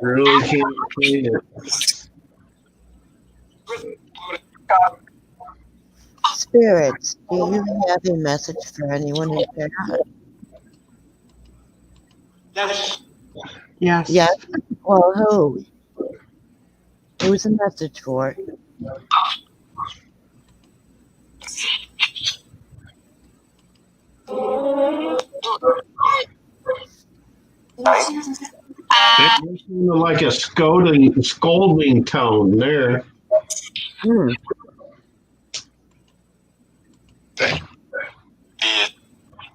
S7: really can't explain it.
S1: Spirits, do you have a message for anyone in chat?
S4: Yes.
S1: Yes. Well, who? Who's a message for?
S7: It sounded like a scolding tone there.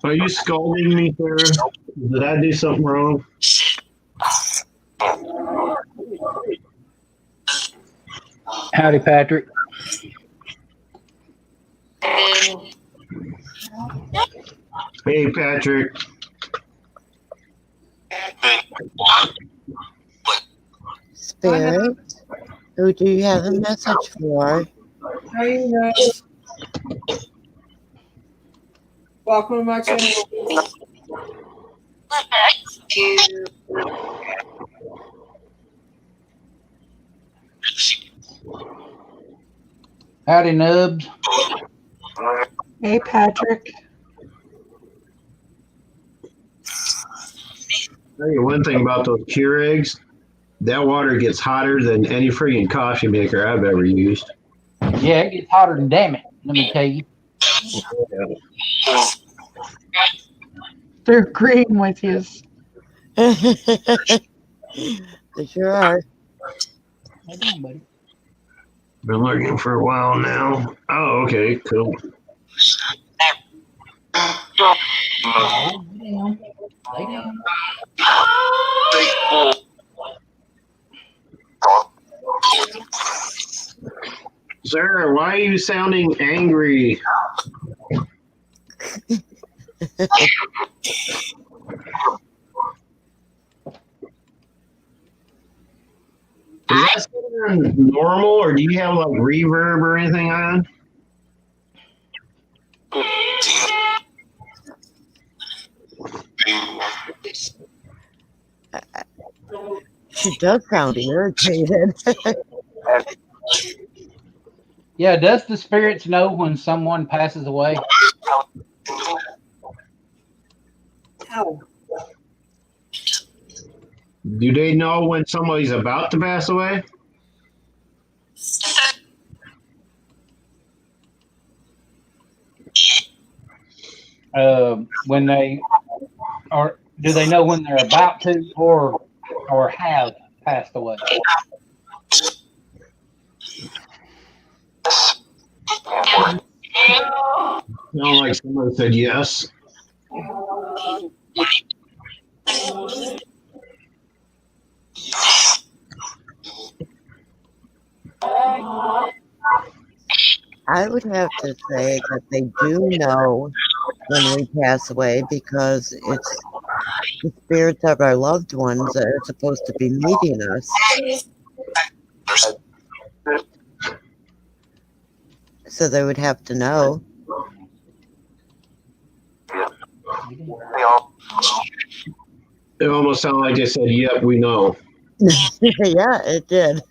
S7: Are you scolding me, sir? Did I do something wrong?
S3: Howdy, Patrick.
S7: Hey, Patrick.
S1: Spirit, who do you have a message for?
S2: Hey, guys. Welcome to my channel.
S3: Howdy, Nubs.
S4: Hey, Patrick.
S7: Tell you one thing about those Keurigs. That water gets hotter than any friggin' coffee maker I've ever used.
S3: Yeah, it gets hotter than damn it. Let me tell you.
S4: They're agreeing with you.
S1: They sure are.
S3: How you doing, buddy?
S7: Been looking for a while now. Oh, okay, cool.
S3: Oh, lay down. Lay down.
S7: Sir, why are you sounding angry? Is that sound normal, or do you have like reverb or anything on?
S1: She does sound irritated.
S3: Yeah, does the spirits know when someone passes away?
S2: Ow.
S7: Do they know when somebody's about to pass away?
S3: When they or do they know when they're about to or have passed away?
S7: Sound like someone said yes.
S1: I would have to say that they do know when we pass away because it's the spirits of our loved ones that are supposed to be meeting us. So they would have to know.
S7: It almost sounded like they said, "Yep, we know."
S1: Yeah, it did.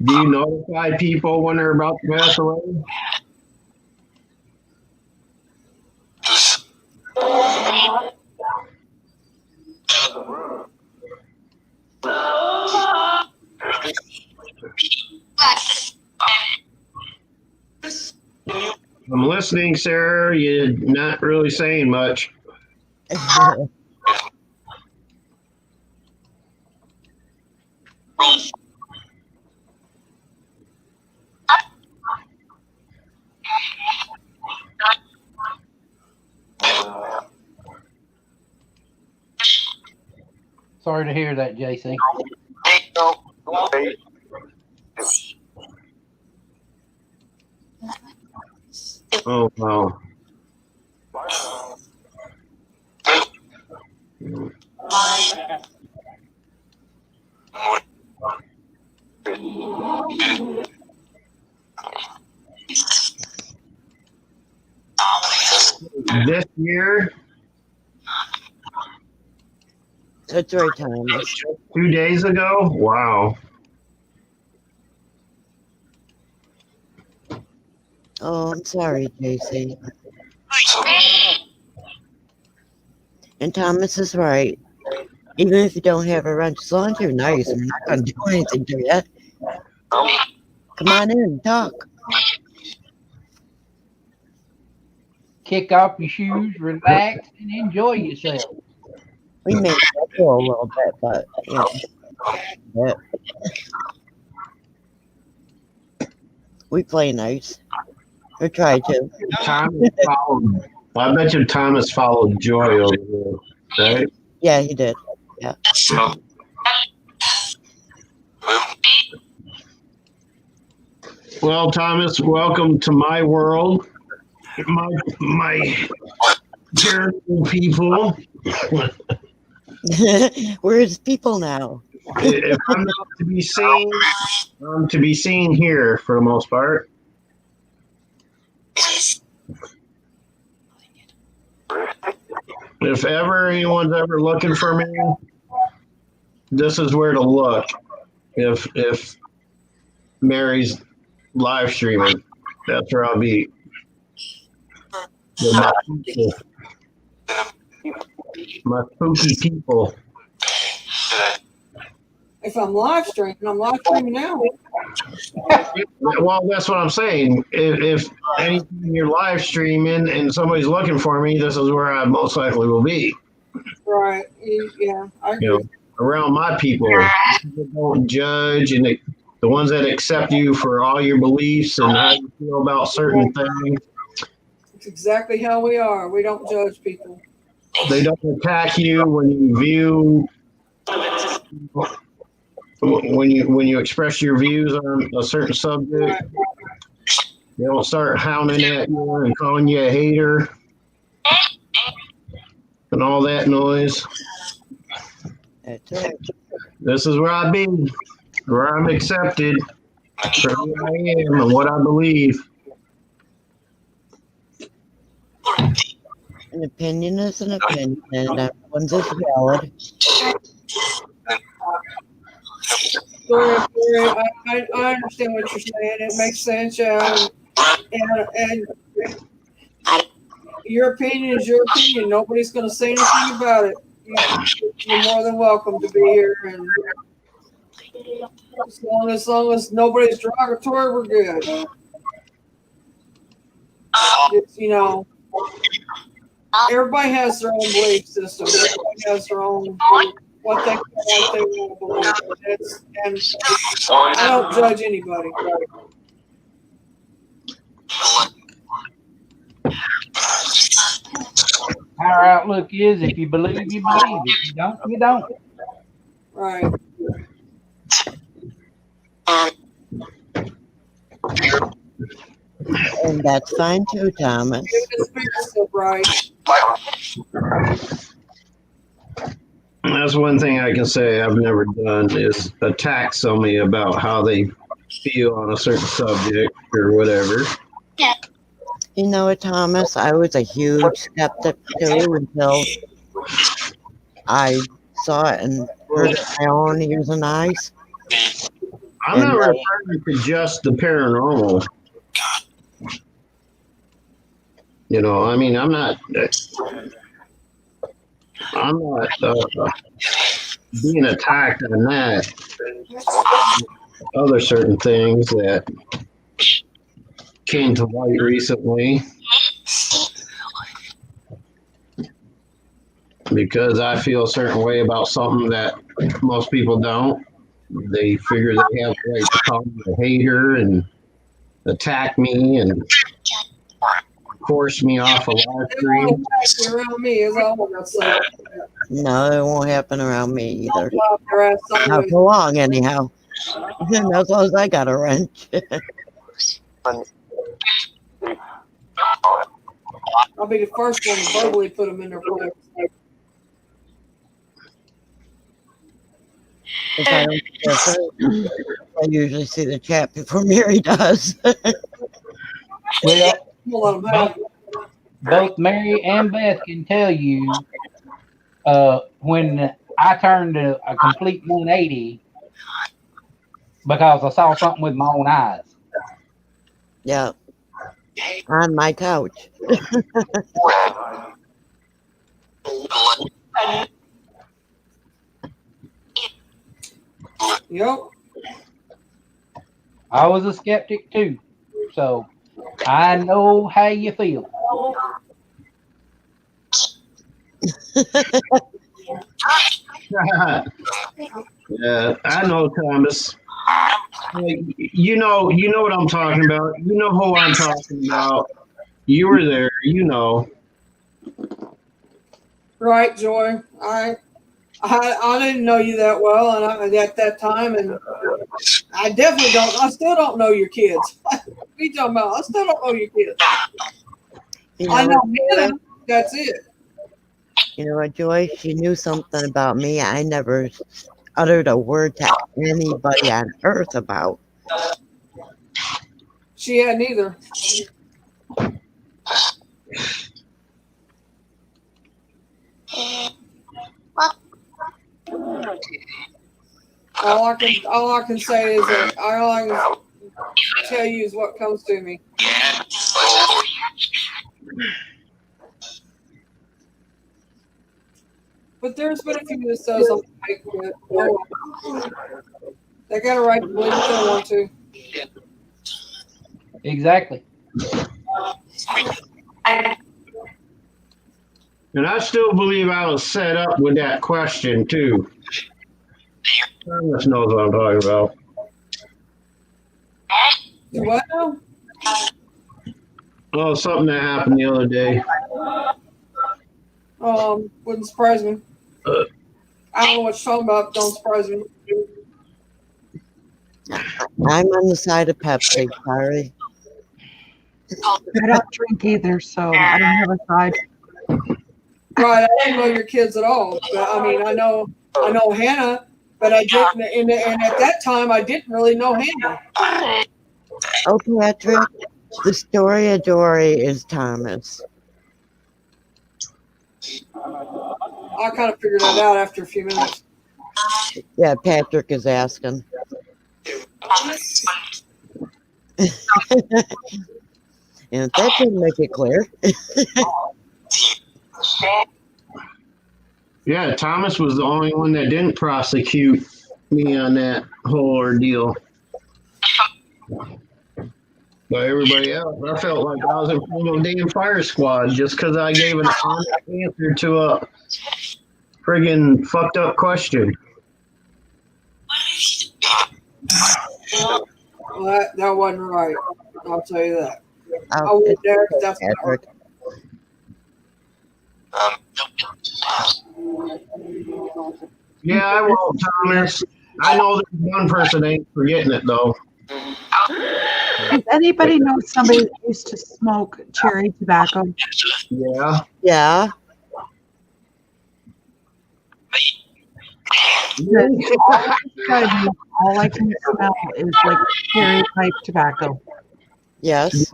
S7: Do you notify people when they're about to pass away? I'm listening, Sarah. You're not really saying much.
S3: Sorry to hear that, JC.
S7: Oh, wow. This year,
S1: That's right, Thomas.
S7: 2 days ago, wow.
S1: Oh, I'm sorry, JC. And Thomas is right. Even if you don't have a wrench, as long as you're nice, we're not going to do anything to you. Come on in and talk.
S3: Kick off your shoes, relax, and enjoy yourself.
S1: We may struggle a little bit, but, you know, we play nice. Or try to.
S7: I bet you Thomas followed Joy over here, right?
S1: Yeah, he did. Yeah.
S7: Well, Thomas, welcome to my world. My terrible people.
S1: We're his people now.
S7: If I'm not to be seen, I'm to be seen here for the most part. If ever anyone's ever looking for me, this is where to look if Mary's live streaming. That's where I'll be with my spooky people.
S2: If I'm live streaming now.
S7: Well, that's what I'm saying. If anything you're live streaming and somebody's looking for me, this is where I most likely will be.
S2: Right. Yeah, I agree.
S7: You know, around my people, people don't judge, and the ones that accept you for all your beliefs and how you feel about certain things.
S2: It's exactly how we are. We don't judge people.
S7: They don't attack you when you view when you express your views on a certain subject. They don't start hounding at you and calling you a hater and all that noise.
S1: That's right.
S7: This is where I be, where I'm accepted for who I am and what I believe.
S1: An opinion is an opinion, and everyone's is valid.
S2: I understand what you're saying. It makes sense, yeah. And your opinion is your opinion. Nobody's going to say anything about it. You're more than welcome to be here, and as long as nobody's derogatory, we're good. It's, everybody has their own belief system. Everybody has their own what they feel like they want to believe. And I don't judge anybody.
S3: Our outlook is if you believe, you believe. If you don't, you don't.
S2: Right.
S1: And that's fine too, Thomas.
S2: The spirit's still bright.
S7: That's one thing I can say I've never done is attack somebody about how they feel on a certain subject or whatever.
S1: You know what, Thomas? I was a huge skeptic too until I saw it and heard it with my own ears and eyes.
S7: I'm not referring to just the paranormal. I mean, I'm not being attacked on that. Other certain things that came to light recently because I feel a certain way about something that most people don't. They figure they have the right to call me a hater and attack me and force me off a live stream.
S2: Around me is all I'm gonna say.
S1: No, it won't happen around me either.
S2: Not
S1: Not for long, anyhow. As long as I got a wrench.
S2: I'll be the first one to verbally put them in their place.
S1: If I don't get hurt, I usually see the chat before Mary does.
S3: Well, both Mary and Beth can tell you when I turned a complete 180 because I saw something with my own eyes.
S1: Yeah. On my couch.
S2: Yep.
S3: I was a skeptic too, so I know how you feel.
S7: Yeah, I know, Thomas. You know what I'm talking about. You know who I'm talking about. You were there.
S2: Right, Joy. I didn't know you that well, and at that time, and I definitely don't. I still don't know your kids. What are you talking about? I still don't know your kids. I know Hannah. That's it.
S1: You know what, Joy? She knew something about me I never uttered a word to anybody on earth about.
S2: She hadn't either. All I can say is that all I can tell you is what comes to me. But there's been a few that says I'm fake, but they got a right to believe what they want to.
S3: Exactly.
S7: And I still believe I was set up with that question too. Thomas knows what I'm talking about.
S2: What now?
S7: Oh, something that happened the other day.
S2: Wouldn't surprise me.
S7: Uh,
S2: I don't know what you're talking about. Don't surprise me.
S1: I'm on the side of Pepsi. Sorry.
S4: I don't drink either, so I don't have a side.
S2: Right, I don't know your kids at all. But I mean, I know Hannah, but I didn't. And at that time, I didn't really know Hannah.
S1: Oh, Patrick, the story of Dory is Thomas.
S2: I kind of figured that out after a few minutes.
S1: Yeah, Patrick is asking. And if that didn't make it clear.
S7: Yeah, Thomas was the only one that didn't prosecute me on that whole ordeal. But everybody else, I felt like I was in front of a damn fire squad just because I gave an honest answer to a friggin' fucked up question.
S2: Well, that wasn't right. I'll tell you that. I
S1: Oh,
S2: would dare.
S1: it's
S2: That's not right.
S1: Patrick.
S7: Yeah, I won't, Thomas. I know there's one person ain't forgetting it though.
S4: Does anybody know somebody that used to smoke cherry tobacco?
S7: Yeah.
S1: Yeah.
S4: All I can smell is like cherry pipe tobacco.
S1: Yes.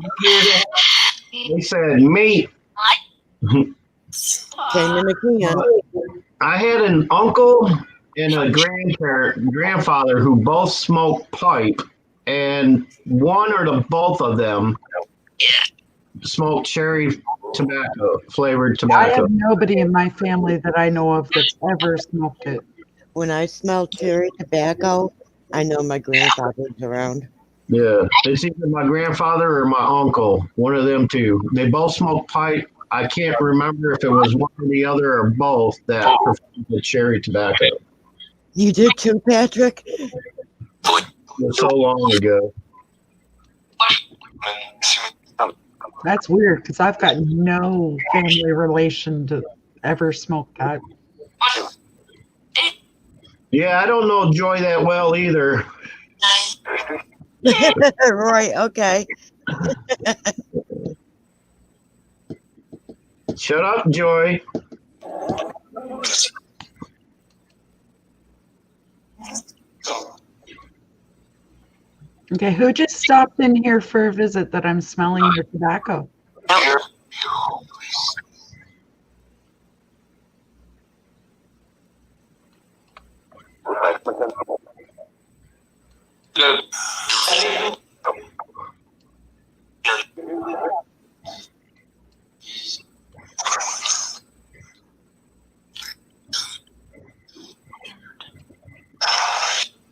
S7: They said meat.
S1: Came in a can.
S7: I had an uncle and a grandfather who both smoked pipe, and one or the both of them smoked cherry tobacco, flavored
S4: I
S7: tobacco.
S4: have nobody in my family that I know of that's ever smoked it.
S1: When I smell cherry tobacco, I know my grandfather's around.
S7: Yeah, it's either my grandfather or my uncle, one of them two. They both smoked pipe. I can't remember if it was one or the other or both that preferred the cherry tobacco.
S1: You did too, Patrick?
S7: It was so long ago.
S4: That's weird because I've got no family relation to ever smoke that.
S7: Yeah, I don't know Joy that well either.
S1: Right, okay.
S7: Shut up, Joy.
S4: Okay, who just stopped in here for a visit that I'm smelling your tobacco?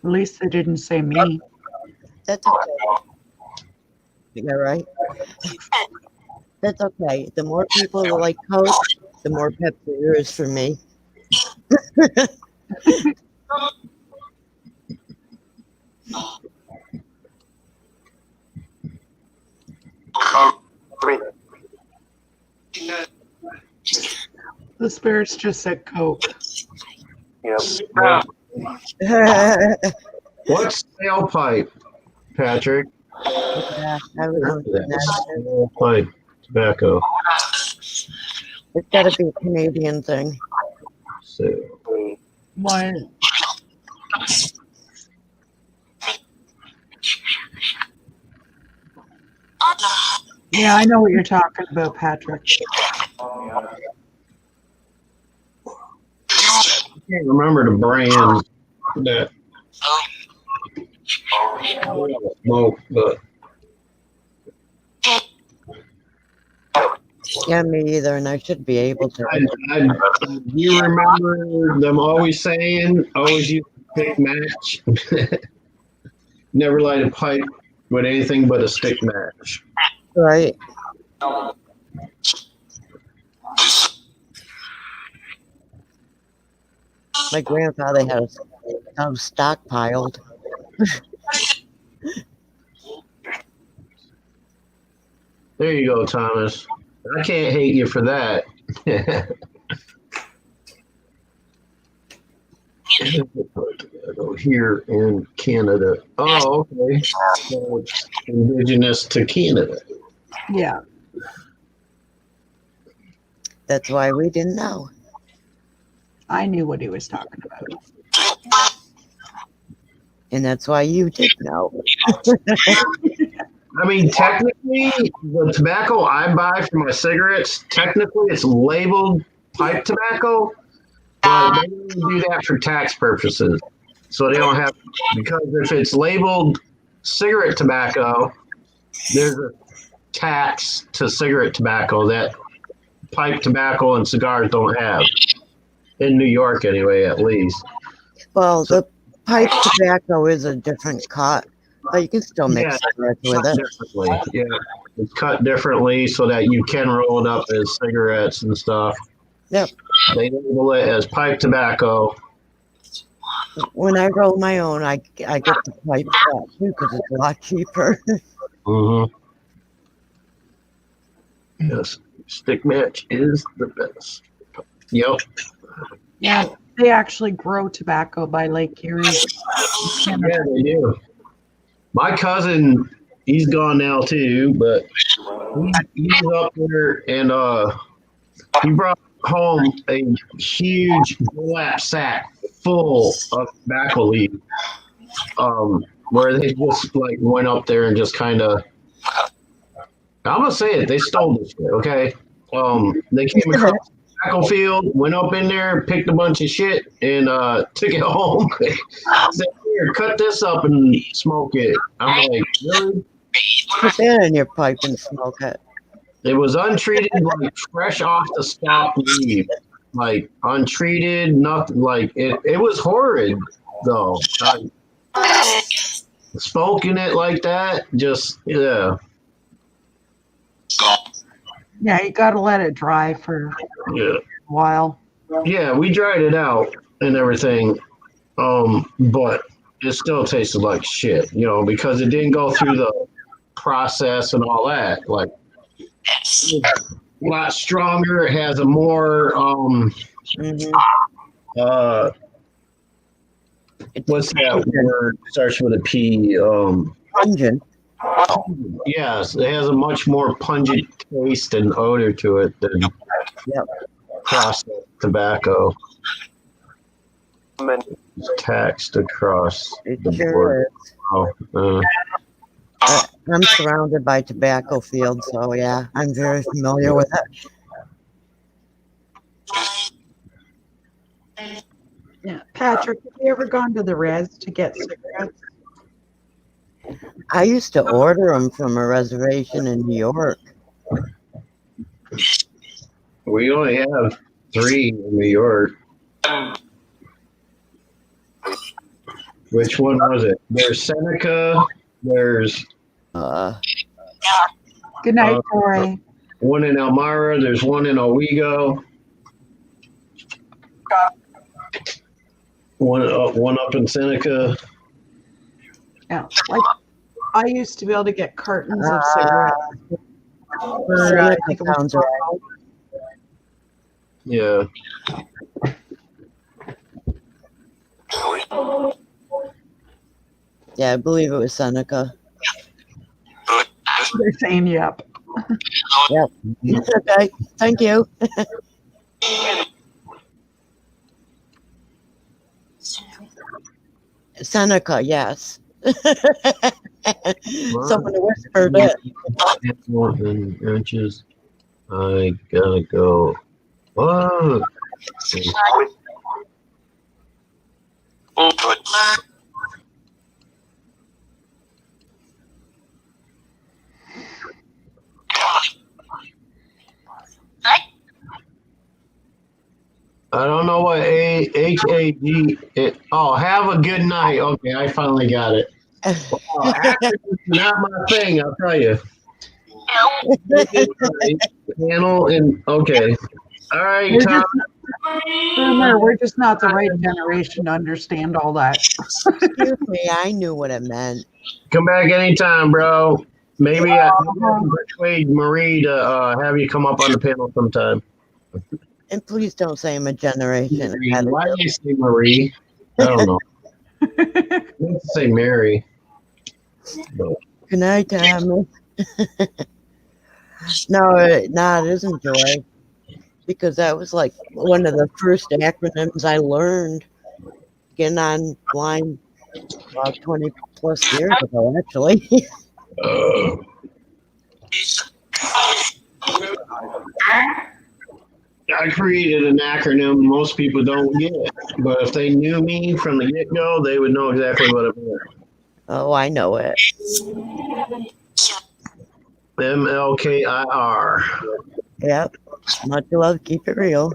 S4: At least they didn't say me.
S1: That's okay. You got right? That's okay. The more people that like Coke, the more Pepsi there is for me.
S4: The spirits just said Coke.
S7: What's sailpipe, Patrick?
S1: Yeah, I was wondering that.
S7: Sailpipe tobacco.
S1: It's got to be a Canadian thing.
S4: What? Yeah, I know what you're talking about, Patrick.
S7: I can't remember the brand that smoke, but
S1: Yeah, me either, and I should be able to.
S7: you remember them always saying, always use a stick match? Never light a pipe with anything but a stick match.
S1: Right. My grandfather had a stockpiled.
S7: There you go, Thomas. I can't hate you for that. Here in Canada. Oh, okay. So it's indigenous to Canada.
S4: Yeah.
S1: That's why we didn't know.
S4: I knew what he was talking about.
S1: And that's why you did know.
S7: I mean, technically, the tobacco I buy for my cigarettes, technically it's labeled pipe tobacco, but they don't do that for tax purposes. So they don't have, because if it's labeled cigarette tobacco, there's a tax to cigarette tobacco that pipe tobacco and cigars don't have. In New York, anyway, at least.
S1: Well, the pipe tobacco is a different cut, but you can still make cigarettes with it.
S7: Differently. Yeah, it's cut differently so that you can roll it up as cigarettes and stuff.
S1: Yep.
S7: They label it as pipe tobacco.
S1: When I roll my own, I get the pipe cut too because it's a lot cheaper.
S7: Mm-hmm. Yes, stick match is the best. Yep.
S4: Yeah, they actually grow tobacco by Lake Erie.
S7: Yeah, they do. My cousin, he's gone now too, but he was up there and he brought home a huge burlap sack full of tobacco leaves. Where they just like went up there and just kind of, I'm gonna say it, they stole this shit. Okay, they came across the tobacco field, went up in there, picked a bunch of shit, and took it home. Said, "Here, cut this up and smoke it." I'm like, really?
S1: Put that in your pipe and smoke it.
S7: It was untreated, like fresh off the stalk leaf, like untreated, nothing. Like it was horrid though. Smoking it like that, just yeah.
S4: Yeah, you got to let it dry for a while.
S7: Yeah, we dried it out and everything, but it still tasted like shit, because it didn't go through the process and all that. Like, it's a lot stronger. It has a more what's that word? Starts with a P.
S1: Pungent.
S7: Yes, it has a much more pungent taste and odor to it than processed tobacco. It's taxed across the board.
S1: I'm surrounded by tobacco fields, so yeah, I'm very familiar with it.
S4: Yeah, Patrick, have you ever gone to the res to get cigarettes?
S1: I used to order them from a reservation in New York.
S7: We only have 3 in New York. Which one was it? There's Seneca. There's
S4: good night, Tori.
S7: One in Elmira. There's one in Owego. One up in Seneca.
S4: Yeah, like I used to be able to get cartons of cigarettes for I think it was $12.
S7: Yeah.
S1: Yeah, I believe it was Seneca.
S4: They're saying yep.
S1: Yep. Okay. Thank you. Seneca, yes. Someone whispered it.
S7: Inches. I gotta go. Whoa. I don't know what HAG. Oh, have a good night. Okay, I finally got it. Oh, acronyms not my thing, I'll tell you. Panel and okay. All right,
S4: We're
S7: Tom.
S4: we're just not the right generation to understand all that.
S1: Excuse me, I knew what it meant.
S7: Come back anytime, bro. Maybe I can persuade Marie to have you come up on the panel sometime.
S1: And please don't say I'm a generation
S7: Marie.
S1: ahead of
S7: Why
S1: you.
S7: do you say Marie? I don't know. I meant to say Mary. No.
S1: Good night, Thomas. No, it isn't Joy. Because that was like one of the first acronyms I learned getting online about 20 plus years ago, actually.
S7: I created an acronym most people don't get, but if they knew me from the get go, they would know exactly what it meant.
S1: Oh, I know it.
S7: MLKIR.
S1: Yep. Much love, keep it real.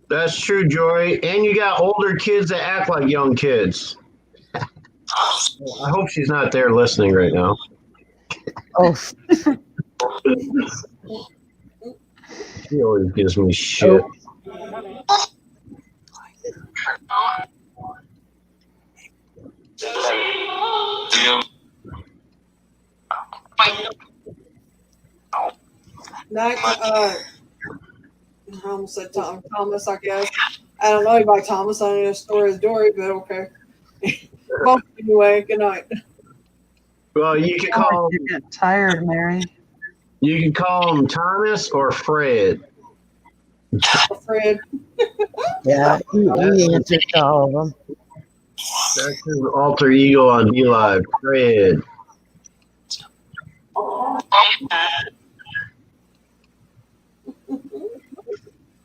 S7: That's true, Joy. And you got older kids that act like young kids. I hope she's not there listening right now.
S1: Oh,
S7: She always gives me shit.
S2: Night, I almost said Thomas, I guess. I don't know anybody Thomas. I don't know the story of Dory, but okay. Well, anyway, good night.
S7: Well, you can call
S4: You get tired, Mary.
S7: you can call him Thomas or Fred.
S2: Fred.
S1: yeah, he answers to all of them.
S7: That's his alter ego on DLive, Fred.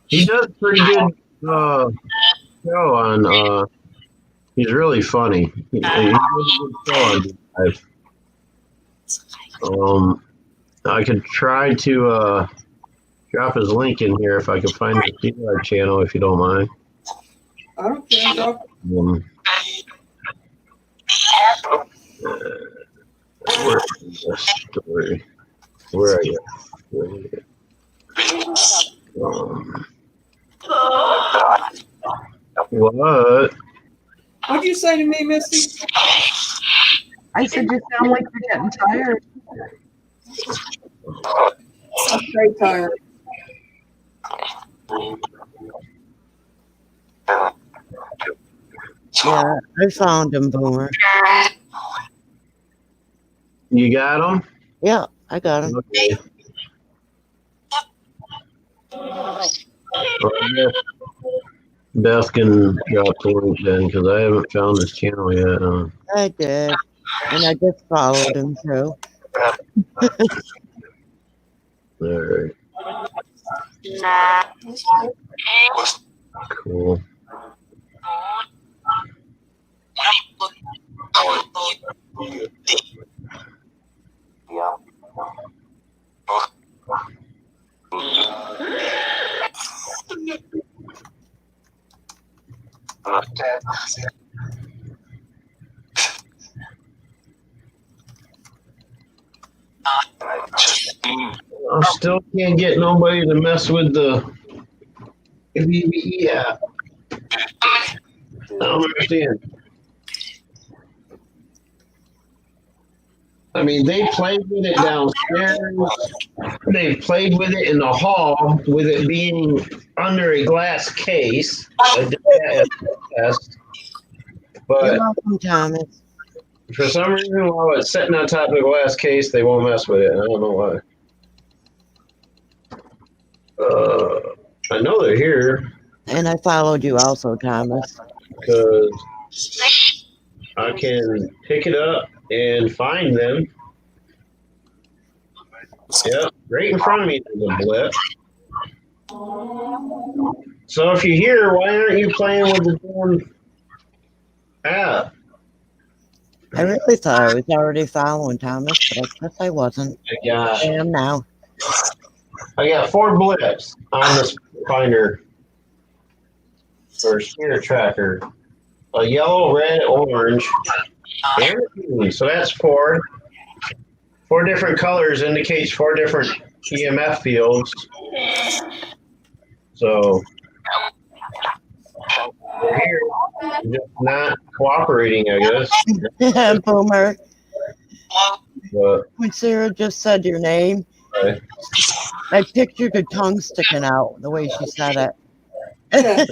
S7: He does pretty good show on. He's really funny. He does a good show on DLive. I could try to drop his link in here if I can find the DLive channel, if you don't mind.
S2: I don't care.
S7: Where is the story? Where are you? What?
S2: What'd you say to me, Misty?
S4: I said you sound like you're getting tired.
S2: I'm very tired.
S1: Yeah, I found him, Boomer.
S7: You got him?
S1: Yeah, I got him.
S7: Okay. Well, I guess Beth can drop the link then, because I haven't found his channel yet.
S1: I did. And I just followed him, too.
S7: All right. Cool. I still can't get nobody to mess with the VBE app. I don't understand. I mean, they played with it downstairs. They played with it in the hall, with it being under a glass case. I did that as a test.
S1: You're
S7: But
S1: welcome, Thomas.
S7: for some reason, while it's sitting on top of the glass case, they won't mess with it. I don't know why. I know they're here
S1: And I followed you also, Thomas.
S7: because I can pick it up and find them Yep, right in front of me there's a blip. So if you're here, why aren't you playing with the damn app?
S1: I really thought I was already following Thomas, but I guess I wasn't. I am now.
S7: I got 4 blips on the finder or spirit tracker. A yellow, red, orange, and a green. So that's 4. 4 different colors indicates 4 different EMF fields. So we're here, just not cooperating, I guess.
S1: Boomer.
S7: But,
S1: When Sarah just said your name,
S7: okay.
S1: I pictured her tongue sticking out the way she said it.
S2: Yeah.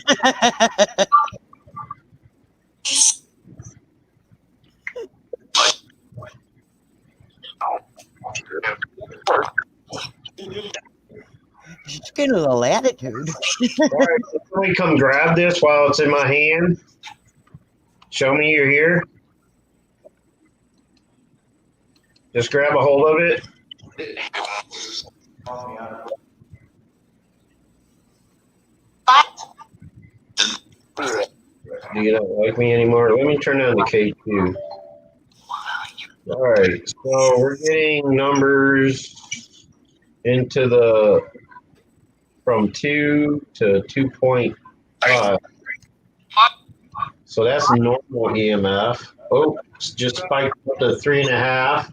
S1: She's getting a little attitude.
S7: All right, somebody come grab this while it's in my hand. Show me you're here. Just grab a hold of it. You don't like me anymore? Let me turn on the K2. All right, so we're getting numbers into the from 2 to 2.5. So that's normal EMF. Oh, it's just spiked up to 3.5.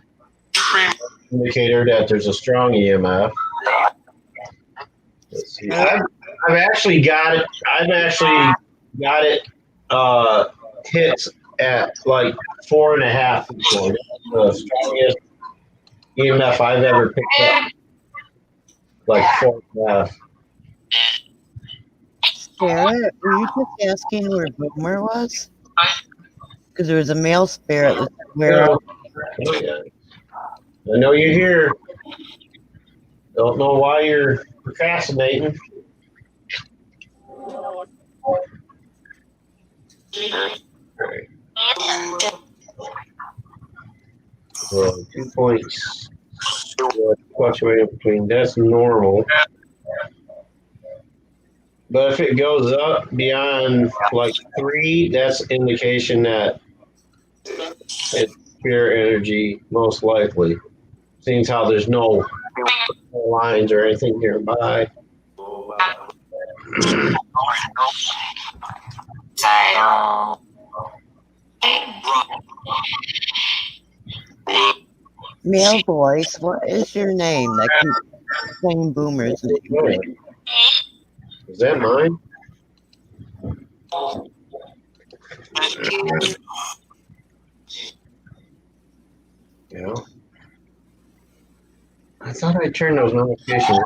S7: Indicator that there's a strong EMF. Let's see. I've actually got it. I've actually got it hits at like 4.5 before. That's the strongest EMF I've ever picked up. Like 4.5.
S1: Sarah, were you just asking where Boomer was? Because there was a male spirit that said, where
S7: Oh, yeah. I know you're here. Don't know why you're procrastinating. Right. So 2 points. Fluctuating between that's normal. But if it goes up beyond like 3, that's indication that it's pure energy, most likely. Seeing how there's no lines or anything nearby.
S1: male voice, what is your name that keeps saying Boomer's name?
S7: Is that mine? Yeah. I thought I turned those notifications off.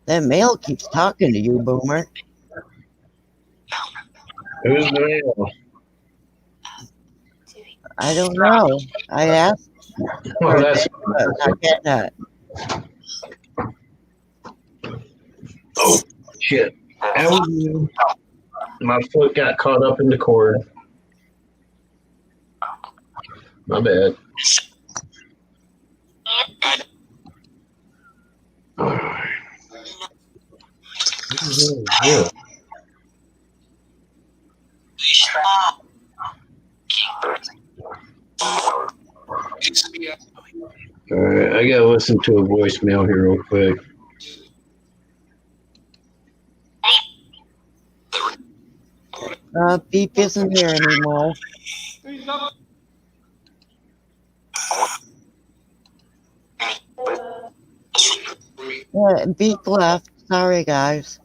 S1: That male keeps talking to you, Boomer.
S7: Who's the male?
S1: I don't know. I asked.
S7: Well, that's
S1: not getting that.
S7: Oh shit! My foot got caught up in the cord. My bad. Yeah. All right, I gotta listen to a voicemail here real quick.
S1: Beep isn't here anymore. Yeah, Beep left. Sorry, guys.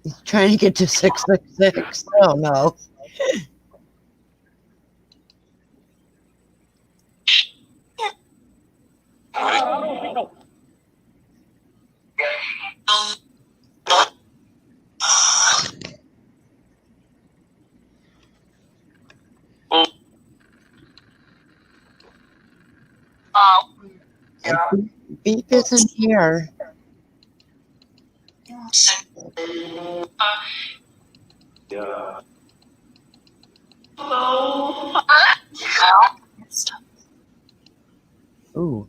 S1: He's trying to get to 666. Oh no. Beep isn't here. Ooh.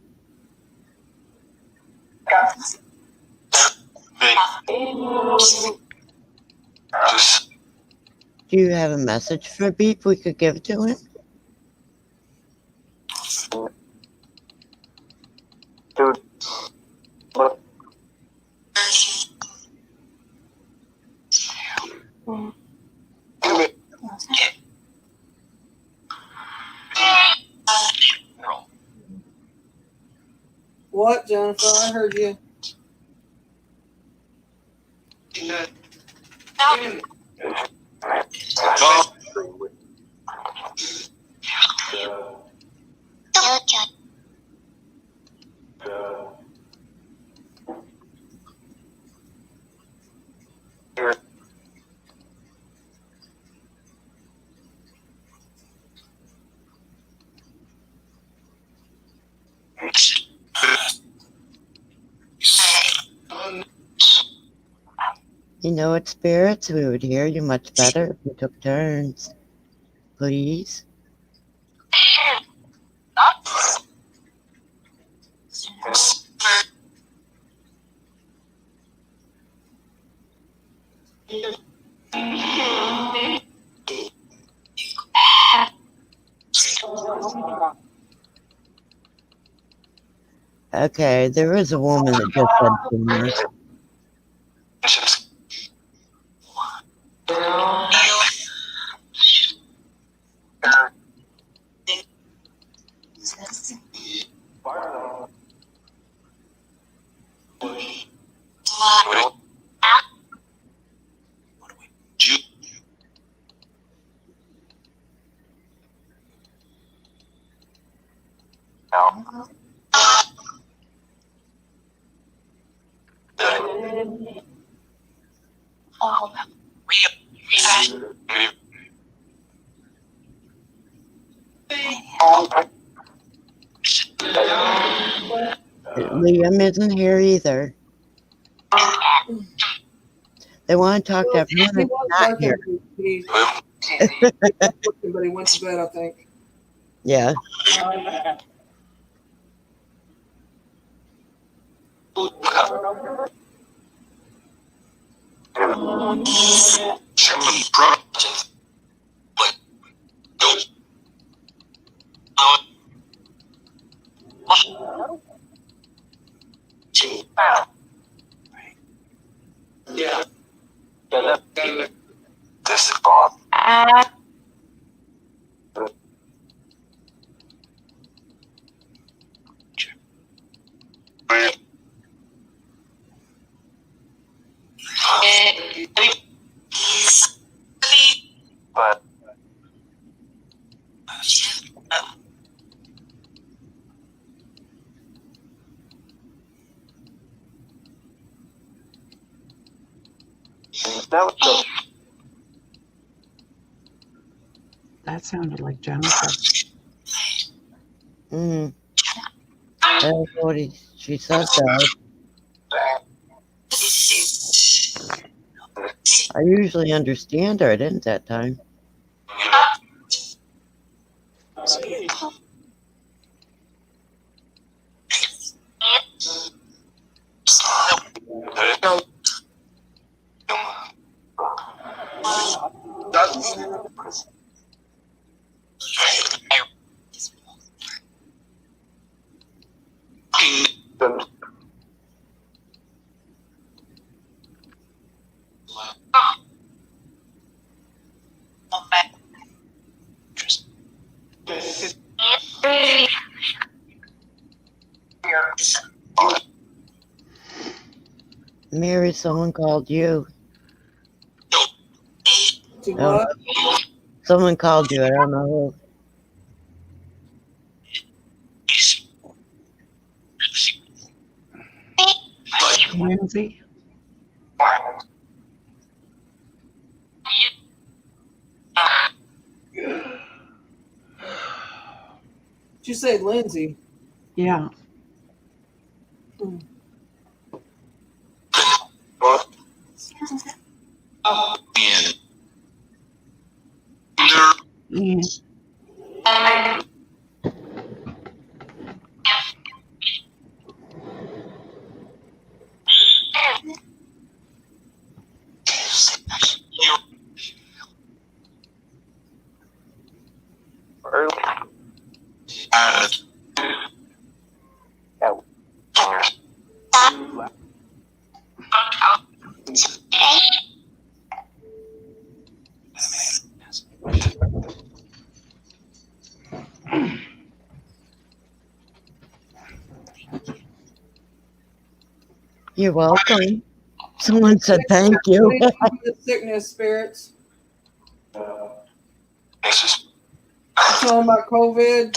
S1: Do you have a message for Beep we could give to him?
S2: What, Jennifer? I heard you.
S1: You know what, spirits? We would hear you much better if we took turns. Please? Okay, there is a woman that just said tumor. Liam isn't here either. They want to talk to everyone
S2: He
S1: that's
S2: was
S1: not
S2: working,
S1: here.
S2: but he went to bed, I think.
S1: Yeah.
S9: This is Bob. But
S4: That sounded like Jennifer.
S1: That's what she said, though. I usually understand her. I didn't that time. Mary, someone called you. Oh, someone called you. I don't know who.
S4: Lindsay?
S2: Did you say Lindsay?
S4: Yeah. Yeah.
S1: You're welcome. Someone said thank you.
S2: The sickness spirits. Talking about COVID.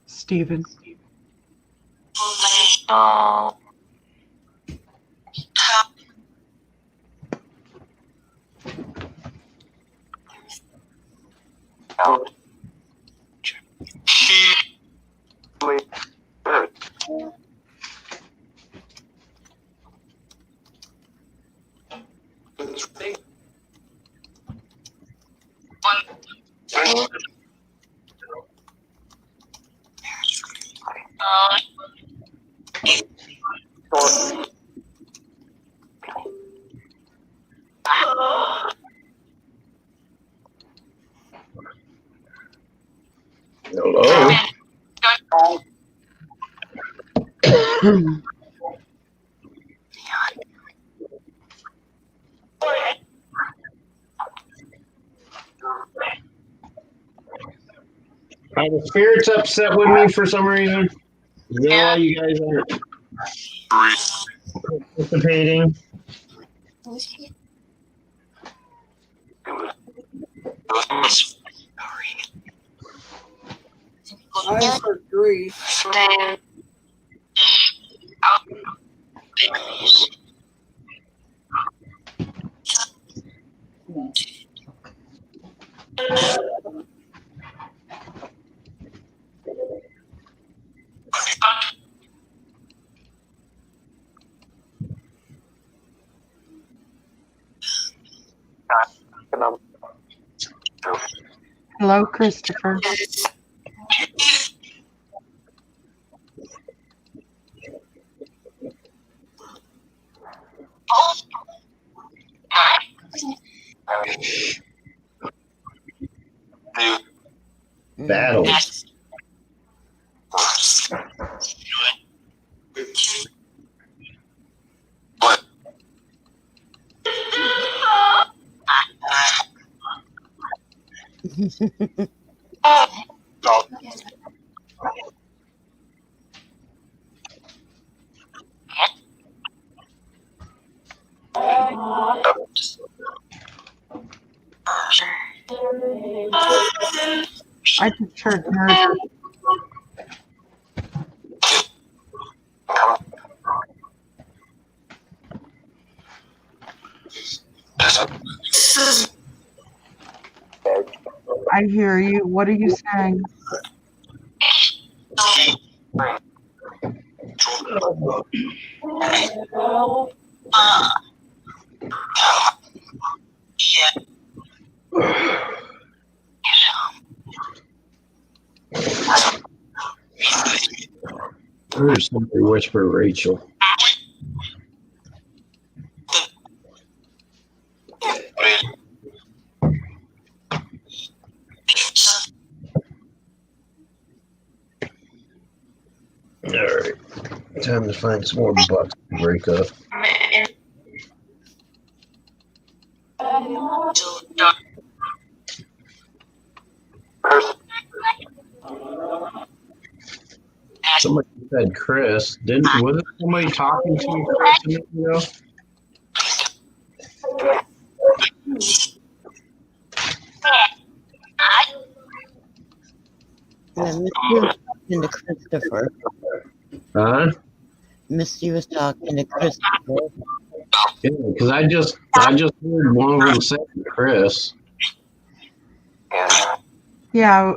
S4: Stephen.
S7: Hello. Are the spirits upset with me for some reason? Is that why you guys aren't participating?
S2: I agree.
S4: Hello, Christopher.
S7: Battle.
S4: I just heard murder. I hear you. What are you saying?
S7: I heard somebody whisper Rachel. All right. Time to find some more butts to break up. Somebody said Chris. Wasn't somebody talking to you, Chris, a minute ago?
S1: I missed you talking to Christopher.
S7: Huh?
S1: Misty was talking to Christopher.
S7: Yeah, because I just heard one of them say Chris.
S4: Yeah,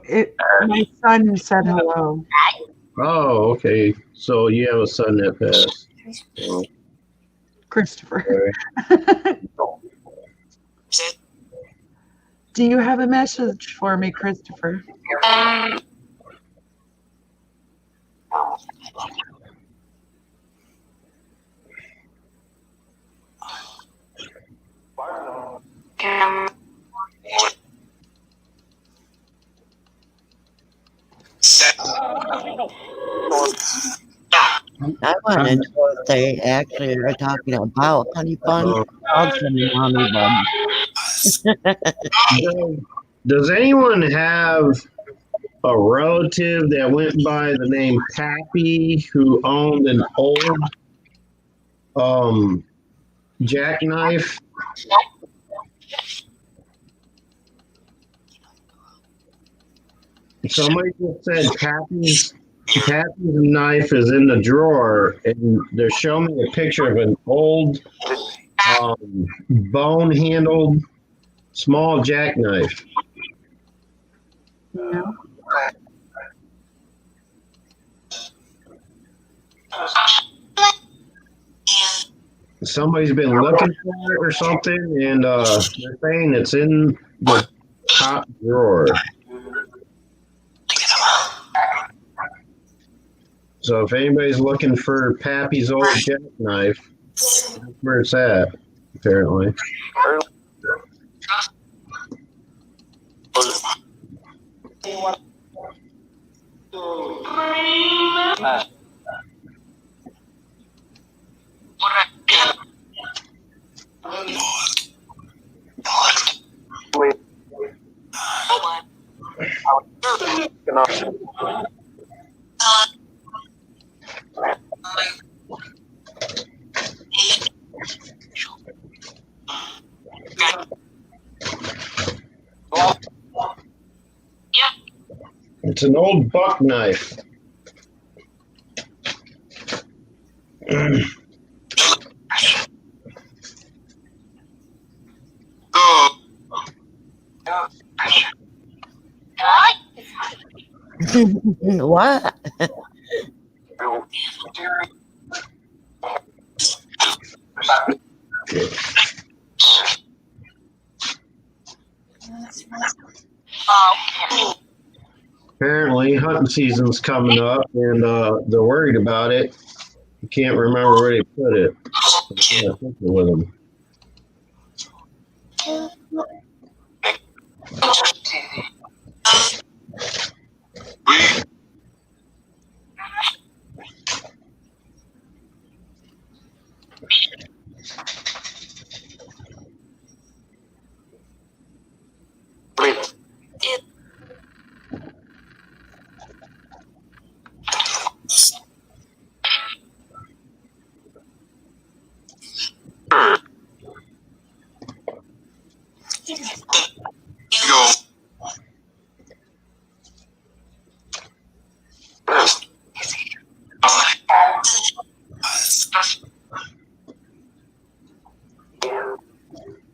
S4: my son said hello.
S7: Oh, okay. So you have a son that passed. Oh,
S4: Christopher.
S7: okay.
S4: Do you have a message for me, Christopher?
S1: I want to know if they actually are talking about honey buns or dogs and honey buns.
S7: Does anyone have a relative that went by the name Pappy who owned an old jackknife? Somebody just said Pappy's knife is in the drawer, and they're showing me a picture of an old bone-handled small jackknife.
S4: Yeah.
S7: Somebody's been looking for it or something, and they're saying it's in the top drawer. So if anybody's looking for Pappy's old jackknife, that's where it's at, apparently. It's an old buck knife.
S1: What?
S7: Apparently, hunting season's coming up, and they're worried about it. You can't remember where they put it. I took it with them.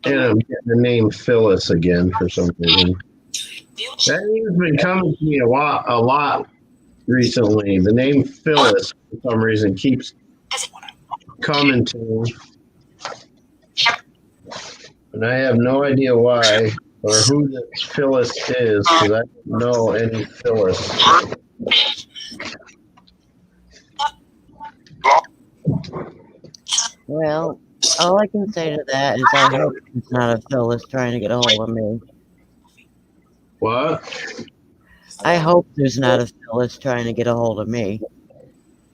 S7: And I'm getting the name Phyllis again for some reason. That name's been coming to me a lot recently. The name Phyllis, for some reason, keeps coming to me. And I have no idea why or who this Phyllis is, because I don't know any Phyllis.
S1: Well, all I can say to that is I hope it's not a Phyllis trying to get a hold of me.
S7: What?
S1: I hope there's not a Phyllis trying to get a hold of me.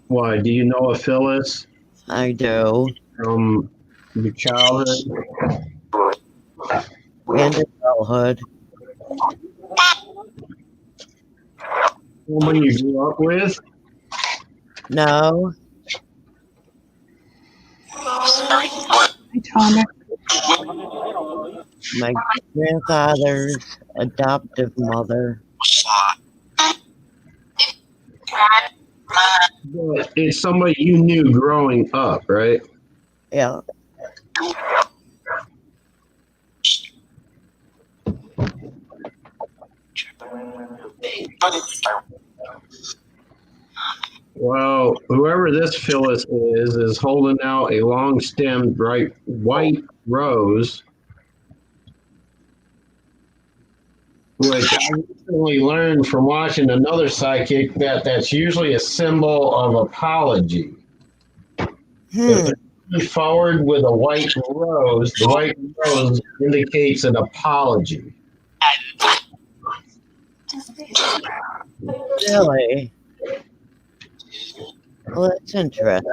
S7: Why? Do you know a Phyllis
S1: I do.
S7: from your childhood?
S1: And adulthood.
S7: Someone you grew up with?
S1: No.
S4: Hi, Thomas.
S1: My grandfather's adoptive mother.
S7: But it's somebody you knew growing up, right?
S1: Yeah.
S7: Well, whoever this Phyllis is holding out a long-stemmed bright white rose, which I recently learned from watching another psychic that that's usually a symbol of apology. If they move forward with a white rose, the white rose indicates an apology.
S1: Really? Well, that's interesting.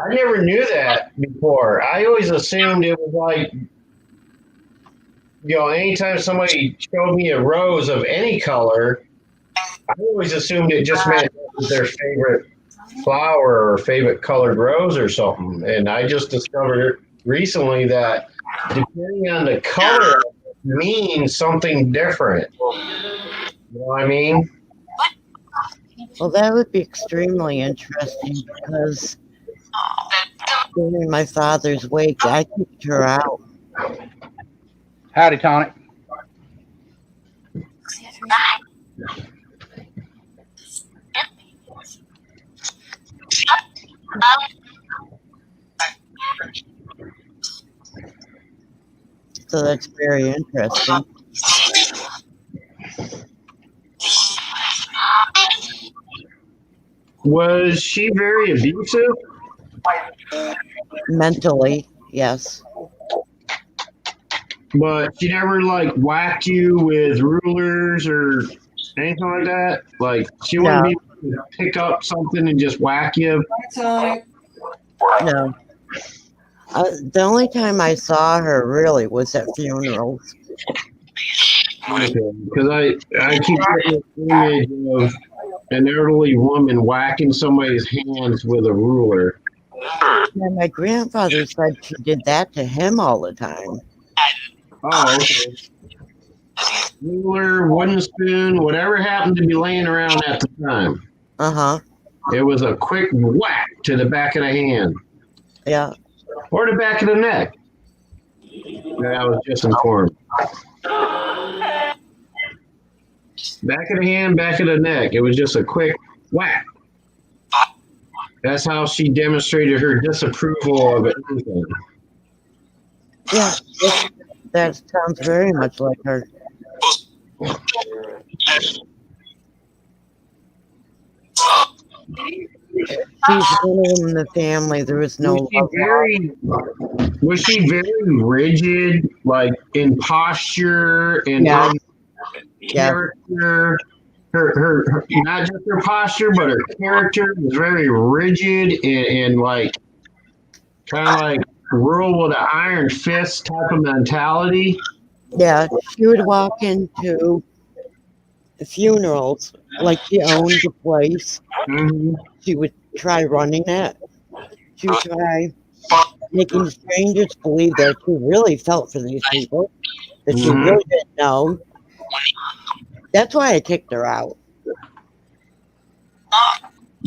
S7: I never knew that before. I always assumed it was like, anytime somebody showed me a rose of any color, I always assumed it just meant their favorite flower or favorite colored rose or something. And I just discovered recently that depending on the color, it means something different. You know what I mean?
S1: Well, that would be extremely interesting because during my father's wake, I kicked her out.
S3: Howdy, Tonic.
S1: So that's very interesting.
S7: Was she very abusive?
S1: Mentally, yes.
S7: But she never whacked you with rulers or anything like that? Like she wouldn't be able to pick up something and just whack you?
S2: Tonic.
S1: No. The only time I saw her really was at funerals.
S7: Because I keep getting this image of an elderly woman whacking somebody's hands with a ruler.
S1: Yeah, my grandfather said she did that to him all the time.
S7: Oh, okay. Ruler, wooden spoon, whatever happened to be laying around at the time.
S1: Uh-huh.
S7: It was a quick whack to the back of the hand.
S1: Yeah.
S7: Or the back of the neck. I was just informed. Back of the hand, back of the neck. It was just a quick whack. That's how she demonstrated her disapproval of everything.
S1: Yeah. That sounds very much like her. She's one of them in the family. There was no love.
S7: Was she very rigid, like in posture and character? Her not just her posture, but her character was very rigid and like kind of like rule with an iron fist type of mentality.
S1: Yeah, she would walk into funerals like she owned the place.
S7: Mm-hmm.
S1: She would try running it. She would try making strangers believe that she really felt for these people, that she really didn't know. That's why I kicked her out.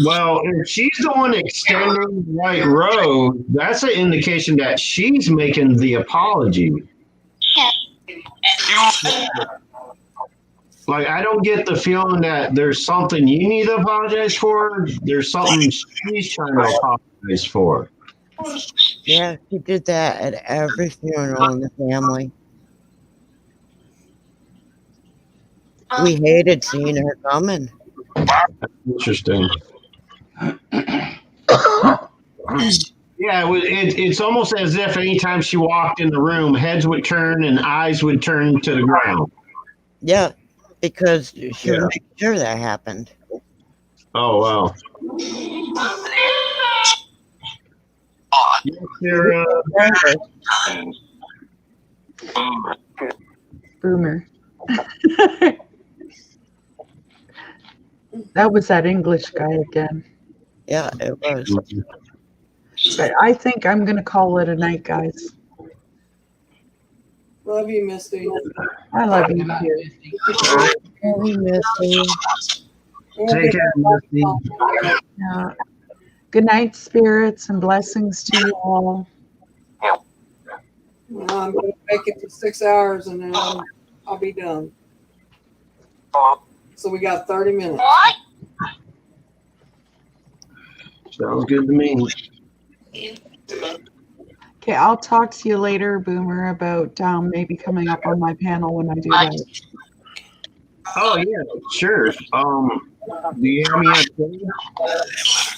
S7: Well, if she's the one extending the right road, that's an indication that she's making the apology. Like, I don't get the feeling that there's something you need to apologize for. There's something she's trying to apologize for.
S1: Yeah, she did that at every funeral in the family. We hated seeing her coming.
S7: Interesting. Yeah, it's almost as if anytime she walked in the room, heads would turn and eyes would turn to the ground.
S1: Yeah, because she would make sure that happened.
S7: Oh, wow.
S4: Boomer. That was that English guy again.
S1: Yeah, it was.
S4: But I think I'm going to call it a night, guys.
S2: Love you, Misty.
S4: I love you too.
S1: Love you, Misty.
S7: Take care, Misty.
S4: Yeah. Good night, spirits, and blessings to you all.
S2: I'm going to make it to 6 hours and then I'll be done. So we got 30 minutes.
S7: Sounds good to me.
S4: Okay, I'll talk to you later, Boomer, about maybe coming up on my panel when I do that.
S7: Oh yeah, sure. Do you have me on Twitter?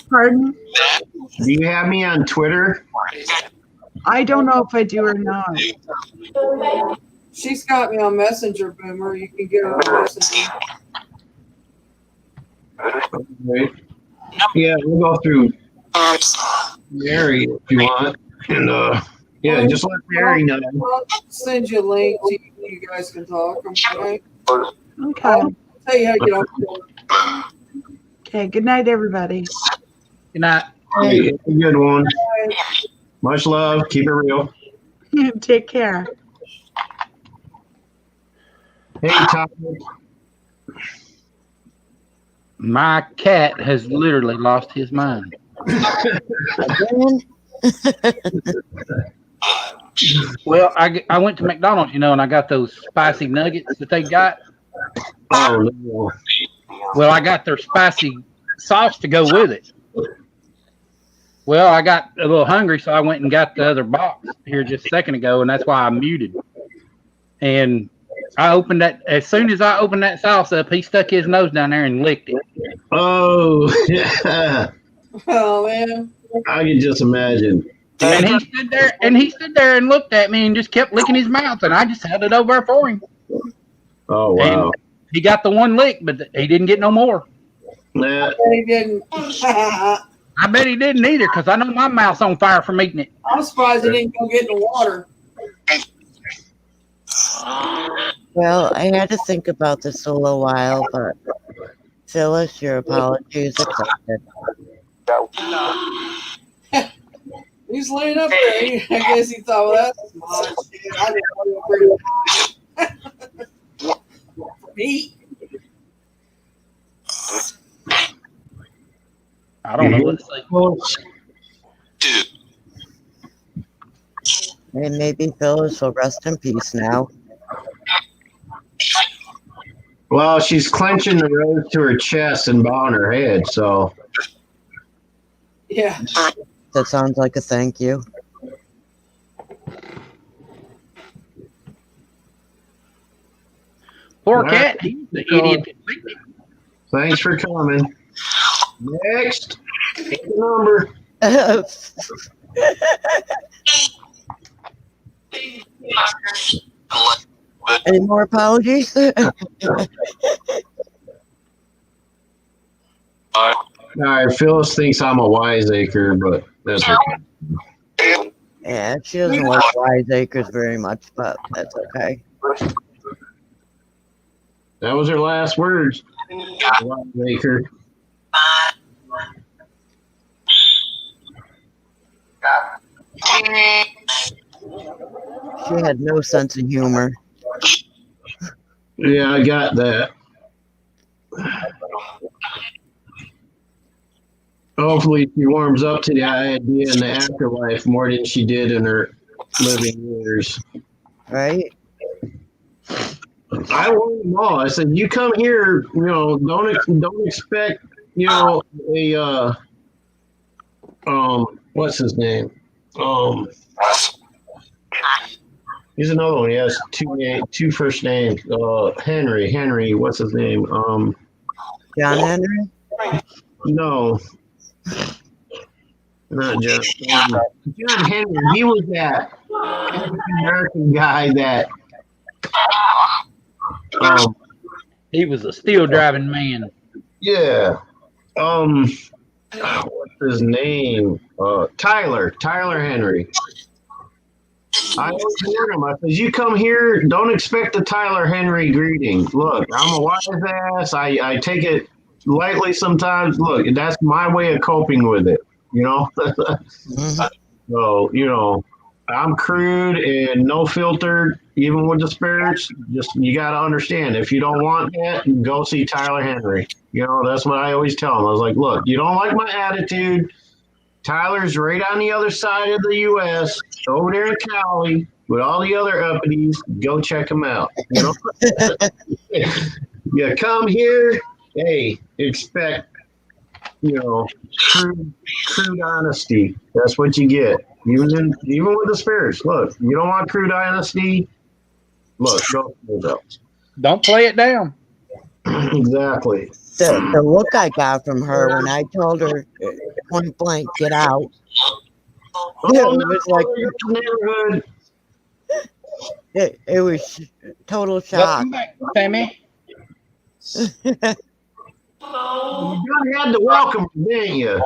S4: Pardon?
S7: Do you have me on Twitter?
S4: I don't know if I do or not.
S2: She's got me on Messenger, Boomer. You can get her on Messenger.
S7: Okay. Yeah, we'll go through Mary if you want. And yeah, just let Mary know.
S2: I'll send you a link so you guys can talk. Okay.
S4: Okay.
S2: I'll tell you how to get off.
S4: Okay, good night, everybody.
S3: Good night.
S7: Hey, it's a good one. Much love. Keep it real.
S4: Take care.
S7: Hey, Tom.
S3: My cat has literally lost his mind.
S1: Again?
S3: Well, I went to McDonald's, and I got those spicy nuggets that they got.
S7: Oh, no.
S3: Well, I got their spicy sauce to go with it. Well, I got a little hungry, so I went and got the other box here just a second ago, and that's why I muted. And I opened that. As soon as I opened that sauce up, he stuck his nose down there and licked it.
S7: Oh, yeah.
S2: Oh, man.
S7: I can just imagine.
S3: And he stood there and looked at me and just kept licking his mouth, and I just held it over for him.
S7: Oh, wow.
S3: And he got the one lick, but he didn't get no more.
S7: Nah.
S2: He didn't.
S3: I bet he didn't either, because I know my mouth's on fire from eating it.
S2: I'm surprised he didn't go get in the water.
S1: Well, I had to think about this a little while, but Phyllis, your apology is accepted.
S2: He's laying up there. I guess he thought, well, that's my shit. I didn't want to bring it. For me.
S3: I don't know what to say.
S1: And maybe Phyllis will rest in peace now.
S7: Well, she's clenching the rose to her chest and bowing her head, so.
S2: Yeah.
S1: That sounds like a thank you.
S3: Poor cat. He's the idiot.
S7: Thanks for coming. Next. Take the number.
S1: Any more apologies?
S7: All right, Phyllis thinks I'm a wiseacre, but that's okay.
S1: Yeah, she doesn't like wiseacres very much, but that's okay.
S7: That was her last words. Wiseacre.
S1: She had no sense of humor.
S7: Yeah, I got that. Hopefully she warms up to the idea in the afterlife more than she did in her living years.
S1: Right?
S7: I warned them all. I said, you come here, don't expect, a what's his name? He's another one. He has two first names. Henry, what's his name?
S1: John Henry?
S7: No. Not John. John Henry. He was that American guy that
S3: he was a steel driving man.
S7: Yeah. What's his name? Tyler Henry. I always warn him. I said, you come here, don't expect the Tyler Henry greeting. Look, I'm a wise ass. I take it lightly sometimes. Look, that's my way of coping with it, So, I'm crude and no filtered, even with the spirits. Just, you got to understand, if you don't want that, go see Tyler Henry. That's what I always tell him. I was like, look, you don't like my attitude, Tyler's right on the other side of the U.S., over there in Cali, with all the other uppity. Go check him out. You know, you come here, hey, expect crude honesty. That's what you get. Even with the spirits. Look, you don't want crude honesty. Look, go those.
S3: Don't play it down.
S7: Exactly.
S1: The look I got from her when I told her point blank, get out.
S7: Oh,
S1: It
S7: no,
S1: was like
S7: neighborhood.
S1: it was total shock.
S3: Welcome back, Tammy.
S7: You done had to welcome her, didn't you?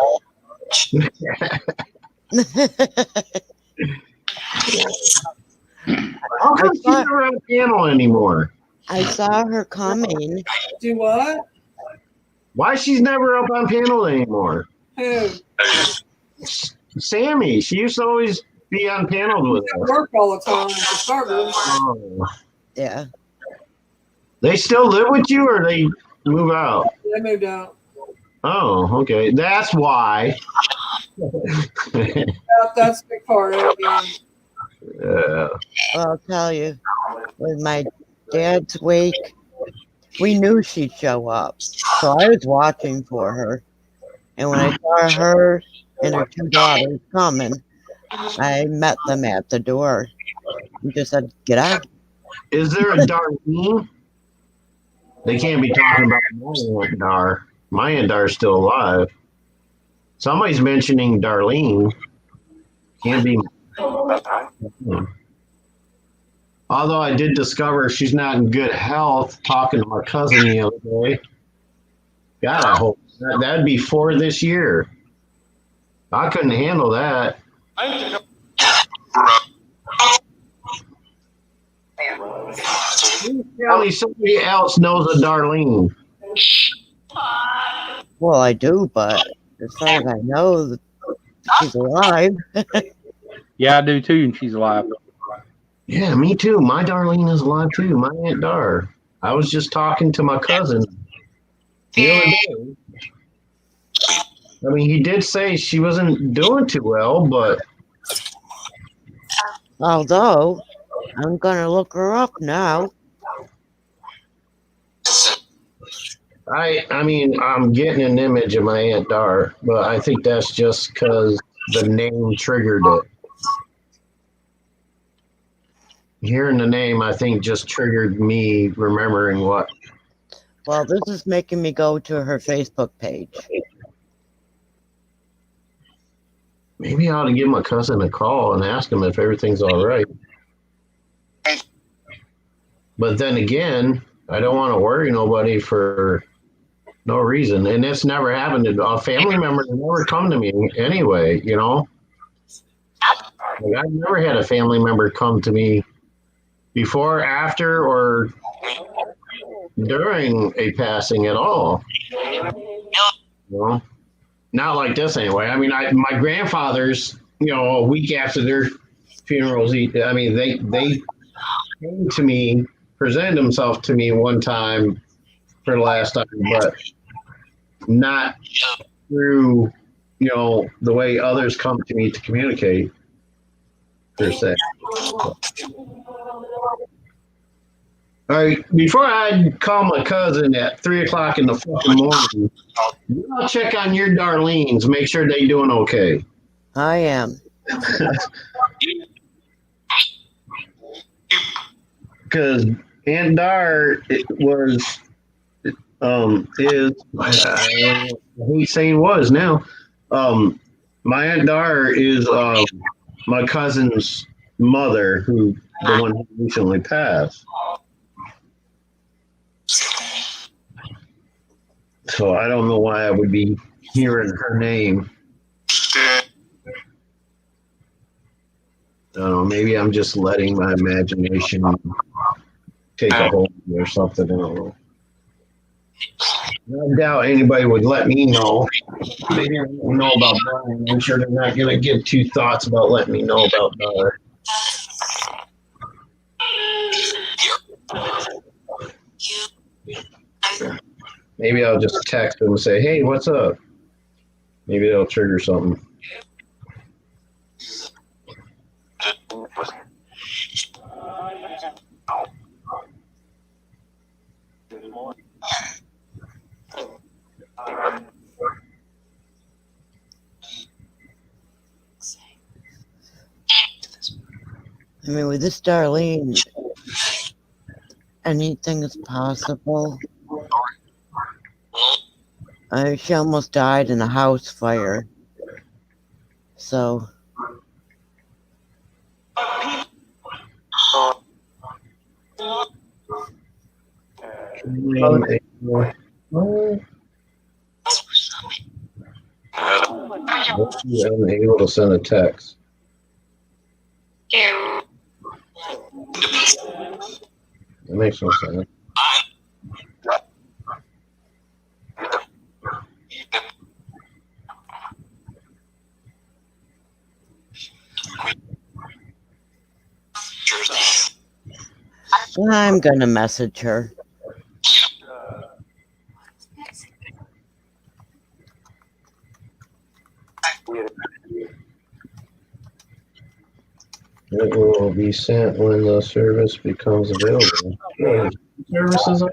S7: How come she's never on panel anymore?
S1: I saw her coming.
S2: Do what?
S7: Why she's never up on panel anymore?
S2: Who?
S7: Sammy. She used to always be on panels with us.
S2: Work all the time for starters.
S7: Oh.
S1: Yeah.
S7: They still live with you, or they move out?
S2: They moved out.
S7: Oh, okay. That's why.
S2: That's a big part of it. Yeah.
S1: Well, I'll tell you, with my dad's wake, we knew she'd show up. So I was watching for her. And when I saw her and her two daughters coming, I met them at the door. We just said, get out.
S7: Is there a Darlene? They can't be talking about my Aunt Dar. My Aunt Dar's still alive. Somebody's mentioning Darlene. Can't be. Although I did discover she's not in good health, talking to my cousin the other day. God, I hope that'd be 4 this year. I couldn't handle that. Tell me somebody else knows a Darlene.
S1: Well, I do, but as far as I know, she's alive.
S3: Yeah, I do too, and she's alive.
S7: Yeah, me too. My Darlene is alive too. My Aunt Dar. I was just talking to my cousin the other day. I mean, he did say she wasn't doing too well, but
S1: Although, I'm going to look her up now.
S7: I mean, I'm getting an image of my Aunt Dar, but I think that's just because the name triggered it. Hearing the name, I think, just triggered me remembering what.
S1: Well, this is making me go to her Facebook page.
S7: Maybe I ought to give my cousin a call and ask him if everything's all right. But then again, I don't want to worry nobody for no reason. And it's never happened. A family member never come to me anyway, you know? Like, I've never had a family member come to me before, after, or during a passing at all. You know? Not like this anyway. I mean, my grandfathers, a week after their funerals, I mean, they came to me, presented themselves to me one time for the last time, but not through, the way others come to me to communicate, per se. All right, before I call my cousin at 3:00 in the fucking morning, I'll check on your Darlenes, make sure they doing okay.
S1: I am.
S7: Because Aunt Dar was, is, I hate saying was now. My Aunt Dar is my cousin's mother, the one who recently passed. So I don't know why I would be hearing her name. I don't know. Maybe I'm just letting my imagination take a hold of me or something. I don't know. I doubt anybody would let me know. They don't know about Brian. I'm sure they're not going to give two thoughts about letting me know about Dar. Maybe I'll just text them and say, hey, what's up? Maybe that'll trigger something.
S1: I mean, with this Darlene, anything is possible. She almost died in a house fire. So.
S7: I'm able to send a text. That makes no sense.
S1: I'm gonna message her.
S7: It will be sent when the service becomes available. Services.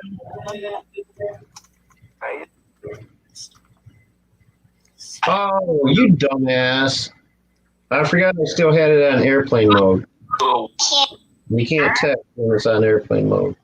S7: Oh, you dumbass! I forgot I still had it on airplane mode. You can't text when it's on airplane mode.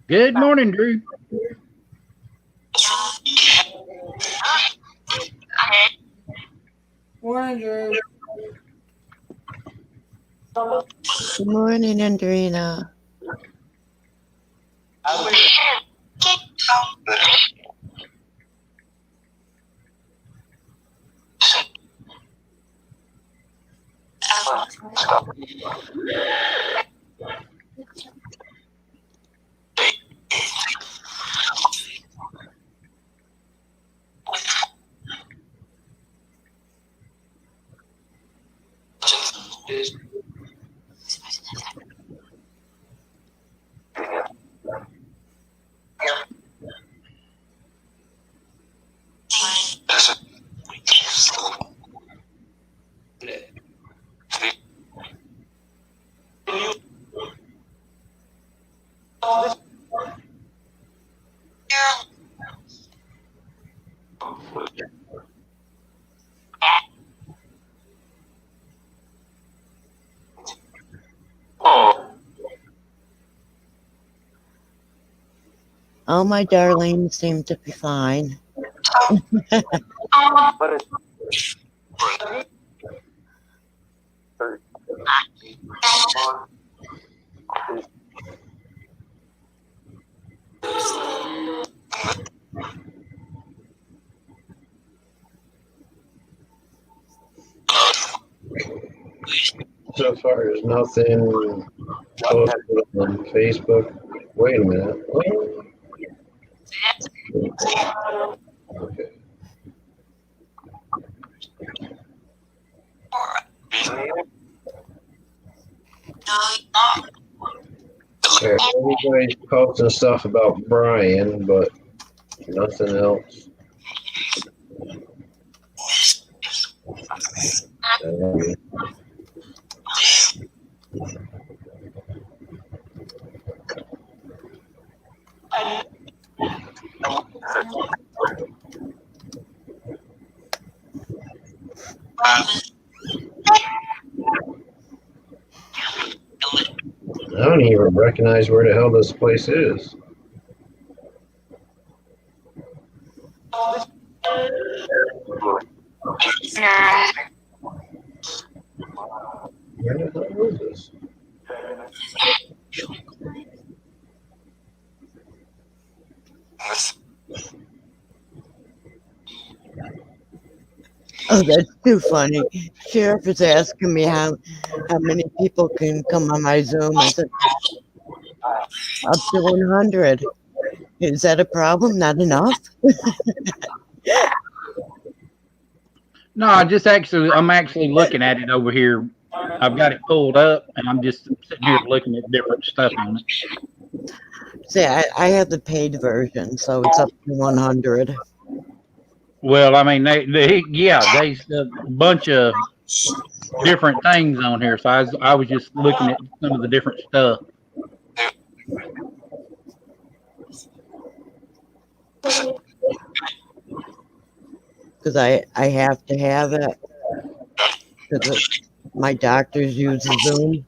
S3: Good morning, Drew.
S2: Morning, Drew.
S1: Good morning, Andrina. All my darlings seem to be fine.
S7: So far, there's nothing posted on Facebook. Wait a minute. Okay. Everybody's posting stuff about Brian, but nothing else. I don't even recognize where the hell this place is. Where the hell is this?
S1: Oh, that's too funny. Sheriff is asking me how many people can come on my Zoom. I said, up to 100. Is that a problem? Not enough?
S3: No, I'm actually looking at it over here I've got it pulled up, and I'm just sitting here looking at different stuff on it.
S1: See, I have the paid version, so it's up to 100.
S3: Well, I mean, there's a bunch of different things on here. So I was just looking at some of the different stuff.
S1: Because I have to have it. Because my doctors use Zoom.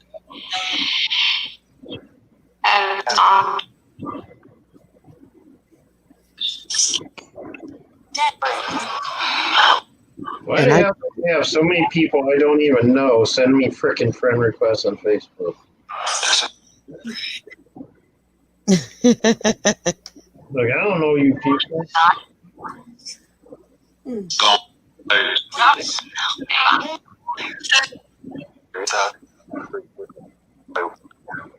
S7: Why do I have so many people I don't even know send me freaking friend requests on Facebook? Like, I don't know you people.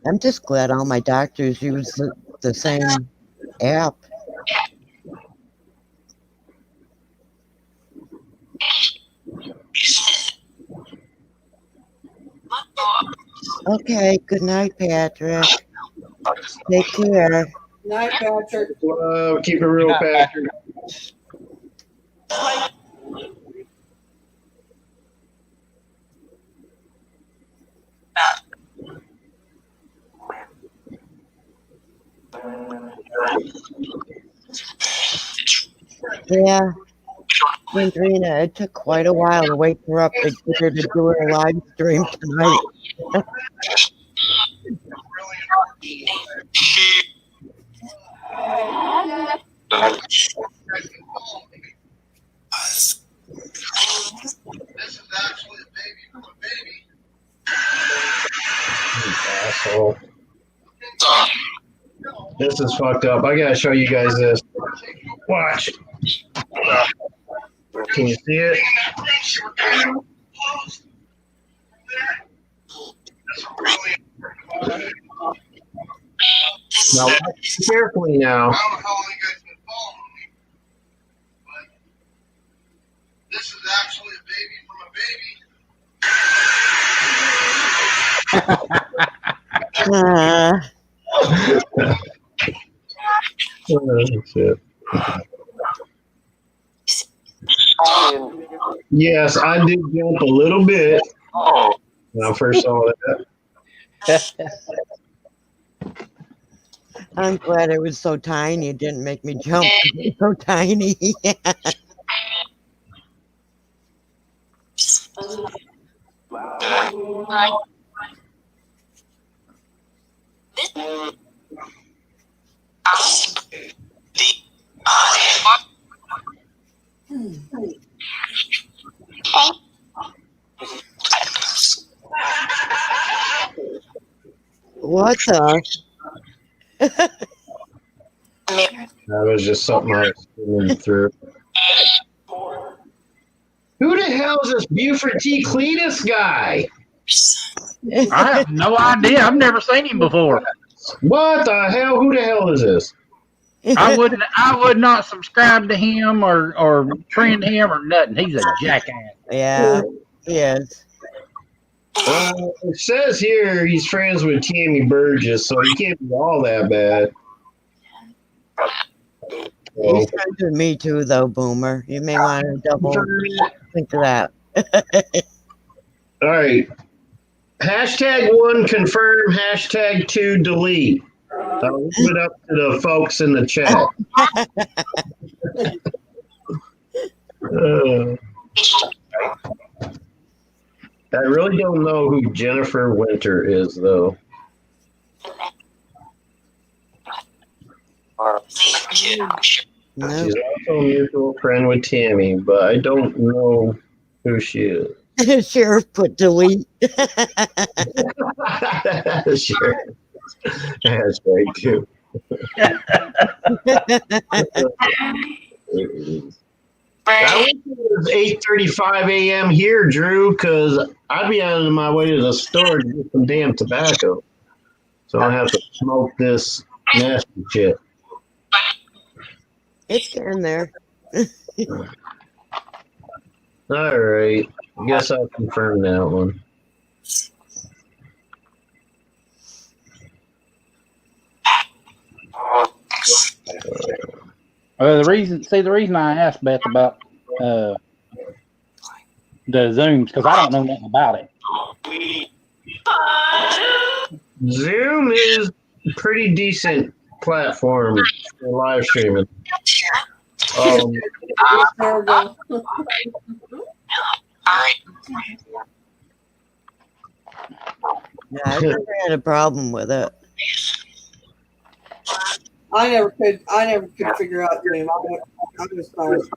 S1: I'm just glad all my doctors use the same app. Okay, good night, Patrick. Take care.
S2: Night, Patrick.
S7: Keep it real, Patrick.
S1: Yeah, Sandrina, it took quite a while to wake her up to get her to do her live stream tonight.
S7: Asshole. This is fucked up. I gotta show you guys this. Watch. Can you see it? Now, watch carefully now.
S5: This is actually a baby from a baby.
S7: Shit. Yes, I did jump a little bit when I first saw that.
S1: I'm glad it was so tiny. It didn't make me jump. It was so tiny. What the?
S7: That was just something I was skimming through. Who the hell is this Buford T. Cletus guy?
S3: I have no idea. I've never seen him before.
S7: What the hell? Who the hell is this?
S3: I would not subscribe to him or friend him or nothing. He's a jackass.
S1: Yeah, he is.
S7: It says here he's friends with Tammy Burgess, so he can't be all that bad.
S1: He's friends with me too, though, Boomer. You may want to double think of that.
S7: All right. #1 confirm, #2 delete. I'll leave it up to the folks in the chat. I really don't know who Jennifer Winter is, though.
S1: No.
S7: She's also a mutual friend with Tammy, but I don't know who she is.
S1: Sheriff put delete.
S7: Sure. That's right, too. I wish it was 8:35 a.m. here, Drew, because I'd be on my way to the store to get some damn tobacco. So I have to smoke this nasty shit.
S1: It's getting there.
S7: All right. I guess I'll confirm that one.
S3: The reason I asked Beth about the Zooms because I don't know nothing about it.
S7: Zoom is a pretty decent platform for live streaming.
S2: Terrible.
S1: Yeah, I never had a problem with it.
S2: I never could figure out Zoom. I just don't.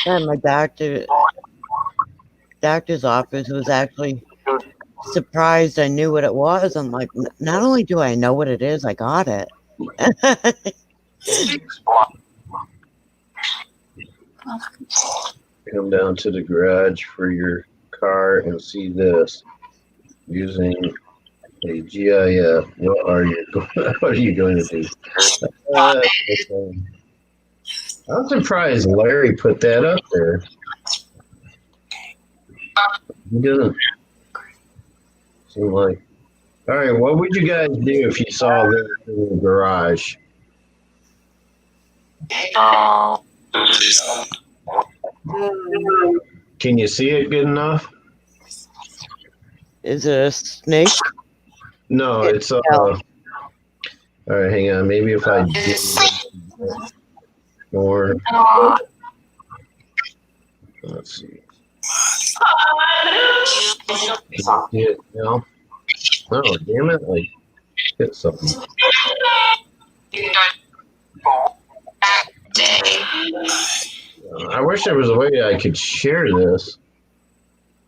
S1: Yeah, my doctor's office was actually surprised I knew what it was. I'm like, not only do I know what it is, I got it.
S7: Come down to the garage for your car and see this using a GIF. What are you going to do? Okay. I'm surprised Larry put that up there. He doesn't seem like. All right, what would you guys do if you saw this in the garage? Can you see it good enough?
S1: Is it a snake?
S7: No, it's all right, hang on. Maybe if I did more. Let's see. Can you see it now? Oh, damn it! Like hit something. I wish there was a way I could share this.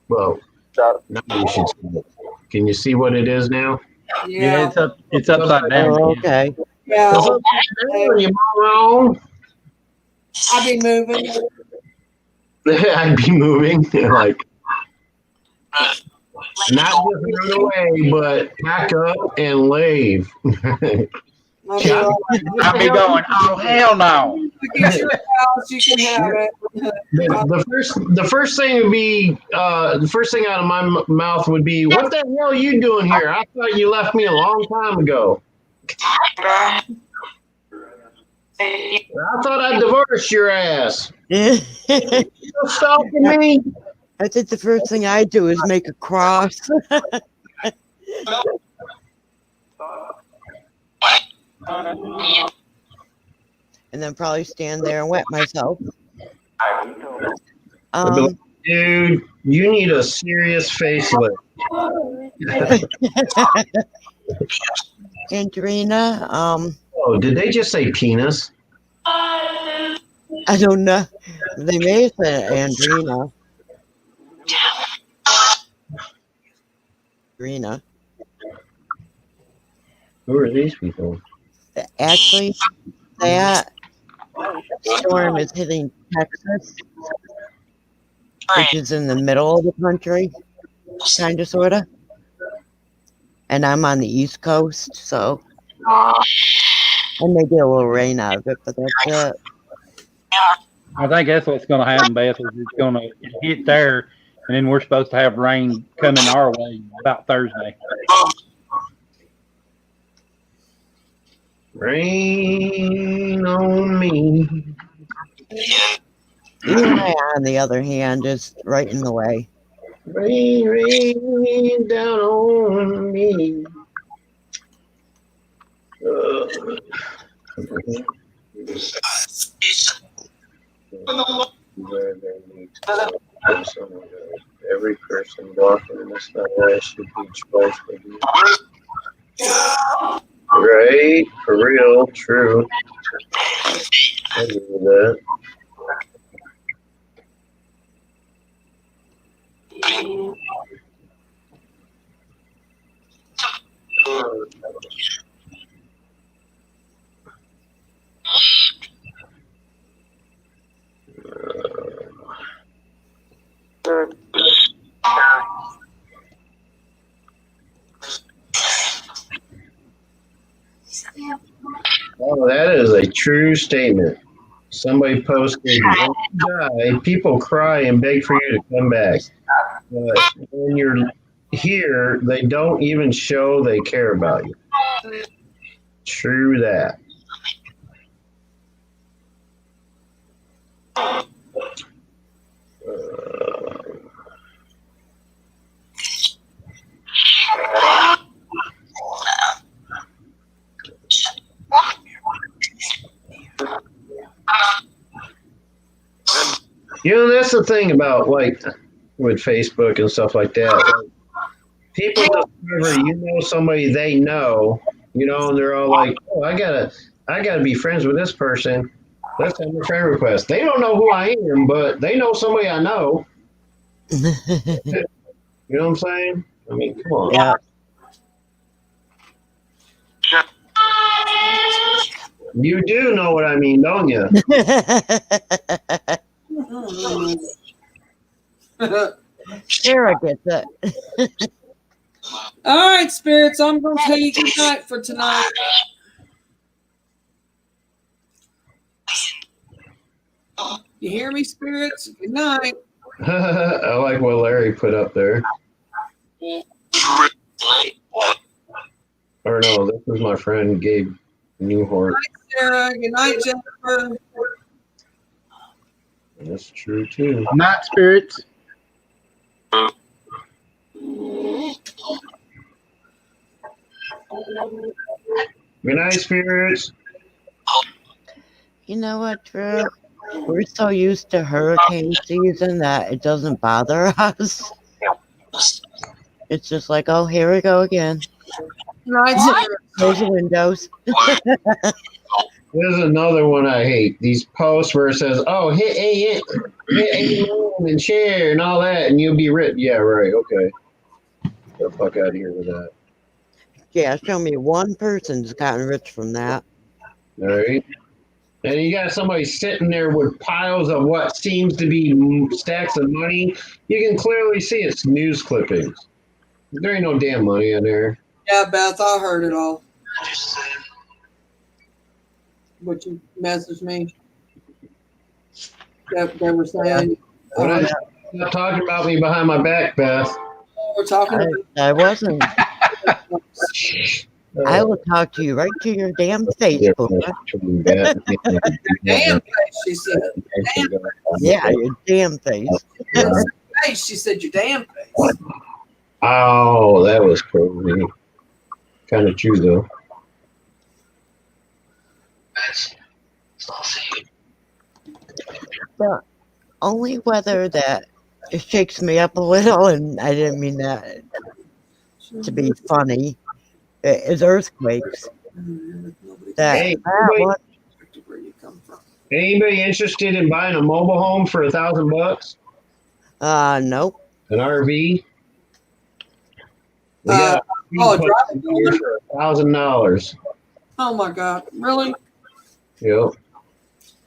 S7: Well, now you should see it. Can you see what it is now?
S3: Yeah, it's upside down.
S1: Oh, okay.
S2: Yeah.
S7: It's upside down, you moron.
S2: I'll be moving.
S7: I'd be moving, like not just run away, but pack up and leave.
S2: I'll be like,
S3: I'll be going, oh hell no.
S2: it's your house, you can have it.
S7: The first thing would be the first thing out of my mouth would be, "What the hell are you doing here? I thought you left me a long time ago. I thought I divorced your ass. You stalking me?"
S1: I think the first thing I do is make a cross. And then probably stand there and wet myself.
S7: I'd be like, dude, you need a serious facelift.
S1: Andrina,
S7: Oh, did they just say penis?
S1: I don't know. They may have said Andrina. Andrina.
S7: Who are these people?
S1: Actually, that storm is hitting Texas, which is in the middle of the country, kind of, sort of. And I'm on the East Coast, so. And they get a little rain out of it, but that's it.
S3: I think that's what's going to happen, Beth. Is it's going to hit there, and then we're supposed to have rain coming our way about Thursday.
S7: Rain on me.
S1: Eli, on the other hand, is right in the way.
S7: Rain, rain down on me. Every person walking in this way should be twice a week. Right? For real, true. I agree with that. Oh, that is a true statement. Somebody posted, when you die, people cry and beg for you to come back. But when you're here, they don't even show they care about you. True that. You know, that's the thing about like with Facebook and stuff like that. Like, people discover you know somebody they know, you know, and they're all like, "Oh, I gotta be friends with this person. Let's send a friend request." They don't know who I am, but they know somebody I know. You know what I'm saying? I mean, come on.
S1: Yeah.
S7: You do know what I mean, don't you?
S1: Sarah gets it.
S2: All right, spirits, I'm going to tell you good night for tonight. You hear me, spirits? Good night.
S7: I like what Larry put up there. Or no, this is my friend Gabe Newhart.
S2: Good night, Sarah. Good night, Jennifer.
S7: That's true too.
S3: Night spirits.
S7: Good night, spirits.
S1: You know what, Drew? We're so used to hurricane season that it doesn't bother us. It's just like, oh, here we go again.
S2: Good night, Sarah.
S1: Close the windows.
S7: There's another one I hate. These posts where it says, "Oh, hit A and share and all that, and you'll be rich." Yeah, right. Okay. Get the fuck out of here with that.
S1: Yeah, show me one person's gotten rich from that.
S7: All right. And you got somebody sitting there with piles of what seems to be stacks of money. You can clearly see it's news clippings. There ain't no damn money in there.
S2: Yeah, Beth, I heard it all. What you messaged me. They were saying.
S7: Stop talking about me behind my back, Beth.
S2: We're talking about.
S1: I wasn't. I will talk to you right to your damn face, boy.
S2: Damn face, she said. Damn.
S1: Yeah, your damn face.
S2: Face, she said, your damn face.
S7: Oh, that was crazy. Kind of true, though.
S1: The only weather that it shakes me up a little, and I didn't mean that to be funny, is earthquakes.
S7: Hey,
S1: What?
S7: anybody interested in buying a mobile home for $1,000?
S1: Nope.
S7: An RV? We got
S2: driving
S7: for $1,000.
S2: Oh my God! Really?
S7: Yep.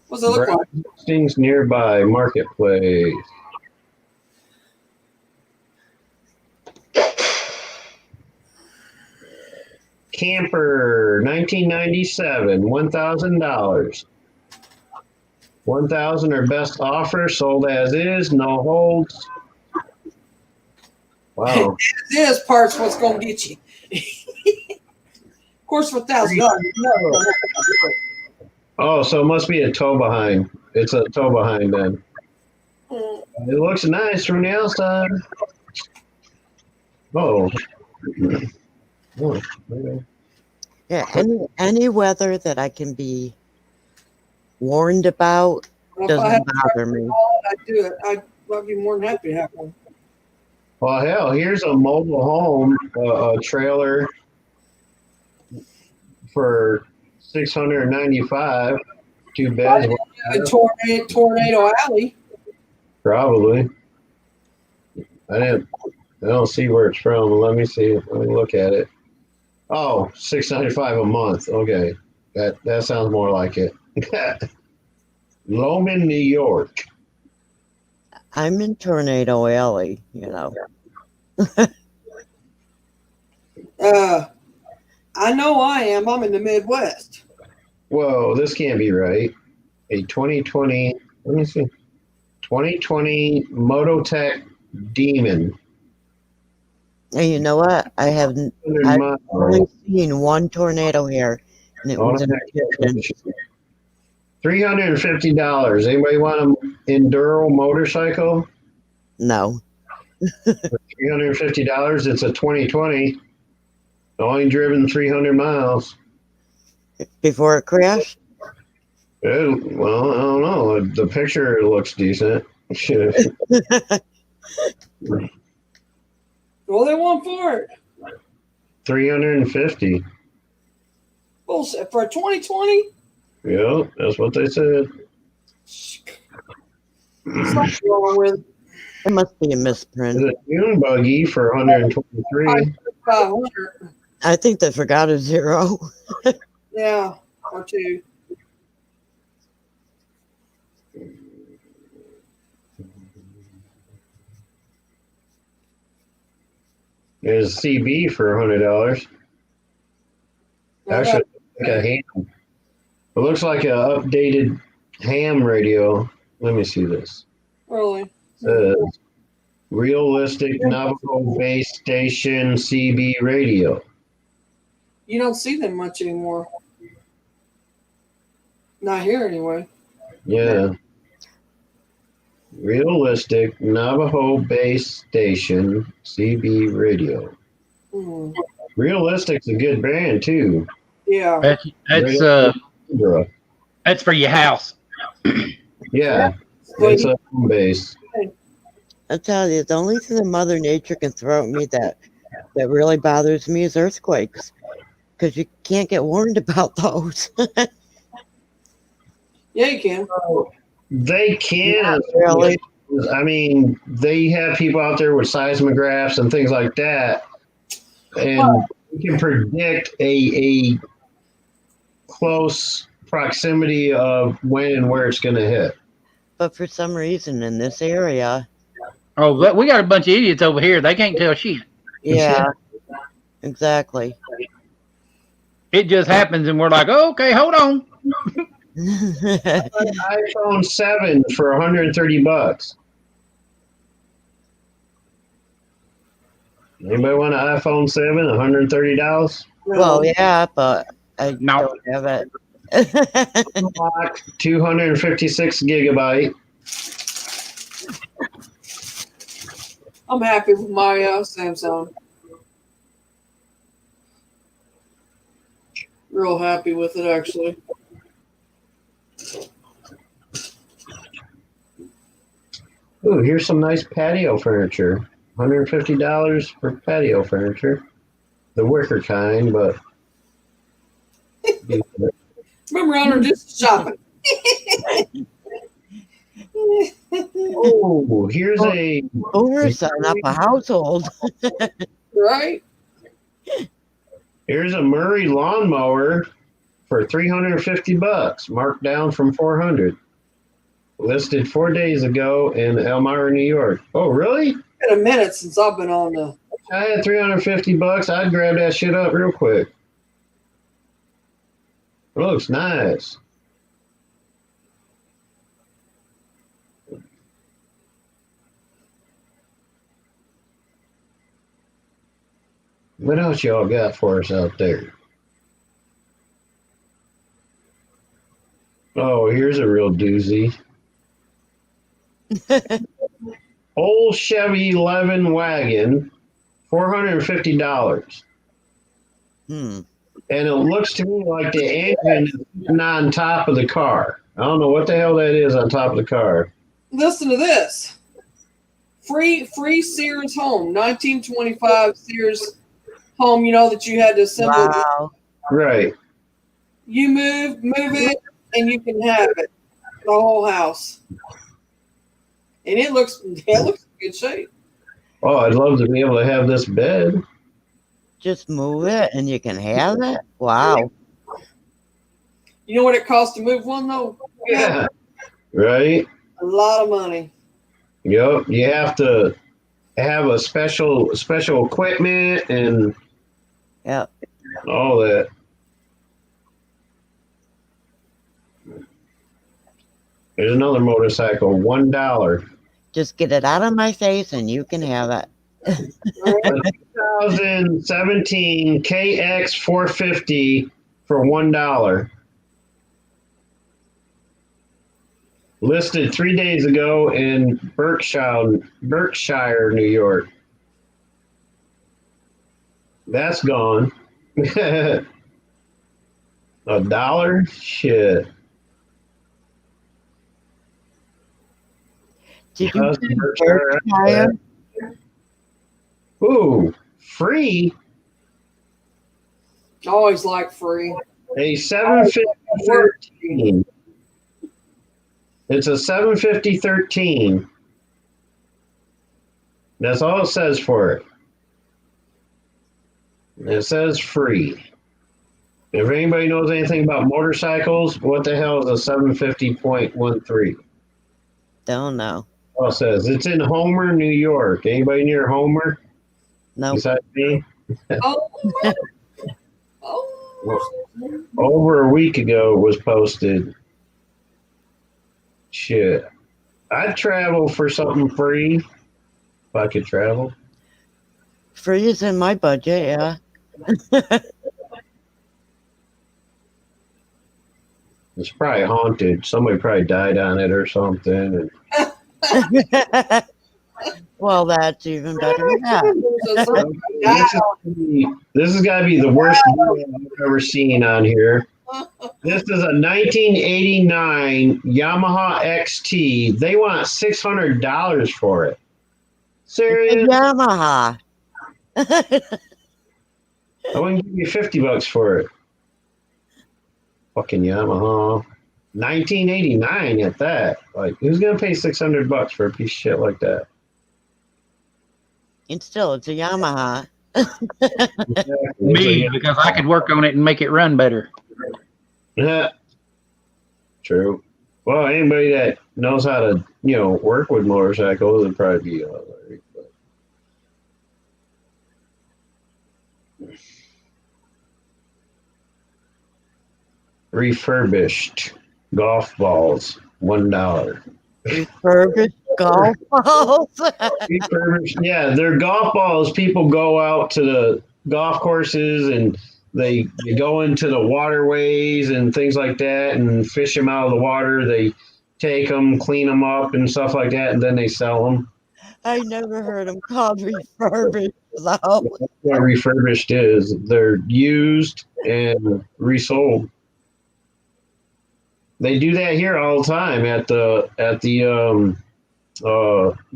S2: What's it look like?
S7: Things nearby marketplace. Camper, 1997, $1,000. 1,000 or best offer, sold as is, no holds. Wow.
S2: This part's what's going to get you. Of course, for $1,000.
S7: Oh, so it must be a tow behind. It's a tow behind then. It looks nice from the outside. Oh. Oh, okay.
S1: Yeah, any weather that I can be warned about doesn't bother me.
S2: I'd do it. I'd be more than happy to have one.
S7: Well, hell, here's a mobile home, a trailer for $695, 2 beds.
S2: Tornado Alley.
S7: Probably. I don't see where it's from. Let me see. Let me look at it. Oh, $695 a month. Okay, that sounds more like it. Loman, New York.
S1: I'm in Tornado Alley,
S2: I know I am. I'm in the Midwest.
S7: Whoa, this can't be right. A 2020, let me see, 2020 Mototech Demon.
S1: And you know what? I've
S7: 100 miles.
S1: only seen one tornado here, and it was in Houston.
S7: $350. Anybody want an enduro motorcycle?
S1: No.
S7: $350. It's a 2020. Only driven 300 miles.
S1: Before it crashed?
S7: Well, I don't know. The picture looks decent.
S2: Well, they want for it.
S7: 350.
S2: Bullshit. For a 2020?
S7: Yep, that's what they said.
S2: Something wrong with it.
S1: It must be a misprint.
S7: There's a Dune buggy for 123.
S2: 500.
S1: I think they forgot a zero.
S2: Yeah, or two.
S7: There's a CB for $100. Actually, like a ham. It looks like an updated ham radio. Let me see this.
S2: Really?
S7: Says realistic Navajo base station CB radio.
S2: You don't see them much anymore. Not here anyway.
S7: Yeah. Realistic Navajo base station CB radio.
S2: Hmm.
S7: Realistic's a good brand too.
S2: Yeah.
S3: That's for your house.
S7: Yeah. It's a home base.
S1: I tell you, the only thing that Mother Nature can throw at me that really bothers me is earthquakes, because you can't get warned about those.
S2: Yeah, you can.
S7: They can.
S1: Not really.
S7: I mean, they have people out there with seismographs and things like that, and you can predict a close proximity of when and where it's going to hit.
S1: But for some reason in this area,
S3: Oh, but we got a bunch of idiots over here. They can't tell shit.
S1: yeah, exactly.
S3: It just happens, and we're like, oh, okay, hold on.
S7: iPhone 7 for $130. Anybody want an iPhone 7? $130?
S1: Well, yeah, but I don't have it.
S7: 256 gigabyte.
S2: I'm happy with my Samsung. Real happy with it, actually.
S7: Ooh, here's some nice patio furniture. $150 for patio furniture. The wicker kind, but.
S2: Remember on our disc shopping.
S7: Oh, here's a.
S1: We're setting up a household.
S2: Right?
S7: Here's a Murray lawnmower for $350, marked down from $400. Listed 4 days ago in Elmira, New York. Oh, really?
S2: It's been a minute since I've been on the.
S7: I had $350. I'd grab that shit up real quick. It looks nice. What else y'all got for us out there? Oh, here's a real doozy. Old Chevy 11 wagon, $450.
S1: Hmm.
S7: And it looks to me like the engine is on top of the car. I don't know what the hell that is on top of the car.
S2: Listen to this. Free Sears home, 1925 Sears home. You know that you had to assemble.
S1: Wow.
S7: Right.
S2: You move it, and you can have it, the whole house. And it looks in good shape.
S7: Oh, I'd love to be able to have this bed.
S1: Just move it and you can have it? Wow.
S2: You know what it costs to move one though?
S7: Yeah. Right.
S2: A lot of money.
S7: Yep. You have to have a special equipment and
S1: Yep.
S7: all that. There's another motorcycle, $1.
S1: Just get it out of my face and you can have it.
S7: A 2017 KX 450 for $1. Listed 3 days ago in Berkshire, New York. That's gone. $1? Shit.
S1: Did you
S7: How's
S1: say
S7: Berkshire?
S1: Berkshire?
S7: Ooh, free.
S2: I always like free.
S7: A 750-13. It's a 750-13. That's all it says for it. It says free. If anybody knows anything about motorcycles, what the hell is a 750.13?
S1: Don't know.
S7: All it says it's in Homer, New York. Anybody near Homer?
S1: No.
S7: Besides me?
S2: Oh,
S7: Over a week ago it was posted. Shit. I'd travel for something free if I could travel.
S1: Free is in my budget, yeah.
S7: It's probably haunted. Somebody probably died on it or something.
S1: Well, that's even better. Yeah.
S7: This has got to be the worst video I've ever seen on here. This is a 1989 Yamaha XT. They want $600 for it. Serious?
S1: Yamaha.
S7: I wouldn't give you $50 for it. Fucking Yamaha. 1989 at that. Like, who's gonna pay $600 for a piece of shit like that?
S1: And still, it's a Yamaha.
S3: Me, because I could work on it and make it run better.
S7: Yeah. True. Well, anybody that knows how to, work with motorcycles would probably be all right. Refurbished golf balls, $1.
S1: Refurbished golf balls.
S7: Refurbished, yeah, they're golf balls. People go out to the golf courses and they go into the waterways and things like that and fish them out of the water. They take them, clean them up and stuff like that, and then they sell them.
S1: I never heard them called refurbished, though.
S7: That's what refurbished is. They're used and resold. They do that here all the time at the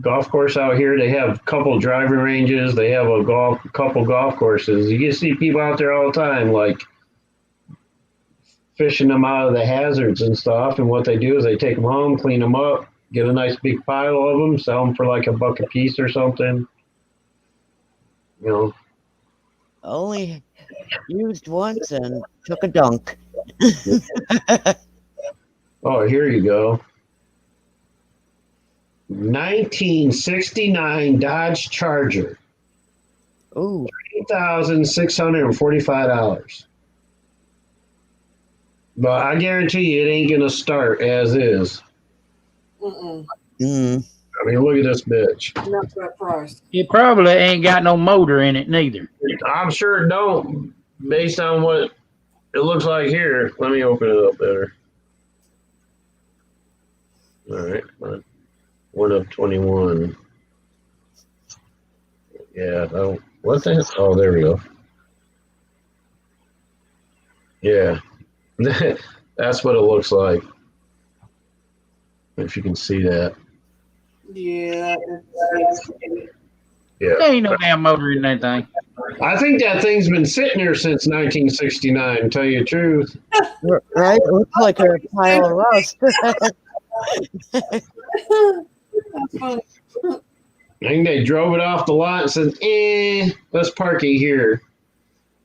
S7: golf course out here. They have a couple driving ranges. They have couple golf courses. You can see people out there all the time, like fishing them out of the hazards and stuff. And what they do is they take them home, clean them up, get a nice big pile of them, sell them for like $1 a piece or something.
S1: Only used once and took a dunk.
S7: Oh, here you go. 1969 Dodge Charger.
S1: Ooh.
S7: $3,645. But I guarantee you it ain't going to start as is.
S2: mm-mm.
S1: Mm.
S7: I mean, look at this bitch.
S2: Not that price.
S3: It probably ain't got no motor in it neither.
S7: I'm sure it don't, based on what it looks like here. Let me open it up better. All right, fine. 1 of 21. Yeah, what the hell? Oh, there we go. Yeah, that's what it looks like. If you can see that.
S2: Yeah.
S7: Yeah.
S3: There ain't no damn motor in that thing.
S7: I think that thing's been sitting there since 1969, to tell you the truth.
S1: Right? It looks like a pile of rust.
S2: That's funny.
S7: I think they drove it off the lot and said, let's park it here.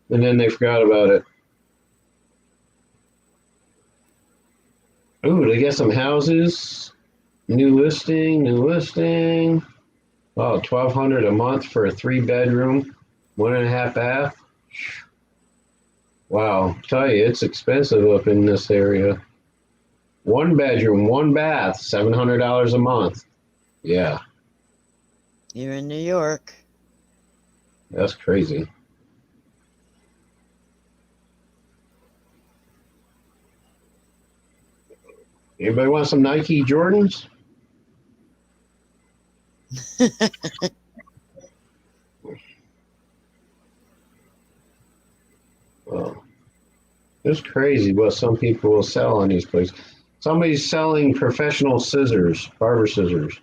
S7: And then they forgot about it. Ooh, they got some houses. New listing. Oh, $1,200 a month for a 3-bedroom, 1.5 bath. Wow, tell you, it's expensive up in this area. 1 bedroom, 1 bath, $700 a month. Yeah,
S1: You're in New York.
S7: that's crazy. Anybody want some Nike Jordans? Well, it's crazy what some people will sell on these places. Somebody's selling professional scissors, barber scissors.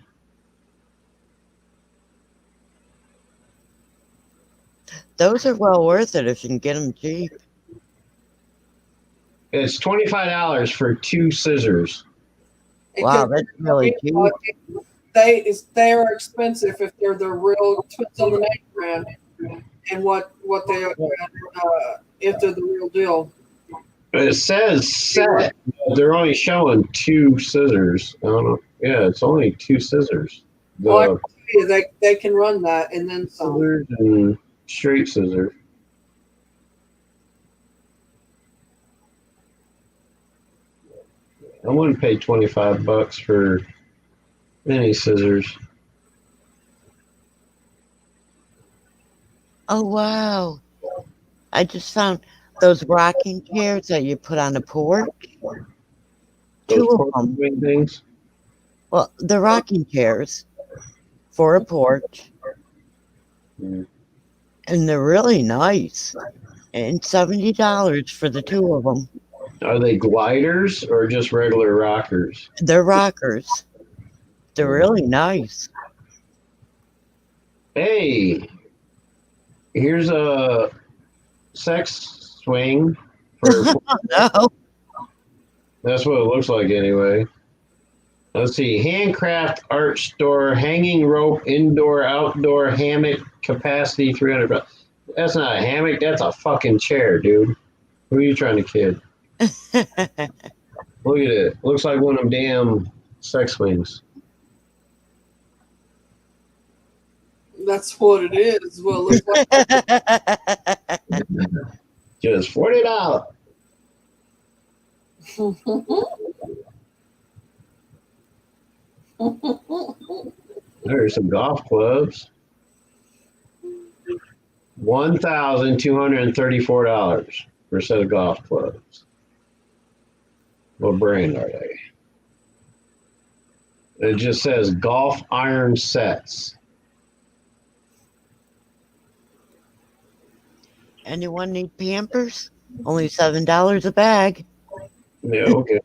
S1: Those are well worth it if you can get them cheap.
S7: It's $25 for 2 scissors.
S1: Wow, that's really cheap.
S2: They are expensive if they're the real twins on the name brand, and what they if they're the real deal.
S7: It says set. But they're only showing 2 scissors. I don't know. Yeah, it's only 2 scissors. The
S2: I can tell you, they can run that and then some.
S7: scissors and straight scissors. I wouldn't pay $25 for any scissors.
S1: Oh, wow. I just found those rocking chairs that you put on the porch.
S7: Those
S1: 2 of them.
S7: porcelain things.
S1: Well, the rocking chairs for a porch.
S7: Mm.
S1: And they're really nice. And $70 for the 2 of them.
S7: Are they gliders or just regular rockers?
S1: They're rockers. They're really nice.
S7: Hey, here's a sex swing for
S1: No.
S7: That's what it looks like anyway. Let's see. Handcraft art store, hanging rope, indoor, outdoor, hammock, capacity 300. That's not a hammock. That's a fucking chair, dude. Who are you trying to kid? Look at it. Looks like one of them damn sex swings.
S2: That's what it is. Well, it looks like.
S7: Just $40. There's some golf clubs. $1,234 for a set of golf clubs. What brand are they? It just says golf iron sets.
S1: Anyone need Pampers? Only $7 a bag.
S7: Yeah, okay.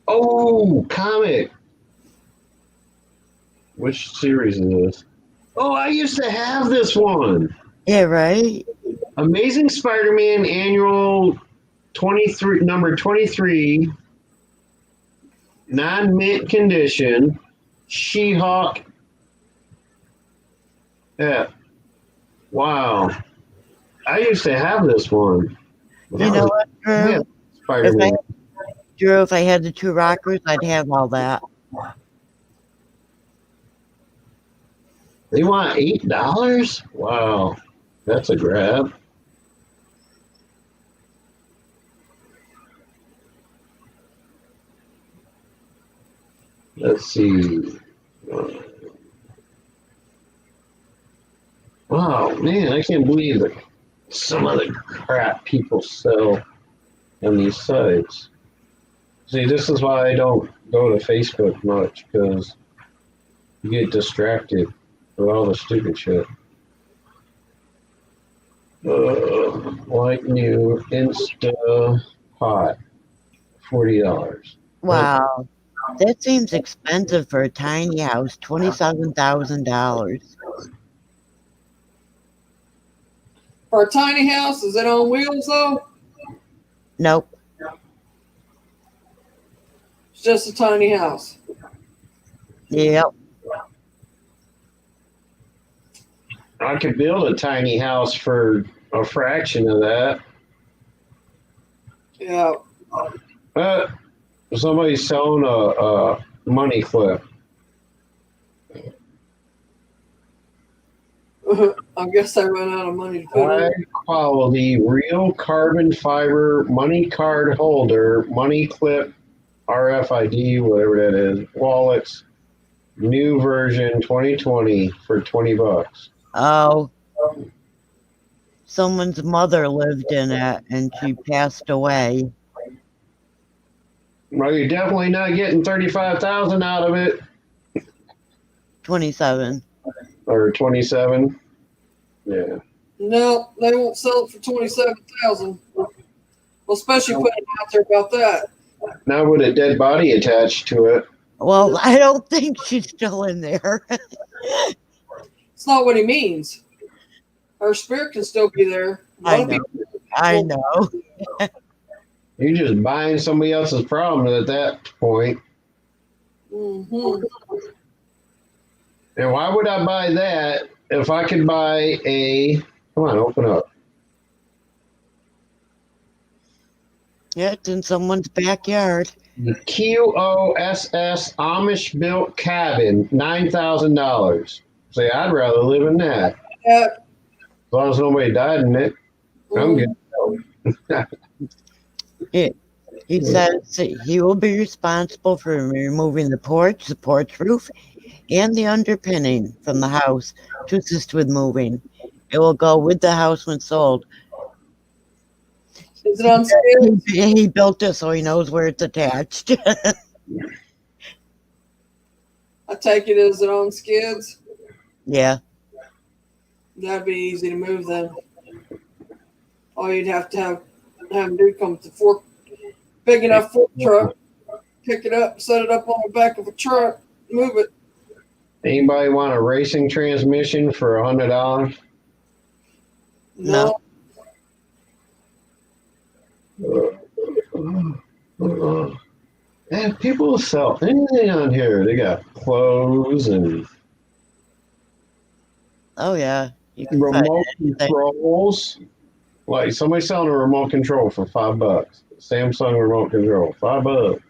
S7: Oh, comic. Which series is this? Oh, I used to have this one.
S1: Yeah, right?
S7: Amazing Spider-Man annual 23, number 23, non-mint condition, She-Hulk. Yeah. Wow. I used to have this one.
S1: You know what, Drew?
S7: Spider-Man.
S1: If I had the 2 rockers, I'd have all that.
S7: They want $8? Wow. That's a grab. Let's see. Wow, man, I can't believe it. Some of the crap people sell on these sites. See, this is why I don't go to Facebook much, because you get distracted with all the stupid shit. Like new Insta Hot, $40.
S1: Wow. That seems expensive for a tiny house, $27,000.
S2: For a tiny house, is it on wheels though?
S1: Nope.
S2: It's just a tiny house.
S1: Yep.
S7: I could build a tiny house for a fraction of that.
S2: Yeah.
S7: Somebody's selling a money clip.
S2: I guess they ran out of money to put
S7: High
S2: in.
S7: quality, real carbon fiber money card holder, money clip, RFID, whatever that is, wallets, new version 2020 for $20.
S1: Oh, someone's mother lived in it and she passed away.
S7: Well, you're definitely not getting 35,000 out of it,
S1: 27.
S7: or 27. Yeah.
S2: No, they won't sell it for 27,000. Well, especially putting it out there about that.
S7: Not with a dead body attached to it.
S1: Well, I don't think she's still in there.
S2: It's not what he means. Her spirit can still be there.
S1: I know. I know.
S7: You're just buying somebody else's problem at that point.
S2: Mm-hmm.
S7: And why would I buy that if I could buy a... Come on, open up.
S1: Yeah, it's in someone's backyard.
S7: The QOSS Amish built cabin, $9,000. Say, I'd rather live in that.
S2: Yeah.
S7: As long as nobody died in it, I'm good.
S1: He says he will be responsible for removing the porch roof, and the underpinning from the house to assist with moving. It will go with the house when sold.
S2: Is it on skids?
S1: He built it so he knows where it's attached.
S2: I take it as it on skids.
S1: Yeah.
S2: That'd be easy to move then. All you'd have to have him do come with the big enough fork truck, pick it up, set it up on the back of a truck, move it.
S7: Anybody want a racing transmission for $100?
S2: No.
S7: Yeah, people sell anything on here. They got clothes and
S1: oh yeah, you can
S7: remote controls. Like somebody selling a remote control for $5. Samsung remote control, $5.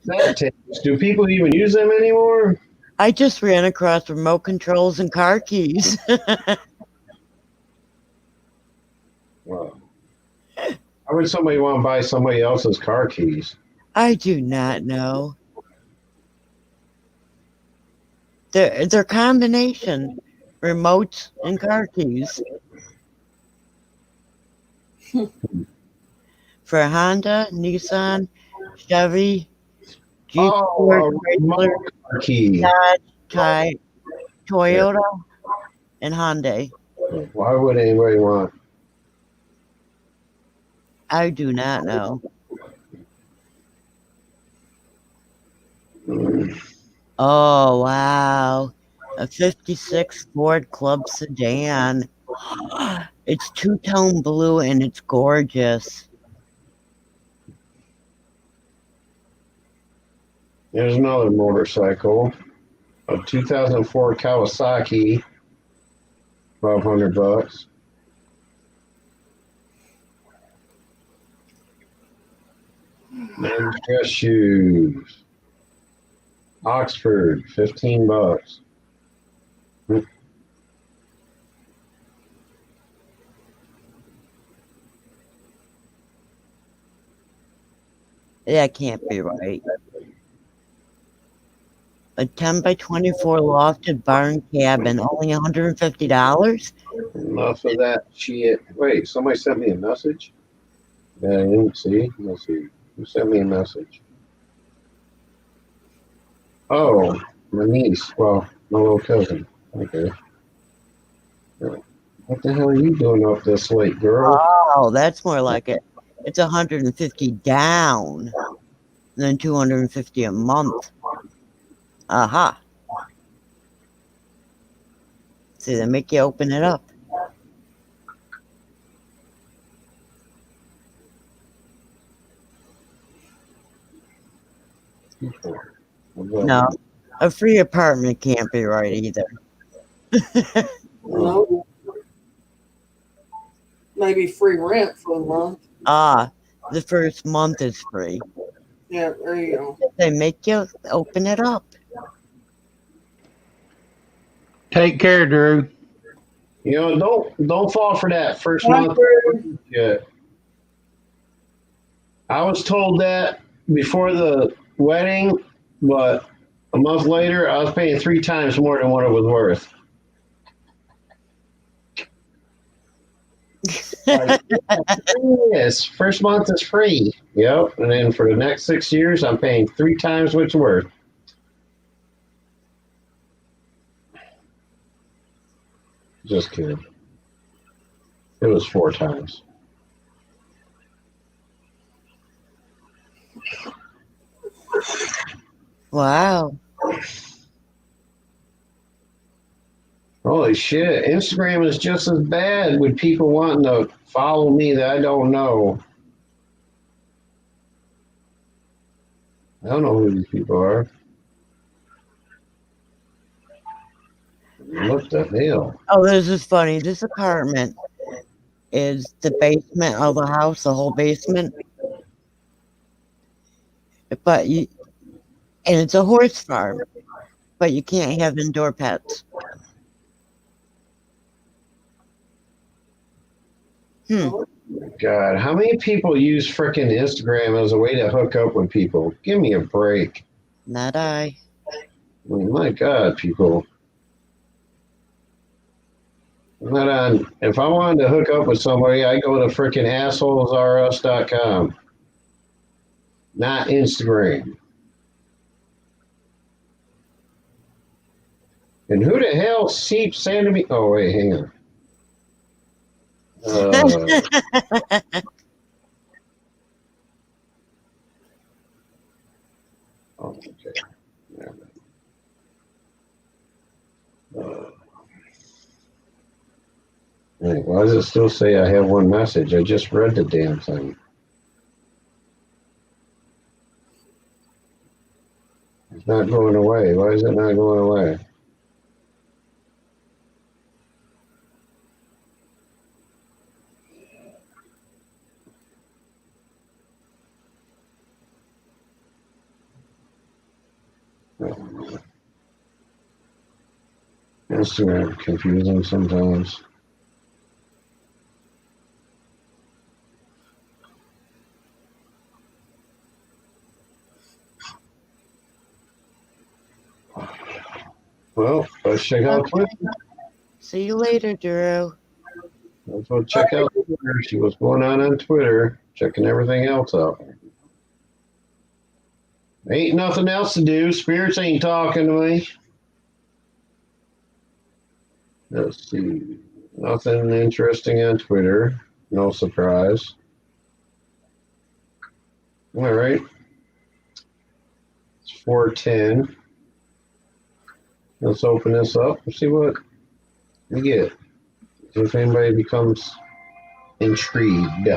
S7: That takes. Do people even use them anymore?
S1: I just ran across remote controls and car keys.
S7: Wow. How would somebody want to buy somebody else's car keys?
S1: I do not know. They're combination remotes and car keys. For Honda, Nissan, Chevy, Jeep, Ford, Chrysler, Dodge, Toyota, and Hyundai.
S7: Why would anybody want?
S1: I do not know. Oh, wow. A 56 Ford Club sedan. It's two-tone blue and it's gorgeous.
S7: There's another motorcycle. A 2004 Kawasaki. $1,200. Men's dress shoes. Oxford, $15.
S1: That can't be right. A 10 by 24 lofted barn cabin, only $150?
S7: Enough of that shit. Wait, somebody sent me a message? Yeah, I didn't see. Let's see. Who sent me a message? Oh, my niece. Well, my little cousin. Okay. What the hell are you doing up this late, girl?
S1: Oh, that's more like it. It's $150 down, then $250 a month. Aha. See, they make you open it up. No, a free apartment can't be right either.
S2: No. Maybe free rent for a month.
S1: The first month is free.
S2: Yeah, there you go.
S1: They make you open it up.
S3: Take care, Drew.
S7: You know, don't fall for that first
S2: Bye,
S7: month.
S2: Drew.
S7: Yeah. I was told that before the wedding, but a month later, I was paying 3 times more than what it was worth. Like, yes, first month is free. Yep. And then for the next 6 years, I'm paying 3 times what it's worth. Just kidding. It was 4 times.
S1: Wow.
S7: Holy shit. Instagram is just as bad with people wanting to follow me that I don't know. I don't know who these people are. What the hell?
S1: Oh, this is funny. This apartment is the basement of the house, the whole basement. But you, and it's a horse farm, but you can't have indoor pets.
S7: God, how many people use frickin' Instagram as a way to hook up with people? Give me a break.
S1: Not I.
S7: I mean, my God, people. I'm not on. If I wanted to hook up with somebody, I go to frickin' assholesrus.com, not Instagram. And who the hell keeps sending me? Oh, wait, hang on. Okay. Wait, why does it still say I have one message? I just read the damn thing. It's not going away. Why is it not going away? Instagram confusing sometimes. Well, let's check out Twitter.
S1: See you later, Drew.
S7: Let's go check out Twitter. See what's going on Twitter. Checking everything else out. Ain't nothing else to do. Spirits ain't talking to me. Let's see. Nothing interesting on Twitter. No surprise. All right. It's 4:10. Let's open this up and see what we get. If anybody becomes intrigued.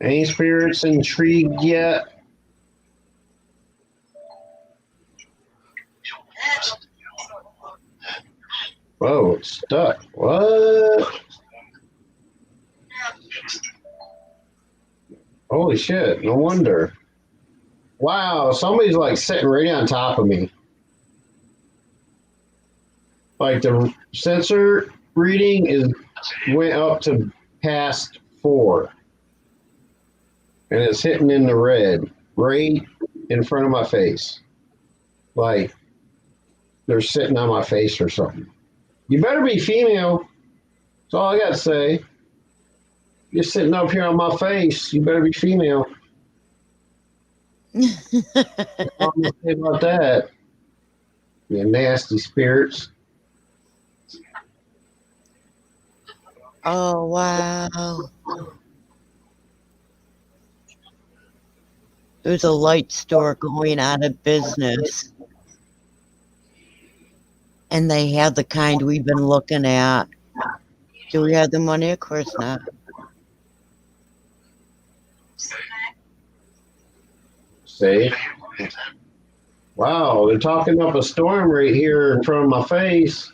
S7: Any spirits intrigued yet? Whoa, it's stuck. What? Holy shit, no wonder. Wow, somebody's like sitting right on top of me. Like the sensor reading went up to past 4. And it's hitting in the red right in front of my face. Like they're sitting on my face or something. You better be female. That's all I got to say. You're sitting up here on my face. You better be female. That's all I'm gonna say about that. You nasty spirits.
S1: Oh, wow. There's a light store going out of business. And they have the kind we've been looking at. Do we have the money? Of course not.
S7: See? Wow, they're talking up a storm right here in front of my face.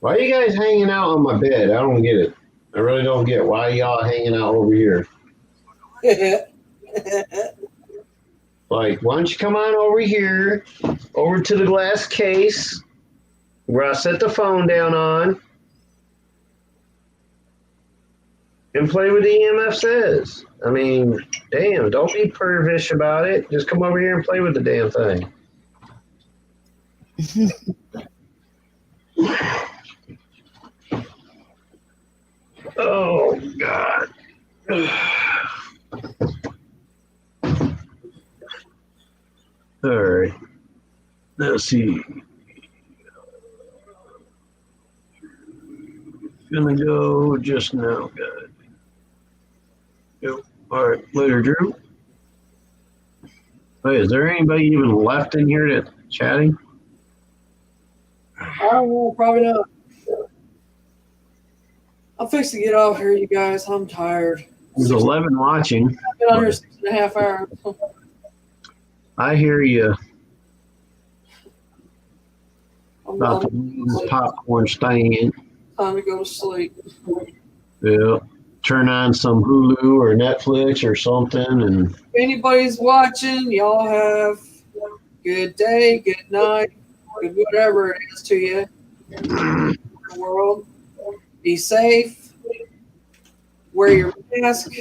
S7: Why are you guys hanging out on my bed? I don't get it. I really don't get it. Why are y'all hanging out over here? Like, why don't you come on over here, over to the glass case where I set the phone down on, and play with the EMF says. I mean, damn, don't be pervish about it. Just come over here and play with the damn thing. Oh, God. All right. Let's see. Gonna go just now, guys. Yep. All right. Later, Drew. Hey, is there anybody even left in here that's chatting?
S2: I don't know, probably not. I'm fixing to get off here, you guys. I'm tired.
S7: There's 11 watching.
S2: I've been on here 6.5 hours.
S7: I hear you.
S2: I'm
S7: About to use popcorn stand.
S2: time to go to sleep.
S7: Yeah. Turn on some Hulu or Netflix or something, and
S2: If anybody's watching, y'all have good day, good night, good whatever it is to you in the world. Be safe. Wear your mask.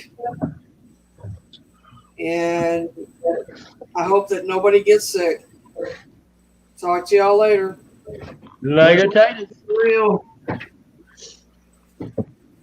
S2: And I hope that nobody gets sick. Talk to y'all later.
S3: Later, Tatus.
S7: real.